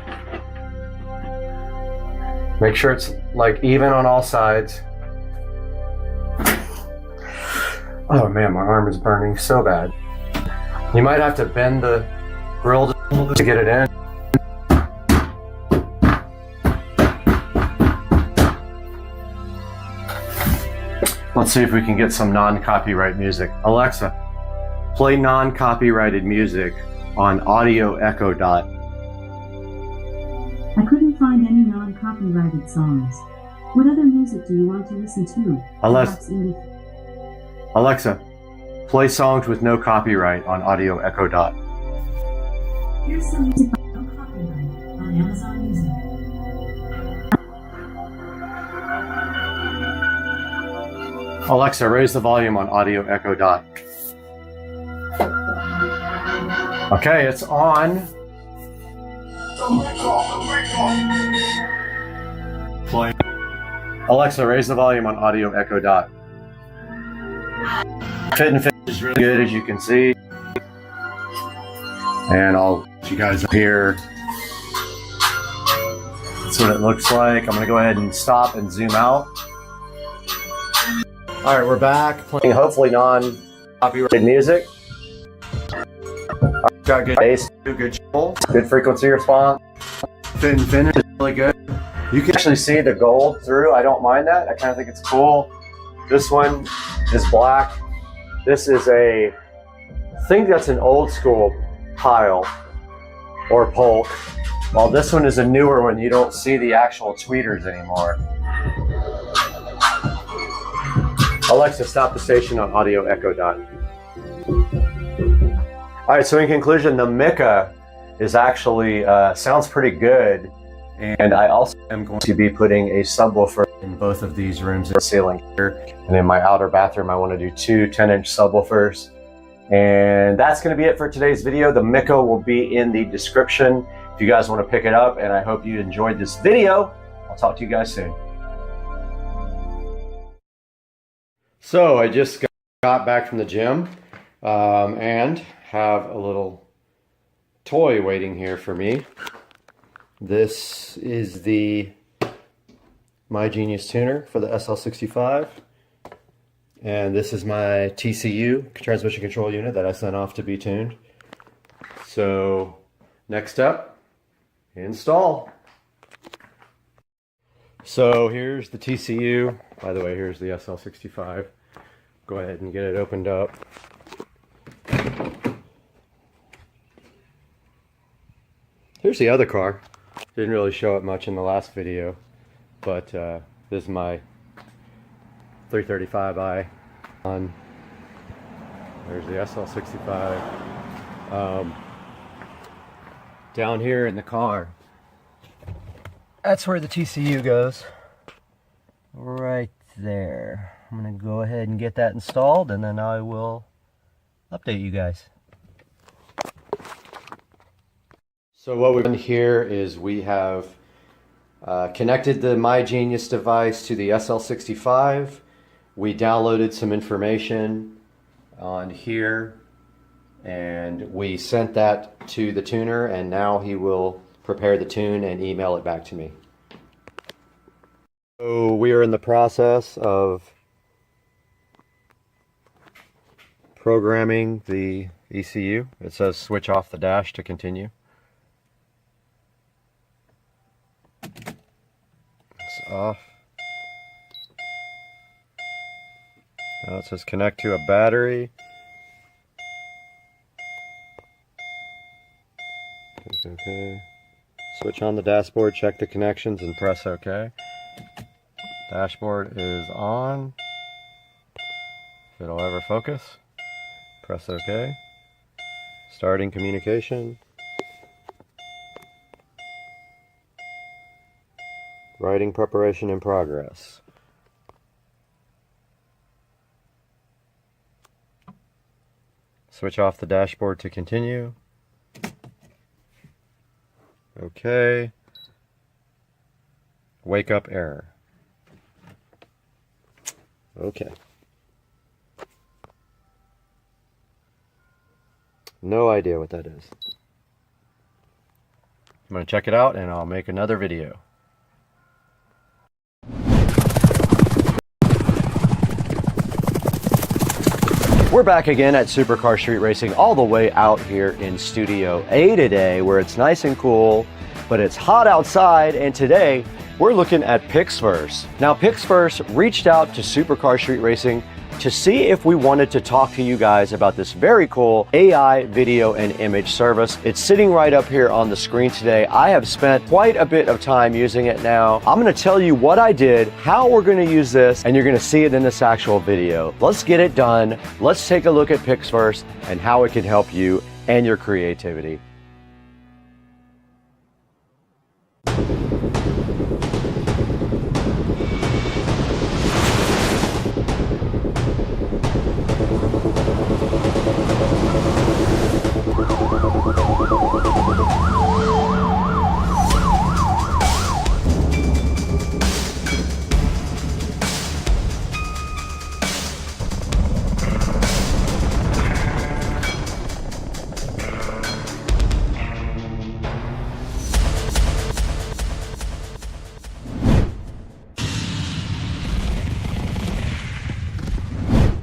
Make sure it's like even on all sides. Oh man, my arm is burning so bad. You might have to bend the grill to get it in. Let's see if we can get some non-copyright music. Alexa, play non-copyrighted music on Audio Echo Dot. I couldn't find any non-copyrighted songs. What other music do you want to listen to? Alexa, play songs with no copyright on Audio Echo Dot. Here's some music by no copyright on Amazon Music. Alexa, raise the volume on Audio Echo Dot. Okay, it's on. Play. Alexa, raise the volume on Audio Echo Dot. Fit and finish is really good, as you can see. And I'll let you guys up here. That's what it looks like. I'm going to go ahead and stop and zoom out. All right, we're back playing hopefully non-copyrighted music. Got good bass, good treble, good frequency response. Fit and finish is really good. You can actually see the gold through. I don't mind that. I kind of think it's cool. This one is black. This is I think that's an old school pile or polk. While this one is a newer one, you don't see the actual tweeters anymore. Alexa, stop the station on audio echo dot. All right, so in conclusion, the Mica is actually, sounds pretty good. And I also am going to be putting a subwoofer in both of these rooms in the ceiling here. And in my outer bathroom, I want to do two 10-inch subwoofers. And that's going to be it for today's video. The Mica will be in the description if you guys want to pick it up. And I hope you enjoyed this video. I'll talk to you guys soon. So I just got back from the gym and have a little toy waiting here for me. This is the My Genius tuner for the SL65. And this is my TCU, transmission control unit, that I sent off to be tuned. So next up, install. So here's the TCU. By the way, here's the SL65. Go ahead and get it opened up. Here's the other car. Didn't really show it much in the last video, but this is my 335i on. There's the SL65. Down here in the car, that's where the TCU goes. Right there. I'm going to go ahead and get that installed, and then I will update you guys. So what we've done here is we have connected the My Genius device to the SL65. We downloaded some information on here, and we sent that to the tuner, and now he will prepare the tune and email it back to me. So we are in the process of programming the ECU. It says switch off the dash to continue. It's off. Now it says connect to a battery. Okay. Switch on the dashboard, check the connections, and press OK. Dashboard is on. If it'll ever focus, press OK. Starting communication. Writing preparation in progress. Switch off the dashboard to continue. Okay. Wake up error. Okay. No idea what that is. I'm going to check it out and I'll make another video. We're back again at Supercar Street Racing, all the way out here in Studio A today, where it's nice and cool, but it's hot outside, and today we're looking at Pixverse. Now, Pixverse reached out to Supercar Street Racing to see if we wanted to talk to you guys about this very cool AI video and image service. It's sitting right up here on the screen today. I have spent quite a bit of time using it now. I'm going to tell you what I did, how we're going to use this, and you're going to see it in this actual video. Let's get it done. Let's take a look at Pixverse and how it can help you and your creativity.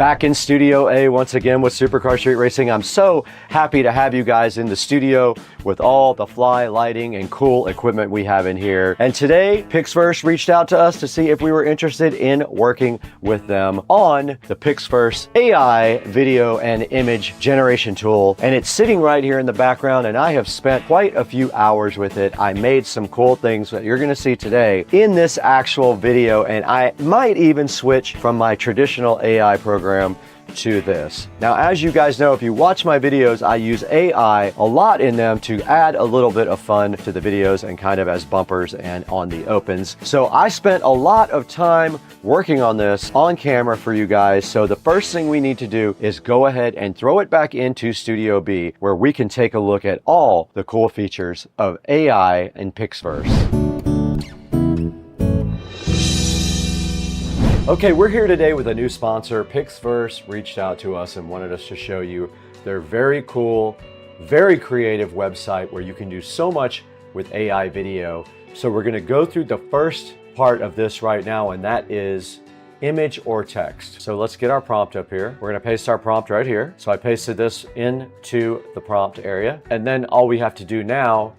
Back in Studio A once again with Supercar Street Racing. I'm so happy to have you guys in the studio with all the fly lighting and cool equipment we have in here. And today, Pixverse reached out to us to see if we were interested in working with them on the Pixverse AI video and image generation tool. And it's sitting right here in the background, and I have spent quite a few hours with it. I made some cool things that you're gonna see today in this actual video, and I might even switch from my traditional AI program to this. Now, as you guys know, if you watch my videos, I use AI a lot in them to add a little bit of fun to the videos and kind of as bumpers and on the opens. So I spent a lot of time working on this on camera for you guys. So the first thing we need to do is go ahead and throw it back into Studio B, where we can take a look at all the cool features of AI in Pixverse. Okay, we're here today with a new sponsor. Pixverse reached out to us and wanted us to show you their very cool, very creative website where you can do so much with AI video. So we're gonna go through the first part of this right now, and that is image or text. So let's get our prompt up here. We're gonna paste our prompt right here. So I pasted this into the prompt area, and then all we have to do now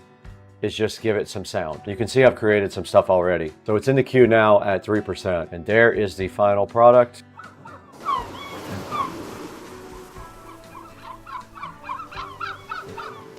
is just give it some sound. You can see I've created some stuff already. So it's in the queue now at 3%, and there is the final product.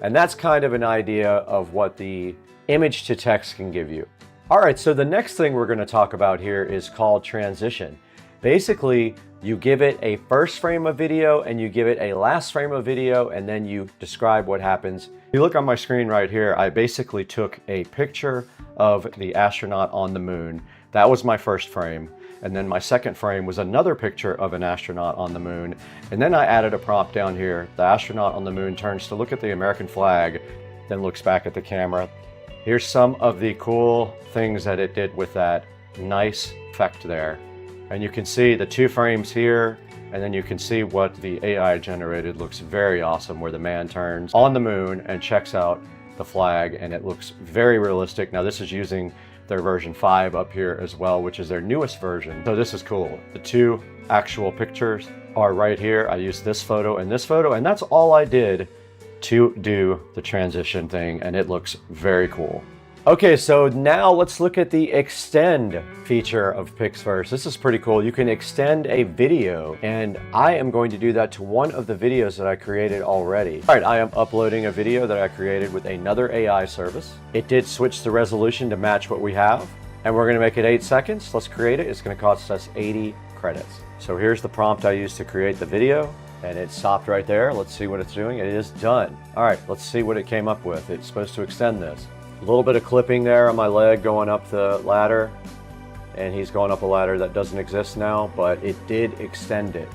And that's kind of an idea of what the image to text can give you. All right, so the next thing we're gonna talk about here is called transition. Basically, you give it a first frame of video and you give it a last frame of video, and then you describe what happens. If you look on my screen right here, I basically took a picture of the astronaut on the moon. That was my first frame. And then my second frame was another picture of an astronaut on the moon. And then I added a prompt down here. The astronaut on the moon turns to look at the American flag, then looks back at the camera. Here's some of the cool things that it did with that nice effect there. And you can see the 2 frames here, and then you can see what the AI generated looks very awesome, where the man turns on the moon and checks out the flag, and it looks very realistic. Now this is using their version 5 up here as well, which is their newest version. So this is cool. The 2 actual pictures are right here. I used this photo, and that's all I did to do the transition thing, and it looks very cool. Okay, so now let's look at the extend feature of Pixverse. This is pretty cool. You can extend a video, and I am going to do that to one of the videos that I created already. All right, I am uploading a video that I created with another AI service. It did switch the resolution to match what we have, and we're gonna make it 8 seconds. Let's create it. It's gonna cost us 80 credits. So here's the prompt I used to create the video, and it stopped right there. Let's see what it's doing. It is done. All right, let's see what it came up with. It's supposed to extend this. A little bit of clipping there on my leg going up the ladder, and he's going up a ladder that doesn't exist now, but it did extend it.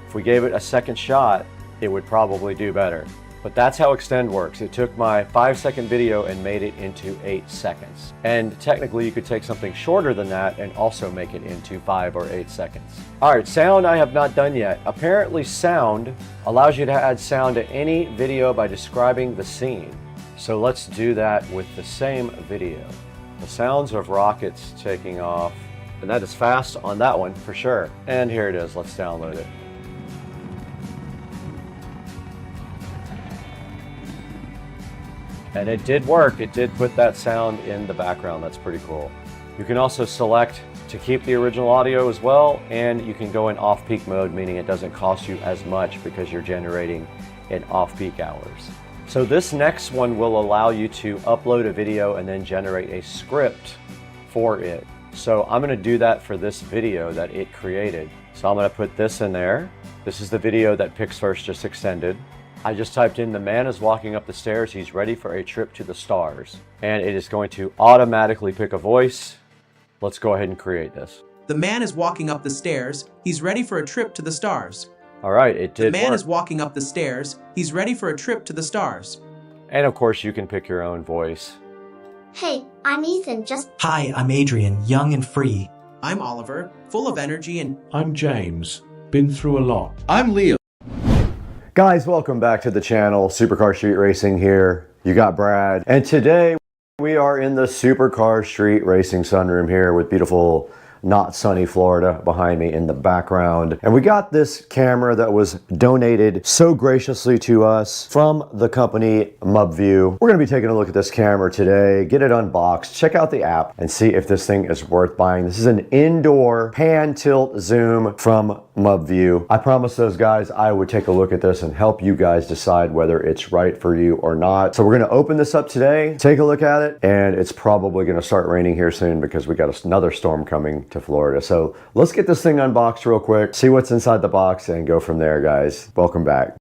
If we gave it a second shot, it would probably do better. But that's how extend works. It took my 5-second video and made it into 8 seconds. And technically you could take something shorter than that and also make it into 5 or 8 seconds. All right, sound I have not done yet. Apparently sound allows you to add sound to any video by describing the scene. So let's do that with the same video. The sounds of rockets taking off, and that is fast on that one for sure. And here it is, let's download it. And it did work, it did put that sound in the background, that's pretty cool. You can also select to keep the original audio as well, and you can go in off-peak mode, meaning it doesn't cost you as much because you're generating in off-peak hours. So this next one will allow you to upload a video and then generate a script for it. So I'm gonna do that for this video that it created. So I'm gonna put this in there. This is the video that Pixverse just extended. I just typed in, the man is walking up the stairs, he's ready for a trip to the stars. And it is going to automatically pick a voice. Let's go ahead and create this. The man is walking up the stairs, he's ready for a trip to the stars. All right, it did work. The man work. is walking up the stairs. He's ready for a trip to the stars. And of course, you can pick your own voice. Hey, I'm Ethan, Hi, I'm Adrian, young and free. I'm Oliver, full of energy and... I'm James, been through a lot. I'm Leo. Guys, welcome back to the channel. Supercar Street Racing here. You got Brad. And today, we are in the Supercar Street Racing sunroom here with beautiful not sunny Florida behind me in the background. And we got this camera that was donated so graciously to us from the company MubView. We're gonna be taking a look at this camera today, get it unboxed, check out the app, and see if this thing is worth buying. This is an indoor pan tilt zoom from MubView. I promised those guys I would take a look at this and help you guys decide whether it's right for you or not. So we're gonna open this up today, take a look at it, and it's probably gonna start raining here soon because we got another storm coming to Florida. So let's get this thing unboxed real quick, see what's inside the box, and go from there, guys. Welcome back.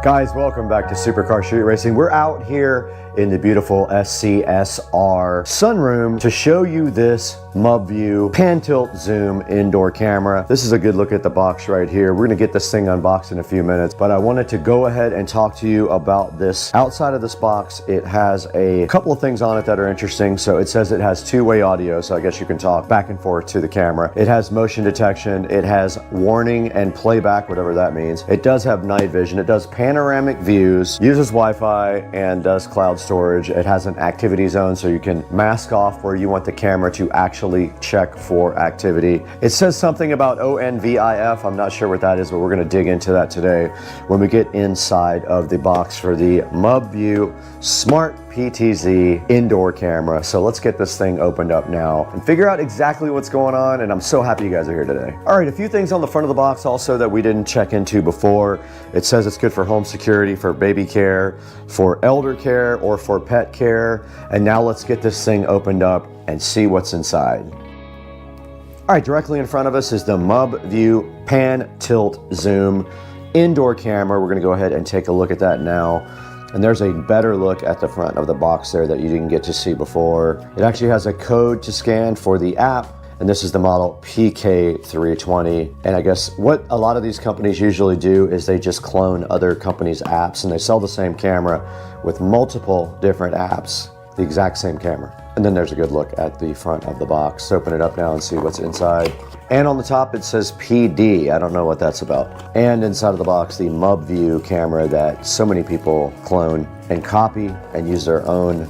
Guys, welcome back to Supercar Street Racing. We're out here in the beautiful SCSR sunroom to show you this MubView pan tilt zoom indoor camera. This is a good look at the box right here. We're gonna get this thing unboxed in a few minutes, but I wanted to go ahead and talk to you about this. Outside of this box, it has a couple of things on it that are interesting. So it says it has two-way audio, so I guess you can talk back and forth to the camera. It has motion detection. It has warning and playback, whatever that means. It does have night vision. It does panoramic views, uses Wi-Fi, and does cloud storage. It has an activity zone, so you can mask off where you want the camera to actually check for activity. It says something about ONVIF. I'm not sure what that is, but we're going to dig into that today when we get inside of the box for the MubView Smart PTZ indoor camera. So let's get this thing opened up now and figure out exactly what's going on, and I'm so happy you guys are here today. All right, a few things on the front of the box also that we didn't check into before. It says it's good for home security, for baby care, for elder care, or for pet care. And now let's get this thing opened up and see what's inside. All right, directly in front of us is the MubView Pan Tilt Zoom indoor camera. We're gonna go ahead and take a look at that now. And there's a better look at the front of the box there that you didn't get to see before. It actually has a code to scan for the app, and this is the model PK320. And I guess what a lot of these companies usually do is they just clone other companies' apps, and they sell the same camera with multiple different apps, the exact same camera. And then there's a good look at the front of the box. So open it up now and see what's inside. And on the top it says PD. I don't know what that's about. And inside of the box, the MubView camera that so many people clone and copy and use their own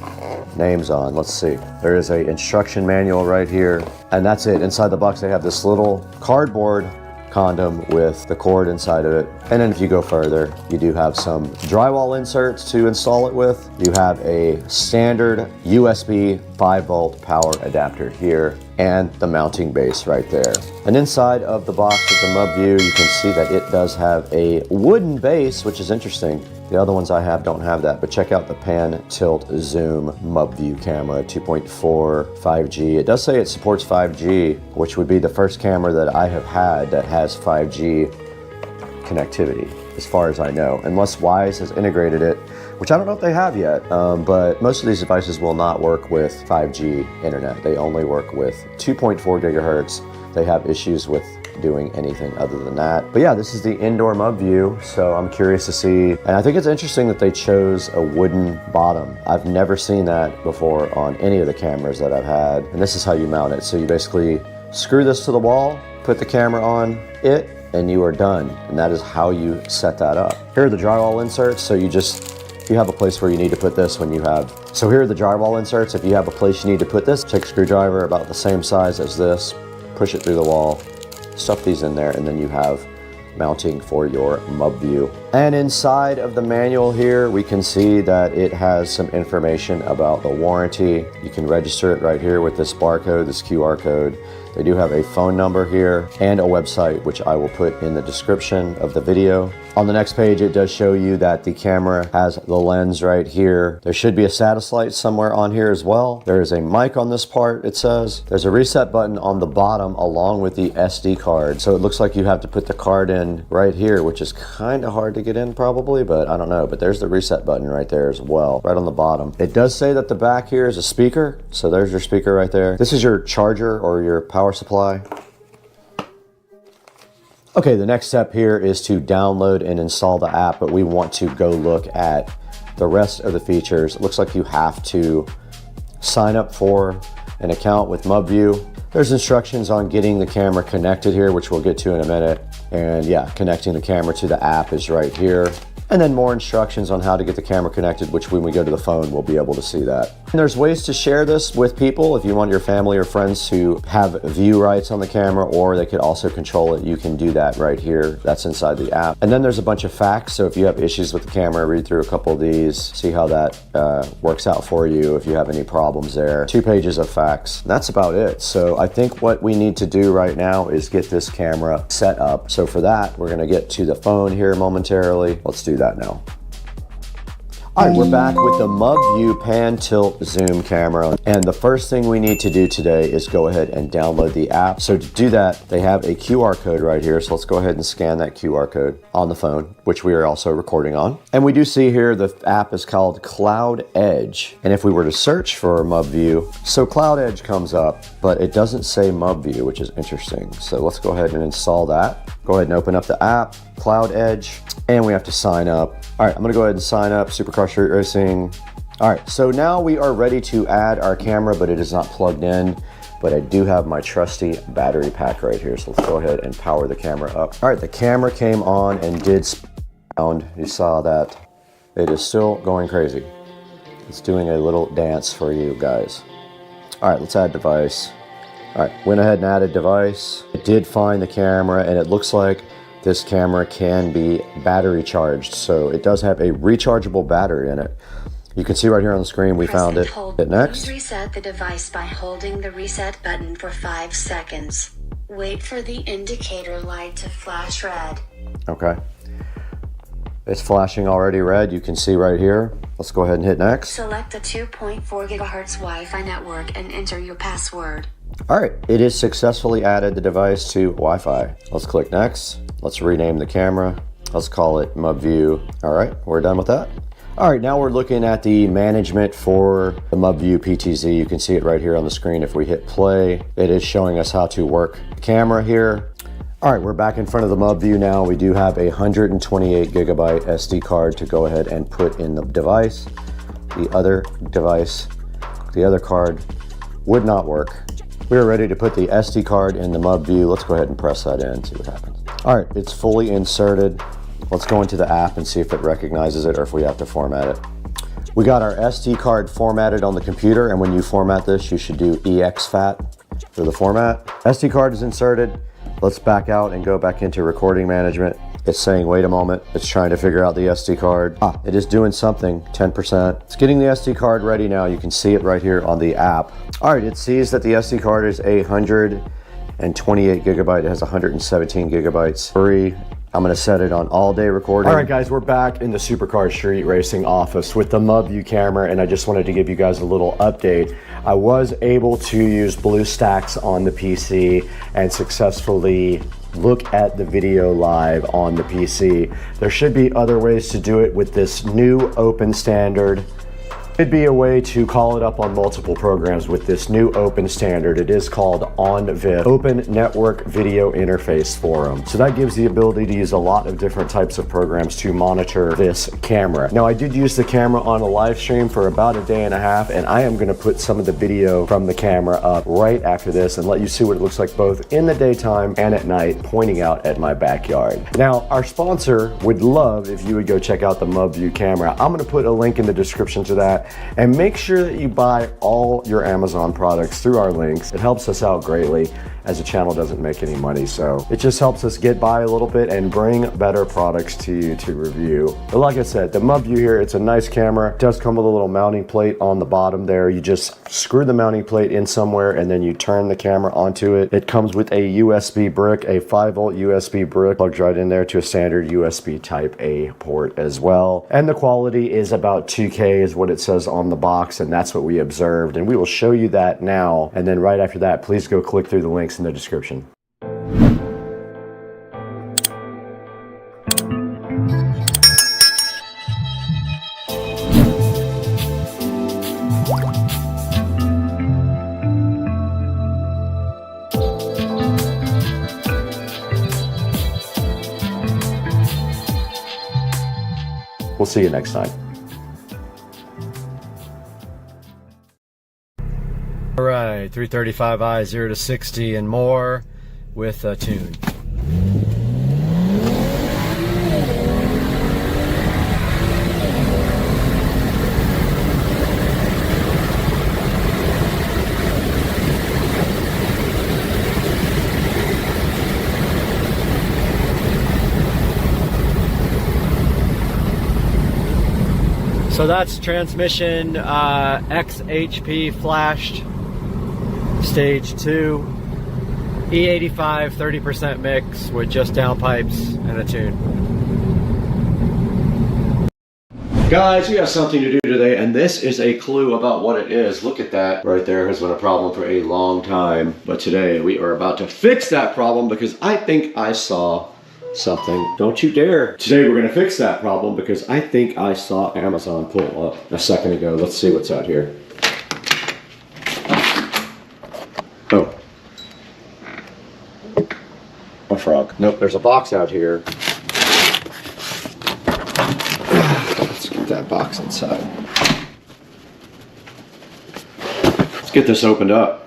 names on. Let's see. There is a instruction manual right here. And that's it. Inside the box they have this little cardboard condom with the cord inside of it. And then if you go further, you do have some drywall inserts to install it with. You have a standard USB 5-volt power adapter here and the mounting base right there. And inside of the box with the MubView, you can see that it does have a wooden base, which is interesting. The other ones I have don't have that, but check out the Pan Tilt Zoom MubView camera, 2.4 5G. It does say it supports 5G, which would be the first camera that I have had that has 5G connectivity, as far as I know, unless Wise has integrated it, which I don't know if they have yet, but most of these devices will not work with 5G internet. They only work with 2.4 gigahertz. They have issues with doing anything other than that. But yeah, this is the indoor MubView, so I'm curious to see. And I think it's interesting that they chose a wooden bottom. I've never seen that before on any of the cameras that I've had. And this is how you mount it. So you basically screw this to the wall, put the camera on it, and you are done. And that is how you set that up. Here are the drywall inserts. So if you have a place where you need to put this when you have, so here are the drywall inserts. If you have a place you need to put this, take a screwdriver about the same size as this, push it through the wall, stuff these in there, and then you have mounting for your MubView. And inside of the manual here, we can see that it has some information about the warranty. You can register it right here with this barcode, this QR code. They do have a phone number here and a website, which I will put in the description of the video. On the next page, it does show you that the camera has the lens right here. There should be a status light somewhere on here as well. There is a mic on this part, it says. There's a reset button on the bottom along with the SD card. So it looks like you have to put the card in right here, which is kind of hard to get in probably, but I don't know. But there's the reset button right there as well, right on the bottom. It does say that the back here is a speaker. So there's your speaker right there. This is your charger or your power supply. Okay, the next step here is to download and install the app, but we want to go look at the rest of the features. It looks like you have to sign up for an account with MubView. There's instructions on getting the camera connected here, which we'll get to in a minute. And yeah, connecting the camera to the app is right here. And then more instructions on how to get the camera connected, which when we go to the phone, we'll be able to see that. And there's ways to share this with people. If you want your family or friends to have view rights on the camera, or they could also control it, you can do that right here. That's inside the app. And then there's a bunch of facts. So if you have issues with the camera, read through a couple of these, see how that works out for you if you have any problems there. 2 pages of facts. That's about it. So I think what we need to do right now is get this camera set up. So for that, we're gonna get to the phone here momentarily. Let's do that now. All right, we're back with the MubView Pan Tilt Zoom camera. And the first thing we need to do today is go ahead and download the app. So to do that, they have a QR code right here. So let's go ahead and scan that QR code on the phone, which we are also recording on. And we do see here the app is called Cloud Edge. And if we were to search for MubView, so Cloud Edge comes up, but it doesn't say MubView, which is interesting. So let's go ahead and install that. Go ahead and open up the app, Cloud Edge, and we have to sign up. All right, I'm gonna go ahead and sign up, Supercar Street Racing. All right, so now we are ready to add our camera, but it is not plugged in, but I do have my trusty battery pack right here. So let's go ahead and power the camera up. All right, the camera came on and did sound. You saw that. It is still going crazy. It's doing a little dance for you guys. All right, let's add device. All right, went ahead and added device. It did find the camera, and it looks like this camera can be battery charged. So it does have a rechargeable battery in it. You can see right here on the screen, we found it. Hit next. Reset the device by holding the reset button for 5 seconds. Wait for the indicator light to flash red. Okay. It's flashing already red. You can see right here. Let's go ahead and hit next. Select the 2.4 gigahertz Wi-Fi network and enter your password. All right, it is successfully added the device to Wi-Fi. Let's click next. Let's rename the camera. Let's call it MubView. All right, we're done with that. All right, now we're looking at the management for the MubView PTZ. You can see it right here on the screen. If we hit play, it is showing us how to work the camera here. All right, we're back in front of the MubView now. We do have a 128 gigabyte SD card to go ahead and put in the device. The other device, the other card would not work. We are ready to put the SD card in the MubView. Let's go ahead and press that in, see what happens. All right, it's fully inserted. Let's go into the app and see if it recognizes it or if we have to format it. We got our SD card formatted on the computer, and when you format this, you should do exFAT for the format. SD card is inserted. Let's back out and go back into recording management. It's saying, wait a moment. It's trying to figure out the SD card. It is doing something, 10%. It's getting the SD card ready now. You can see it right here on the app. All right, it sees that the SD card is 128 gigabyte. It has 117 gigabytes free. I'm gonna set it on all day recording. All right guys, we're back in the Supercar Street Racing office with the MubView camera, and I just wanted to give you guys a little update. I was able to use BlueStacks on the PC and successfully look at the video live on the PC. There should be other ways to do it with this new open standard. It'd be a way to call it up on multiple programs with this new open standard. It is called ONVIF, Open Network Video Interface Forum. So that gives the ability to use a lot of different types of programs to monitor this camera. Now I did use the camera on a live stream for about a day and a half, and I am gonna put some of the video from the camera up right after this and let you see what it looks like both in the daytime and at night, pointing out at my backyard. Now our sponsor would love if you would go check out the MubView camera. I'm gonna put a link in the description to that. And make sure that you buy all your Amazon products through our links. It helps us out greatly, as the channel doesn't make any money. So it just helps us get by a little bit and bring better products to you to review. But like I said, the MubView here, it's a nice camera. It does come with a little mounting plate on the bottom there. You just screw the mounting plate in somewhere and then you turn the camera onto it. It comes with a USB brick, a 5-volt USB brick, plugs right in there to a standard USB Type A port as well. And the quality is about 2K is what it says on the box, and that's what we observed. And we will show you that now. And then right after that, please go click through the links in the description. We'll see you next time. All right, 335i 0 to 60 and more with a tune. So that's transmission XHP flashed, stage 2, E85 30% mix with just downpipes and a tune. Guys, we have something to do today, and this is a clue about what it is. Look at that right there. Has been a problem for a long time, but today we are about to fix that problem because I think I saw something. Don't you dare. Today we're going to fix that problem because I think I saw Amazon pull up a second ago. Let's see what's out here. Oh. A frog. Nope, there's a box out here. Let's get that box inside. Let's get this opened up.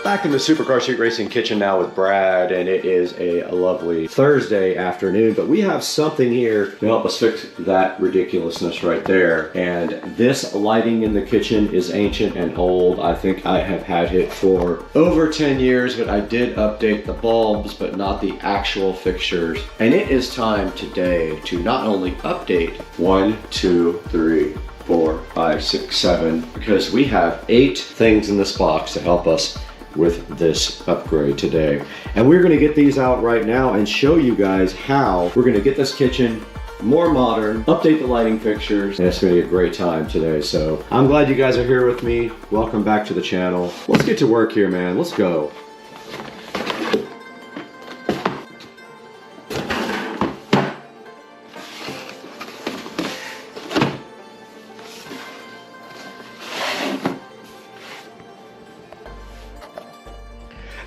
Back in the Supercar Street Racing kitchen now with Brad, and it is a lovely Thursday afternoon, but we have something here to help us fix that ridiculousness right there. And this lighting in the kitchen is ancient and old. I think I have had it for over 10 years, but I did update the bulbs, but not the actual fixtures. And it is time today to not only update 1, 2, 3, 4, 5, 6, 7, because we have 8 things in this box to help us with this upgrade today. And we're going to get these out right now and show you guys how we're going to get this kitchen more modern, update the lighting fixtures, and it's going to be a great time today. So I'm glad you guys are here with me. Welcome back to the channel. Let's get to work here, man. Let's go.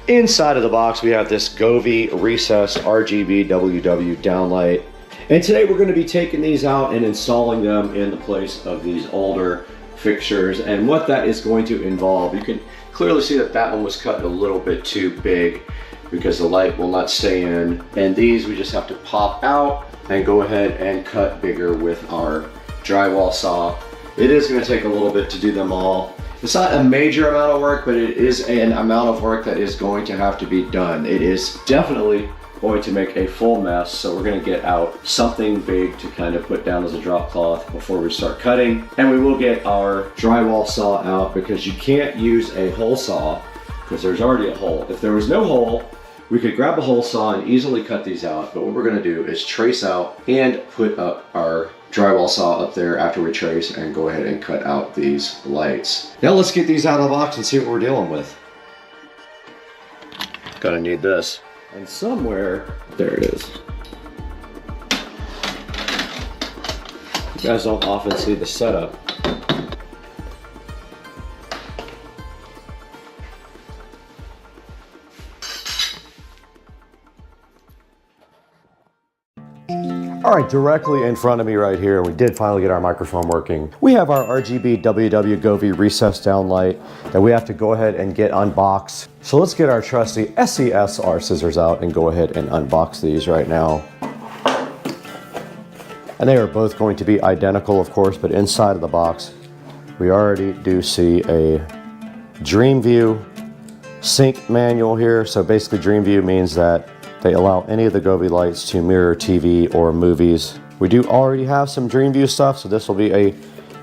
Inside of the box, we have this Govee Recess RGB WW downlight. And today we're going to be taking these out and installing them in the place of these older fixtures. And what that is going to involve, you can clearly see that that one was cut a little bit too big because the light will not stay in. And these we just have to pop out and go ahead and cut bigger with our drywall saw. It is going to take a little bit to do them all. It's not a major amount of work, but it is an amount of work that is going to have to be done. It is definitely going to make a full mess, so we're going to get out something big to kind of put down as a drop cloth before we start cutting. And we will get our drywall saw out because you can't use a hole saw because there's already a hole. If there was no hole, we could grab a hole saw and easily cut these out, but what we're going to do is trace out and put up our drywall saw up there after we trace and go ahead and cut out these lights. Now let's get these out of the box and see what we're dealing with. Gonna need this. And somewhere, there it is. You guys don't often see the setup. All right, directly in front of me right here, we did finally get our microphone working. We have our RGB WW Govee recess downlight that we have to go ahead and get unboxed. So let's get our trusty SCSR scissors out and go ahead and unbox these right now. And they are both going to be identical, of course, but inside of the box, we already do see a DreamView sync manual here. So basically DreamView means that they allow any of the Govee lights to mirror TV or movies. We do already have some DreamView stuff, so this will be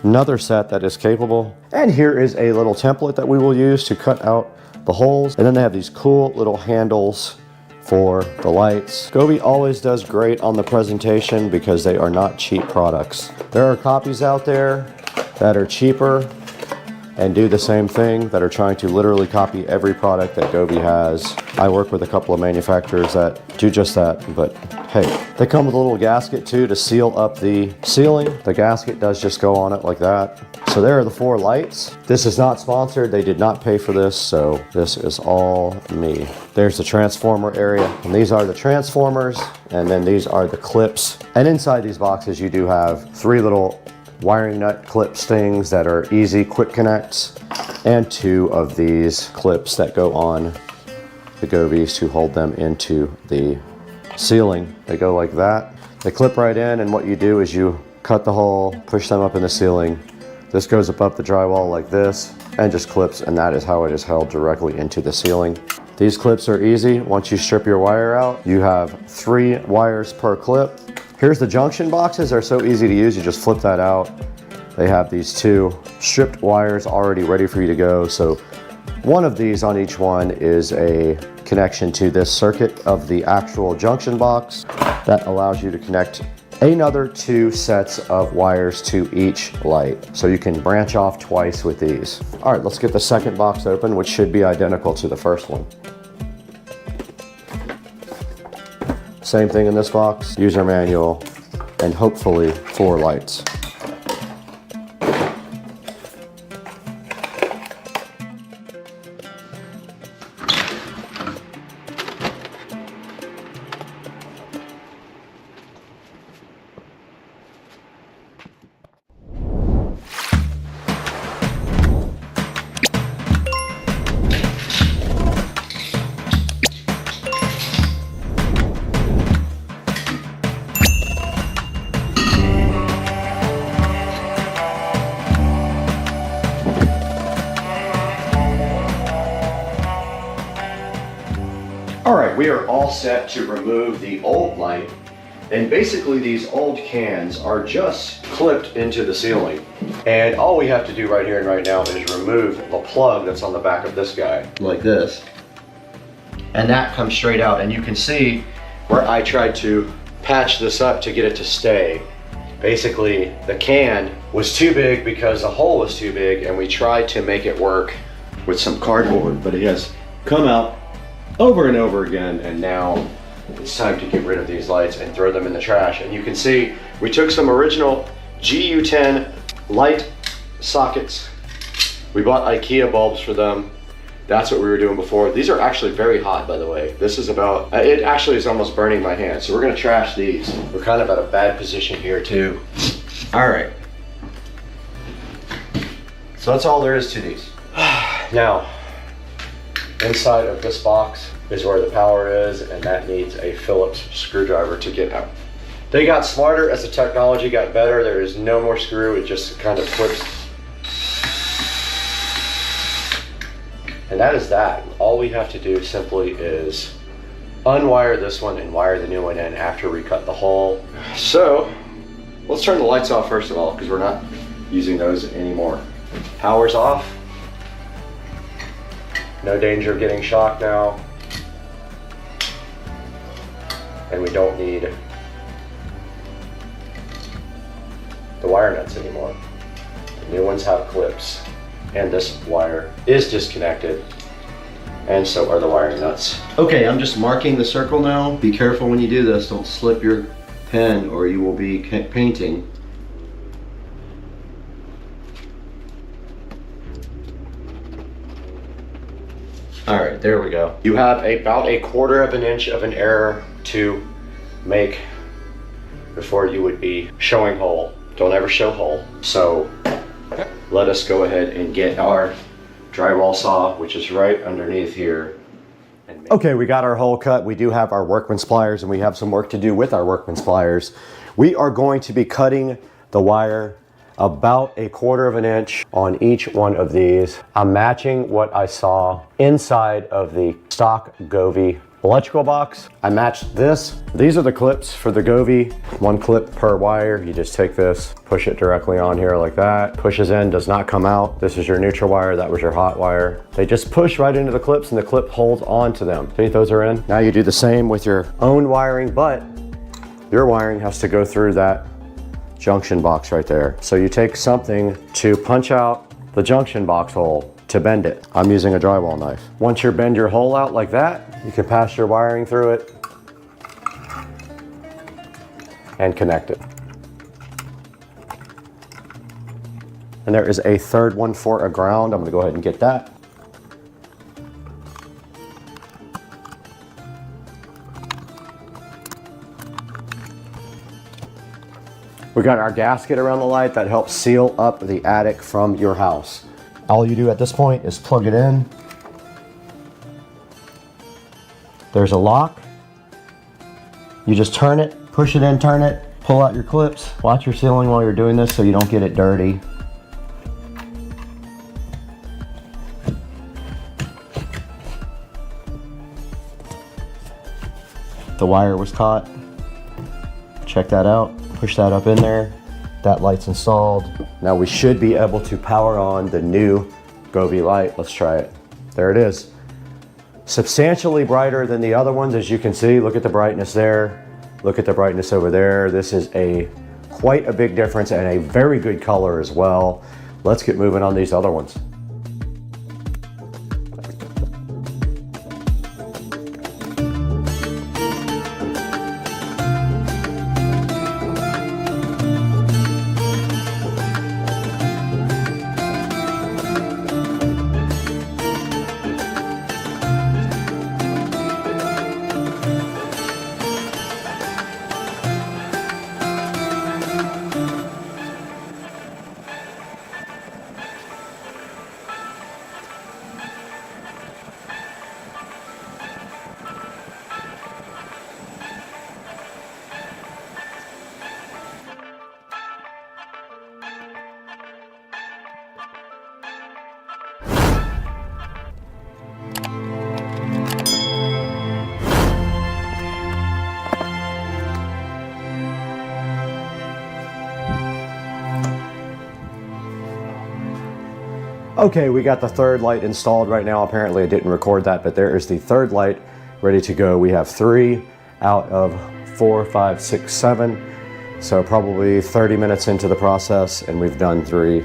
another set that is capable. And here is a little template that we will use to cut out the holes. And then they have these cool little handles for the lights. Govee always does great on the presentation because they are not cheap products. There are copies out there that are cheaper, and do the same thing that are trying to literally copy every product that Govee has. I work with a couple of manufacturers that do just that, but hey, they come with a little gasket too to seal up the ceiling. The gasket does just go on it like that. So there are the 4 lights. This is not sponsored. They did not pay for this, so this is all me. There's the transformer area, and these are the transformers, and then these are the clips. And inside these boxes, you do have 3 little wiring nut clip things that are easy, quick connects, and 2 of these clips that go on the Govees to hold them into the ceiling. They go like that. They clip right in, and what you do is you cut the hole, push them up in the ceiling. This goes up the drywall like this and just clips, and that is how it is held directly into the ceiling. These clips are easy. Once you strip your wire out, you have 3 wires per clip. Here's the junction boxes. They're so easy to use. You just flip that out. They have these 2 stripped wires already ready for you to go. So one of these on each one is a connection to this circuit of the actual junction box that allows you to connect another 2 sets of wires to each light. So you can branch off twice with these. All right, let's get the second box open, which should be identical to the first one. Same thing in this box, user manual, and hopefully 4 lights. All right, we are all set to remove the old light, and basically these old cans are just clipped into the ceiling. And all we have to do right here and right now is remove the plug that's on the back of this guy, like this. And that comes straight out, and you can see where I tried to patch this up to get it to stay. Basically, the can was too big because the hole was too big, and we tried to make it work with some cardboard, but it has come out over and over again, and now it's time to get rid of these lights and throw them in the trash. And you can see we took some original GU10 light sockets. We bought IKEA bulbs for them. That's what we were doing before. These are actually very hot, by the way. This is about, it actually is almost burning my hand. So we're gonna trash these. We're kind of at a bad position here too. All right. So that's all there is to these. Now, inside of this box is where the power is, and that needs a Phillips screwdriver to get out. They got smarter as the technology got better. There is no more screw, it just kind of clips. And that is that. All we have to do simply is unwire this one and wire the new one in after we cut the hole. So let's turn the lights off first of all, because we're not using those anymore. Power's off. No danger of getting shocked now. And we don't need the wire nuts anymore. The new ones have clips, and this wire is disconnected, and so are the wiring nuts. Okay, I'm just marking the circle now. Be careful when you do this. Don't slip your pen or you will be painting. All right, there we go. You have about 1/4 of an inch of an error to make before you would be showing hole. Don't ever show hole. So let us go ahead and get our drywall saw, which is right underneath here. Okay, we got our hole cut. We do have our workman's pliers, and we have some work to do with our workman's pliers. We are going to be cutting the wire about 1/4 of an inch on each one of these. I'm matching what I saw inside of the stock Govee electrical box. I matched this. These are the clips for the Govee. 1 clip per wire. You just take this, push it directly on here like that. Pushes in, does not come out. This is your neutral wire, that was your hot wire. They just push right into the clips, and the clip holds on to them. See, those are in. Now you do the same with your own wiring, but your wiring has to go through that junction box right there. So you take something to punch out the junction box hole to bend it. I'm using a drywall knife. Once you bend your hole out like that, you can pass your wiring through it and connect it. And there is a third one for a ground. I'm gonna go ahead and get that. We got our gasket around the light that helps seal up the attic from your house. All you do at this point is plug it in. There's a lock. You just turn it, push it in, turn it, pull out your clips. Watch your ceiling while you're doing this so you don't get it dirty. The wire was caught. Check that out. Push that up in there. That light's installed. Now we should be able to power on the new Govee light. Let's try it. There it is. Substantially brighter than the other ones, as you can see. Look at the brightness there. Look at the brightness over there. This is quite a big difference and a very good color as well. Let's get moving on these other ones. Okay, we got the third light installed right now. Apparently I didn't record that, but there is the third light ready to go. We have 3 out of 4, 5, 6, 7. So probably 30 minutes into the process and we've done 3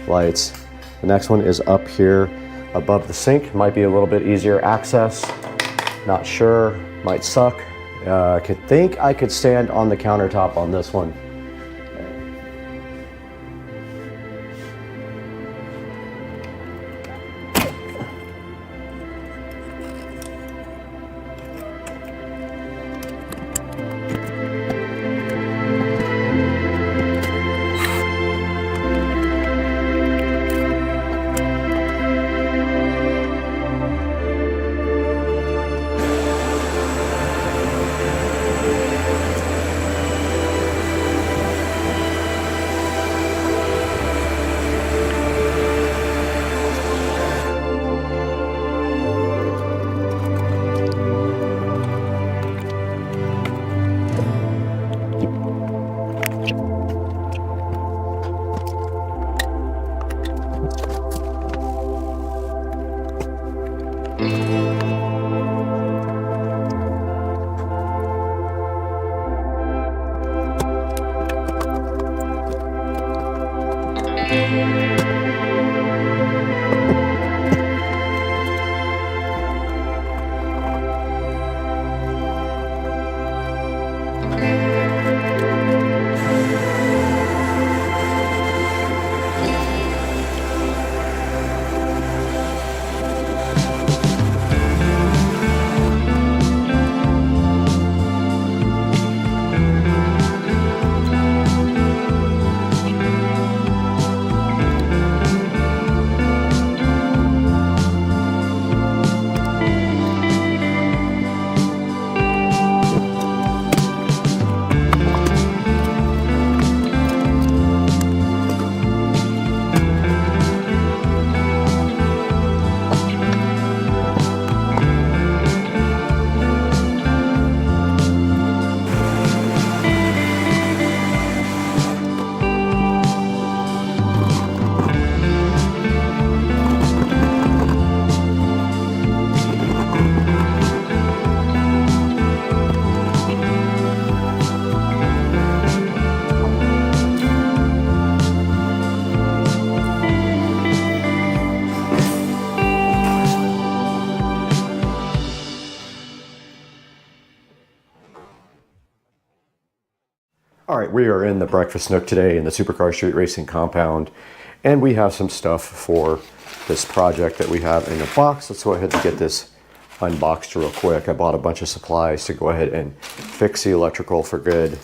lights. The next one is up here above the sink. Might be a little bit easier access. Not sure, might suck. I think I could stand on the countertop on this one. All right, we are in the Breakfast Nook today in the Supercar Street Racing compound, and we have some stuff for this project that we have in the box. Let's go ahead and get this unboxed real quick. I bought a bunch of supplies to go ahead and fix the electrical for good.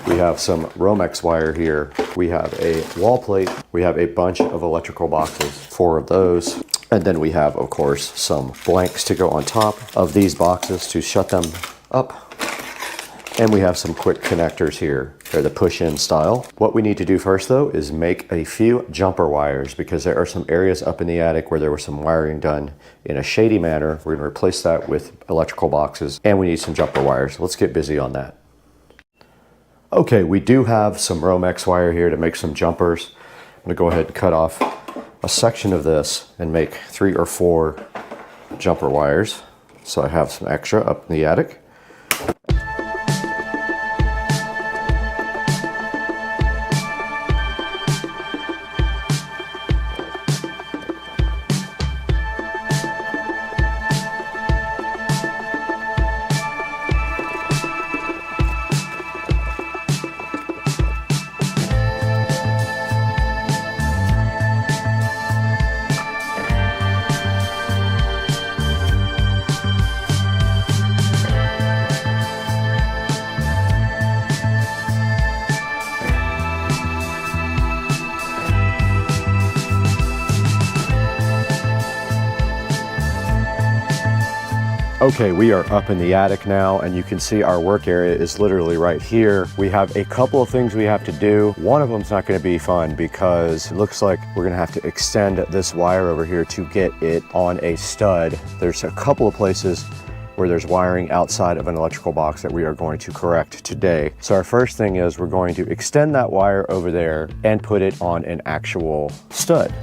We have some Romex wire here. We have a wall plate. We have a bunch of electrical boxes, 4 of those. And then we have, of course, some blanks to go on top of these boxes to shut them up. And we have some quick connectors here. They're the push-in style. What we need to do first though is make a few jumper wires because there are some areas up in the attic where there was some wiring done in a shady manner. We're gonna replace that with electrical boxes and we need some jumper wires. Let's get busy on that. Okay, we do have some Romex wire here to make some jumpers. I'm gonna go ahead and cut off a section of this and make 3 or 4 jumper wires. So I have some extra up in the attic. Okay, we are up in the attic now and you can see our work area is literally right here. We have a couple of things we have to do. One of them is not going to be fun because it looks like we're going to have to extend this wire over here to get it on a stud. There's a couple of places where there's wiring outside of an electrical box that we are going to correct today. So our first thing is we're going to extend that wire over there and put it on an actual stud.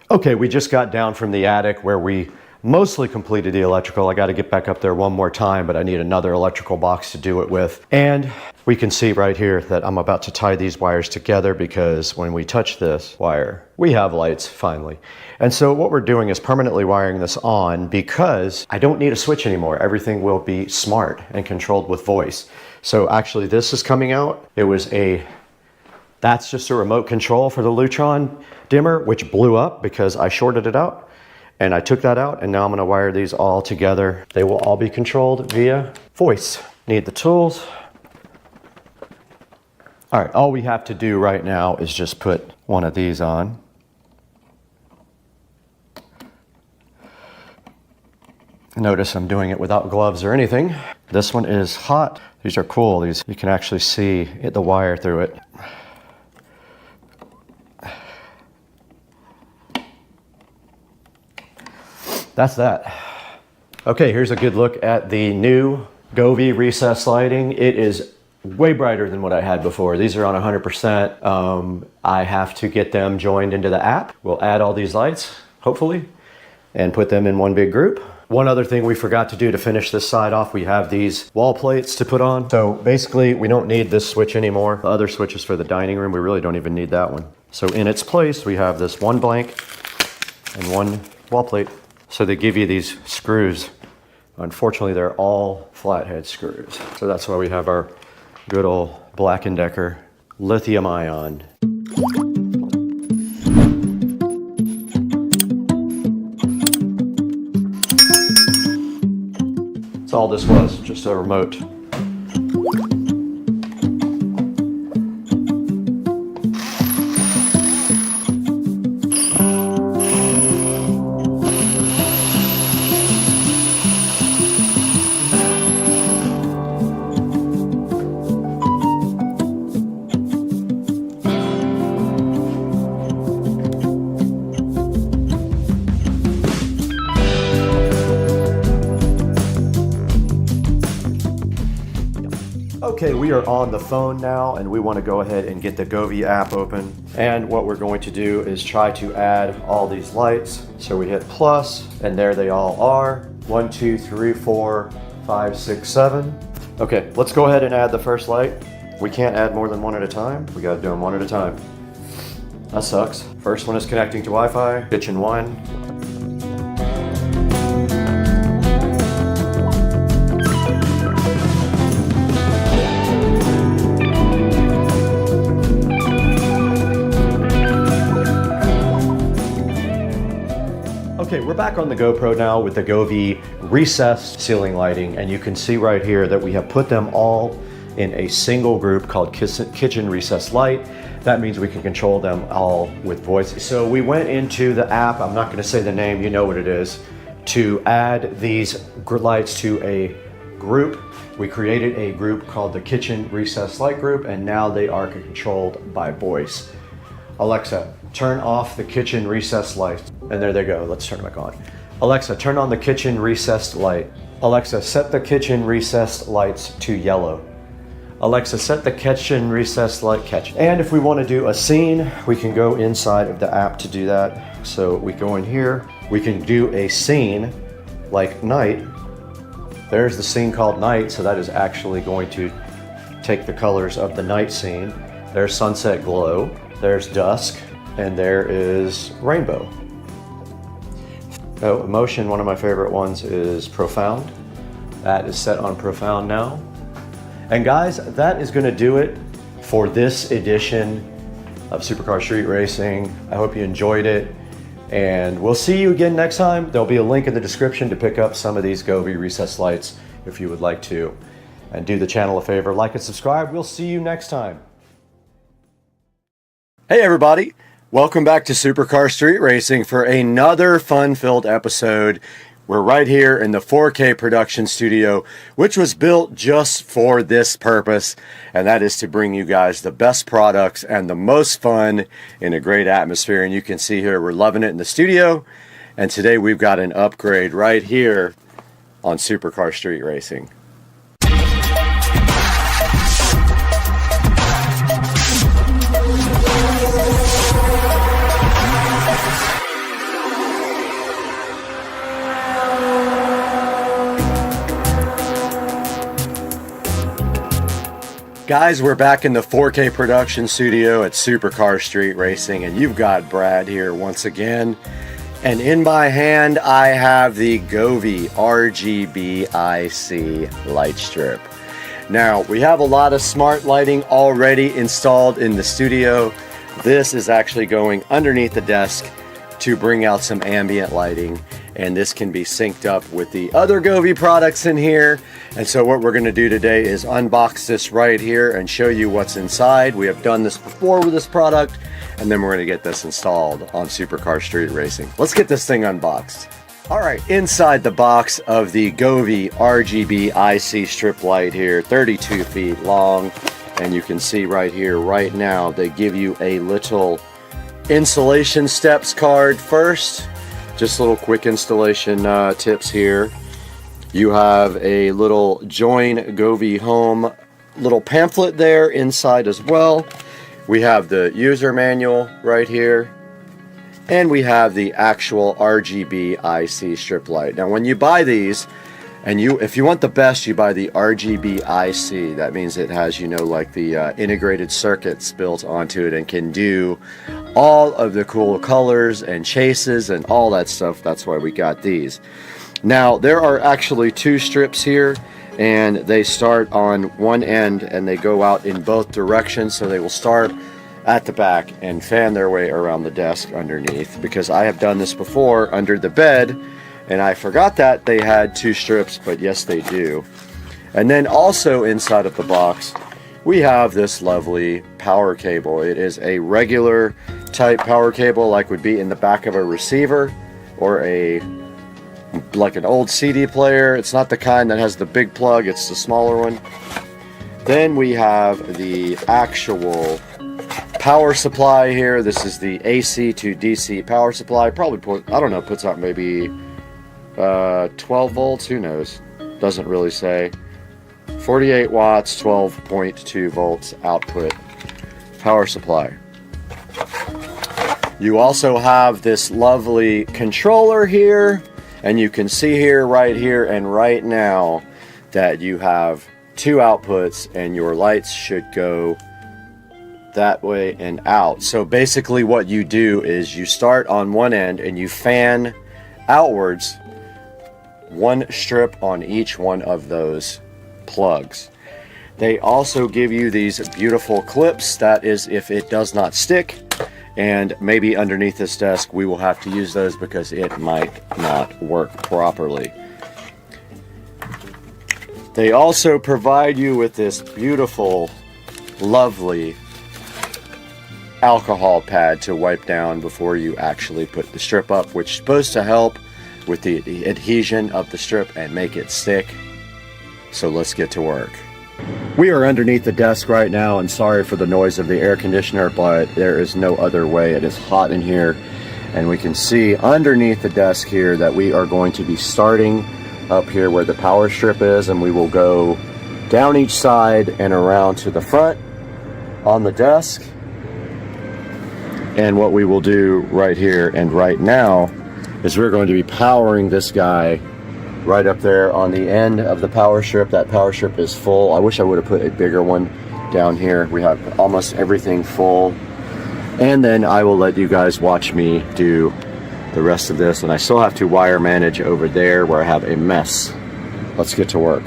Okay, we just got down from the attic where we mostly completed the electrical. I got to get back up there one more time, but I need another electrical box to do it with. And we can see right here that I'm about to tie these wires together because when we touch this wire, we have lights finally. And so what we're doing is permanently wiring this on because I don't need a switch anymore. Everything will be smart and controlled with voice. So actually this is coming out. That's just a remote control for the Lutron dimmer, which blew up because I shorted it out. And I took that out and now I'm gonna wire these all together. They will all be controlled via voice. Need the tools. All right, all we have to do right now is just put one of these on. Notice I'm doing it without gloves or anything. This one is hot. These are cool. These, you can actually see the wire through it. That's that. Okay, here's a good look at the new Govee recessed lighting. It is way brighter than what I had before. These are on 100%. I have to get them joined into the app. We'll add all these lights, hopefully, and put them in one big group. One other thing we forgot to do to finish this side off, we have these wall plates to put on. So basically, we don't need this switch anymore. The other switch is for the dining room. We really don't even need that one. So in its place, we have this one blank and one wall plate. So they give you these screws. Unfortunately, they're all flathead screws. So that's why we have our good old Black & Decker lithium ion. That's all this was, just a remote. Okay, we are on the phone now and we want to go ahead and get the Govee app open. And what we're going to do is try to add all these lights. So we hit plus and there they all are. 1, 2, 3, 4, 5, 6, 7. Okay, let's go ahead and add the first light. We can't add more than one at a time. We gotta do them one at a time. That sucks. First one is connecting to Wi-Fi, kitchen 1. Okay, we're back on the GoPro now with the Govee recessed ceiling lighting, and you can see right here that we have put them all in a single group called kitchen recessed light. That means we can control them all with voice. So we went into the app, I'm not going to say the name, you know what it is, to add these lights to a group. We created a group called the kitchen recessed light group, and now they are controlled by voice. Alexa, turn off the kitchen recessed light. And there they go. Let's turn it back on. Alexa, turn on the kitchen recessed light. Alexa, set the kitchen recessed lights to yellow. Alexa, set the kitchen recessed light catch. And if we want to do a scene, we can go inside of the app to do that. So we go in here, we can do a scene like night. There's the scene called night. So that is actually going to take the colors of the night scene. There's sunset glow, there's dusk, and there is rainbow. Oh, emotion, one of my favorite ones is profound. That is set on profound now. And guys, that is gonna do it for this edition of Supercar Street Racing. I hope you enjoyed it, and we'll see you again next time. There'll be a link in the description to pick up some of these Govee recessed lights if you would like to. And do the channel a favor, like and subscribe. We'll see you next time. Hey everybody. Welcome back to Supercar Street Racing for another fun-filled episode. We're right here in the 4K production studio, which was built just for this purpose, and that is to bring you guys the best products and the most fun in a great atmosphere. And you can see here we're loving it in the studio, and today we've got an upgrade right here on Supercar Street Racing. Guys, we're back in the 4K production studio at Supercar Street Racing, and you've got Brad here once again. And in my hand, I have the Govee RGB IC light strip. Now, we have a lot of smart lighting already installed in the studio. This is actually going underneath the desk to bring out some ambient lighting, and this can be synced up with the other Govee products in here. And so what we're going to do today is unbox this right here and show you what's inside. We have done this before with this product, and then we're going to get this installed on Supercar Street Racing. Let's get this thing unboxed. All right, inside the box of the Govee RGB IC strip light here, 32 feet long, and you can see right here, right now, they give you a little installation steps card first. Just little quick installation tips here. You have a little Join Govee Home little pamphlet there inside as well. We have the user manual right here, and we have the actual RGB IC strip light. Now when you buy these, and if you want the best, you buy the RGB IC. That means it has, you know, like the integrated circuits built onto it and can do all of the cool colors and chases and all that stuff. That's why we got these. Now, there are actually 2 strips here, and they start on one end and they go out in both directions, so they will start at the back and fan their way around the desk underneath, because I have done this before under the bed and I forgot that they had 2 strips, but yes they do. And then also inside of the box we have this lovely power cable. It is a regular type power cable like would be in the back of a receiver or like an old CD player. It's not the kind that has the big plug, it's the smaller one. Then we have the actual power supply here. This is the AC to DC power supply. Probably puts out maybe 12 volts, who knows, doesn't really say. 48 watts, 12.2 volts output power supply. You also have this lovely controller here, and you can see here, right here and right now, that you have 2 outputs and your lights should go that way and out. So basically what you do is you start on one end and you fan outwards 1 strip on each one of those plugs. They also give you these beautiful clips, that is if it does not stick, and maybe underneath this desk we will have to use those because it might not work properly. They also provide you with this beautiful, lovely alcohol pad to wipe down before you actually put the strip up, which is supposed to help with the adhesion of the strip and make it stick. So let's get to work. We are underneath the desk right now, and sorry for the noise of the air conditioner, but there is no other way. It is hot in here, and we can see underneath the desk here that we are going to be starting up here where the power strip is, and we will go down each side and around to the front on the desk. And what we will do right here and right now is we're going to be powering this guy right up there on the end of the power strip. That power strip is full. I wish I would have put a bigger one down here. We have almost everything full. And then I will let you guys watch me do the rest of this. And I still have to wire manage over there where I have a mess. Let's get to work.